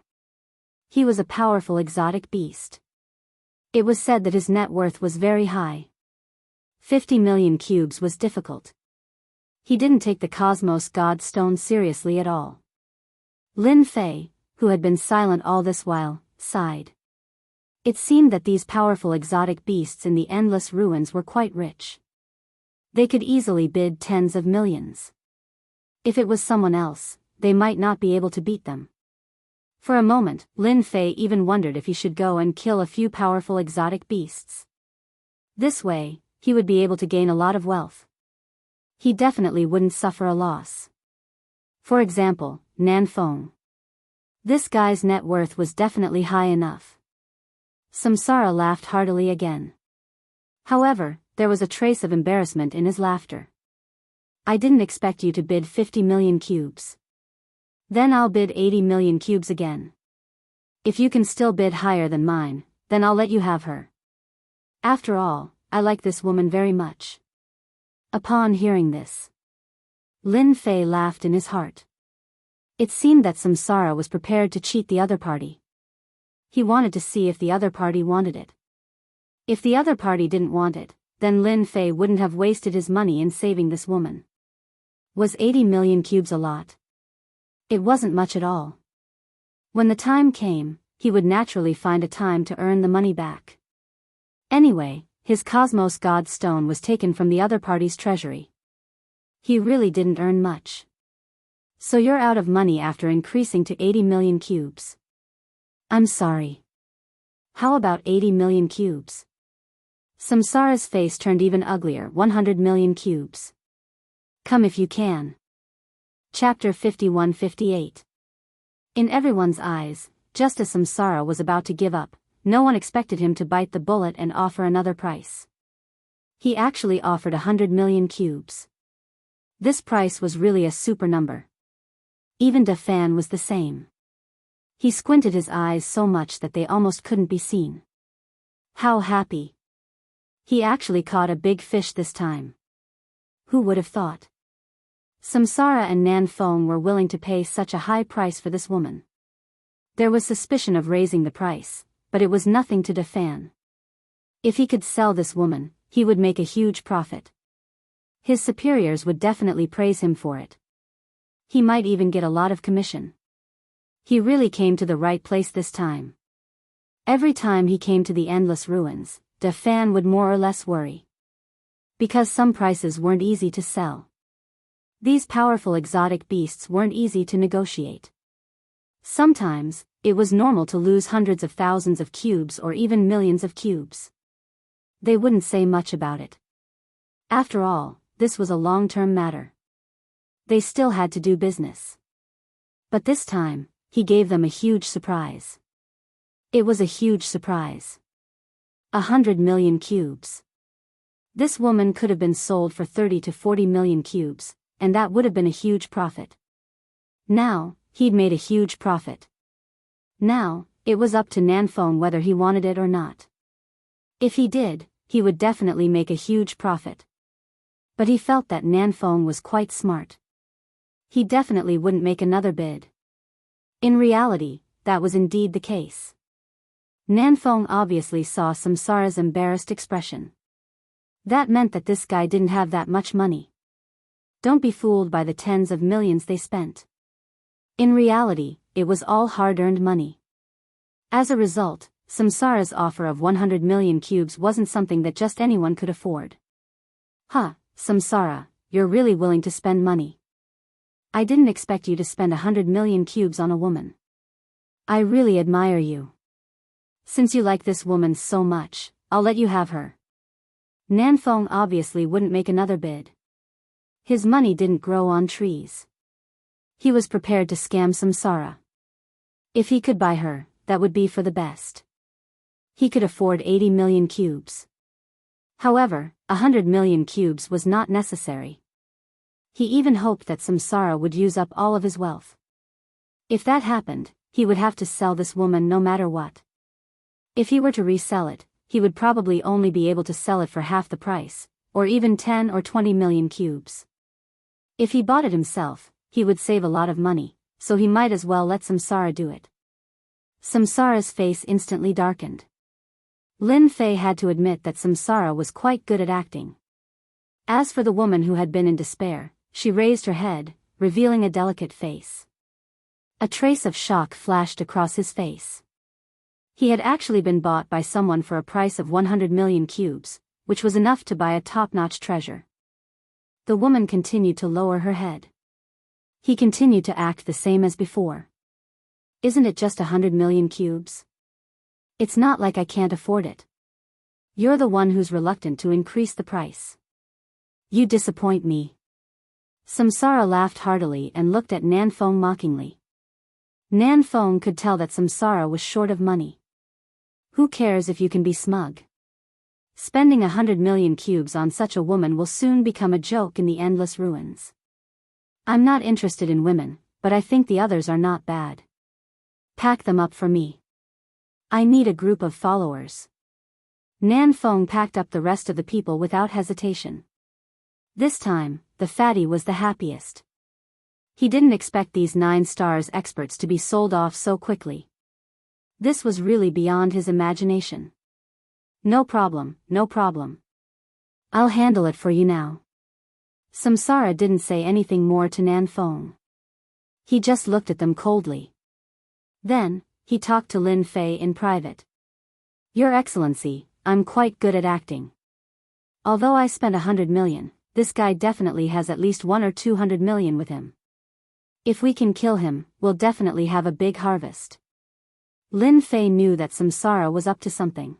He was a powerful exotic beast. It was said that his net worth was very high. 50 million cubes was difficult. He didn't take the Cosmos God Stone seriously at all. Lin Fei, who had been silent all this while, sighed. It seemed that these powerful exotic beasts in the endless ruins were quite rich. They could easily bid tens of millions. If it was someone else, they might not be able to beat them. For a moment, Lin Fei even wondered if he should go and kill a few powerful exotic beasts. This way, he would be able to gain a lot of wealth. He definitely wouldn't suffer a loss. For example, Nanfeng. This guy's net worth was definitely high enough. Samsara laughed heartily again. However, there was a trace of embarrassment in his laughter. "I didn't expect you to bid 50 million cubes. Then I'll bid 80 million cubes again. If you can still bid higher than mine, then I'll let you have her. After all, I like this woman very much." Upon hearing this, Lin Fei laughed in his heart. It seemed that Samsara was prepared to cheat the other party. He wanted to see if the other party wanted it. If the other party didn't want it, then Lin Fei wouldn't have wasted his money in saving this woman. Was 80 million cubes a lot? It wasn't much at all. When the time came, he would naturally find a time to earn the money back. Anyway, his Cosmos God Stone was taken from the other party's treasury. He really didn't earn much. So you're out of money after increasing to 80 million cubes. I'm sorry. How about 80 million cubes? Samsara's face turned even uglier. 100 million cubes. Come if you can. Chapter 51-58. In everyone's eyes, just as Samsara was about to give up, no one expected him to bite the bullet and offer another price. He actually offered 100 million cubes. This price was really a super number. Even Fan was the same. He squinted his eyes so much that they almost couldn't be seen. How happy. He actually caught a big fish this time. Who would have thought? Samsara and Nan Fong were willing to pay such a high price for this woman. There was suspicion of raising the price, but it was nothing to Fan. If he could sell this woman, he would make a huge profit. His superiors would definitely praise him for it. He might even get a lot of commission. He really came to the right place this time. Every time he came to the endless ruins, Fan would more or less worry. Because some prices weren't easy to sell. These powerful exotic beasts weren't easy to negotiate. Sometimes, it was normal to lose hundreds of thousands of cubes or even millions of cubes. They wouldn't say much about it. After all, this was a long-term matter. They still had to do business. But this time, he gave them a huge surprise. It was a huge surprise. 100 million cubes. This woman could have been sold for 30 to 40 million cubes, and that would have been a huge profit. Now, he'd made a huge profit. Now, it was up to Nan Fong whether he wanted it or not. If he did, he would definitely make a huge profit. But he felt that Nan Fong was quite smart. He definitely wouldn't make another bid. In reality, that was indeed the case. Nan Fong obviously saw Samsara's embarrassed expression. That meant that this guy didn't have that much money. Don't be fooled by the tens of millions they spent. In reality, it was all hard-earned money. As a result, Samsara's offer of 100 million cubes wasn't something that just anyone could afford. Huh, Samsara, you're really willing to spend money. I didn't expect you to spend 100 million cubes on a woman. I really admire you. Since you like this woman so much, I'll let you have her. Nan Fong obviously wouldn't make another bid. His money didn't grow on trees. He was prepared to scam Samsara. If he could buy her, that would be for the best. He could afford 80 million cubes. However, 100 million cubes was not necessary. He even hoped that Samsara would use up all of his wealth. If that happened, he would have to sell this woman no matter what. If he were to resell it, he would probably only be able to sell it for half the price, or even 10 or 20 million cubes. If he bought it himself, he would save a lot of money, so he might as well let Samsara do it. Samsara's face instantly darkened. Lin Fei had to admit that Samsara was quite good at acting. As for the woman who had been in despair, she raised her head, revealing a delicate face. A trace of shock flashed across his face. He had actually been bought by someone for a price of 100 million cubes, which was enough to buy a top-notch treasure. The woman continued to lower her head. He continued to act the same as before. Isn't it just 100 million cubes? It's not like I can't afford it. You're the one who's reluctant to increase the price. You disappoint me. Samsara laughed heartily and looked at Nan Fong mockingly. Nan Fong could tell that Samsara was short of money. Who cares if you can be smug? Spending 100 million cubes on such a woman will soon become a joke in the endless ruins. I'm not interested in women, but I think the others are not bad. Pack them up for me. I need a group of followers. Nan Fong packed up the rest of the people without hesitation. This time, the fatty was the happiest. He didn't expect these 9 stars experts to be sold off so quickly. This was really beyond his imagination. No problem, no problem. I'll handle it for you now. Samsara didn't say anything more to Nan Fong. He just looked at them coldly. Then, he talked to Lin Fei in private. Your Excellency, I'm quite good at acting. Although I spent 100 million, this guy definitely has at least 1 or 200 million with him. If we can kill him, we'll definitely have a big harvest. Lin Fei knew that Samsara was up to something.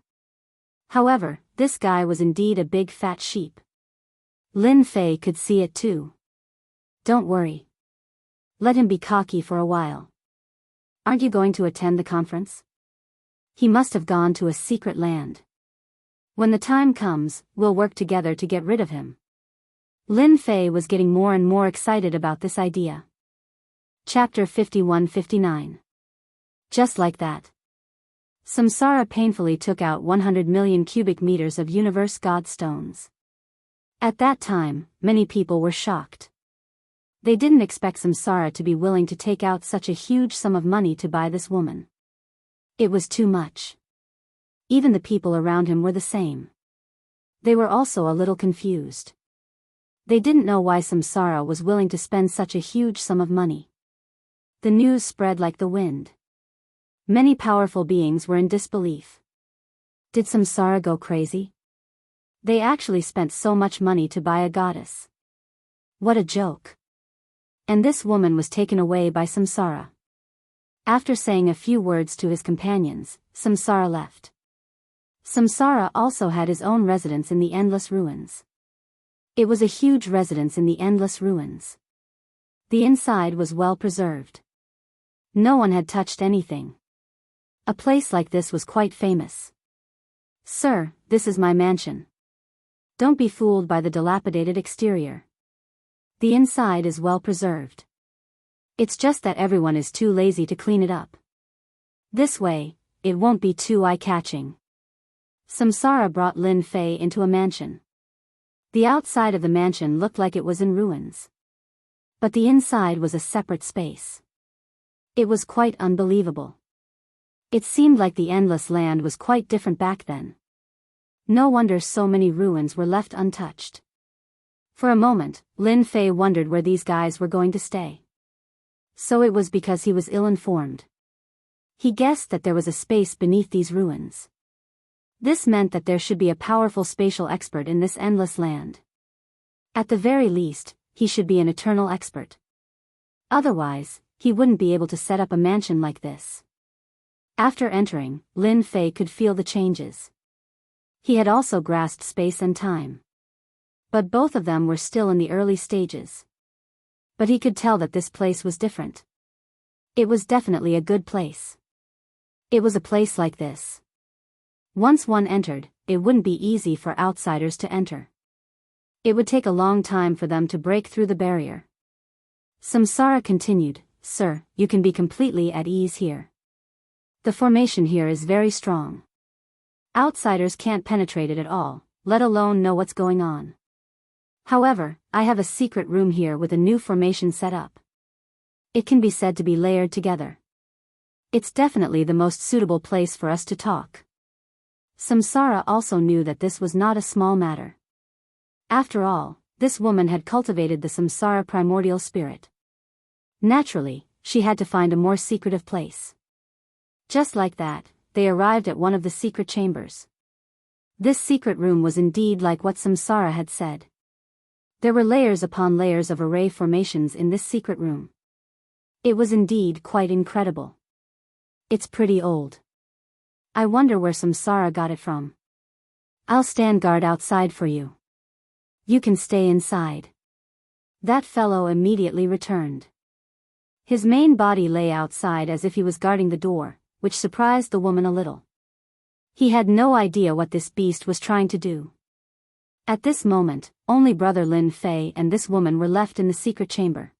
However, this guy was indeed a big fat sheep. Lin Fei could see it too. Don't worry. Let him be cocky for a while. Aren't you going to attend the conference? He must have gone to a secret land. When the time comes, we'll work together to get rid of him. Lin Fei was getting more and more excited about this idea. Chapter 51-59. Just like that. Samsara painfully took out 100 million cubic meters of universe god stones. At that time, many people were shocked. They didn't expect Samsara to be willing to take out such a huge sum of money to buy this woman. It was too much. Even the people around him were the same. They were also a little confused. They didn't know why Samsara was willing to spend such a huge sum of money. The news spread like the wind. Many powerful beings were in disbelief. Did Samsara go crazy? They actually spent so much money to buy a goddess. What a joke. And this woman was taken away by Samsara. After saying a few words to his companions, Samsara left. Samsara also had his own residence in the Endless Ruins. It was a huge residence in the Endless Ruins. The inside was well preserved. No one had touched anything. A place like this was quite famous. Sir, this is my mansion. Don't be fooled by the dilapidated exterior. The inside is well preserved. It's just that everyone is too lazy to clean it up. This way, it won't be too eye-catching. Samsara brought Lin Fei into a mansion. The outside of the mansion looked like it was in ruins. But the inside was a separate space. It was quite unbelievable. It seemed like the endless land was quite different back then. No wonder so many ruins were left untouched. For a moment, Lin Fei wondered where these guys were going to stay. So it was because he was ill-informed. He guessed that there was a space beneath these ruins. This meant that there should be a powerful spatial expert in this endless land. At the very least, he should be an eternal expert. Otherwise, he wouldn't be able to set up a mansion like this. After entering, Lin Fei could feel the changes. He had also grasped space and time. But both of them were still in the early stages. But he could tell that this place was different. It was definitely a good place. It was a place like this. Once one entered, it wouldn't be easy for outsiders to enter. It would take a long time for them to break through the barrier. Samsara continued, "Sir, you can be completely at ease here. The formation here is very strong. Outsiders can't penetrate it at all, let alone know what's going on. However, I have a secret room here with a new formation set up. It can be said to be layered together. It's definitely the most suitable place for us to talk." Samsara also knew that this was not a small matter. After all, this woman had cultivated the Samsara primordial spirit. Naturally, she had to find a more secretive place. Just like that, they arrived at one of the secret chambers. This secret room was indeed like what Samsara had said. There were layers upon layers of array formations in this secret room. It was indeed quite incredible. It's pretty old. I wonder where Samsara got it from. I'll stand guard outside for you. You can stay inside. That fellow immediately returned. His main body lay outside as if he was guarding the door, which surprised the woman a little. He had no idea what this beast was trying to do. At this moment, only brother Lin Fei and this woman were left in the secret chamber.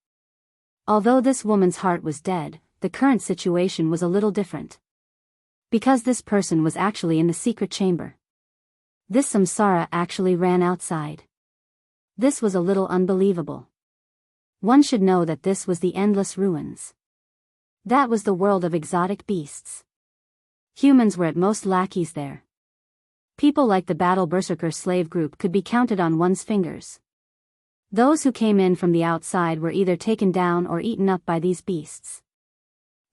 Although this woman's heart was dead, the current situation was a little different. Because this person was actually in the secret chamber. This Samsara actually ran outside. This was a little unbelievable. One should know that this was the Endless Ruins. That was the world of exotic beasts. Humans were at most lackeys there. People like the Battle Berserker slave group could be counted on one's fingers. Those who came in from the outside were either taken down or eaten up by these beasts.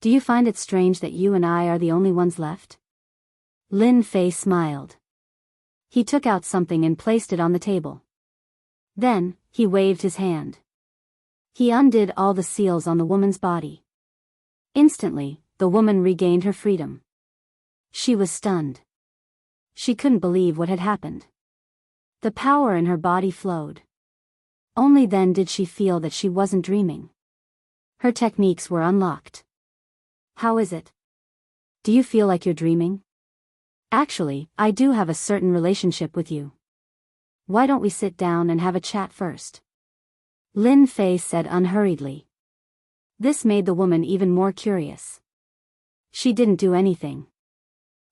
Do you find it strange that you and I are the only ones left? Lin Fei smiled. He took out something and placed it on the table. Then, he waved his hand. He undid all the seals on the woman's body. Instantly, the woman regained her freedom. She was stunned. She couldn't believe what had happened. The power in her body flowed. Only then did she feel that she wasn't dreaming. Her techniques were unlocked. How is it? Do you feel like you're dreaming? Actually, I do have a certain relationship with you. Why don't we sit down and have a chat first? Lin Fei said unhurriedly. This made the woman even more curious. She didn't do anything.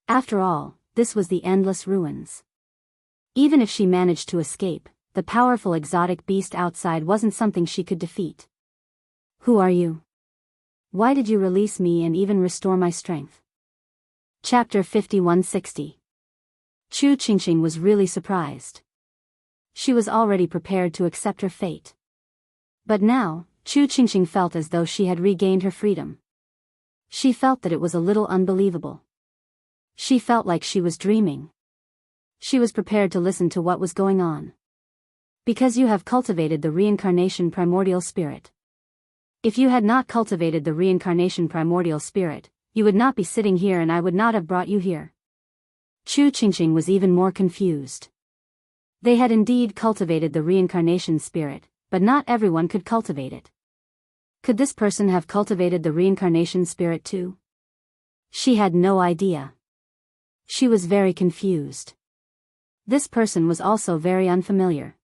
After all, this was the endless ruins. Even if she managed to escape, the powerful exotic beast outside wasn't something she could defeat. Who are you? Why did you release me and even restore my strength? Chapter 5160. Chu Qingqing was really surprised. She was already prepared to accept her fate. But now, Chu Qingqing felt as though she had regained her freedom. She felt that it was a little unbelievable. She felt like she was dreaming. She was prepared to listen to what was going on. Because you have cultivated the reincarnation primordial spirit. If you had not cultivated the reincarnation primordial spirit, you would not be sitting here and I would not have brought you here. Chu Qingqing was even more confused. They had indeed cultivated the reincarnation spirit, but not everyone could cultivate it. Could this person have cultivated the reincarnation spirit too? She had no idea. She was very confused. This person was also very unfamiliar.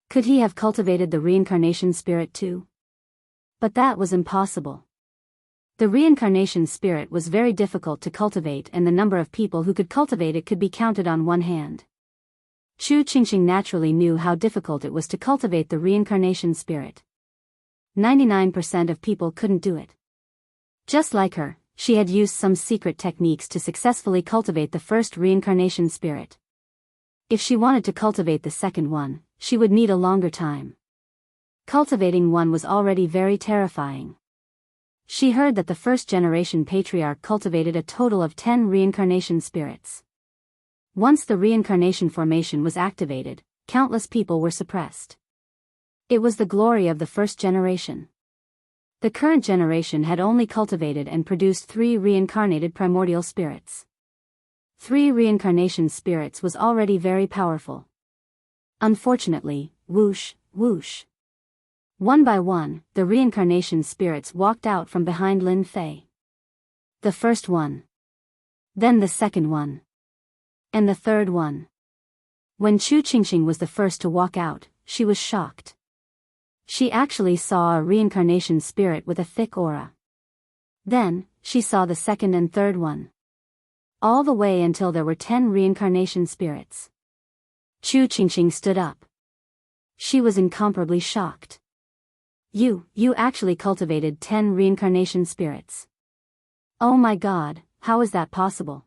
Could he have cultivated the reincarnation spirit too? But that was impossible. The reincarnation spirit was very difficult to cultivate and the number of people who could cultivate it could be counted on one hand. Chu Qingqing naturally knew how difficult it was to cultivate the reincarnation spirit. 99% of people couldn't do it. Just like her, she had used some secret techniques to successfully cultivate the first reincarnation spirit. If she wanted to cultivate the second one, she would need a longer time. Cultivating one was already very terrifying. She heard that the first generation patriarch cultivated a total of 10 reincarnation spirits. Once the reincarnation formation was activated, countless people were suppressed. It was the glory of the first generation. The current generation had only cultivated and produced 3 reincarnated primordial spirits. 3 reincarnation spirits was already very powerful. Unfortunately, whoosh, whoosh. One by one, the reincarnation spirits walked out from behind Lin Fei. The first one. Then the second one. And the third one. When Chu Qingqing was the first to walk out, she was shocked. She actually saw a reincarnation spirit with a thick aura. Then, she saw the second and third one. All the way until there were 10 reincarnation spirits. Chu Qingqing stood up. She was incomparably shocked. You actually cultivated 10 reincarnation spirits. Oh my God, how is that possible?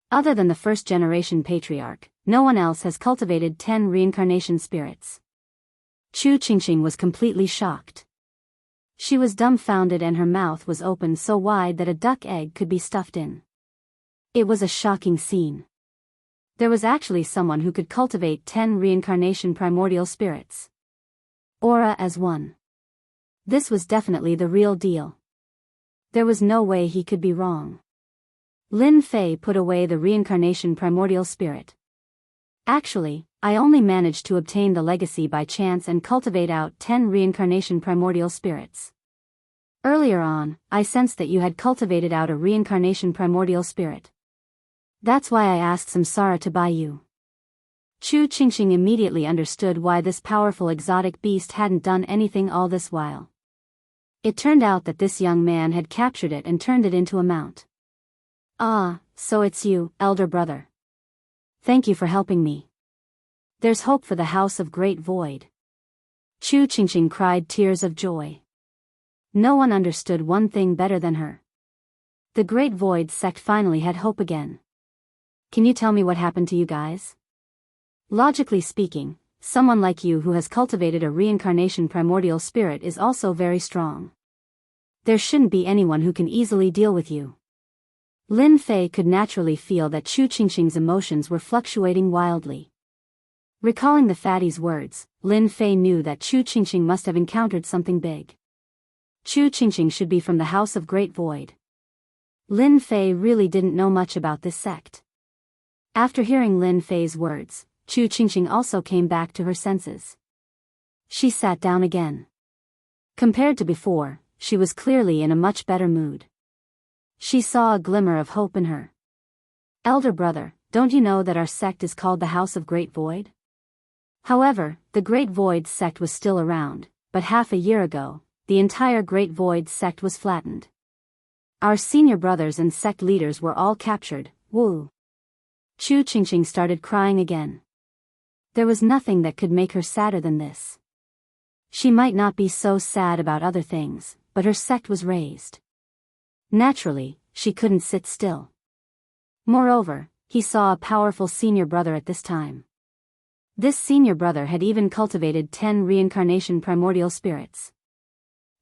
Other than the first generation patriarch, no one else has cultivated 10 reincarnation spirits. Chu Qingqing was completely shocked. She was dumbfounded and her mouth was open so wide that a duck egg could be stuffed in. It was a shocking scene. There was actually someone who could cultivate 10 reincarnation primordial spirits. Aura as one. This was definitely the real deal. There was no way he could be wrong. Lin Fei put away the reincarnation primordial spirit. Actually, I only managed to obtain the legacy by chance and cultivate out 10 reincarnation primordial spirits. Earlier on, I sensed that you had cultivated out a reincarnation primordial spirit. That's why I asked Samsara to buy you. Chu Qingqing immediately understood why this powerful exotic beast hadn't done anything all this while. It turned out that this young man had captured it and turned it into a mount. Ah, so it's you, elder brother. Thank you for helping me. There's hope for the House of Great Void. Chu Qingqing cried tears of joy. No one understood one thing better than her. The Great Void sect finally had hope again. Can you tell me what happened to you guys? Logically speaking, someone like you who has cultivated a reincarnation primordial spirit is also very strong. There shouldn't be anyone who can easily deal with you. Lin Fei could naturally feel that Chu Qingqing's emotions were fluctuating wildly. Recalling the fatty's words, Lin Fei knew that Chu Qingqing must have encountered something big. Chu Qingqing should be from the House of Great Void. Lin Fei really didn't know much about this sect. After hearing Lin Fei's words, Chu Qingqing also came back to her senses. She sat down again. Compared to before, she was clearly in a much better mood. She saw a glimmer of hope in her. Elder brother, don't you know that our sect is called the House of Great Void? However, the Great Void sect was still around, but half a year ago, the entire Great Void sect was flattened. Our senior brothers and sect leaders were all captured. Woo! Chu Qingqing started crying again. There was nothing that could make her sadder than this. She might not be so sad about other things, but her sect was razed. Naturally, she couldn't sit still. Moreover, he saw a powerful senior brother at this time. This senior brother had even cultivated 10 reincarnation primordial spirits.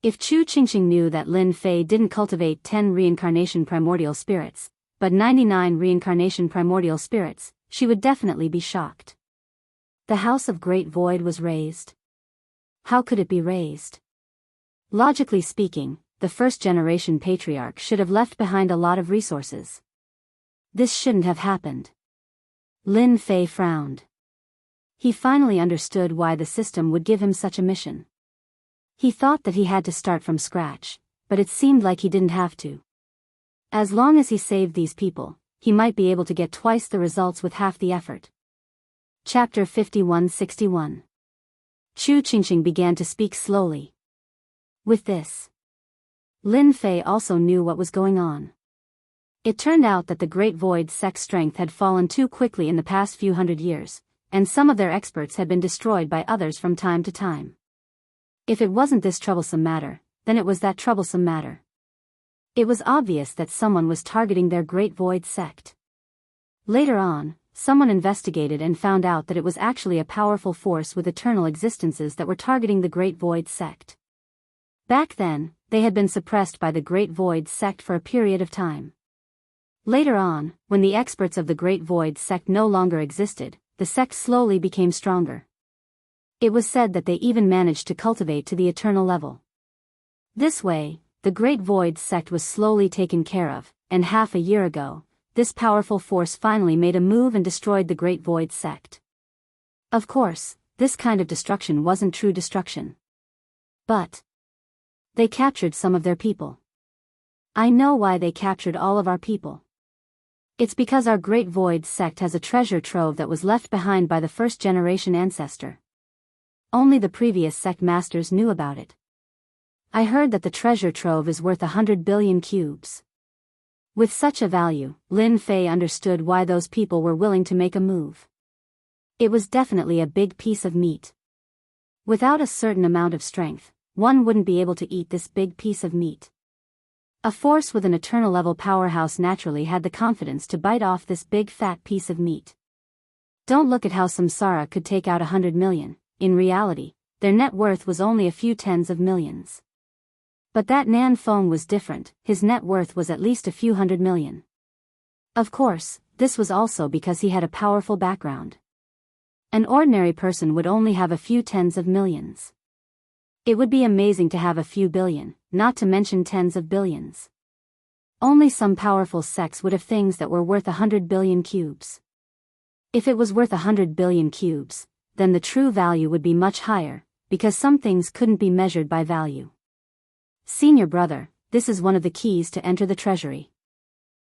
If Chu Qingqing knew that Lin Fei didn't cultivate 10 reincarnation primordial spirits, but 99 reincarnation primordial spirits, she would definitely be shocked. The House of Great Void was raised. How could it be raised? Logically speaking, the first-generation patriarch should have left behind a lot of resources. This shouldn't have happened. Lin Fei frowned. He finally understood why the system would give him such a mission. He thought that he had to start from scratch, but it seemed like he didn't have to. As long as he saved these people, he might be able to get twice the results with half the effort. Chapter 5161. Chu Qingqing began to speak slowly. With this, Lin Fei also knew what was going on. It turned out that the Great Void sect's strength had fallen too quickly in the past few hundred years, and some of their experts had been destroyed by others from time to time. If it wasn't this troublesome matter, then it was that troublesome matter. It was obvious that someone was targeting their Great Void sect. Later on, someone investigated and found out that it was actually a powerful force with eternal existences that were targeting the Great Void sect. Back then, they had been suppressed by the Great Void sect for a period of time. Later on, when the experts of the Great Void sect no longer existed, the sect slowly became stronger. It was said that they even managed to cultivate to the eternal level. This way, the Great Void sect was slowly taken care of, and half a year ago, this powerful force finally made a move and destroyed the Great Void sect. Of course, this kind of destruction wasn't true destruction. But they captured some of their people. I know why they captured all of our people. It's because our Great Void sect has a treasure trove that was left behind by the first-generation ancestor. Only the previous sect masters knew about it. I heard that the treasure trove is worth 100 billion cubes. With such a value, Lin Fei understood why those people were willing to make a move. It was definitely a big piece of meat. Without a certain amount of strength, one wouldn't be able to eat this big piece of meat. A force with an eternal level powerhouse naturally had the confidence to bite off this big fat piece of meat. Don't look at how Samsara could take out 100 million. In reality, their net worth was only a few tens of millions. But that Nan Feng was different, his net worth was at least a few hundred million. Of course, this was also because he had a powerful background. An ordinary person would only have a few tens of millions. It would be amazing to have a few billion, not to mention tens of billions. Only some powerful sects would have things that were worth 100 billion cubes. If it was worth 100 billion cubes, then the true value would be much higher, because some things couldn't be measured by value. Senior brother, this is one of the keys to enter the treasury.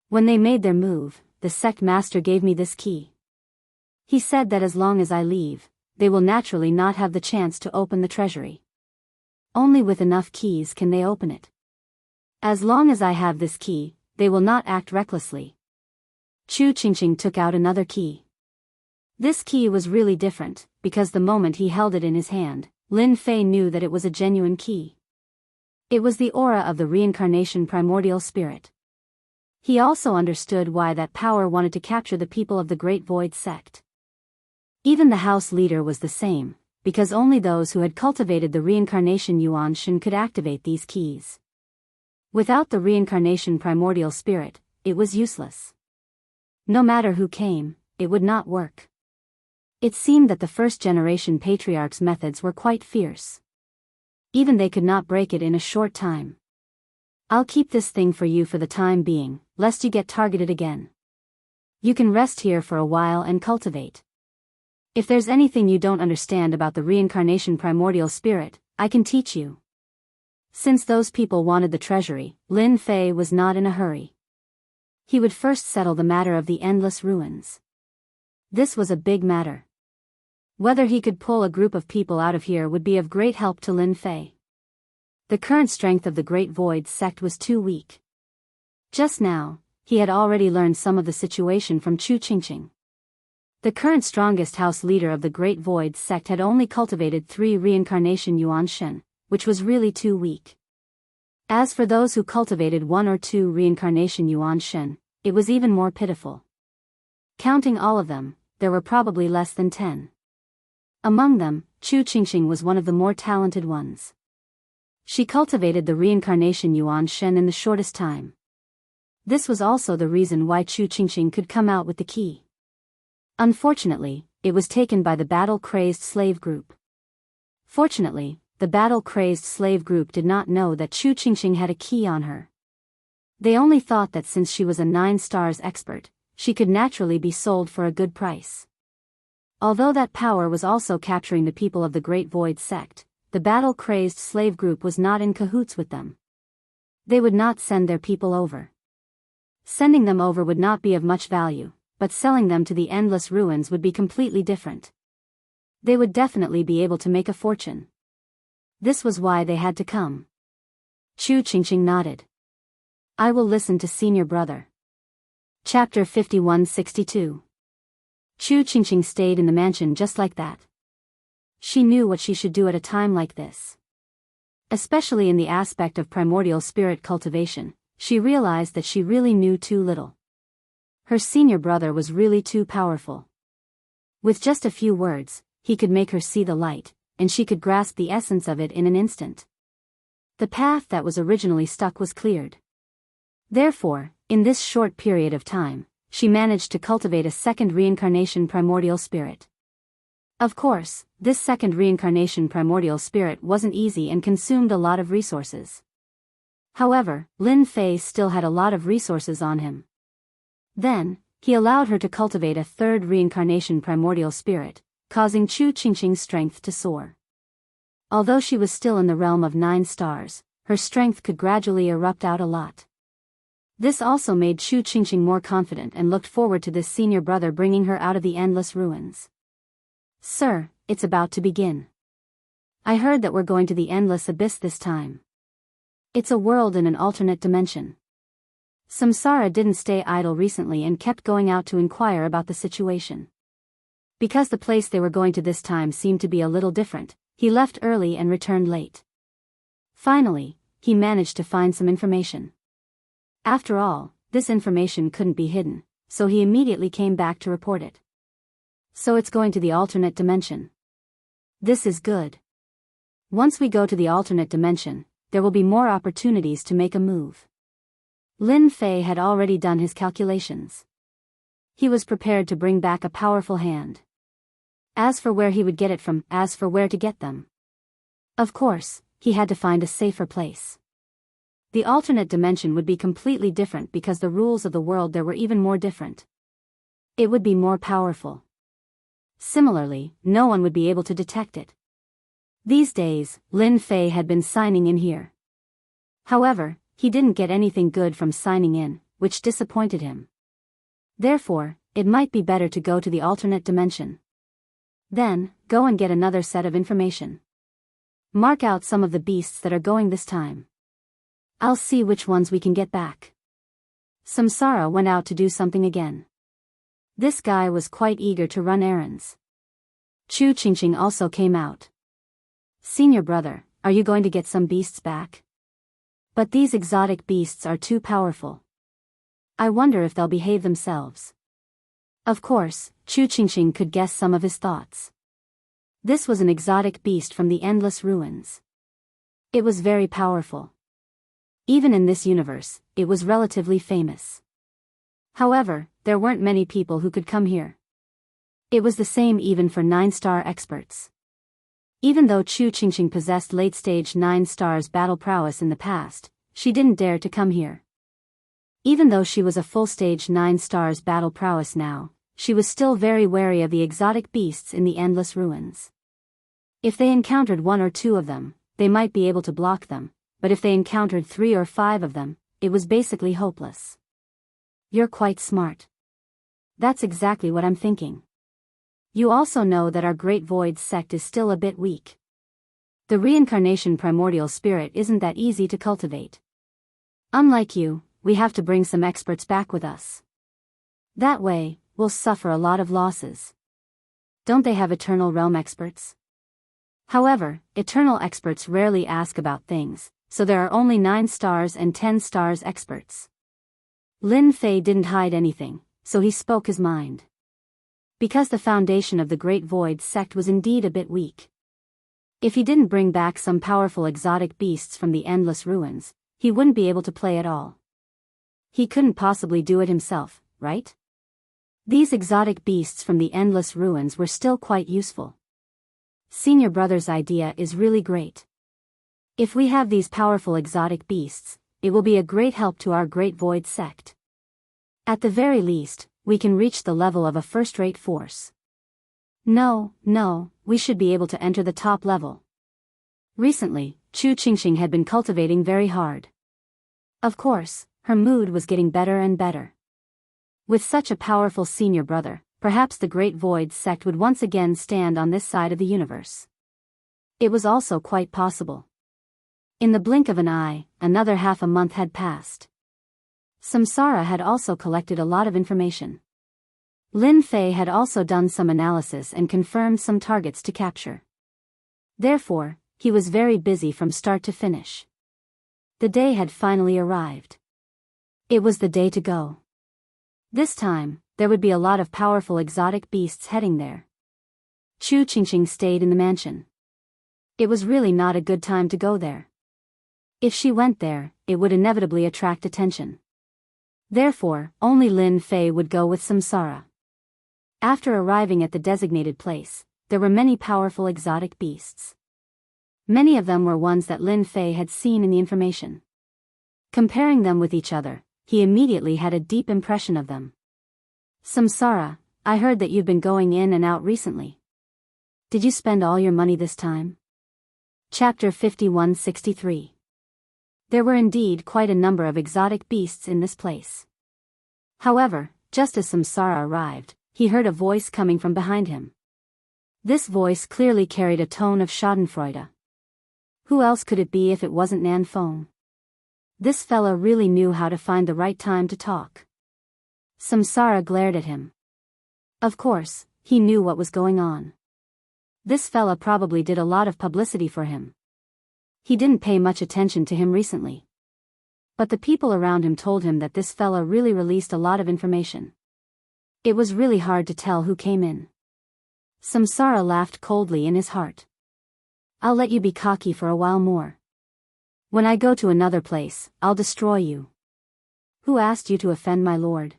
When they made their move, the sect master gave me this key. He said that as long as I leave, they will naturally not have the chance to open the treasury. Only with enough keys can they open it. As long as I have this key, they will not act recklessly. Chu Qingqing took out another key. This key was really different, because the moment he held it in his hand, Lin Fei knew that it was a genuine key. It was the aura of the reincarnation primordial spirit. He also understood why that power wanted to capture the people of the Great Void sect. Even the house leader was the same, because only those who had cultivated the reincarnation Yuan Shen could activate these keys. Without the reincarnation primordial spirit, it was useless. No matter who came, it would not work. It seemed that the first-generation patriarchs' methods were quite fierce. Even they could not break it in a short time. I'll keep this thing for you for the time being, lest you get targeted again. You can rest here for a while and cultivate. If there's anything you don't understand about the reincarnation primordial spirit, I can teach you. Since those people wanted the treasury, Lin Fei was not in a hurry. He would first settle the matter of the endless ruins. This was a big matter. Whether he could pull a group of people out of here would be of great help to Lin Fei. The current strength of the Great Void sect was too weak. Just now, he had already learned some of the situation from Chu Qingqing. The current strongest house leader of the Great Void sect had only cultivated 3 reincarnation Yuan Shen, which was really too weak. As for those who cultivated 1 or 2 reincarnation Yuan Shen, it was even more pitiful. Counting all of them, there were probably less than 10. Among them, Chu Qingqing was one of the more talented ones. She cultivated the reincarnation Yuan Shen in the shortest time. This was also the reason why Chu Qingqing could come out with the key. Unfortunately, it was taken by the battle-crazed slave group. Fortunately, the battle-crazed slave group did not know that Chu Qingqing had a key on her. They only thought that since she was a 9 stars expert, she could naturally be sold for a good price. Although that power was also capturing the people of the Great Void sect, the battle-crazed slave group was not in cahoots with them. They would not send their people over. Sending them over would not be of much value, but selling them to the endless ruins would be completely different. They would definitely be able to make a fortune. This was why they had to come. Chu Qingqing nodded. I will listen to senior brother. Chapter 5162. Chu Qingqing stayed in the mansion just like that. She knew what she should do at a time like this. Especially in the aspect of primordial spirit cultivation, she realized that she really knew too little. Her senior brother was really too powerful. With just a few words, he could make her see the light, and she could grasp the essence of it in an instant. The path that was originally stuck was cleared. Therefore, in this short period of time, she managed to cultivate a second reincarnation primordial spirit. Of course, this second reincarnation primordial spirit wasn't easy and consumed a lot of resources. However, Lin Fei still had a lot of resources on him. Then, he allowed her to cultivate a third reincarnation primordial spirit, causing Chu Qingqing's strength to soar. Although she was still in the realm of 9 stars, her strength could gradually erupt out a lot. This also made Chu Qingqing more confident and looked forward to this senior brother bringing her out of the endless ruins. Sir, it's about to begin. I heard that we're going to the endless abyss this time. It's a world in an alternate dimension. Samsara didn't stay idle recently and kept going out to inquire about the situation. Because the place they were going to this time seemed to be a little different, he left early and returned late. Finally, he managed to find some information. After all, this information couldn't be hidden, so he immediately came back to report it. So it's going to the alternate dimension. This is good. Once we go to the alternate dimension, there will be more opportunities to make a move. Lin Fei had already done his calculations. He was prepared to bring back a powerful hand. As for where he would get it from, as for where to get them. Of course, he had to find a safer place. The alternate dimension would be completely different because the rules of the world there were even more different. It would be more powerful. Similarly, no one would be able to detect it. These days, Lin Fei had been signing in here. However, he didn't get anything good from signing in, which disappointed him. Therefore, it might be better to go to the alternate dimension. Then, go and get another set of information. Mark out some of the beasts that are going this time. I'll see which ones we can get back. Samsara went out to do something again. This guy was quite eager to run errands. Chu Qingqing also came out. Senior brother, are you going to get some beasts back? But these exotic beasts are too powerful. I wonder if they'll behave themselves. Of course, Chu Qingqing could guess some of his thoughts. This was an exotic beast from the endless ruins. It was very powerful. Even in this universe, it was relatively famous. However, there weren't many people who could come here. It was the same even for 9-star experts. Even though Chu Qingqing possessed late-stage 9 stars battle prowess in the past, she didn't dare to come here. Even though she was a full-stage 9 stars battle prowess now, she was still very wary of the exotic beasts in the endless ruins. If they encountered 1 or 2 of them, they might be able to block them, but if they encountered 3 or 5 of them, it was basically hopeless. You're quite smart. That's exactly what I'm thinking. You also know that our Great Void sect is still a bit weak. The reincarnation primordial spirit isn't that easy to cultivate. Unlike you, we have to bring some experts back with us. That way, we'll suffer a lot of losses. Don't they have Eternal Realm experts? However, Eternal experts rarely ask about things, so there are only 9 stars and 10 stars experts. Lin Fei didn't hide anything, so he spoke his mind. Because the foundation of the Great Void sect was indeed a bit weak. If he didn't bring back some powerful exotic beasts from the endless ruins, he wouldn't be able to play at all. He couldn't possibly do it himself, right? These exotic beasts from the endless ruins were still quite useful. Senior brother's idea is really great. If we have these powerful exotic beasts, it will be a great help to our Great Void sect. At the very least, we can reach the level of a first-rate force. No, we should be able to enter the top level. Recently, Chu Qingqing had been cultivating very hard. Of course, her mood was getting better and better. With such a powerful senior brother, perhaps the Great Void sect would once again stand on this side of the universe. It was also quite possible. In the blink of an eye, another half a month had passed. Samsara had also collected a lot of information. Lin Fei had also done some analysis and confirmed some targets to capture. Therefore, he was very busy from start to finish. The day had finally arrived. It was the day to go. This time, there would be a lot of powerful exotic beasts heading there. Chu Qingqing stayed in the mansion. It was really not a good time to go there. If she went there, it would inevitably attract attention. Therefore, only Lin Fei would go with Samsara. After arriving at the designated place, there were many powerful exotic beasts. Many of them were ones that Lin Fei had seen in the information. Comparing them with each other, he immediately had a deep impression of them. Samsara, I heard that you've been going in and out recently. Did you spend all your money this time? Chapter 5163. There were indeed quite a number of exotic beasts in this place. However, just as Samsara arrived, he heard a voice coming from behind him. This voice clearly carried a tone of schadenfreude. Who else could it be if it wasn't Nan Feng? This fella really knew how to find the right time to talk. Samsara glared at him. Of course, he knew what was going on. This fella probably did a lot of publicity for him. He didn't pay much attention to him recently. But the people around him told him that this fella really released a lot of information. It was really hard to tell who came in. Samsara laughed coldly in his heart. I'll let you be cocky for a while more. When I go to another place, I'll destroy you. Who asked you to offend my lord?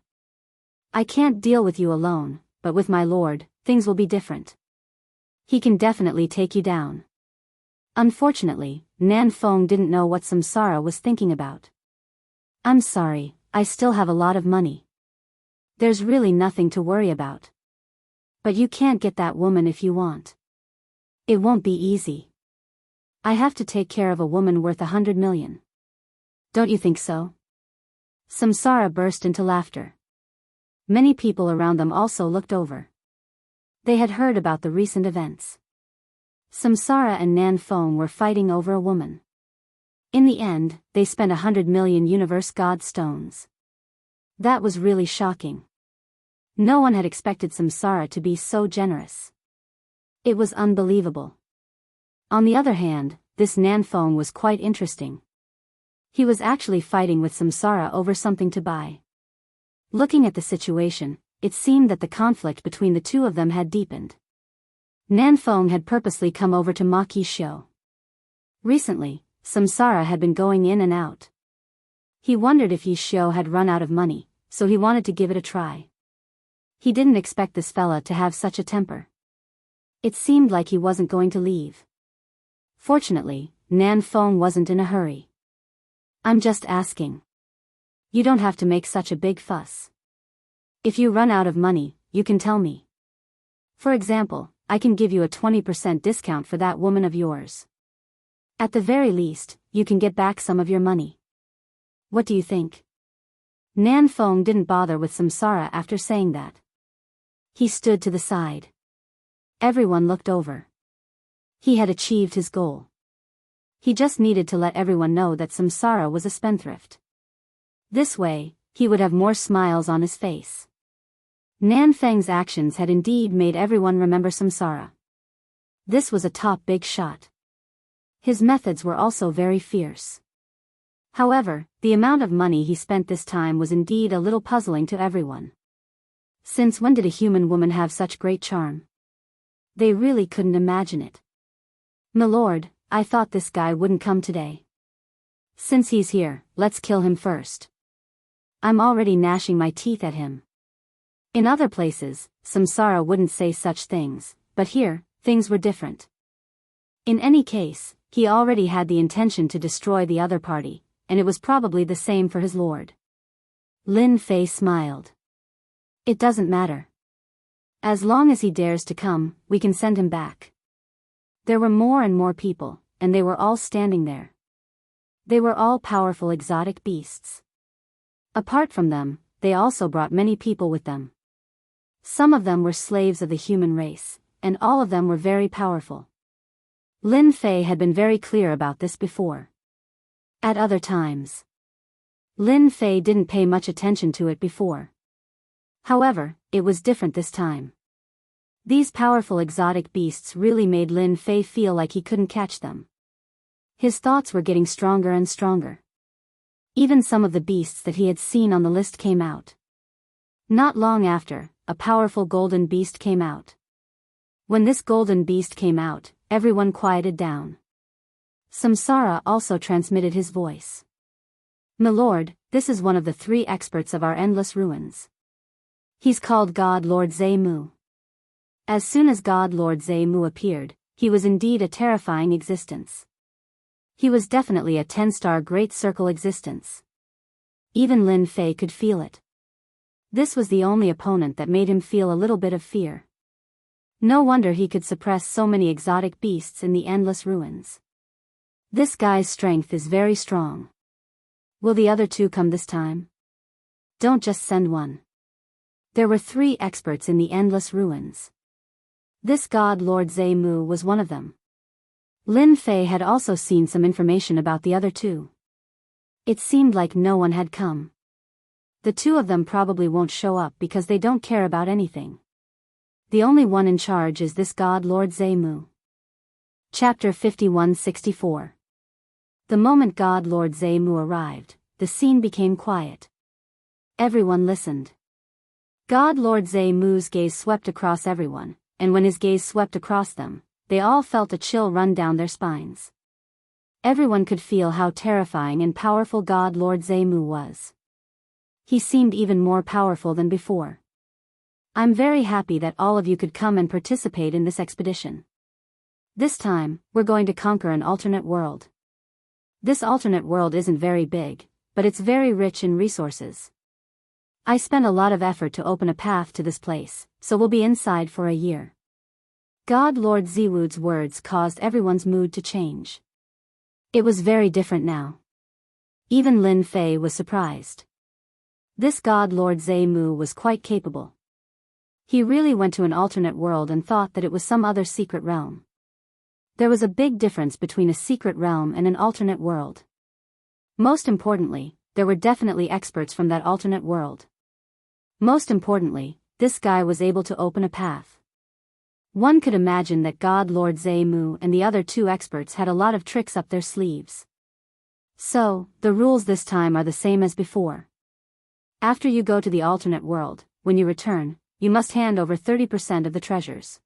I can't deal with you alone, but with my lord, things will be different. He can definitely take you down. Unfortunately, Nan Feng didn't know what Samsara was thinking about. I'm sorry, I still have a lot of money. There's really nothing to worry about. But you can't get that woman if you want. It won't be easy. I have to take care of a woman worth 100 million. Don't you think so? Samsara burst into laughter. Many people around them also looked over. They had heard about the recent events. Samsara and Nan Feng were fighting over a woman. In the end, they spent 100 million universe god stones. That was really shocking. No one had expected Samsara to be so generous. It was unbelievable. On the other hand, this Nan Feng was quite interesting. He was actually fighting with Samsara over something to buy. Looking at the situation, it seemed that the conflict between the two of them had deepened. Nan Feng had purposely come over to Maqi's show. Recently, Samsara had been going in and out. He wondered if Yi's show had run out of money, so he wanted to give it a try. He didn't expect this fella to have such a temper. It seemed like he wasn't going to leave. Fortunately, Nan Fong wasn't in a hurry. I'm just asking. You don't have to make such a big fuss. If you run out of money, you can tell me. For example, I can give you a 20% discount for that woman of yours. At the very least, you can get back some of your money. What do you think? Nan Fong didn't bother with samsara after saying that. He stood to the side. Everyone looked over. He had achieved his goal. He just needed to let everyone know that samsara was a spendthrift. This way, he would have more smiles on his face. Nan Feng's actions had indeed made everyone remember samsara. This was a top big shot. His methods were also very fierce. However, the amount of money he spent this time was indeed a little puzzling to everyone. Since when did a human woman have such great charm? They really couldn't imagine it. "Milord, I thought this guy wouldn't come today. Since he's here, let's kill him first. I'm already gnashing my teeth at him." In other places, samsara wouldn't say such things, but here, things were different. In any case, he already had the intention to destroy the other party, and it was probably the same for his lord. Lin Fei smiled. It doesn't matter. As long as he dares to come, we can send him back. There were more and more people, and they were all standing there. They were all powerful exotic beasts. Apart from them, they also brought many people with them. Some of them were slaves of the human race, and all of them were very powerful. Lin Fei had been very clear about this before. At other times, Lin Fei didn't pay much attention to it before. However, it was different this time. These powerful exotic beasts really made Lin Fei feel like he couldn't catch them. His thoughts were getting stronger and stronger. Even some of the beasts that he had seen on the list came out. Not long after, a powerful golden beast came out. When this golden beast came out, everyone quieted down. Samsara also transmitted his voice. "Milord, this is one of the 3 experts of our endless ruins. He's called God Lord Zemu." As soon as God Lord Zemu appeared, he was indeed a terrifying existence. He was definitely a 10-star Great Circle existence. Even Lin Fei could feel it. This was the only opponent that made him feel a little bit of fear. No wonder he could suppress so many exotic beasts in the endless ruins. This guy's strength is very strong. Will the other 2 come this time? Don't just send one. There were 3 experts in the endless ruins. This God Lord Zemu was one of them. Lin Fei had also seen some information about the other 2. It seemed like no one had come. The 2 of them probably won't show up because they don't care about anything. The only one in charge is this God Lord Zemu. Chapter 51-64. The moment God Lord Zemu arrived, the scene became quiet. Everyone listened. God Lord Zemu's gaze swept across everyone, and when his gaze swept across them, they all felt a chill run down their spines. Everyone could feel how terrifying and powerful God Lord Zemu was. He seemed even more powerful than before. I'm very happy that all of you could come and participate in this expedition. This time, we're going to conquer an alternate world. This alternate world isn't very big, but it's very rich in resources. I spent a lot of effort to open a path to this place, so we'll be inside for a year. God Lord Ziwud's words caused everyone's mood to change. It was very different now. Even Lin Fei was surprised. This God Lord Zemu was quite capable. He really went to an alternate world and thought that it was some other secret realm. There was a big difference between a secret realm and an alternate world. Most importantly, there were definitely experts from that alternate world. Most importantly, this guy was able to open a path. One could imagine that God Lord Zemu and the other 2 experts had a lot of tricks up their sleeves. So, the rules this time are the same as before. After you go to the alternate world, when you return, you must hand over 30% of the treasures.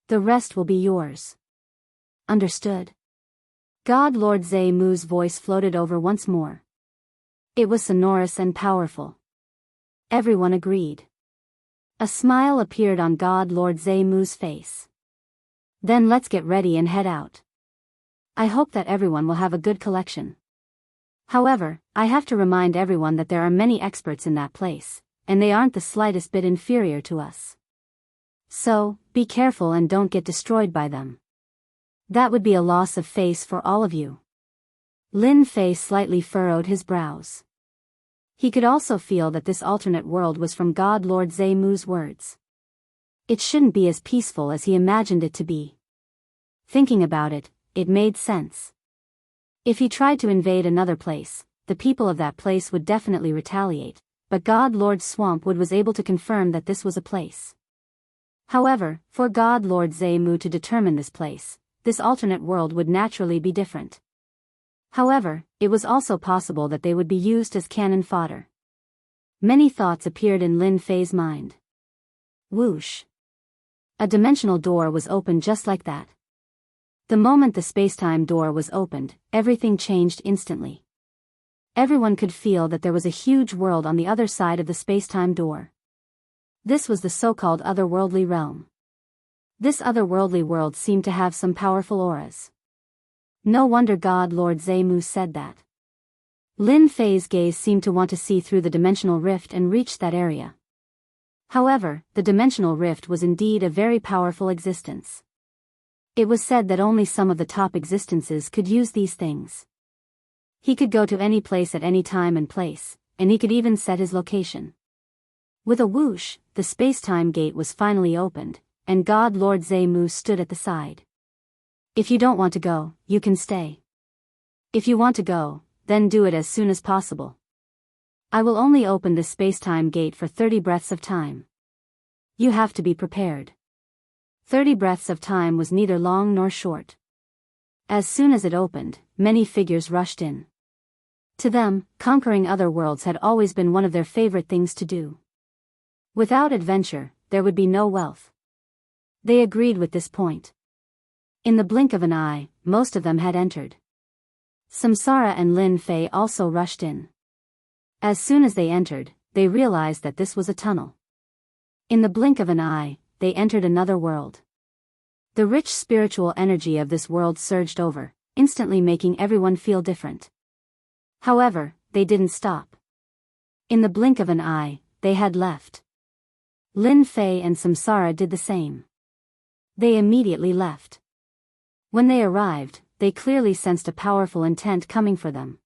The rest will be yours. Understood? God Lord Zemu's voice floated over once more. It was sonorous and powerful. Everyone agreed. A smile appeared on God Lord Zemu's face. Then let's get ready and head out. I hope that everyone will have a good collection. However, I have to remind everyone that there are many experts in that place, and they aren't the slightest bit inferior to us. So, be careful and don't get destroyed by them. That would be a loss of face for all of you. Lin Fei slightly furrowed his brows. He could also feel that this alternate world was from God Lord Zemu's words. It shouldn't be as peaceful as he imagined it to be. Thinking about it, it made sense. If he tried to invade another place, the people of that place would definitely retaliate, but God Lord Swampwood was able to confirm that this was a place. However, for God Lord Zemu to determine this place, this alternate world would naturally be different. However, it was also possible that they would be used as cannon fodder. Many thoughts appeared in Lin Fei's mind. Whoosh! A dimensional door was opened just like that. The moment the spacetime door was opened, everything changed instantly. Everyone could feel that there was a huge world on the other side of the spacetime door. This was the so-called otherworldly realm. This otherworldly world seemed to have some powerful auras. No wonder God Lord Zemu said that. Lin Fei's gaze seemed to want to see through the dimensional rift and reach that area. However, the dimensional rift was indeed a very powerful existence. It was said that only some of the top existences could use these things. He could go to any place at any time and place, and he could even set his location. With a whoosh, the space-time gate was finally opened, and God Lord Zemu stood at the side. If you don't want to go, you can stay. If you want to go, then do it as soon as possible. I will only open this space-time gate for 30 breaths of time. You have to be prepared. 30 breaths of time was neither long nor short. As soon as it opened, many figures rushed in. To them, conquering other worlds had always been one of their favorite things to do. Without adventure, there would be no wealth. They agreed with this point. In the blink of an eye, most of them had entered. Samsara and Lin Fei also rushed in. As soon as they entered, they realized that this was a tunnel. In the blink of an eye, they entered another world. The rich spiritual energy of this world surged over, instantly making everyone feel different. However, they didn't stop. In the blink of an eye, they had left. Lin Fei and Samsara did the same. They immediately left. When they arrived, they clearly sensed a powerful intent coming for them.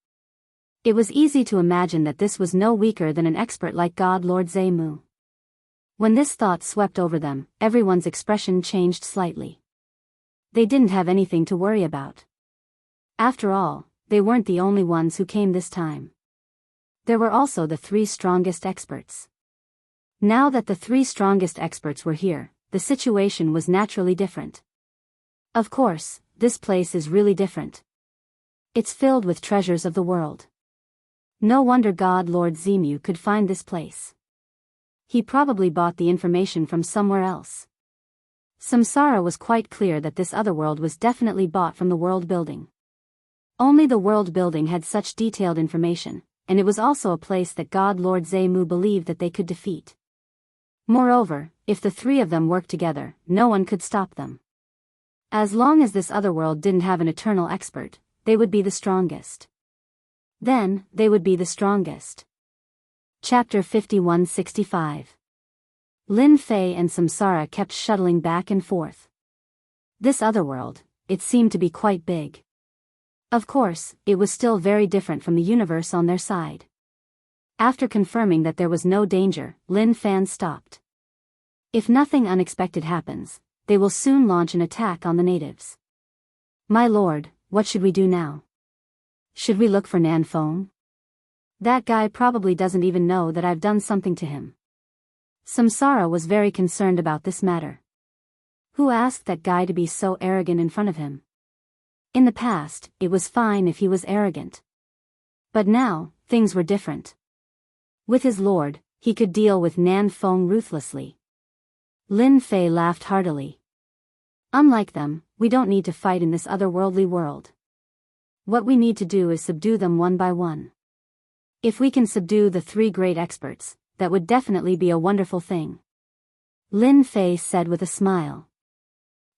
It was easy to imagine that this was no weaker than an expert like God Lord Zemu. When this thought swept over them, everyone's expression changed slightly. They didn't have anything to worry about. After all, they weren't the only ones who came this time. There were also the 3 strongest experts. Now that the 3 strongest experts were here, the situation was naturally different. Of course, this place is really different. It's filled with treasures of the world. No wonder God Lord Zemu could find this place. He probably bought the information from somewhere else. Samsara was quite clear that this other world was definitely bought from the world building. Only the world building had such detailed information, and it was also a place that God Lord Zemu believed that they could defeat. Moreover, if the 3 of them worked together, no one could stop them. As long as this other world didn't have an eternal expert, they would be the strongest. Then, they would be the strongest. Chapter 5165. Lin Fei and Samsara kept shuttling back and forth. This other world, it seemed to be quite big. Of course, it was still very different from the universe on their side. After confirming that there was no danger, Lin Fan stopped. If nothing unexpected happens, they will soon launch an attack on the natives. My lord, what should we do now? Should we look for Nan Feng? That guy probably doesn't even know that I've done something to him. Samsara was very concerned about this matter. Who asked that guy to be so arrogant in front of him? In the past, it was fine if he was arrogant. But now, things were different. With his lord, he could deal with Nan Feng ruthlessly. Lin Fei laughed heartily. Unlike them, we don't need to fight in this otherworldly world. What we need to do is subdue them one by one. If we can subdue the 3 great experts, that would definitely be a wonderful thing. Lin Fei said with a smile.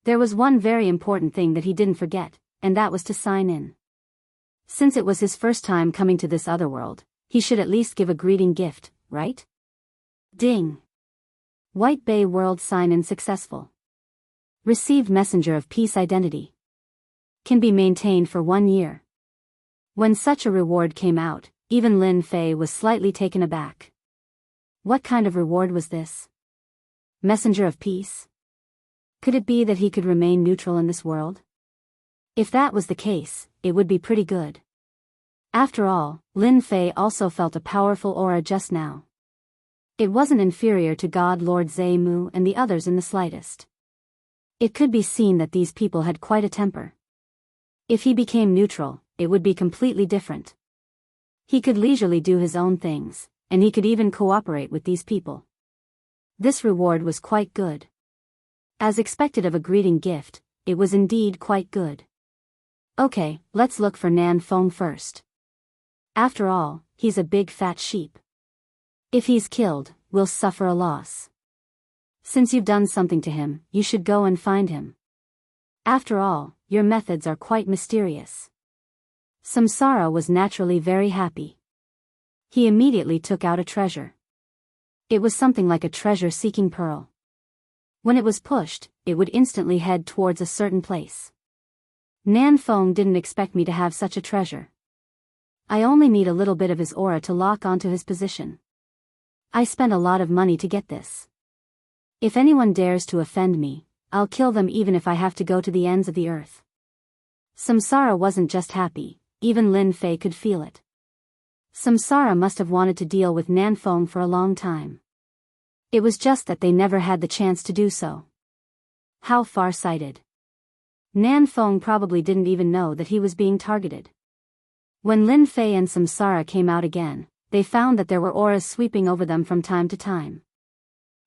There was one very important thing that he didn't forget, and that was to sign in. Since it was his first time coming to this other world, he should at least give a greeting gift, right? Ding! White Bay World sign-in successful. Received Messenger of Peace identity. Can be maintained for 1 year. When such a reward came out, even Lin Fei was slightly taken aback. What kind of reward was this? Messenger of Peace? Could it be that he could remain neutral in this world? If that was the case, it would be pretty good. After all, Lin Fei also felt a powerful aura just now. It wasn't inferior to God Lord Zhe Mu and the others in the slightest. It could be seen that these people had quite a temper. If he became neutral, it would be completely different. He could leisurely do his own things, and he could even cooperate with these people. This reward was quite good. As expected of a greeting gift, it was indeed quite good. Okay, let's look for Nan Feng first. After all, he's a big fat sheep. If he's killed, we'll suffer a loss. Since you've done something to him, you should go and find him. After all, your methods are quite mysterious. Samsara was naturally very happy. He immediately took out a treasure. It was something like a treasure-seeking pearl. When it was pushed, it would instantly head towards a certain place. Nan Feng didn't expect me to have such a treasure. I only need a little bit of his aura to lock onto his position. I spent a lot of money to get this. If anyone dares to offend me, I'll kill them even if I have to go to the ends of the earth. Samsara wasn't just happy, even Lin Fei could feel it. Samsara must have wanted to deal with Nan Feng for a long time. It was just that they never had the chance to do so. How far-sighted. Nan Feng probably didn't even know that he was being targeted. When Lin Fei and Samsara came out again, they found that there were auras sweeping over them from time to time.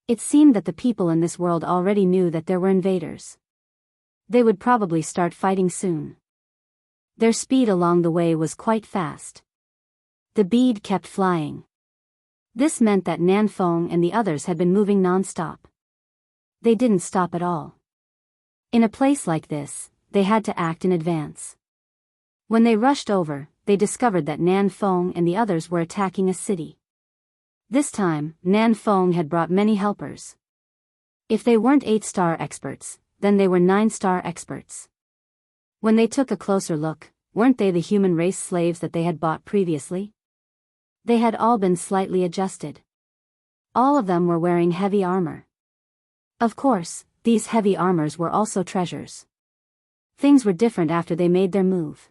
It seemed that the people in this world already knew that there were invaders. They would probably start fighting soon. Their speed along the way was quite fast. The bead kept flying. This meant that Nan Feng and the others had been moving non-stop. They didn't stop at all. In a place like this, they had to act in advance. When they rushed over, they discovered that Nan Feng and the others were attacking a city. This time, Nan Feng had brought many helpers. If they weren't 8-star experts, then they were 9-star experts. When they took a closer look, weren't they the human race slaves that they had bought previously? They had all been slightly adjusted. All of them were wearing heavy armor. Of course, these heavy armors were also treasures. Things were different after they made their move.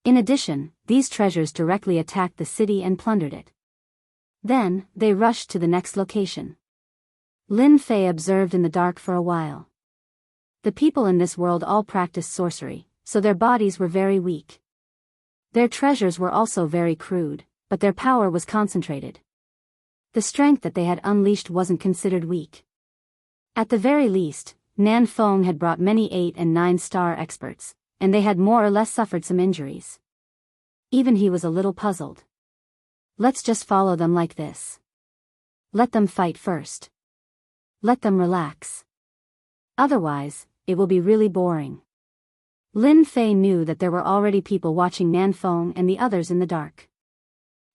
In addition, these treasures directly attacked the city and plundered it. Then, they rushed to the next location. Lin Fei observed in the dark for a while. The people in this world all practiced sorcery, so their bodies were very weak. Their treasures were also very crude, but their power was concentrated. The strength that they had unleashed wasn't considered weak. At the very least, Nan Feng had brought many 8 and 9-star experts, and they had more or less suffered some injuries. Even he was a little puzzled. Let's just follow them like this. Let them fight first. Let them relax. Otherwise, it will be really boring. Lin Fei knew that there were already people watching Nan Feng and the others in the dark.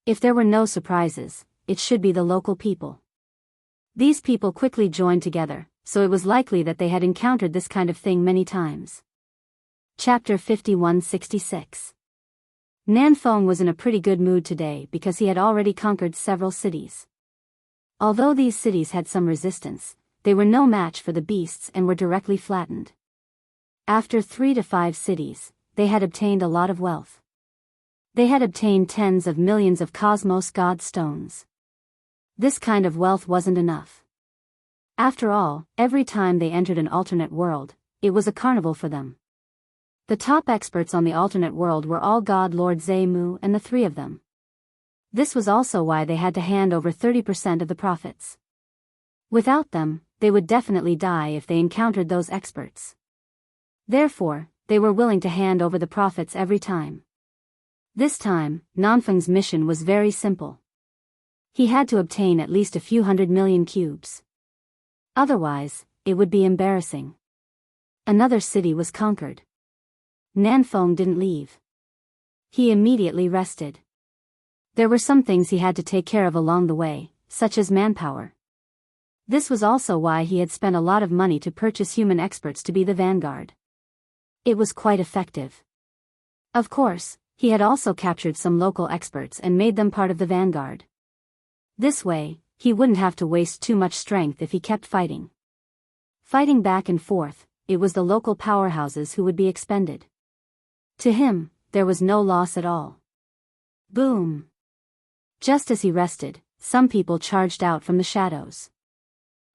If there were no surprises, it should be the local people. These people quickly joined together, so it was likely that they had encountered this kind of thing many times. Chapter 5166. Nan Feng was in a pretty good mood today because he had already conquered several cities. Although these cities had some resistance, they were no match for the beasts and were directly flattened. After 3 to 5 cities, they had obtained a lot of wealth. They had obtained tens of millions of Cosmos God stones. This kind of wealth wasn't enough. After all, every time they entered an alternate world, it was a carnival for them. The top experts on the alternate world were all God Lord Zhe Mu and the 3 of them. This was also why they had to hand over 30% of the profits. Without them, they would definitely die if they encountered those experts. Therefore, they were willing to hand over the profits every time. This time, Nanfeng's mission was very simple. He had to obtain at least a few 100 million cubes. Otherwise, it would be embarrassing. Another city was conquered. Nanfeng didn't leave. He immediately rested. There were some things he had to take care of along the way, such as manpower. This was also why he had spent a lot of money to purchase human experts to be the vanguard. It was quite effective. Of course, he had also captured some local experts and made them part of the vanguard. This way, he wouldn't have to waste too much strength if he kept fighting. Fighting back and forth, it was the local powerhouses who would be expended. To him, there was no loss at all. Boom! Just as he rested, some people charged out from the shadows.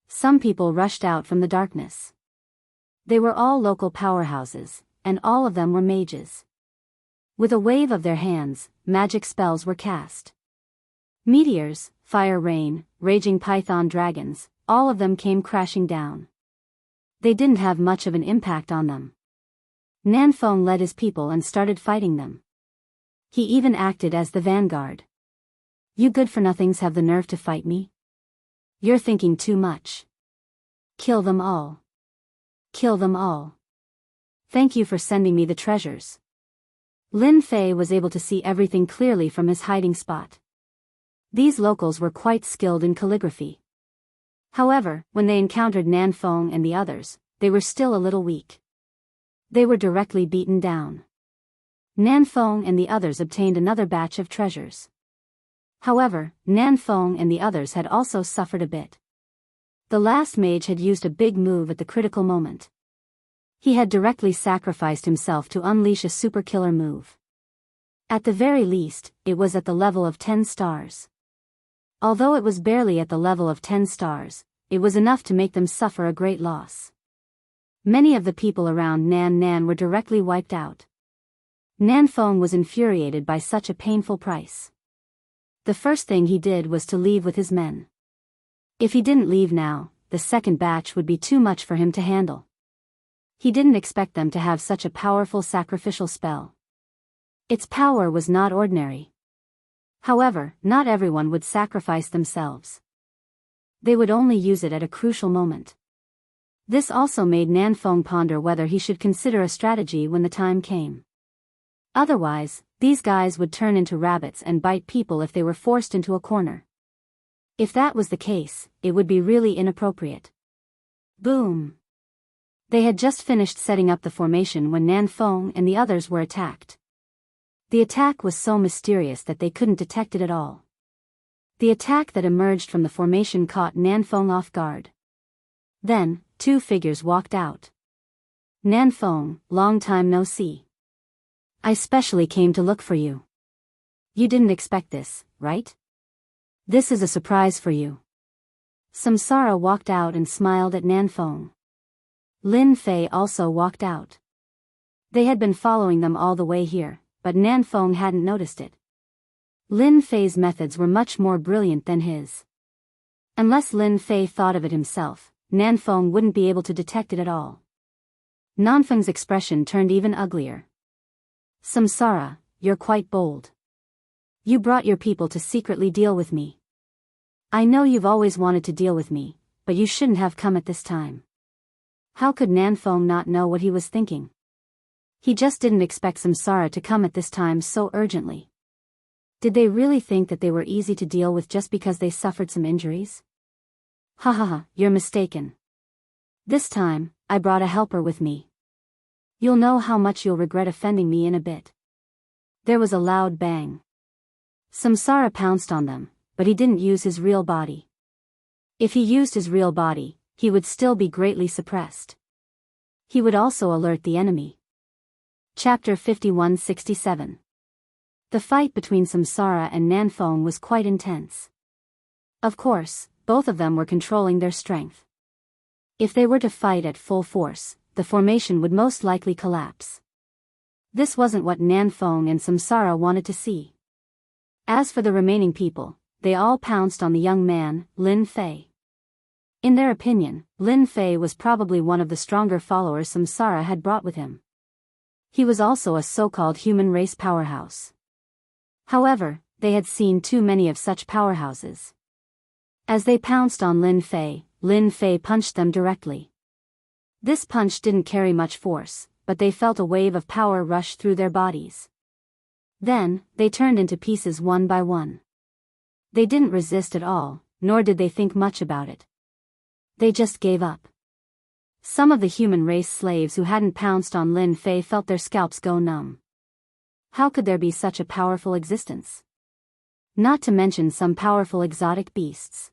Some people rushed out from the darkness. They were all local powerhouses, and all of them were mages. With a wave of their hands, magic spells were cast. Meteors, fire rain, raging python dragons, all of them came crashing down. They didn't have much of an impact on them. Nanfeng led his people and started fighting them. He even acted as the vanguard. You good-for-nothings have the nerve to fight me? You're thinking too much. Kill them all. Kill them all. Thank you for sending me the treasures. Lin Fei was able to see everything clearly from his hiding spot. These locals were quite skilled in calligraphy. However, when they encountered Nanfeng and the others, they were still a little weak. They were directly beaten down. Nanfeng and the others obtained another batch of treasures. However, Nanfeng and the others had also suffered a bit. The last mage had used a big move at the critical moment. He had directly sacrificed himself to unleash a super killer move. At the very least, it was at the level of 10 stars. Although it was barely at the level of 10 stars, it was enough to make them suffer a great loss. Many of the people around Nan were directly wiped out. Nanfeng was infuriated by such a painful price. The first thing he did was to leave with his men. If he didn't leave now, the second batch would be too much for him to handle. He didn't expect them to have such a powerful sacrificial spell. Its power was not ordinary. However, not everyone would sacrifice themselves. They would only use it at a crucial moment. This also made Nanfeng ponder whether he should consider a strategy when the time came. Otherwise, these guys would turn into rabbits and bite people if they were forced into a corner. If that was the case, it would be really inappropriate. Boom! They had just finished setting up the formation when Nanfeng and the others were attacked. The attack was so mysterious that they couldn't detect it at all. The attack that emerged from the formation caught Nanfeng off guard. Then, two figures walked out. Nanfeng, long time no see. I specially came to look for you. You didn't expect this, right? This is a surprise for you. Samsara walked out and smiled at Nanfeng. Lin Fei also walked out. They had been following them all the way here, but Nanfeng hadn't noticed it. Lin Fei's methods were much more brilliant than his. Unless Lin Fei thought of it himself, Nanfeng wouldn't be able to detect it at all. Nanfeng's expression turned even uglier. Samsara, you're quite bold. You brought your people to secretly deal with me. I know you've always wanted to deal with me, but you shouldn't have come at this time. How could Nanfeng not know what he was thinking? He just didn't expect Samsara to come at this time so urgently. Did they really think that they were easy to deal with just because they suffered some injuries? Ha ha ha, you're mistaken. This time, I brought a helper with me. You'll know how much you'll regret offending me in a bit. There was a loud bang. Samsara pounced on them, but he didn't use his real body. If he used his real body, he would still be greatly suppressed. He would also alert the enemy. Chapter 5167. The fight between Samsara and Nanfeng was quite intense. Of course, both of them were controlling their strength. If they were to fight at full force, the formation would most likely collapse. This wasn't what Nanfeng and Samsara wanted to see. As for the remaining people, they all pounced on the young man, Lin Fei. In their opinion, Lin Fei was probably one of the stronger followers Samsara had brought with him. He was also a so-called human race powerhouse. However, they had seen too many of such powerhouses. As they pounced on Lin Fei punched them directly. This punch didn't carry much force, but they felt a wave of power rush through their bodies. Then, they turned into pieces one by one. They didn't resist at all, nor did they think much about it. They just gave up. Some of the human race slaves who hadn't pounced on Lin Fei felt their scalps go numb. How could there be such a powerful existence? Not to mention some powerful exotic beasts.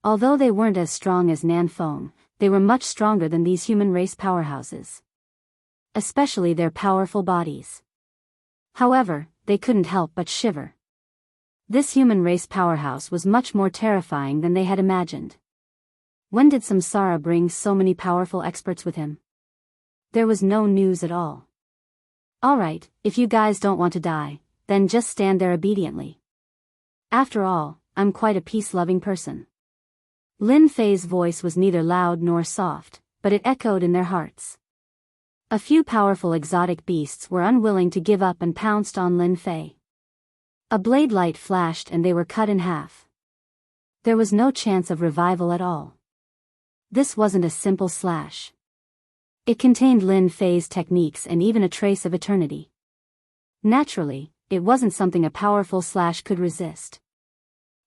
Although they weren't as strong as Nanfeng, they were much stronger than these human race powerhouses. Especially their powerful bodies. However, they couldn't help but shiver. This human race powerhouse was much more terrifying than they had imagined. When did Samsara bring so many powerful experts with him? There was no news at all. Alright, if you guys don't want to die, then just stand there obediently. After all, I'm quite a peace-loving person. Lin Fei's voice was neither loud nor soft, but it echoed in their hearts. A few powerful exotic beasts were unwilling to give up and pounced on Lin Fei. A blade light flashed and they were cut in half. There was no chance of revival at all. This wasn't a simple slash. It contained Lin Fei's techniques and even a trace of eternity. Naturally, it wasn't something a powerful slash could resist.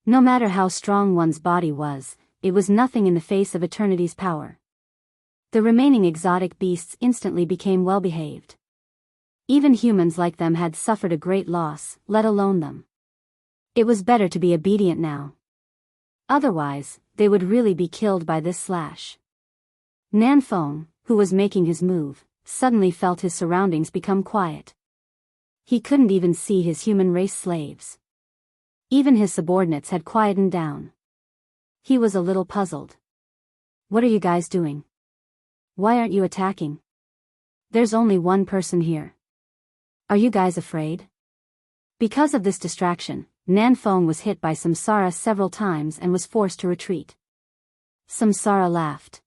No matter how strong one's body was, it was nothing in the face of eternity's power. The remaining exotic beasts instantly became well-behaved. Even humans like them had suffered a great loss, let alone them. It was better to be obedient now. Otherwise, they would really be killed by this slash. Nanfeng, who was making his move, suddenly felt his surroundings become quiet. He couldn't even see his human race slaves. Even his subordinates had quietened down. He was a little puzzled. What are you guys doing? Why aren't you attacking? There's only one person here. Are you guys afraid? Because of this distraction, Nanfeng was hit by Samsara several times and was forced to retreat. Samsara laughed.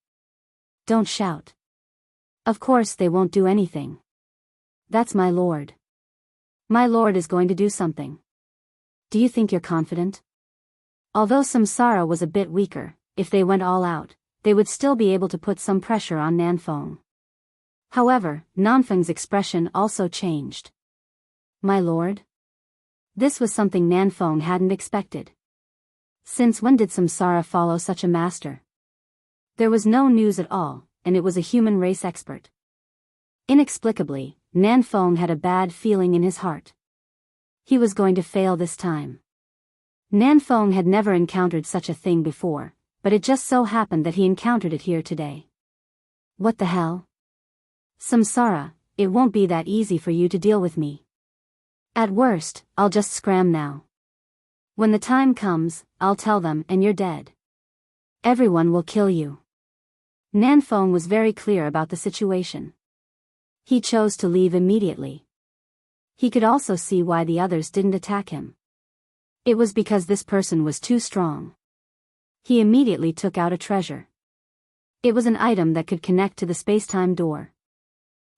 Don't shout. Of course they won't do anything. That's my lord. My lord is going to do something. Do you think you're confident? Although Samsara was a bit weaker, if they went all out, they would still be able to put some pressure on Nanfeng. However, Nanfeng's expression also changed. My lord? This was something Nanfeng hadn't expected. Since when did Samsara follow such a master? There was no news at all, and it was a human race expert. Inexplicably, Nanfeng had a bad feeling in his heart. He was going to fail this time. Nanfeng had never encountered such a thing before, but it just so happened that he encountered it here today. What the hell? Samsara, it won't be that easy for you to deal with me. At worst, I'll just scram now. When the time comes, I'll tell them and you're dead. Everyone will kill you. Nanfeng was very clear about the situation. He chose to leave immediately. He could also see why the others didn't attack him. It was because this person was too strong. He immediately took out a treasure. It was an item that could connect to the space-time door.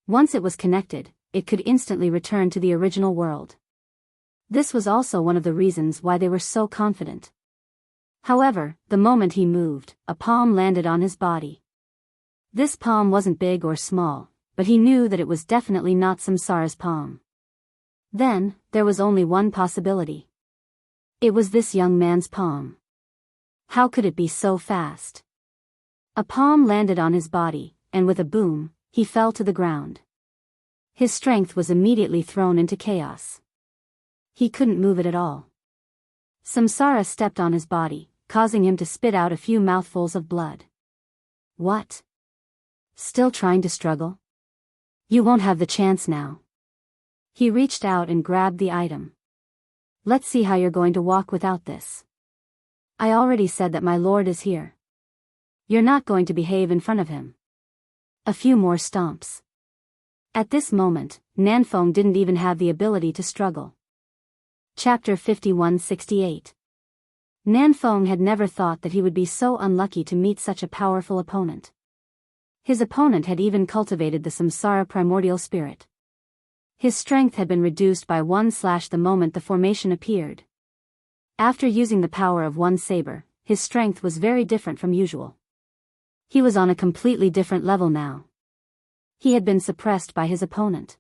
Once it was connected, it could instantly return to the original world. This was also one of the reasons why they were so confident. However, the moment he moved, a palm landed on his body. This palm wasn't big or small, but he knew that it was definitely not Samsara's palm. Then, there was only one possibility. It was this young man's palm. How could it be so fast? A palm landed on his body, and with a boom, he fell to the ground. His strength was immediately thrown into chaos. He couldn't move it at all. Samsara stepped on his body, causing him to spit out a few mouthfuls of blood. What? Still trying to struggle? You won't have the chance now. He reached out and grabbed the item. Let's see how you're going to walk without this. I already said that my lord is here. You're not going to behave in front of him. A few more stomps. At this moment, Nanfeng didn't even have the ability to struggle. Chapter 5168. Nanfeng had never thought that he would be so unlucky to meet such a powerful opponent. His opponent had even cultivated the Samsara primordial spirit. His strength had been reduced by 1/ the moment the formation appeared. After using the power of one saber, his strength was very different from usual. He was on a completely different level now. He had been suppressed by his opponent.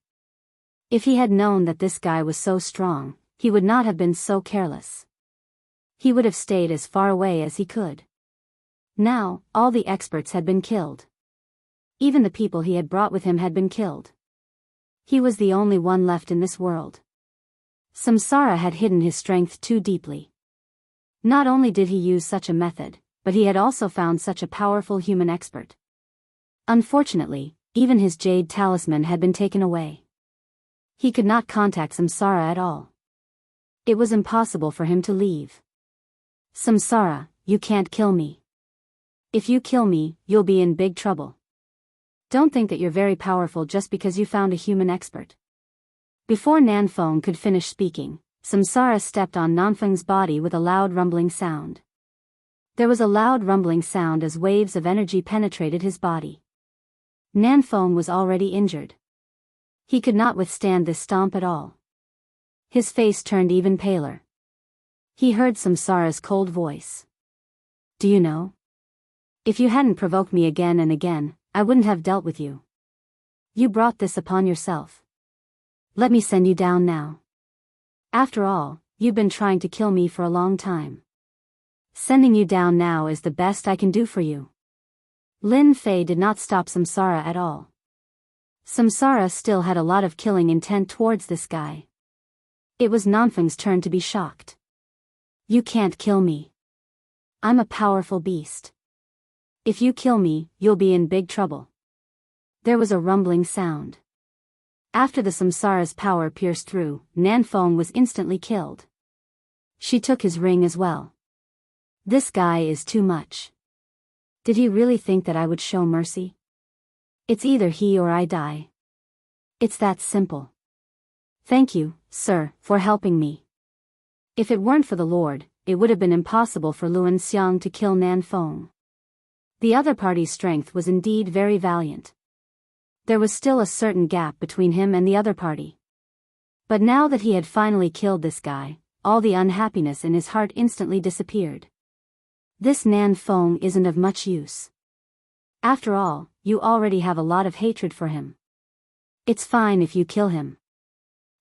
If he had known that this guy was so strong, he would not have been so careless. He would have stayed as far away as he could. Now, all the experts had been killed. Even the people he had brought with him had been killed. He was the only one left in this world. Samsara had hidden his strength too deeply. Not only did he use such a method, but he had also found such a powerful human expert. Unfortunately, even his jade talisman had been taken away. He could not contact Samsara at all. It was impossible for him to leave. Samsara, you can't kill me. If you kill me, you'll be in big trouble. Don't think that you're very powerful just because you found a human expert. Before Nanfeng could finish speaking, Samsara stepped on Nanfeng's body with a loud rumbling sound. There was a loud rumbling sound as waves of energy penetrated his body. Nanfeng was already injured. He could not withstand this stomp at all. His face turned even paler. He heard Samsara's cold voice. Do you know? If you hadn't provoked me again and again, I wouldn't have dealt with you. You brought this upon yourself. Let me send you down now. After all, you've been trying to kill me for a long time. Sending you down now is the best I can do for you. Lin Fei did not stop Samsara at all. Samsara still had a lot of killing intent towards this guy. It was Nanfeng's turn to be shocked. You can't kill me. I'm a powerful beast. If you kill me, you'll be in big trouble. There was a rumbling sound. After the Samsara's power pierced through, Nanfeng was instantly killed. She took his ring as well. This guy is too much. Did he really think that I would show mercy? It's either he or I die. It's that simple. Thank you, sir, for helping me. If it weren't for the Lord, it would have been impossible for Luan Xiang to kill Nanfeng. The other party's strength was indeed very valiant. There was still a certain gap between him and the other party. But now that he had finally killed this guy, all the unhappiness in his heart instantly disappeared. This Nanfeng isn't of much use. After all, you already have a lot of hatred for him. It's fine if you kill him.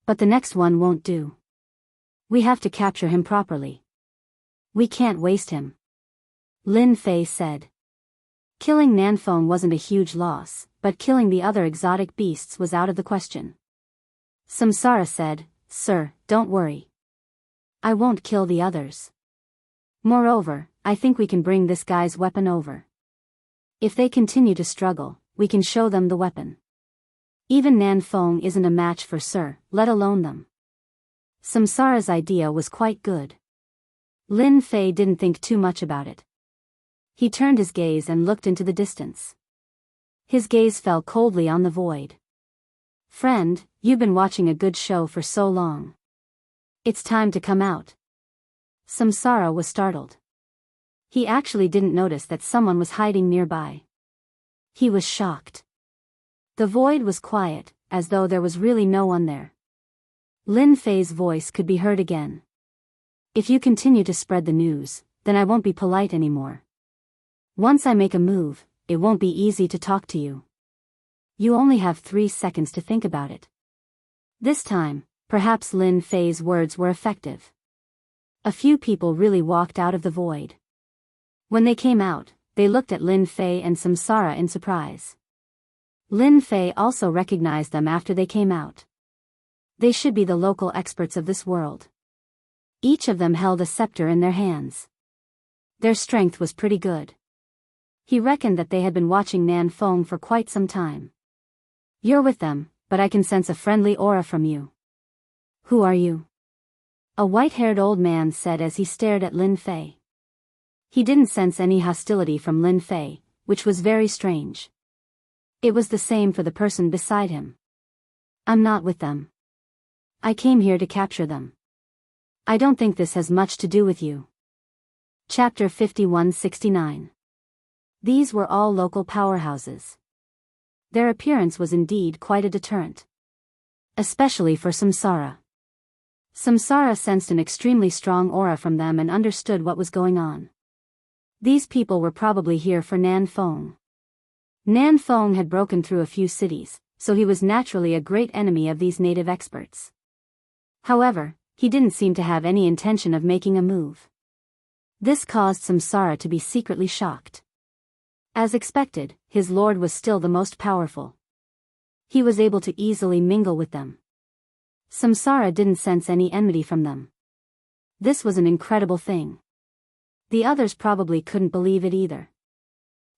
But the next one won't do. We have to capture him properly. We can't waste him. Lin Fei said. Killing Nanfeng wasn't a huge loss, but killing the other exotic beasts was out of the question. Samsara said, Sir, don't worry. I won't kill the others. Moreover, I think we can bring this guy's weapon over. If they continue to struggle, we can show them the weapon. Even Nanfeng isn't a match for Sir, let alone them. Samsara's idea was quite good. Lin Fei didn't think too much about it. He turned his gaze and looked into the distance. His gaze fell coldly on the void. Friend, you've been watching a good show for so long. It's time to come out. Samsara was startled. He actually didn't notice that someone was hiding nearby. He was shocked. The void was quiet, as though there was really no one there. Lin Fei's voice could be heard again. If you continue to spread the news, then I won't be polite anymore. Once I make a move, it won't be easy to talk to you. You only have 3 seconds to think about it. This time, perhaps Lin Fei's words were effective. A few people really walked out of the void. When they came out, they looked at Lin Fei and Samsara in surprise. Lin Fei also recognized them after they came out. They should be the local experts of this world. Each of them held a scepter in their hands. Their strength was pretty good. He reckoned that they had been watching Nanfeng for quite some time. You're with them, but I can sense a friendly aura from you. Who are you? A white-haired old man said as he stared at Lin Fei. He didn't sense any hostility from Lin Fei, which was very strange. It was the same for the person beside him. I'm not with them. I came here to capture them. I don't think this has much to do with you. Chapter 5169. These were all local powerhouses. Their appearance was indeed quite a deterrent. Especially for Samsara. Samsara sensed an extremely strong aura from them and understood what was going on. These people were probably here for Nan Fong. Nan Fong had broken through a few cities, so he was naturally a great enemy of these native experts. However, he didn't seem to have any intention of making a move. This caused Samsara to be secretly shocked. As expected, his lord was still the most powerful. He was able to easily mingle with them. Samsara didn't sense any enmity from them. This was an incredible thing. The others probably couldn't believe it either.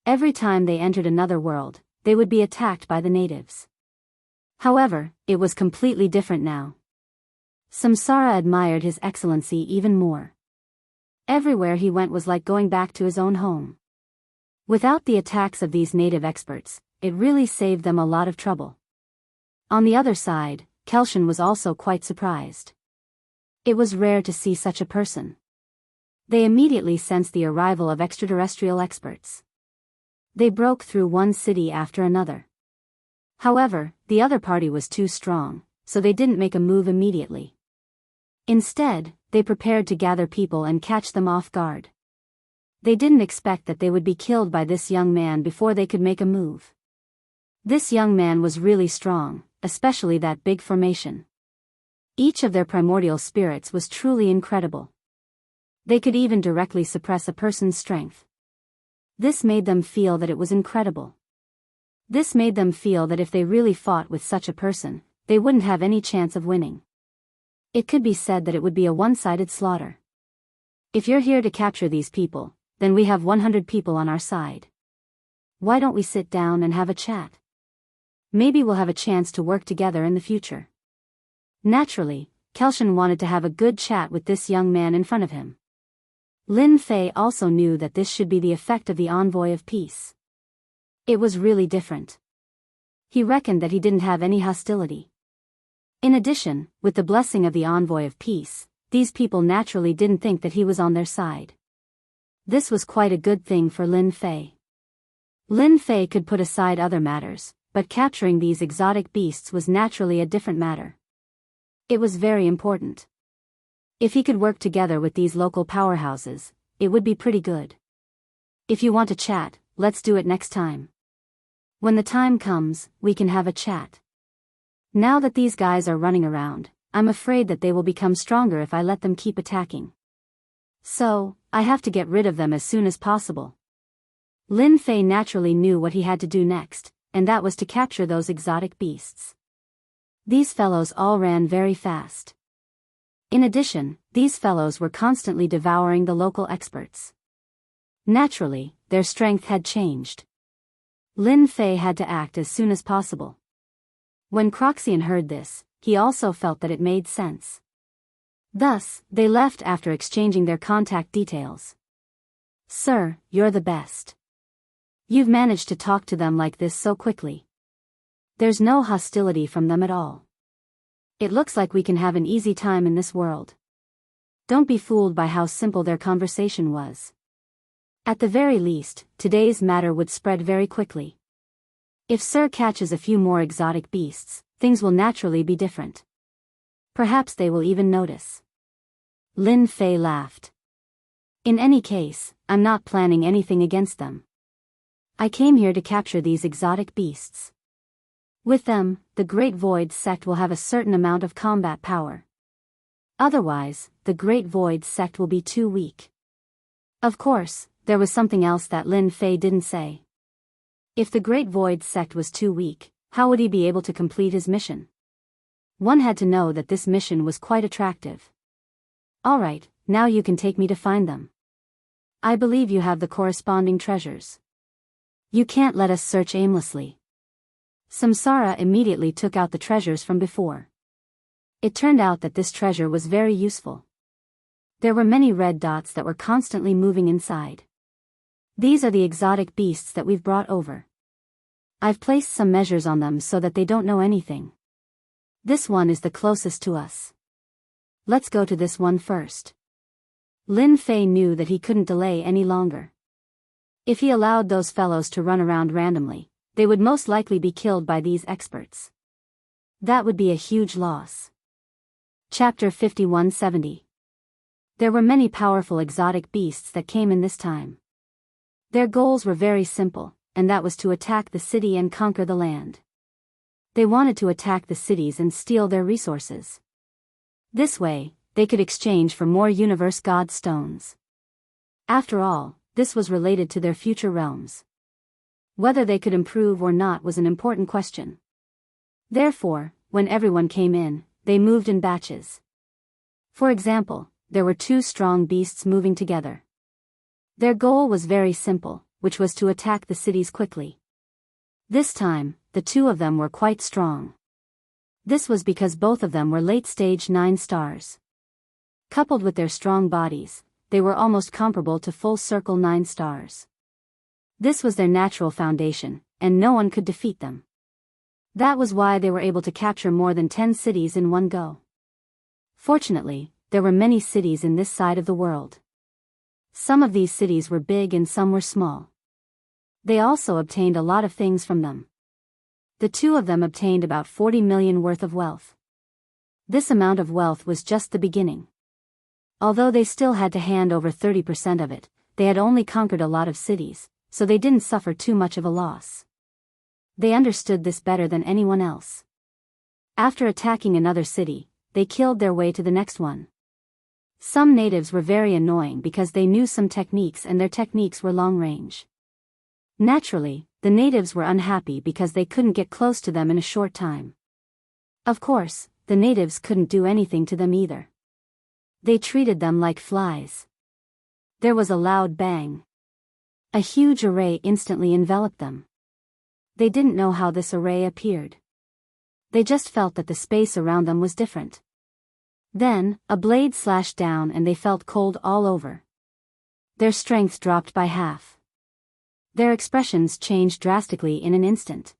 Every time they entered another world, they would be attacked by the natives. However, it was completely different now. Samsara admired His Excellency even more. Everywhere he went was like going back to his own home. Without the attacks of these native experts, it really saved them a lot of trouble. On the other side, Kelshan was also quite surprised. It was rare to see such a person. They immediately sensed the arrival of extraterrestrial experts. They broke through one city after another. However, the other party was too strong, so they didn't make a move immediately. Instead, they prepared to gather people and catch them off guard. They didn't expect that they would be killed by this young man before they could make a move. This young man was really strong, especially that big formation. Each of their primordial spirits was truly incredible. They could even directly suppress a person's strength. This made them feel that it was incredible. This made them feel that if they really fought with such a person, they wouldn't have any chance of winning. It could be said that it would be a one-sided slaughter. If you're here to capture these people, then we have 100 people on our side. Why don't we sit down and have a chat? Maybe we'll have a chance to work together in the future. Naturally, Kelshan wanted to have a good chat with this young man in front of him. Lin Fei also knew that this should be the effect of the envoy of peace. It was really different. He reckoned that he didn't have any hostility. In addition, with the blessing of the envoy of peace, these people naturally didn't think that he was on their side. This was quite a good thing for Lin Fei. Lin Fei could put aside other matters, but capturing these exotic beasts was naturally a different matter. It was very important. If he could work together with these local powerhouses, it would be pretty good. If you want to chat, let's do it next time. When the time comes, we can have a chat. Now that these guys are running around, I'm afraid that they will become stronger if I let them keep attacking. So, I have to get rid of them as soon as possible. Lin Fei naturally knew what he had to do next, and that was to capture those exotic beasts. These fellows all ran very fast. In addition, these fellows were constantly devouring the local experts. Naturally, their strength had changed. Lin Fei had to act as soon as possible. When Croxian heard this, he also felt that it made sense. Thus, they left after exchanging their contact details. Sir, you're the best. You've managed to talk to them like this so quickly. There's no hostility from them at all. It looks like we can have an easy time in this world. Don't be fooled by how simple their conversation was. At the very least, today's matter would spread very quickly. If Sir catches a few more exotic beasts, things will naturally be different. Perhaps they will even notice. Lin Fei laughed. In any case, I'm not planning anything against them. I came here to capture these exotic beasts. With them, the Great Void sect will have a certain amount of combat power. Otherwise, the Great Void sect will be too weak. Of course, there was something else that Lin Fei didn't say. If the Great Void sect was too weak, how would he be able to complete his mission? One had to know that this mission was quite attractive. Alright, now you can take me to find them. I believe you have the corresponding treasures. You can't let us search aimlessly. Samsara immediately took out the treasures from before. It turned out that this treasure was very useful. There were many red dots that were constantly moving inside. These are the exotic beasts that we've brought over. I've placed some measures on them so that they don't know anything. This one is the closest to us. Let's go to this one first. Lin Fei knew that he couldn't delay any longer. If he allowed those fellows to run around randomly, they would most likely be killed by these experts. That would be a huge loss. Chapter 5170. There were many powerful exotic beasts that came in this time. Their goals were very simple, and that was to attack the city and conquer the land. They wanted to attack the cities and steal their resources. This way, they could exchange for more universe god stones. After all, this was related to their future realms. Whether they could improve or not was an important question. Therefore, when everyone came in, they moved in batches. For example, there were two strong beasts moving together. Their goal was very simple, which was to attack the cities quickly. This time, the two of them were quite strong. This was because both of them were late-stage 9 stars. Coupled with their strong bodies, they were almost comparable to full-circle 9 stars. This was their natural foundation, and no one could defeat them. That was why they were able to capture more than 10 cities in one go. Fortunately, there were many cities in this side of the world. Some of these cities were big and some were small. They also obtained a lot of things from them. The two of them obtained about 40 million worth of wealth. This amount of wealth was just the beginning. Although they still had to hand over 30% of it, they had only conquered a lot of cities, so they didn't suffer too much of a loss. They understood this better than anyone else. After attacking another city, they killed their way to the next one. Some natives were very annoying because they knew some techniques and their techniques were long range. Naturally, the natives were unhappy because they couldn't get close to them in a short time. Of course, the natives couldn't do anything to them either. They treated them like flies. There was a loud bang. A huge array instantly enveloped them. They didn't know how this array appeared. They just felt that the space around them was different. Then, a blade slashed down and they felt cold all over. Their strength dropped by half. Their expressions changed drastically in an instant.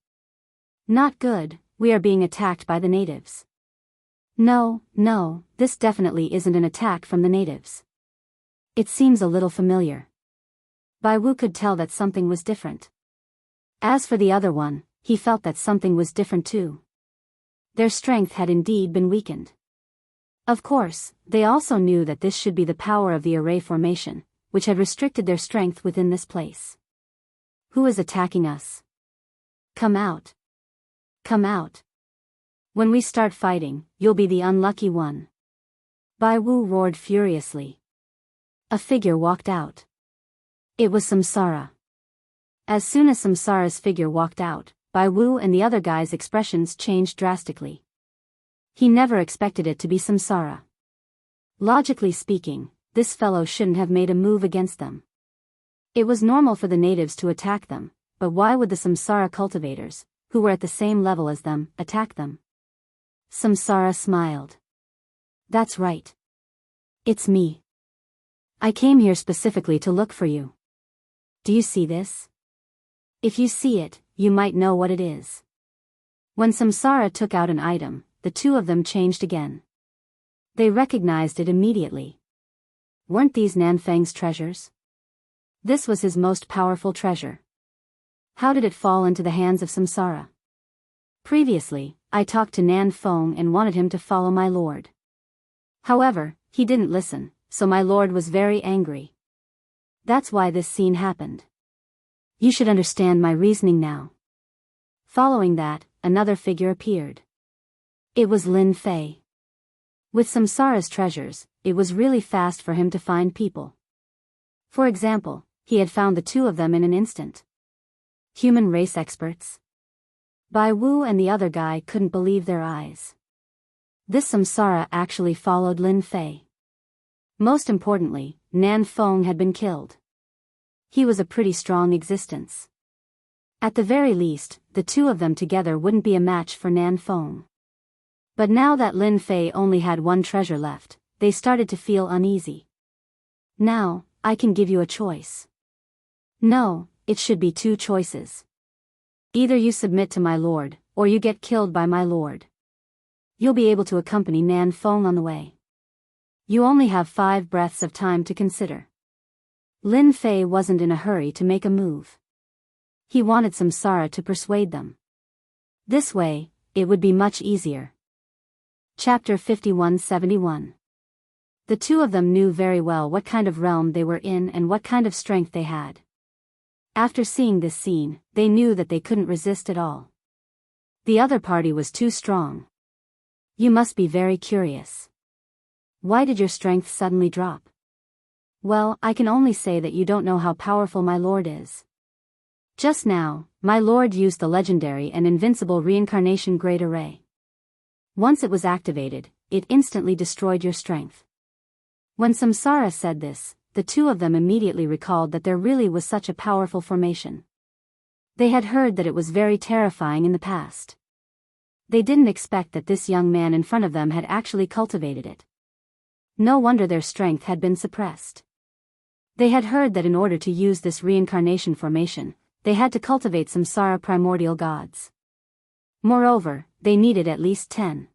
Not good, we are being attacked by the natives. No, this definitely isn't an attack from the natives. It seems a little familiar. Bai Wu could tell that something was different. As for the other one, he felt that something was different too. Their strength had indeed been weakened. Of course, they also knew that this should be the power of the array formation, which had restricted their strength within this place. Who is attacking us? Come out. Come out. When we start fighting, you'll be the unlucky one. Bai Wu roared furiously. A figure walked out. It was Samsara. As soon as Samsara's figure walked out, Bai Wu and the other guy's expressions changed drastically. He never expected it to be Samsara. Logically speaking, this fellow shouldn't have made a move against them. It was normal for the natives to attack them, but why would the Samsara cultivators, who were at the same level as them, attack them? Samsara smiled. That's right. It's me. I came here specifically to look for you. Do you see this? If you see it, you might know what it is. When Samsara took out an item, the two of them changed again. They recognized it immediately. Weren't these Nanfeng's treasures? This was his most powerful treasure. How did it fall into the hands of Samsara? Previously, I talked to Nanfeng and wanted him to follow my lord. However, he didn't listen, so my lord was very angry. That's why this scene happened. You should understand my reasoning now. Following that, another figure appeared. It was Lin Fei. With Samsara's treasures, it was really fast for him to find people. For example, he had found the two of them in an instant. Human race experts. Bai Wu and the other guy couldn't believe their eyes. This Samsara actually followed Lin Fei. Most importantly, Nanfeng had been killed. He was a pretty strong existence. At the very least, the two of them together wouldn't be a match for Nanfeng. But now that Lin Fei only had one treasure left, they started to feel uneasy. Now, I can give you a choice. No, it should be two choices. Either you submit to my lord, or you get killed by my lord. You'll be able to accompany Nanfeng on the way. You only have 5 breaths of time to consider. Lin Fei wasn't in a hurry to make a move. He wanted Samsara to persuade them. This way, it would be much easier. Chapter 51-71. The two of them knew very well what kind of realm they were in and what kind of strength they had. After seeing this scene, they knew that they couldn't resist at all. The other party was too strong. You must be very curious. Why did your strength suddenly drop? Well, I can only say that you don't know how powerful my lord is. Just now, my lord used the legendary and invincible reincarnation Great Array. Once it was activated, it instantly destroyed your strength. When Samsara said this, the two of them immediately recalled that there really was such a powerful formation. They had heard that it was very terrifying in the past. They didn't expect that this young man in front of them had actually cultivated it. No wonder their strength had been suppressed. They had heard that in order to use this reincarnation formation, they had to cultivate Samsara primordial gods. Moreover, they needed at least 10.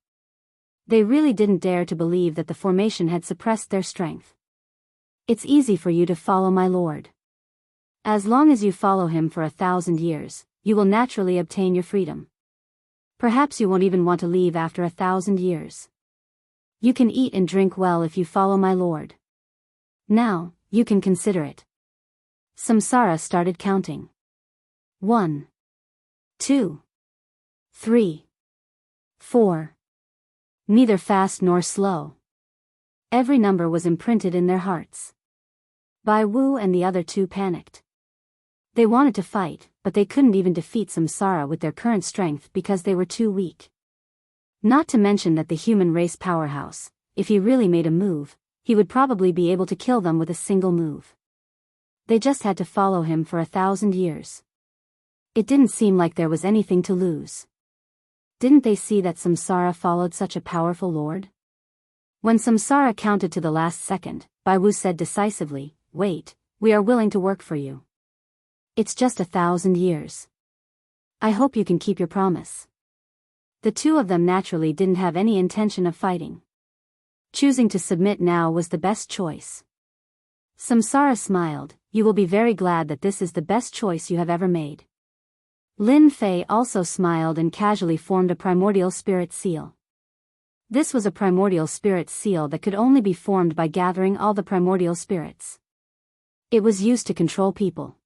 They really didn't dare to believe that the formation had suppressed their strength. It's easy for you to follow my lord. As long as you follow him for 1,000 years, you will naturally obtain your freedom. Perhaps you won't even want to leave after 1,000 years. You can eat and drink well if you follow my lord. Now, you can consider it. Samsara started counting. 1, 2, 3, 4. Neither fast nor slow. Every number was imprinted in their hearts. Bai Wu and the other two panicked. They wanted to fight, but they couldn't even defeat Samsara with their current strength because they were too weak. Not to mention that the human race powerhouse, if he really made a move, he would probably be able to kill them with a single move. They just had to follow him for 1,000 years. It didn't seem like there was anything to lose. Didn't they see that Samsara followed such a powerful lord? When Samsara counted to the last second, Bai Wu said decisively, "Wait, we are willing to work for you. It's just 1,000 years. I hope you can keep your promise." The two of them naturally didn't have any intention of fighting. Choosing to submit now was the best choice. Samsara smiled, "You will be very glad that this is the best choice you have ever made." Lin Fei also smiled and casually formed a primordial spirit seal. This was a primordial spirit seal that could only be formed by gathering all the primordial spirits. It was used to control people.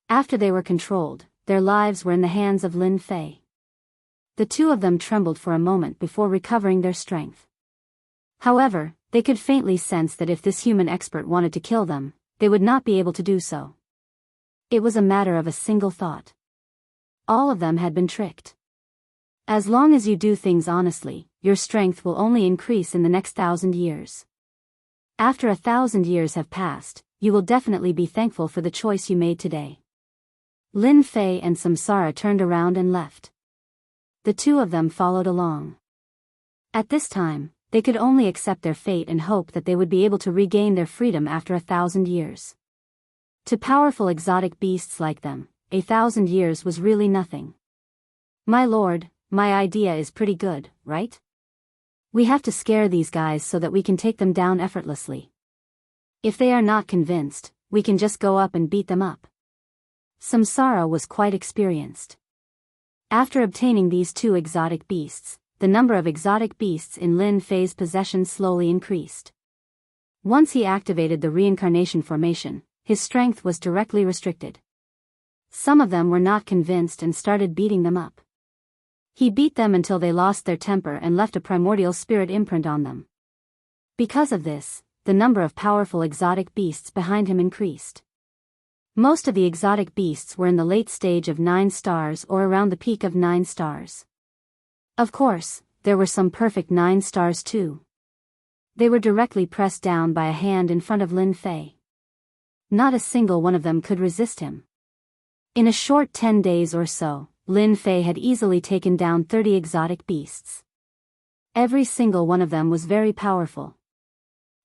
After they were controlled, their lives were in the hands of Lin Fei. The two of them trembled for a moment before recovering their strength. However, they could faintly sense that if this human expert wanted to kill them, they would not be able to do so. It was a matter of a single thought. All of them had been tricked. As long as you do things honestly, your strength will only increase in the next 1,000 years. After 1,000 years have passed, you will definitely be thankful for the choice you made today. Lin Fei and Samsara turned around and left. The two of them followed along. At this time, they could only accept their fate and hope that they would be able to regain their freedom after 1,000 years. To powerful exotic beasts like them, 1,000 years was really nothing. "My lord, my idea is pretty good, right? We have to scare these guys so that we can take them down effortlessly. If they are not convinced, we can just go up and beat them up." Samsara was quite experienced. After obtaining these two exotic beasts, the number of exotic beasts in Lin Fei's possession slowly increased. Once he activated the reincarnation formation, his strength was directly restricted. Some of them were not convinced and started beating them up. He beat them until they lost their temper and left a primordial spirit imprint on them. Because of this, the number of powerful exotic beasts behind him increased. Most of the exotic beasts were in the late stage of 9 stars or around the peak of 9 stars. Of course, there were some perfect 9 stars too. They were directly pressed down by a hand in front of Lin Fei. Not a single one of them could resist him. In a short 10 days or so, Lin Fei had easily taken down 30 exotic beasts. Every single one of them was very powerful.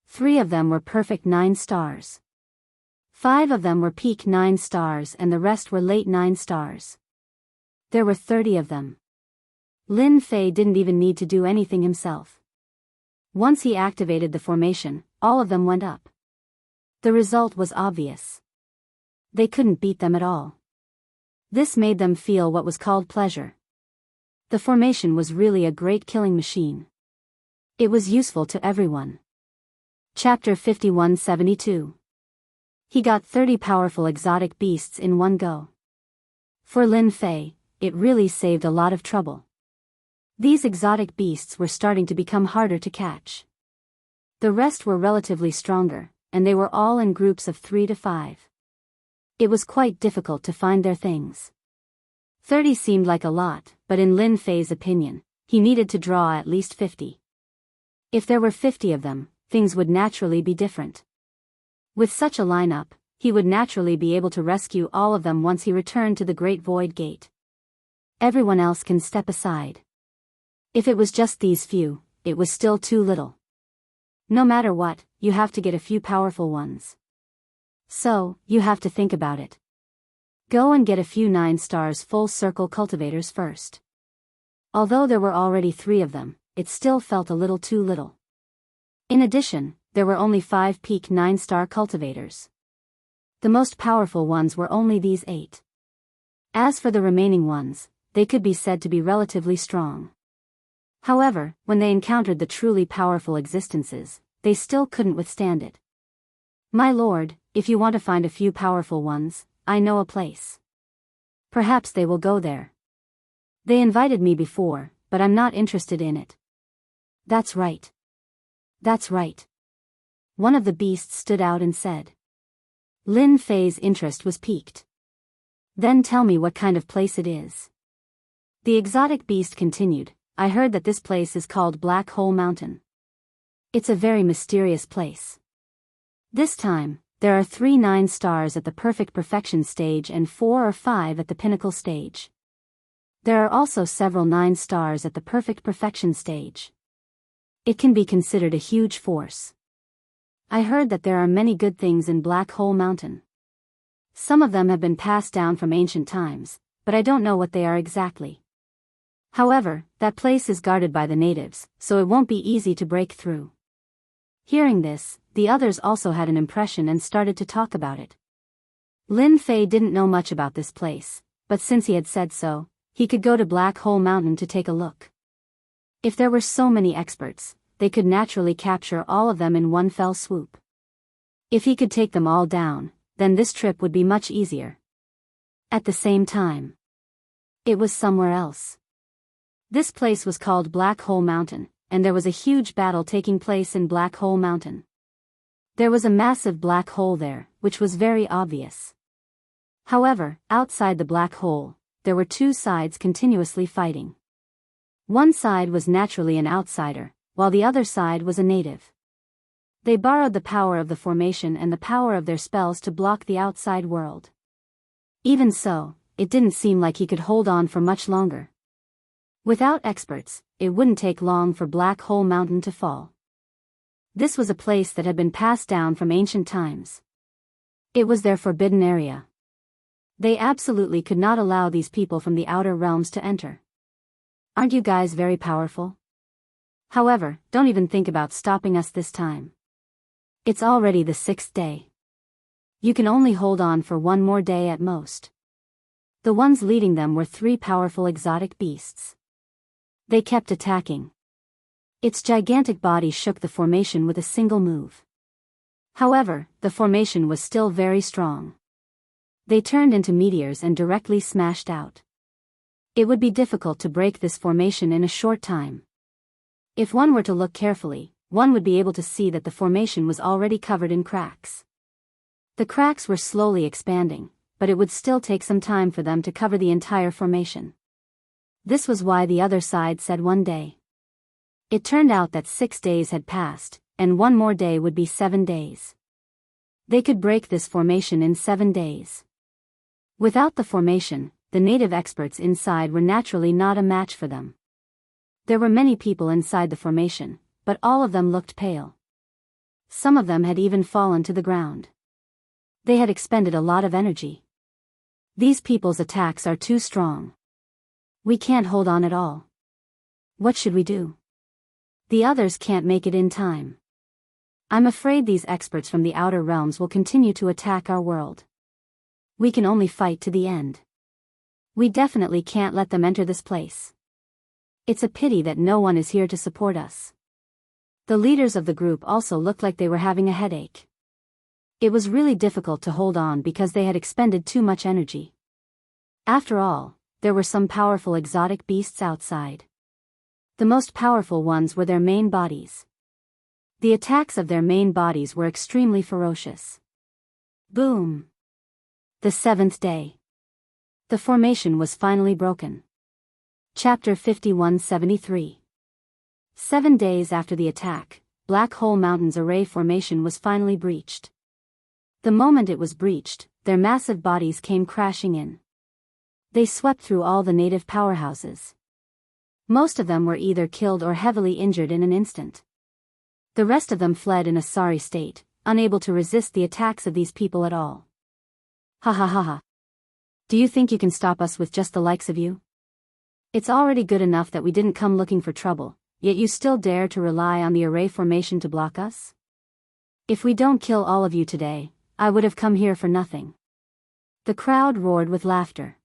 3 of them were perfect 9 stars. 5 of them were peak 9 stars and the rest were late 9 stars. There were 30 of them. Lin Fei didn't even need to do anything himself. Once he activated the formation, all of them went up. The result was obvious. They couldn't beat them at all. This made them feel what was called pleasure. The formation was really a great killing machine. It was useful to everyone. Chapter 5172. He got 30 powerful exotic beasts in one go. For Lin Fei, it really saved a lot of trouble. These exotic beasts were starting to become harder to catch. The rest were relatively stronger, and they were all in groups of 3 to 5. It was quite difficult to find their things. 30 seemed like a lot, but in Lin Fei's opinion, he needed to draw at least 50. If there were 50 of them, things would naturally be different. With such a lineup, he would naturally be able to rescue all of them once he returned to the Great Void Gate. Everyone else can step aside. If it was just these few, it was still too little. No matter what, you have to get a few powerful ones. So, you have to think about it. Go and get a few 9 stars full circle cultivators first. Although there were already 3 of them, it still felt a little too little. In addition, there were only 5 peak 9-star cultivators. The most powerful ones were only these 8. As for the remaining ones, they could be said to be relatively strong. However, when they encountered the truly powerful existences, they still couldn't withstand it. My lord, if you want to find a few powerful ones, I know a place. Perhaps they will go there. They invited me before, but I'm not interested in it. That's right. That's right. One of the beasts stood out and said. Lin Fei's interest was piqued. Then tell me what kind of place it is. The exotic beast continued, I heard that this place is called Black Hole Mountain. It's a very mysterious place. This time, there are 3 9 stars at the perfect perfection stage and 4 or 5 at the pinnacle stage. There are also several 9 stars at the perfect perfection stage. It can be considered a huge force. I heard that there are many good things in Black Hole Mountain. Some of them have been passed down from ancient times, but I don't know what they are exactly. However, that place is guarded by the natives, so it won't be easy to break through. Hearing this, the others also had an impression and started to talk about it. Lin Fei didn't know much about this place, but since he had said so, he could go to Black Hole Mountain to take a look. If there were so many experts, they could naturally capture all of them in one fell swoop. If he could take them all down, then this trip would be much easier. At the same time, it was somewhere else. This place was called Black Hole Mountain, and there was a huge battle taking place in Black Hole Mountain. There was a massive black hole there, which was very obvious. However, outside the black hole, there were 2 sides continuously fighting. One side was naturally an outsider, while the other side was a native. They borrowed the power of the formation and the power of their spells to block the outside world. Even so, it didn't seem like he could hold on for much longer. Without experts, it wouldn't take long for Black Hole Mountain to fall. This was a place that had been passed down from ancient times. It was their forbidden area. They absolutely could not allow these people from the outer realms to enter. Aren't you guys very powerful? However, don't even think about stopping us this time. It's already the 6th day. You can only hold on for 1 more day at most. The ones leading them were 3 powerful exotic beasts. They kept attacking. Its gigantic body shook the formation with a single move. However, the formation was still very strong. They turned into meteors and directly smashed out. It would be difficult to break this formation in a short time. If one were to look carefully, one would be able to see that the formation was already covered in cracks. The cracks were slowly expanding, but it would still take some time for them to cover the entire formation. This was why the other side said 1 day. It turned out that 6 days had passed, and 1 more day would be 7 days. They could break this formation in 7 days. Without the formation, the native experts inside were naturally not a match for them. There were many people inside the formation, but all of them looked pale. Some of them had even fallen to the ground. They had expended a lot of energy. These people's attacks are too strong. We can't hold on at all. What should we do? The others can't make it in time. I'm afraid these experts from the outer realms will continue to attack our world. We can only fight to the end. We definitely can't let them enter this place. It's a pity that no one is here to support us. The leaders of the group also looked like they were having a headache. It was really difficult to hold on because they had expended too much energy. After all, there were some powerful exotic beasts outside. The most powerful ones were their main bodies. The attacks of their main bodies were extremely ferocious. Boom! The 7th day. The formation was finally broken. Chapter 5173. 7 days after the attack, Black Hole Mountain's array formation was finally breached. The moment it was breached, their massive bodies came crashing in. They swept through all the native powerhouses. Most of them were either killed or heavily injured in an instant. The rest of them fled in a sorry state, unable to resist the attacks of these people at all. Ha ha ha ha. Do you think you can stop us with just the likes of you? It's already good enough that we didn't come looking for trouble, yet you still dare to rely on the array formation to block us? If we don't kill all of you today, I would have come here for nothing. The crowd roared with laughter.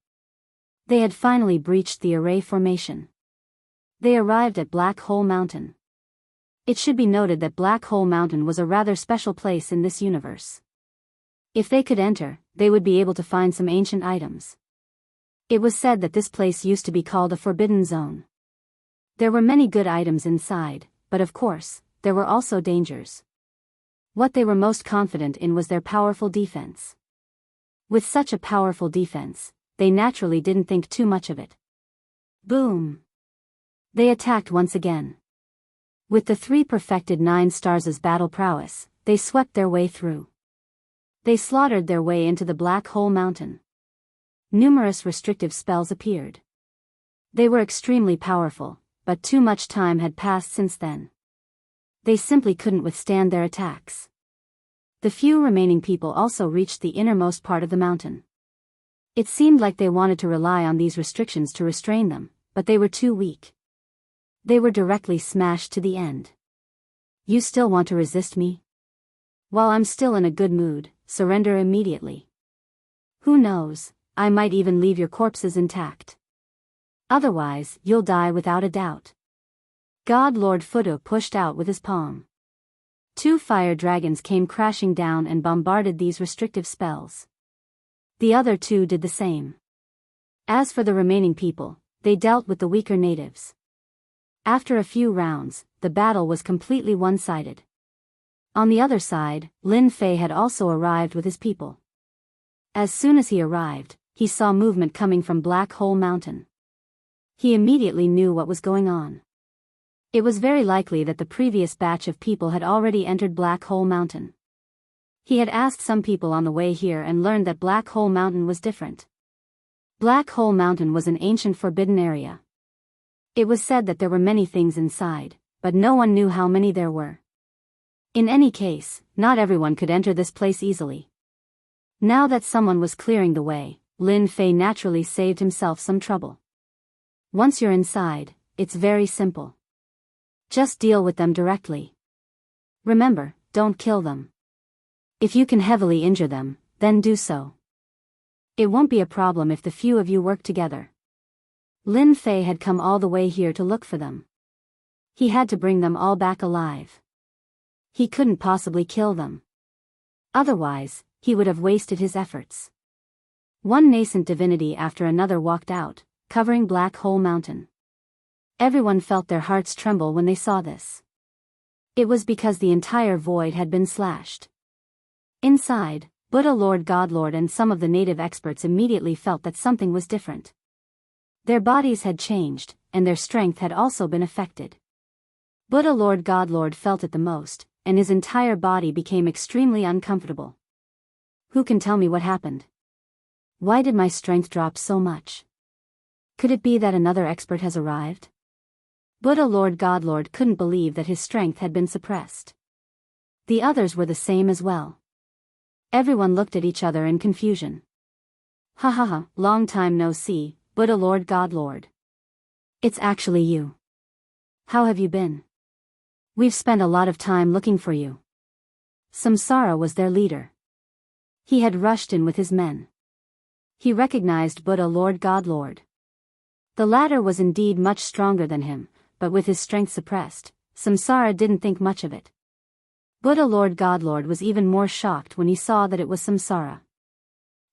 They had finally breached the array formation. They arrived at Black Hole Mountain. It should be noted that Black Hole Mountain was a rather special place in this universe. If they could enter, they would be able to find some ancient items. It was said that this place used to be called a forbidden zone. There were many good items inside, but of course, there were also dangers. What they were most confident in was their powerful defense. With such a powerful defense, they naturally didn't think too much of it. Boom! They attacked once again. With the 3 perfected 9 stars' battle prowess, they swept their way through. They slaughtered their way into the Black Hole Mountain. Numerous restrictive spells appeared. They were extremely powerful, but too much time had passed since then. They simply couldn't withstand their attacks. The few remaining people also reached the innermost part of the mountain. It seemed like they wanted to rely on these restrictions to restrain them, but they were too weak. They were directly smashed to the end. You still want to resist me? While I'm still in a good mood, surrender immediately. Who knows, I might even leave your corpses intact. Otherwise, you'll die without a doubt. God Lord Fudo pushed out with his palm. 2 fire dragons came crashing down and bombarded these restrictive spells. The other 2 did the same. As for the remaining people, they dealt with the weaker natives. After a few rounds, the battle was completely one-sided. On the other side, Lin Fei had also arrived with his people. As soon as he arrived, he saw movement coming from Black Hole Mountain. He immediately knew what was going on. It was very likely that the previous batch of people had already entered Black Hole Mountain. He had asked some people on the way here and learned that Black Hole Mountain was different. Black Hole Mountain was an ancient forbidden area. It was said that there were many things inside, but no one knew how many there were. In any case, not everyone could enter this place easily. Now that someone was clearing the way, Lin Fei naturally saved himself some trouble. Once you're inside, it's very simple. Just deal with them directly. Remember, don't kill them. If you can heavily injure them, then do so. It won't be a problem if the few of you work together. Lin Fei had come all the way here to look for them. He had to bring them all back alive. He couldn't possibly kill them. Otherwise, he would have wasted his efforts. One nascent divinity after another walked out, covering Black Hole Mountain. Everyone felt their hearts tremble when they saw this. It was because the entire void had been slashed. Inside, Buddha Lord Godlord and some of the native experts immediately felt that something was different. Their bodies had changed, and their strength had also been affected. Buddha Lord Godlord felt it the most, and his entire body became extremely uncomfortable. Who can tell me what happened? Why did my strength drop so much? Could it be that another expert has arrived? Buddha Lord Godlord couldn't believe that his strength had been suppressed. The others were the same as well. Everyone looked at each other in confusion. Ha ha ha, long time no see, Buddha Lord Godlord. It's actually you. How have you been? We've spent a lot of time looking for you. Samsara was their leader. He had rushed in with his men. He recognized Buddha Lord Godlord. The latter was indeed much stronger than him, but with his strength suppressed, Samsara didn't think much of it. Buddha Lord Godlord was even more shocked when he saw that it was Samsara.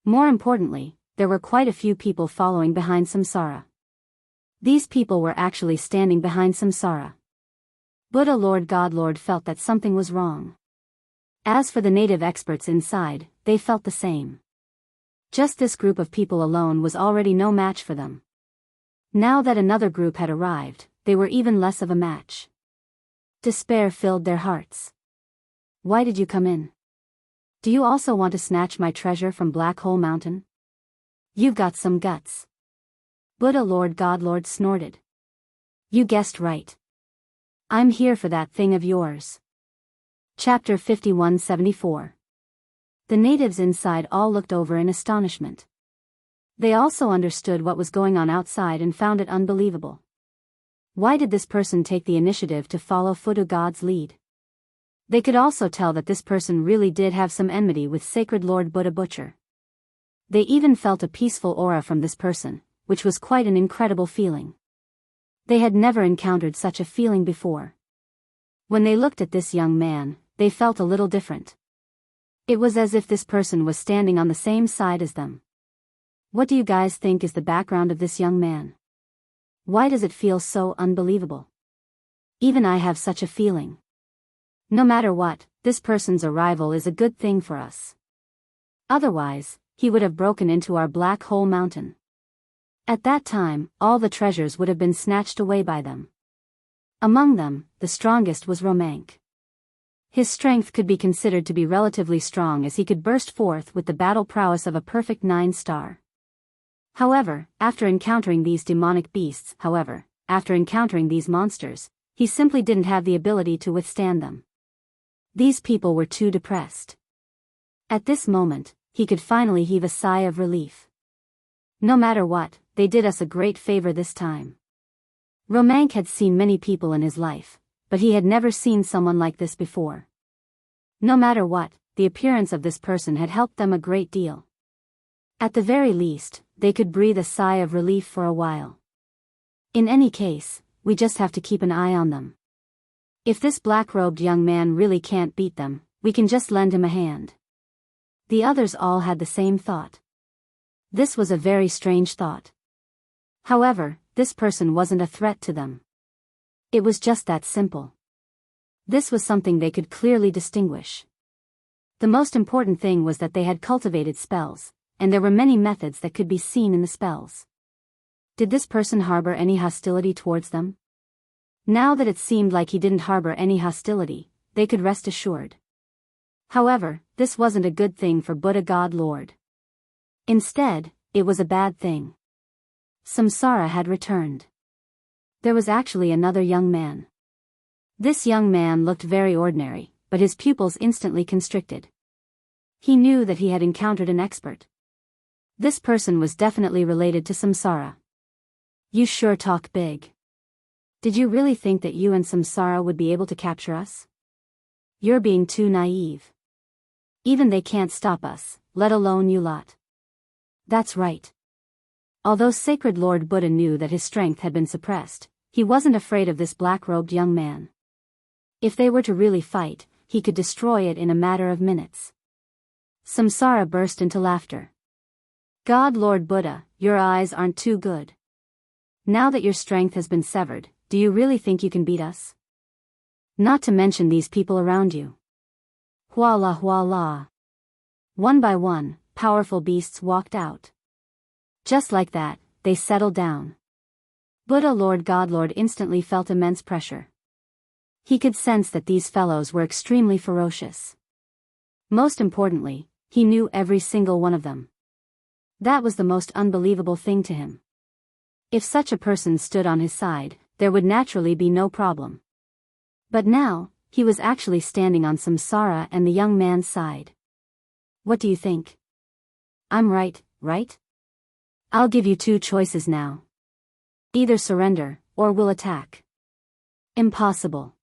More importantly, there were quite a few people following behind Samsara. These people were actually standing behind Samsara. Buddha Lord Godlord felt that something was wrong. As for the native experts inside, they felt the same. Just this group of people alone was already no match for them. Now that another group had arrived, they were even less of a match. Despair filled their hearts. Why did you come in? Do you also want to snatch my treasure from Black Hole Mountain? You've got some guts. Buddha Lord Godlord snorted. You guessed right. I'm here for that thing of yours. Chapter 5174. The natives inside all looked over in astonishment. They also understood what was going on outside and found it unbelievable. Why did this person take the initiative to follow Fudu God's lead? They could also tell that this person really did have some enmity with Sacred Lord Buddha Butcher. They even felt a peaceful aura from this person, which was quite an incredible feeling. They had never encountered such a feeling before. When they looked at this young man, they felt a little different. It was as if this person was standing on the same side as them. What do you guys think is the background of this young man? Why does it feel so unbelievable? Even I have such a feeling. No matter what, this person's arrival is a good thing for us. Otherwise, he would have broken into our Black Hole Mountain. At that time, all the treasures would have been snatched away by them. Among them, the strongest was Romank. His strength could be considered to be relatively strong as he could burst forth with the battle prowess of a perfect 9-star. However, after encountering these monsters, he simply didn't have the ability to withstand them. These people were too depressed. At this moment, he could finally heave a sigh of relief. No matter what, they did us a great favor this time. Romank had seen many people in his life, but he had never seen someone like this before. No matter what, the appearance of this person had helped them a great deal. At the very least, they could breathe a sigh of relief for a while. In any case, we just have to keep an eye on them. If this black-robed young man really can't beat them, we can just lend him a hand. The others all had the same thought. This was a very strange thought. However, this person wasn't a threat to them. It was just that simple. This was something they could clearly distinguish. The most important thing was that they had cultivated spells, and there were many methods that could be seen in the spells. Did this person harbor any hostility towards them? Now that it seemed like he didn't harbor any hostility, they could rest assured. However, this wasn't a good thing for Buddha God Lord. Instead, it was a bad thing. Samsara had returned. There was actually another young man. This young man looked very ordinary, but his pupils instantly constricted. He knew that he had encountered an expert. This person was definitely related to Samsara. You sure talk big. Did you really think that you and Samsara would be able to capture us? You're being too naive. Even they can't stop us, let alone you lot. That's right. Although Sacred Lord Buddha knew that his strength had been suppressed, he wasn't afraid of this black-robed young man. If they were to really fight, he could destroy it in a matter of minutes. Samsara burst into laughter. God Lord Buddha, your eyes aren't too good. Now that your strength has been severed, do you really think you can beat us? Not to mention these people around you. Huala huala. One by one, powerful beasts walked out. Just like that, they settled down. Buddha Lord Godlord instantly felt immense pressure. He could sense that these fellows were extremely ferocious. Most importantly, he knew every single one of them. That was the most unbelievable thing to him. If such a person stood on his side, there would naturally be no problem. But now, he was actually standing on Samsara and the young man's side. What do you think? I'm right, right? I'll give you two choices now. Either surrender, or we'll attack. Impossible.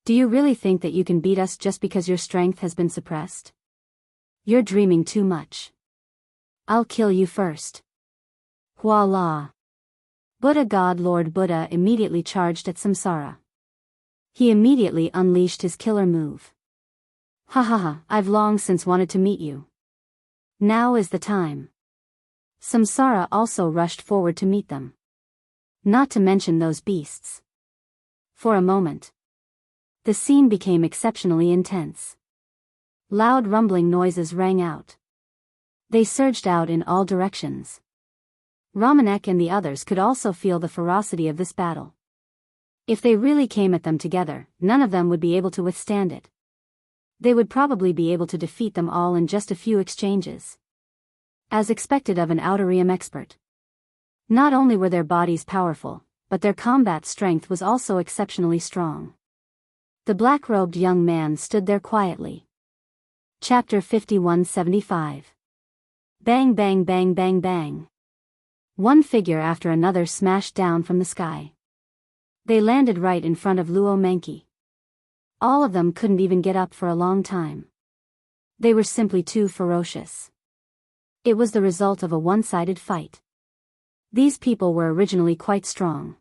Do you really think that you can beat us just because your strength has been suppressed? You're dreaming too much. I'll kill you first. Voila. Buddha God Lord Buddha immediately charged at Samsara. He immediately unleashed his killer move. Ha ha ha, I've long since wanted to meet you. Now is the time. Samsara also rushed forward to meet them. Not to mention those beasts. For a moment, the scene became exceptionally intense. Loud rumbling noises rang out. They surged out in all directions. Ramanek and the others could also feel the ferocity of this battle. If they really came at them together, none of them would be able to withstand it. They would probably be able to defeat them all in just a few exchanges. As expected of an outer realm expert. Not only were their bodies powerful, but their combat strength was also exceptionally strong. The black-robed young man stood there quietly. Chapter 5175. Bang bang bang bang bang. One figure after another smashed down from the sky. They landed right in front of Luo Manki. All of them couldn't even get up for a long time. They were simply too ferocious. It was the result of a one-sided fight. These people were originally quite strong.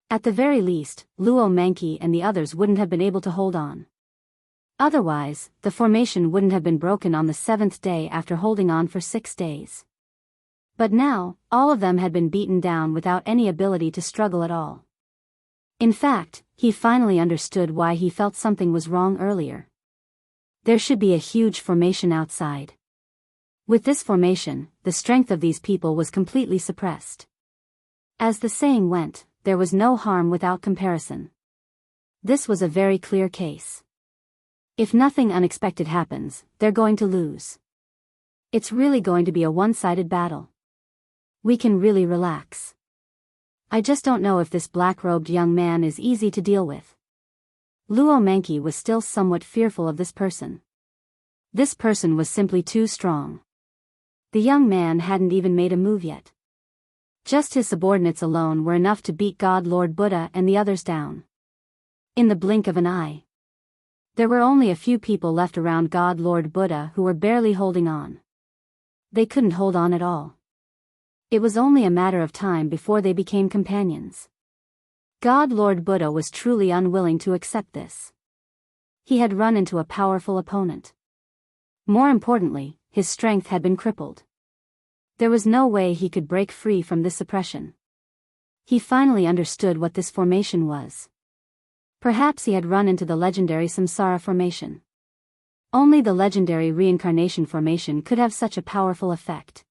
At the very least, Luo Manki and the others wouldn't have been able to hold on. Otherwise, the formation wouldn't have been broken on the 7th day after holding on for 6 days. But now, all of them had been beaten down without any ability to struggle at all. In fact, he finally understood why he felt something was wrong earlier. There should be a huge formation outside. With this formation, the strength of these people was completely suppressed. As the saying went, there was no harm without comparison. This was a very clear case. If nothing unexpected happens, they're going to lose. It's really going to be a one-sided battle. We can really relax. I just don't know if this black-robed young man is easy to deal with. Luo Manki was still somewhat fearful of this person. This person was simply too strong. The young man hadn't even made a move yet. Just his subordinates alone were enough to beat God Lord Buddha and the others down. In the blink of an eye. There were only a few people left around God Lord Buddha who were barely holding on. They couldn't hold on at all. It was only a matter of time before they became companions. God Lord Buddha was truly unwilling to accept this. He had run into a powerful opponent. More importantly, his strength had been crippled. There was no way he could break free from this oppression. He finally understood what this formation was. Perhaps he had run into the legendary Samsara formation. Only the legendary reincarnation formation could have such a powerful effect.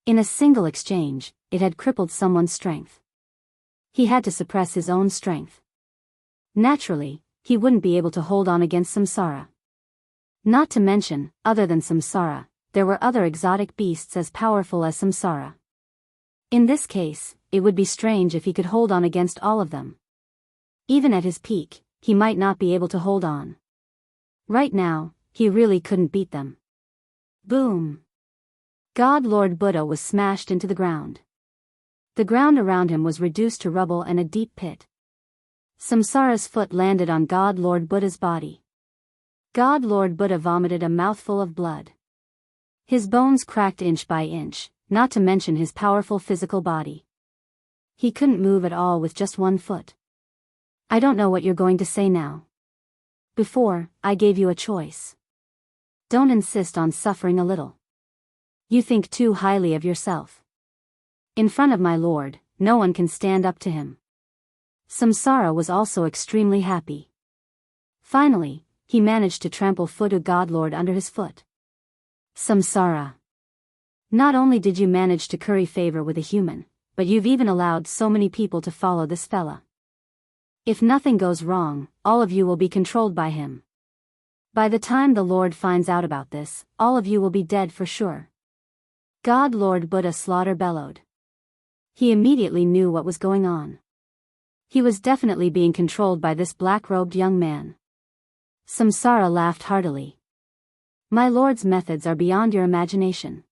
In a single exchange, it had crippled someone's strength. He had to suppress his own strength. Naturally, he wouldn't be able to hold on against Samsara. Not to mention, other than Samsara, there were other exotic beasts as powerful as Samsara. In this case, it would be strange if he could hold on against all of them. Even at his peak, he might not be able to hold on. Right now, he really couldn't beat them. Boom! God Lord Buddha was smashed into the ground. The ground around him was reduced to rubble and a deep pit. Samsara's foot landed on God Lord Buddha's body. God Lord Buddha vomited a mouthful of blood. His bones cracked inch by inch, not to mention his powerful physical body. He couldn't move at all with just one foot. I don't know what you're going to say now. Before, I gave you a choice. Don't insist on suffering a little. You think too highly of yourself. In front of my lord, no one can stand up to him. Samsara was also extremely happy. Finally, he managed to trample Futu Godlord under his foot. Samsara. Not only did you manage to curry favor with a human, but you've even allowed so many people to follow this fella. If nothing goes wrong, all of you will be controlled by him. By the time the Lord finds out about this, all of you will be dead for sure. God Lord Buddha Slaughter bellowed. He immediately knew what was going on. He was definitely being controlled by this black-robed young man. Samsara laughed heartily. My lord's methods are beyond your imagination.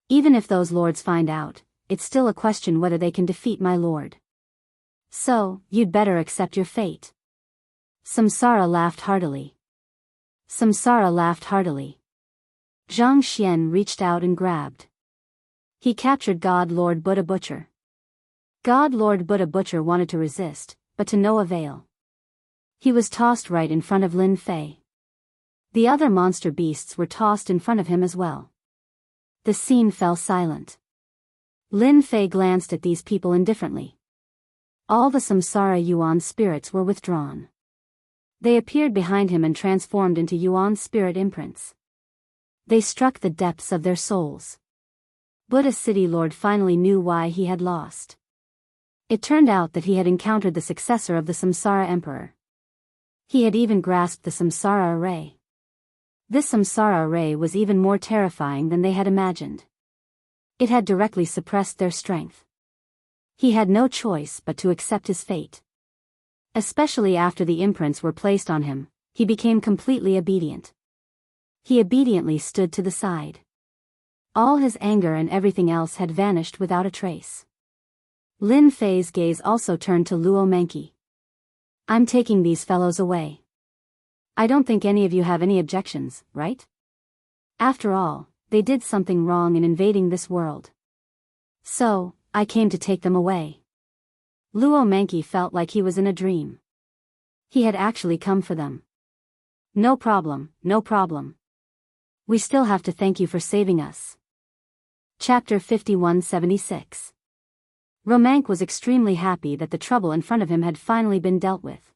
Even if those lords find out, it's still a question whether they can defeat my lord. So, you'd better accept your fate. Samsara laughed heartily. Samsara laughed heartily. Zhang Xian reached out and grabbed. He captured God Lord Buddha Butcher. God Lord Buddha Butcher wanted to resist, but to no avail. He was tossed right in front of Lin Fei. The other monster beasts were tossed in front of him as well. The scene fell silent. Lin Fei glanced at these people indifferently. All the Samsara Yuan spirits were withdrawn. They appeared behind him and transformed into Yuan spirit imprints. They struck the depths of their souls. Buddha City Lord finally knew why he had lost. It turned out that he had encountered the successor of the Samsara Emperor. He had even grasped the Samsara Array. This Samsara Array was even more terrifying than they had imagined. It had directly suppressed their strength. He had no choice but to accept his fate. Especially after the imprints were placed on him, he became completely obedient. He obediently stood to the side. All his anger and everything else had vanished without a trace. Lin Fei's gaze also turned to Luo Manqi. I'm taking these fellows away. I don't think any of you have any objections, right? After all, they did something wrong in invading this world. So, I came to take them away. Luo Manqi felt like he was in a dream. He had actually come for them. No problem, no problem. We still have to thank you for saving us. Chapter 5176. Romank was extremely happy that the trouble in front of him had finally been dealt with.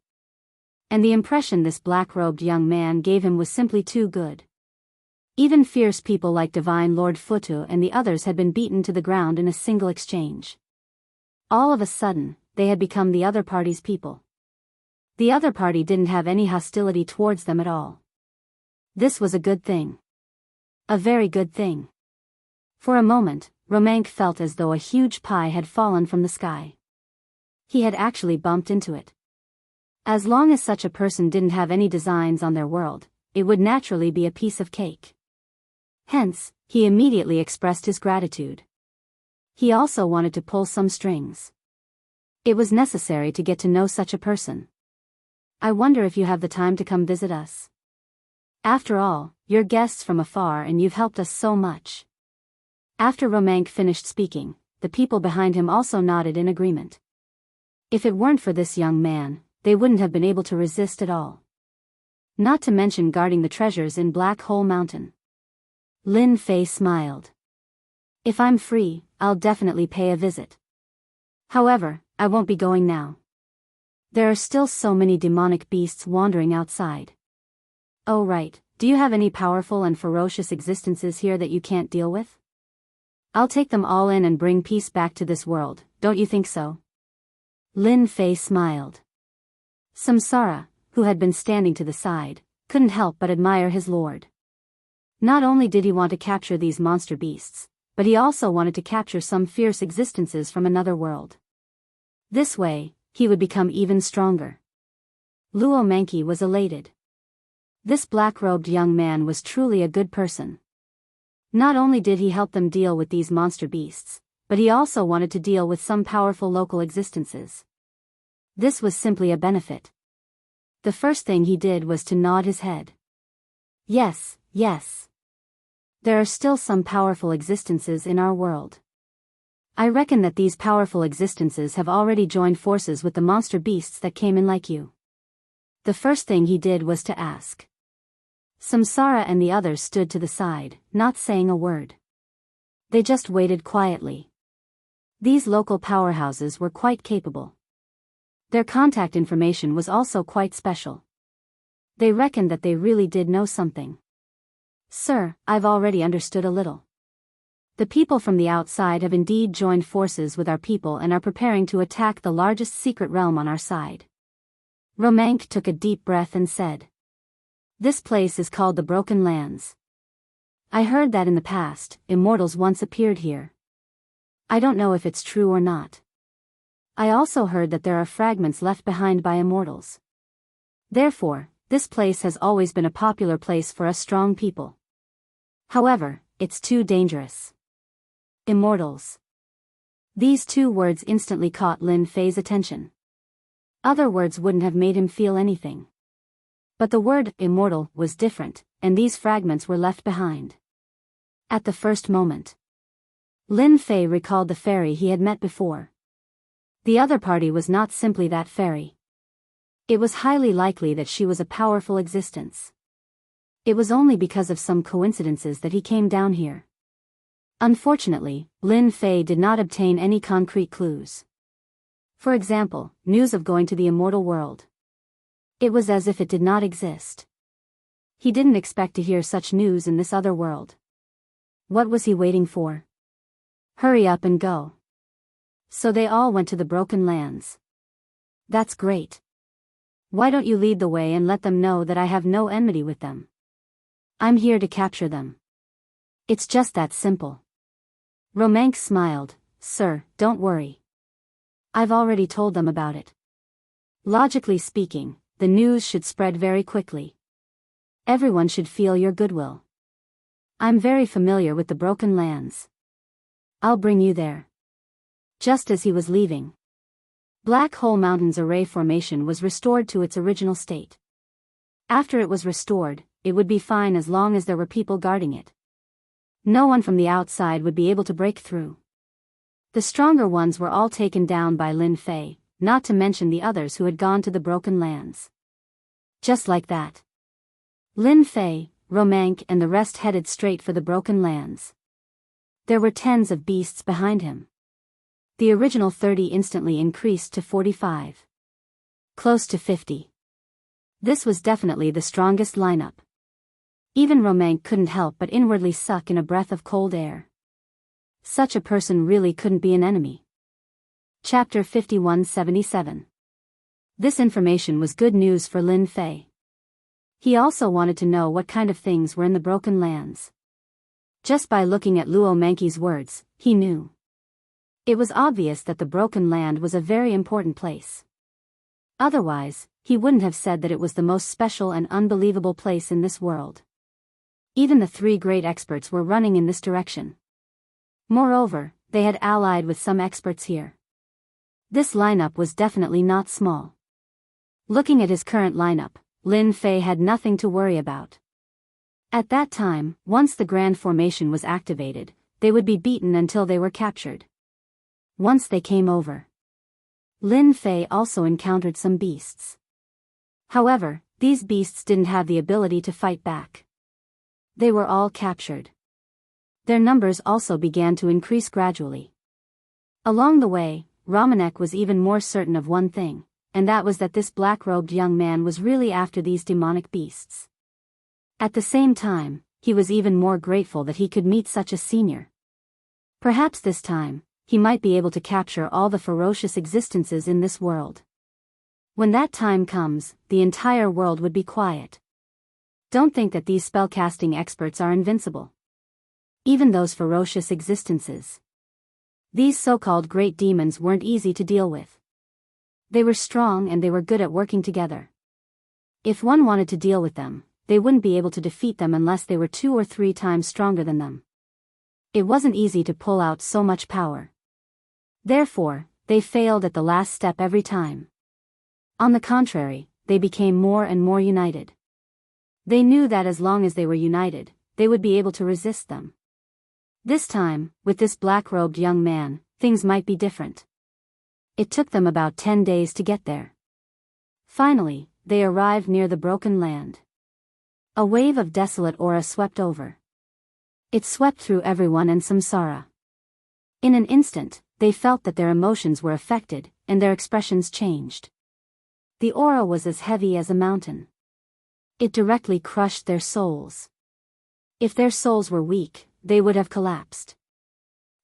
And the impression this black-robed young man gave him was simply too good. Even fierce people like Divine Lord Futu and the others had been beaten to the ground in a single exchange. All of a sudden, they had become the other party's people. The other party didn't have any hostility towards them at all. This was a good thing. A very good thing. For a moment, Romank felt as though a huge pie had fallen from the sky. He had actually bumped into it. As long as such a person didn't have any designs on their world, it would naturally be a piece of cake. Hence, he immediately expressed his gratitude. He also wanted to pull some strings. It was necessary to get to know such a person. I wonder if you have the time to come visit us. After all, you're guests from afar and you've helped us so much. After Romank finished speaking, the people behind him also nodded in agreement. If it weren't for this young man, they wouldn't have been able to resist at all. Not to mention guarding the treasures in Black Hole Mountain. Lin Fei smiled. If I'm free, I'll definitely pay a visit. However, I won't be going now. There are still so many demonic beasts wandering outside. Oh right, do you have any powerful and ferocious existences here that you can't deal with? I'll take them all in and bring peace back to this world, don't you think so? Lin Fei smiled. Samsara, who had been standing to the side, couldn't help but admire his lord. Not only did he want to capture these monster beasts, but he also wanted to capture some fierce existences from another world. This way, he would become even stronger. Luo Manqi was elated. This black-robed young man was truly a good person. Not only did he help them deal with these monster beasts, but he also wanted to deal with some powerful local existences. This was simply a benefit. The first thing he did was to nod his head. Yes, yes. There are still some powerful existences in our world. I reckon that these powerful existences have already joined forces with the monster beasts that came in like you. The first thing he did was to ask. Samsara and the others stood to the side, not saying a word. They just waited quietly. These local powerhouses were quite capable. Their contact information was also quite special. They reckoned that they really did know something. Sir, I've already understood a little. The people from the outside have indeed joined forces with our people and are preparing to attack the largest secret realm on our side. Romank took a deep breath and said. This place is called the Broken Lands. I heard that in the past, immortals once appeared here. I don't know if it's true or not. I also heard that there are fragments left behind by immortals. Therefore, this place has always been a popular place for us strong people. However, it's too dangerous. Immortals. These two words instantly caught Lin Fei's attention. Other words wouldn't have made him feel anything. But the word immortal was different, and these fragments were left behind. At the first moment, Lin Fei recalled the fairy he had met before. The other party was not simply that fairy. It was highly likely that she was a powerful existence. It was only because of some coincidences that he came down here. Unfortunately, Lin Fei did not obtain any concrete clues. For example, news of going to the immortal world. It was as if it did not exist. He didn't expect to hear such news in this other world. What was he waiting for? Hurry up and go. So they all went to the Broken Lands. That's great. Why don't you lead the way and let them know that I have no enmity with them? I'm here to capture them. It's just that simple. Romank smiled. Sir, don't worry. I've already told them about it. Logically speaking, the news should spread very quickly. Everyone should feel your goodwill. I'm very familiar with the Broken Lands. I'll bring you there. Just as he was leaving, Black Hole Mountain's array formation was restored to its original state. After it was restored, it would be fine as long as there were people guarding it. No one from the outside would be able to break through. The stronger ones were all taken down by Lin Fei, not to mention the others who had gone to the Broken Lands. Just like that, Lin Fei, Romank and the rest headed straight for the Broken Lands. There were tens of beasts behind him. The original 30 instantly increased to 45. Close to 50. This was definitely the strongest lineup. Even Romank couldn't help but inwardly suck in a breath of cold air. Such a person really couldn't be an enemy. Chapter 5177. This information was good news for Lin Fei. He also wanted to know what kind of things were in the Broken Lands. Just by looking at Luo Manki's words, he knew. It was obvious that the Broken Land was a very important place. Otherwise, he wouldn't have said that it was the most special and unbelievable place in this world. Even the three great experts were running in this direction. Moreover, they had allied with some experts here. This lineup was definitely not small. Looking at his current lineup, Lin Fei had nothing to worry about. At that time, once the Grand Formation was activated, they would be beaten until they were captured. Once they came over, Lin Fei also encountered some beasts. However, these beasts didn't have the ability to fight back. They were all captured. Their numbers also began to increase gradually. Along the way, Romanek was even more certain of one thing, and that was that this black-robed young man was really after these demonic beasts. At the same time, he was even more grateful that he could meet such a senior. Perhaps this time, he might be able to capture all the ferocious existences in this world. When that time comes, the entire world would be quiet. Don't think that these spellcasting experts are invincible. Even those ferocious existences. These so-called great demons weren't easy to deal with. They were strong and they were good at working together. If one wanted to deal with them, they wouldn't be able to defeat them unless they were 2 or 3 times stronger than them. It wasn't easy to pull out so much power. Therefore, they failed at the last step every time. On the contrary, they became more and more united. They knew that as long as they were united, they would be able to resist them. This time, with this black-robed young man, things might be different. It took them about 10 days to get there. Finally, they arrived near the Broken Land. A wave of desolate aura swept over. It swept through everyone and Samsara. In an instant, they felt that their emotions were affected, and their expressions changed. The aura was as heavy as a mountain. It directly crushed their souls. If their souls were weak, they would have collapsed.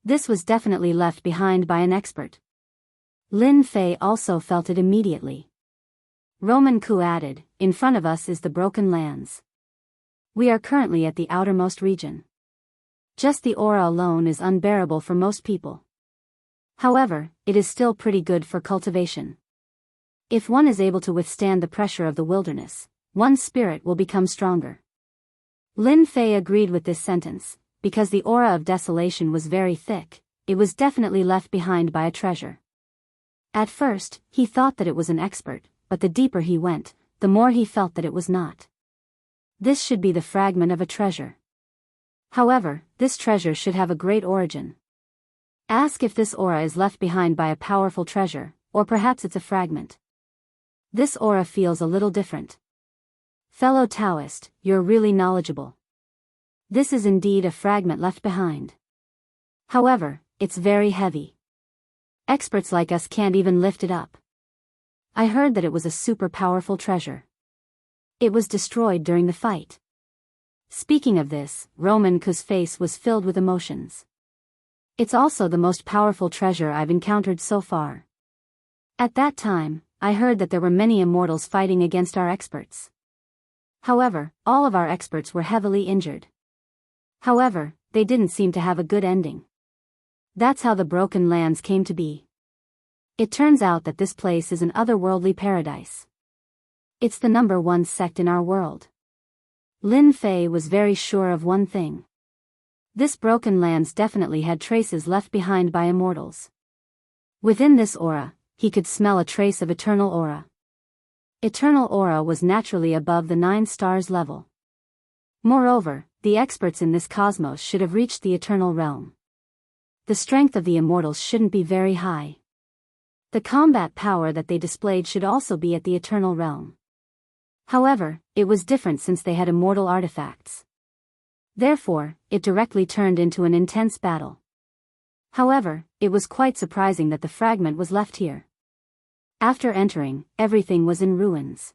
This was definitely left behind by an expert. Lin Fei also felt it immediately. Roman Ku added, "In front of us is the Broken Lands. We are currently at the outermost region. Just the aura alone is unbearable for most people. However, it is still pretty good for cultivation. If one is able to withstand the pressure of the wilderness, one's spirit will become stronger." Lin Fei agreed with this sentence, because the aura of desolation was very thick. It was definitely left behind by a treasure. At first, he thought that it was an expert, but the deeper he went, the more he felt that it was not. This should be the fragment of a treasure. However, this treasure should have a great origin. Ask if this aura is left behind by a powerful treasure, or perhaps it's a fragment. This aura feels a little different. Fellow Taoist, you're really knowledgeable. This is indeed a fragment left behind. However, it's very heavy. Experts like us can't even lift it up. I heard that it was a super powerful treasure. It was destroyed during the fight. Speaking of this, Roman's face was filled with emotions. It's also the most powerful treasure I've encountered so far. At that time, I heard that there were many immortals fighting against our experts. However, all of our experts were heavily injured. However, they didn't seem to have a good ending. That's how the Broken Lands came to be. It turns out that this place is an otherworldly paradise. It's the #1 sect in our world. Lin Fei was very sure of one thing. This Broken Lands definitely had traces left behind by immortals. Within this aura, he could smell a trace of eternal aura. Eternal aura was naturally above the 9 stars level. Moreover, the experts in this cosmos should have reached the eternal realm. The strength of the immortals shouldn't be very high. The combat power that they displayed should also be at the eternal realm. However, it was different since they had immortal artifacts. Therefore, it directly turned into an intense battle. However, it was quite surprising that the fragment was left here. After entering, everything was in ruins.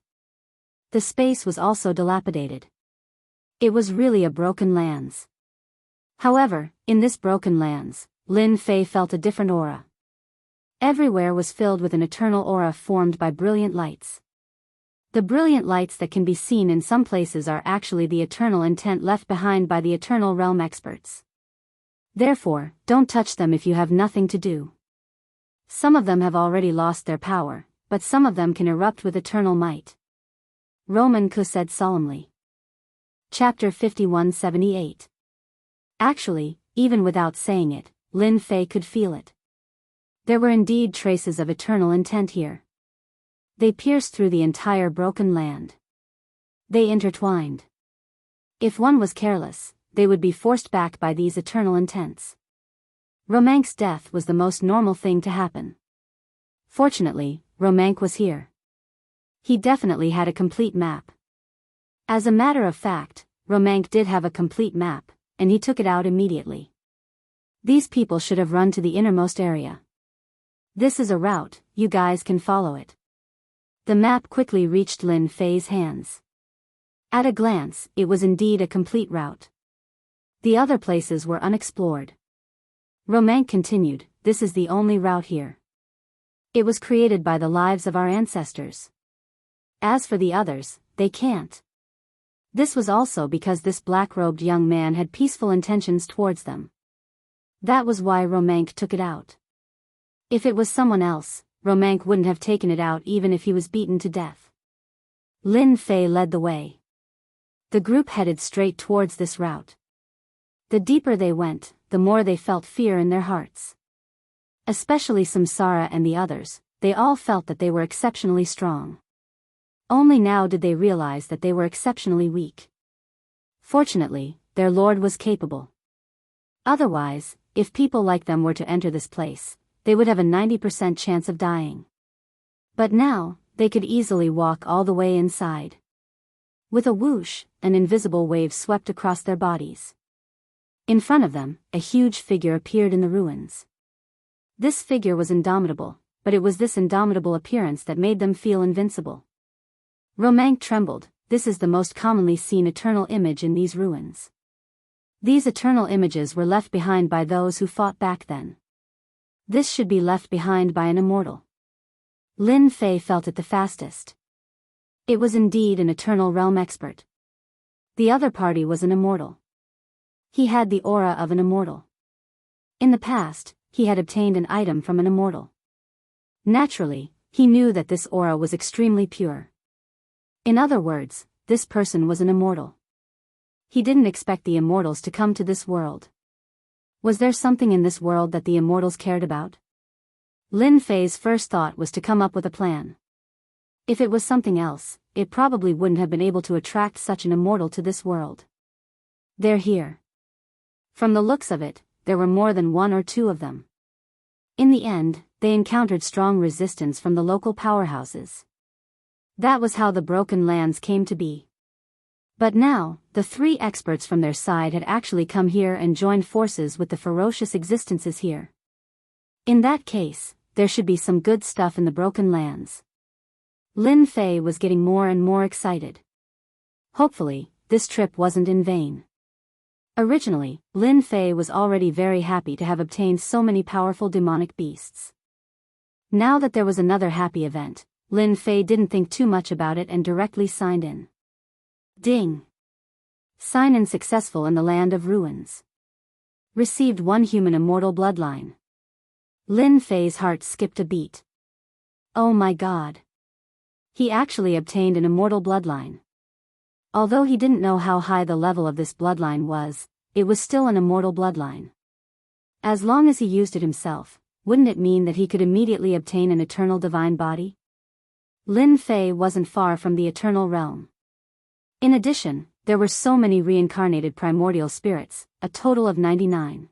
The space was also dilapidated. It was really a Broken Lands. However, in this Broken Lands, Lin Fei felt a different aura. Everywhere was filled with an eternal aura formed by brilliant lights. The brilliant lights that can be seen in some places are actually the eternal intent left behind by the Eternal Realm experts. Therefore, don't touch them if you have nothing to do. Some of them have already lost their power, but some of them can erupt with eternal might. Romanku said solemnly. Chapter 5178. Actually, even without saying it, Lin Fei could feel it. There were indeed traces of eternal intent here. They pierced through the entire Broken Land. They intertwined. If one was careless, they would be forced back by these eternal intents. Romank's death was the most normal thing to happen. Fortunately, Romank was here. He definitely had a complete map. As a matter of fact, Romank did have a complete map, and he took it out immediately. These people should have run to the innermost area. This is a route, you guys can follow it. The map quickly reached Lin Fei's hands. At a glance, it was indeed a complete route. The other places were unexplored. Romank continued, this is the only route here. It was created by the lives of our ancestors. As for the others, they can't. This was also because this black-robed young man had peaceful intentions towards them. That was why Romank took it out. If it was someone else, Romank wouldn't have taken it out even if he was beaten to death. Lin Fei led the way. The group headed straight towards this route. The deeper they went, the more they felt fear in their hearts. Especially Samsara and the others, they all felt that they were exceptionally strong. Only now did they realize that they were exceptionally weak. Fortunately, their lord was capable. Otherwise, if people like them were to enter this place, they would have a 90% chance of dying. But now, they could easily walk all the way inside. With a whoosh, an invisible wave swept across their bodies. In front of them, a huge figure appeared in the ruins. This figure was indomitable, but it was this indomitable appearance that made them feel invincible. Romank trembled, this is the most commonly seen eternal image in these ruins. These eternal images were left behind by those who fought back then. This should be left behind by an immortal. Lin Fei felt it the fastest. It was indeed an eternal realm expert. The other party was an immortal. He had the aura of an immortal. In the past, he had obtained an item from an immortal. Naturally, he knew that this aura was extremely pure. In other words, this person was an immortal. He didn't expect the immortals to come to this world. Was there something in this world that the immortals cared about? Lin Fei's first thought was to come up with a plan. If it was something else, it probably wouldn't have been able to attract such an immortal to this world. They're here. From the looks of it, there were more than 1 or 2 of them. In the end, they encountered strong resistance from the local powerhouses. That was how the Broken Lands came to be. But now, the three experts from their side had actually come here and joined forces with the ferocious existences here. In that case, there should be some good stuff in the Broken Lands. Lin Fei was getting more and more excited. Hopefully, this trip wasn't in vain. Originally, Lin Fei was already very happy to have obtained so many powerful demonic beasts. Now that there was another happy event, Lin Fei didn't think too much about it and directly signed in. Ding! Sign-in successful in the Land of Ruins. Received 1 human immortal bloodline. Lin Fei's heart skipped a beat. Oh my god. He actually obtained an immortal bloodline. Although he didn't know how high the level of this bloodline was, it was still an immortal bloodline. As long as he used it himself, wouldn't it mean that he could immediately obtain an eternal divine body? Lin Fei wasn't far from the eternal realm. In addition, there were so many reincarnated primordial spirits, a total of 99.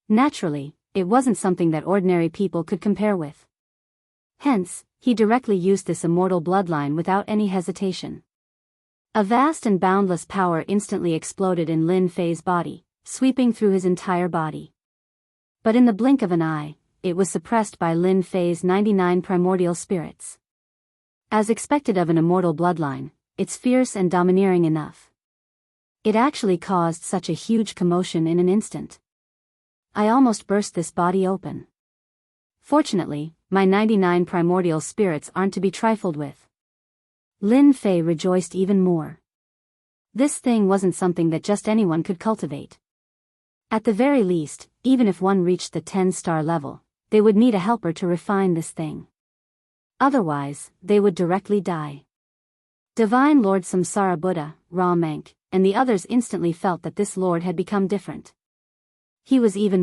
Naturally, it wasn't something that ordinary people could compare with. Hence, he directly used this immortal bloodline without any hesitation. A vast and boundless power instantly exploded in Lin Fei's body, sweeping through his entire body. But in the blink of an eye, it was suppressed by Lin Fei's 99 primordial spirits. As expected of an immortal bloodline, it's fierce and domineering enough. It actually caused such a huge commotion in an instant. I almost burst this body open. Fortunately, my 99 primordial spirits aren't to be trifled with. Lin Fei rejoiced even more. This thing wasn't something that just anyone could cultivate. At the very least, even if one reached the 10-star level, they would need a helper to refine this thing. Otherwise, they would directly die. Divine Lord Samsara Buddha, Ra Menk, and the others instantly felt that this lord had become different. He was even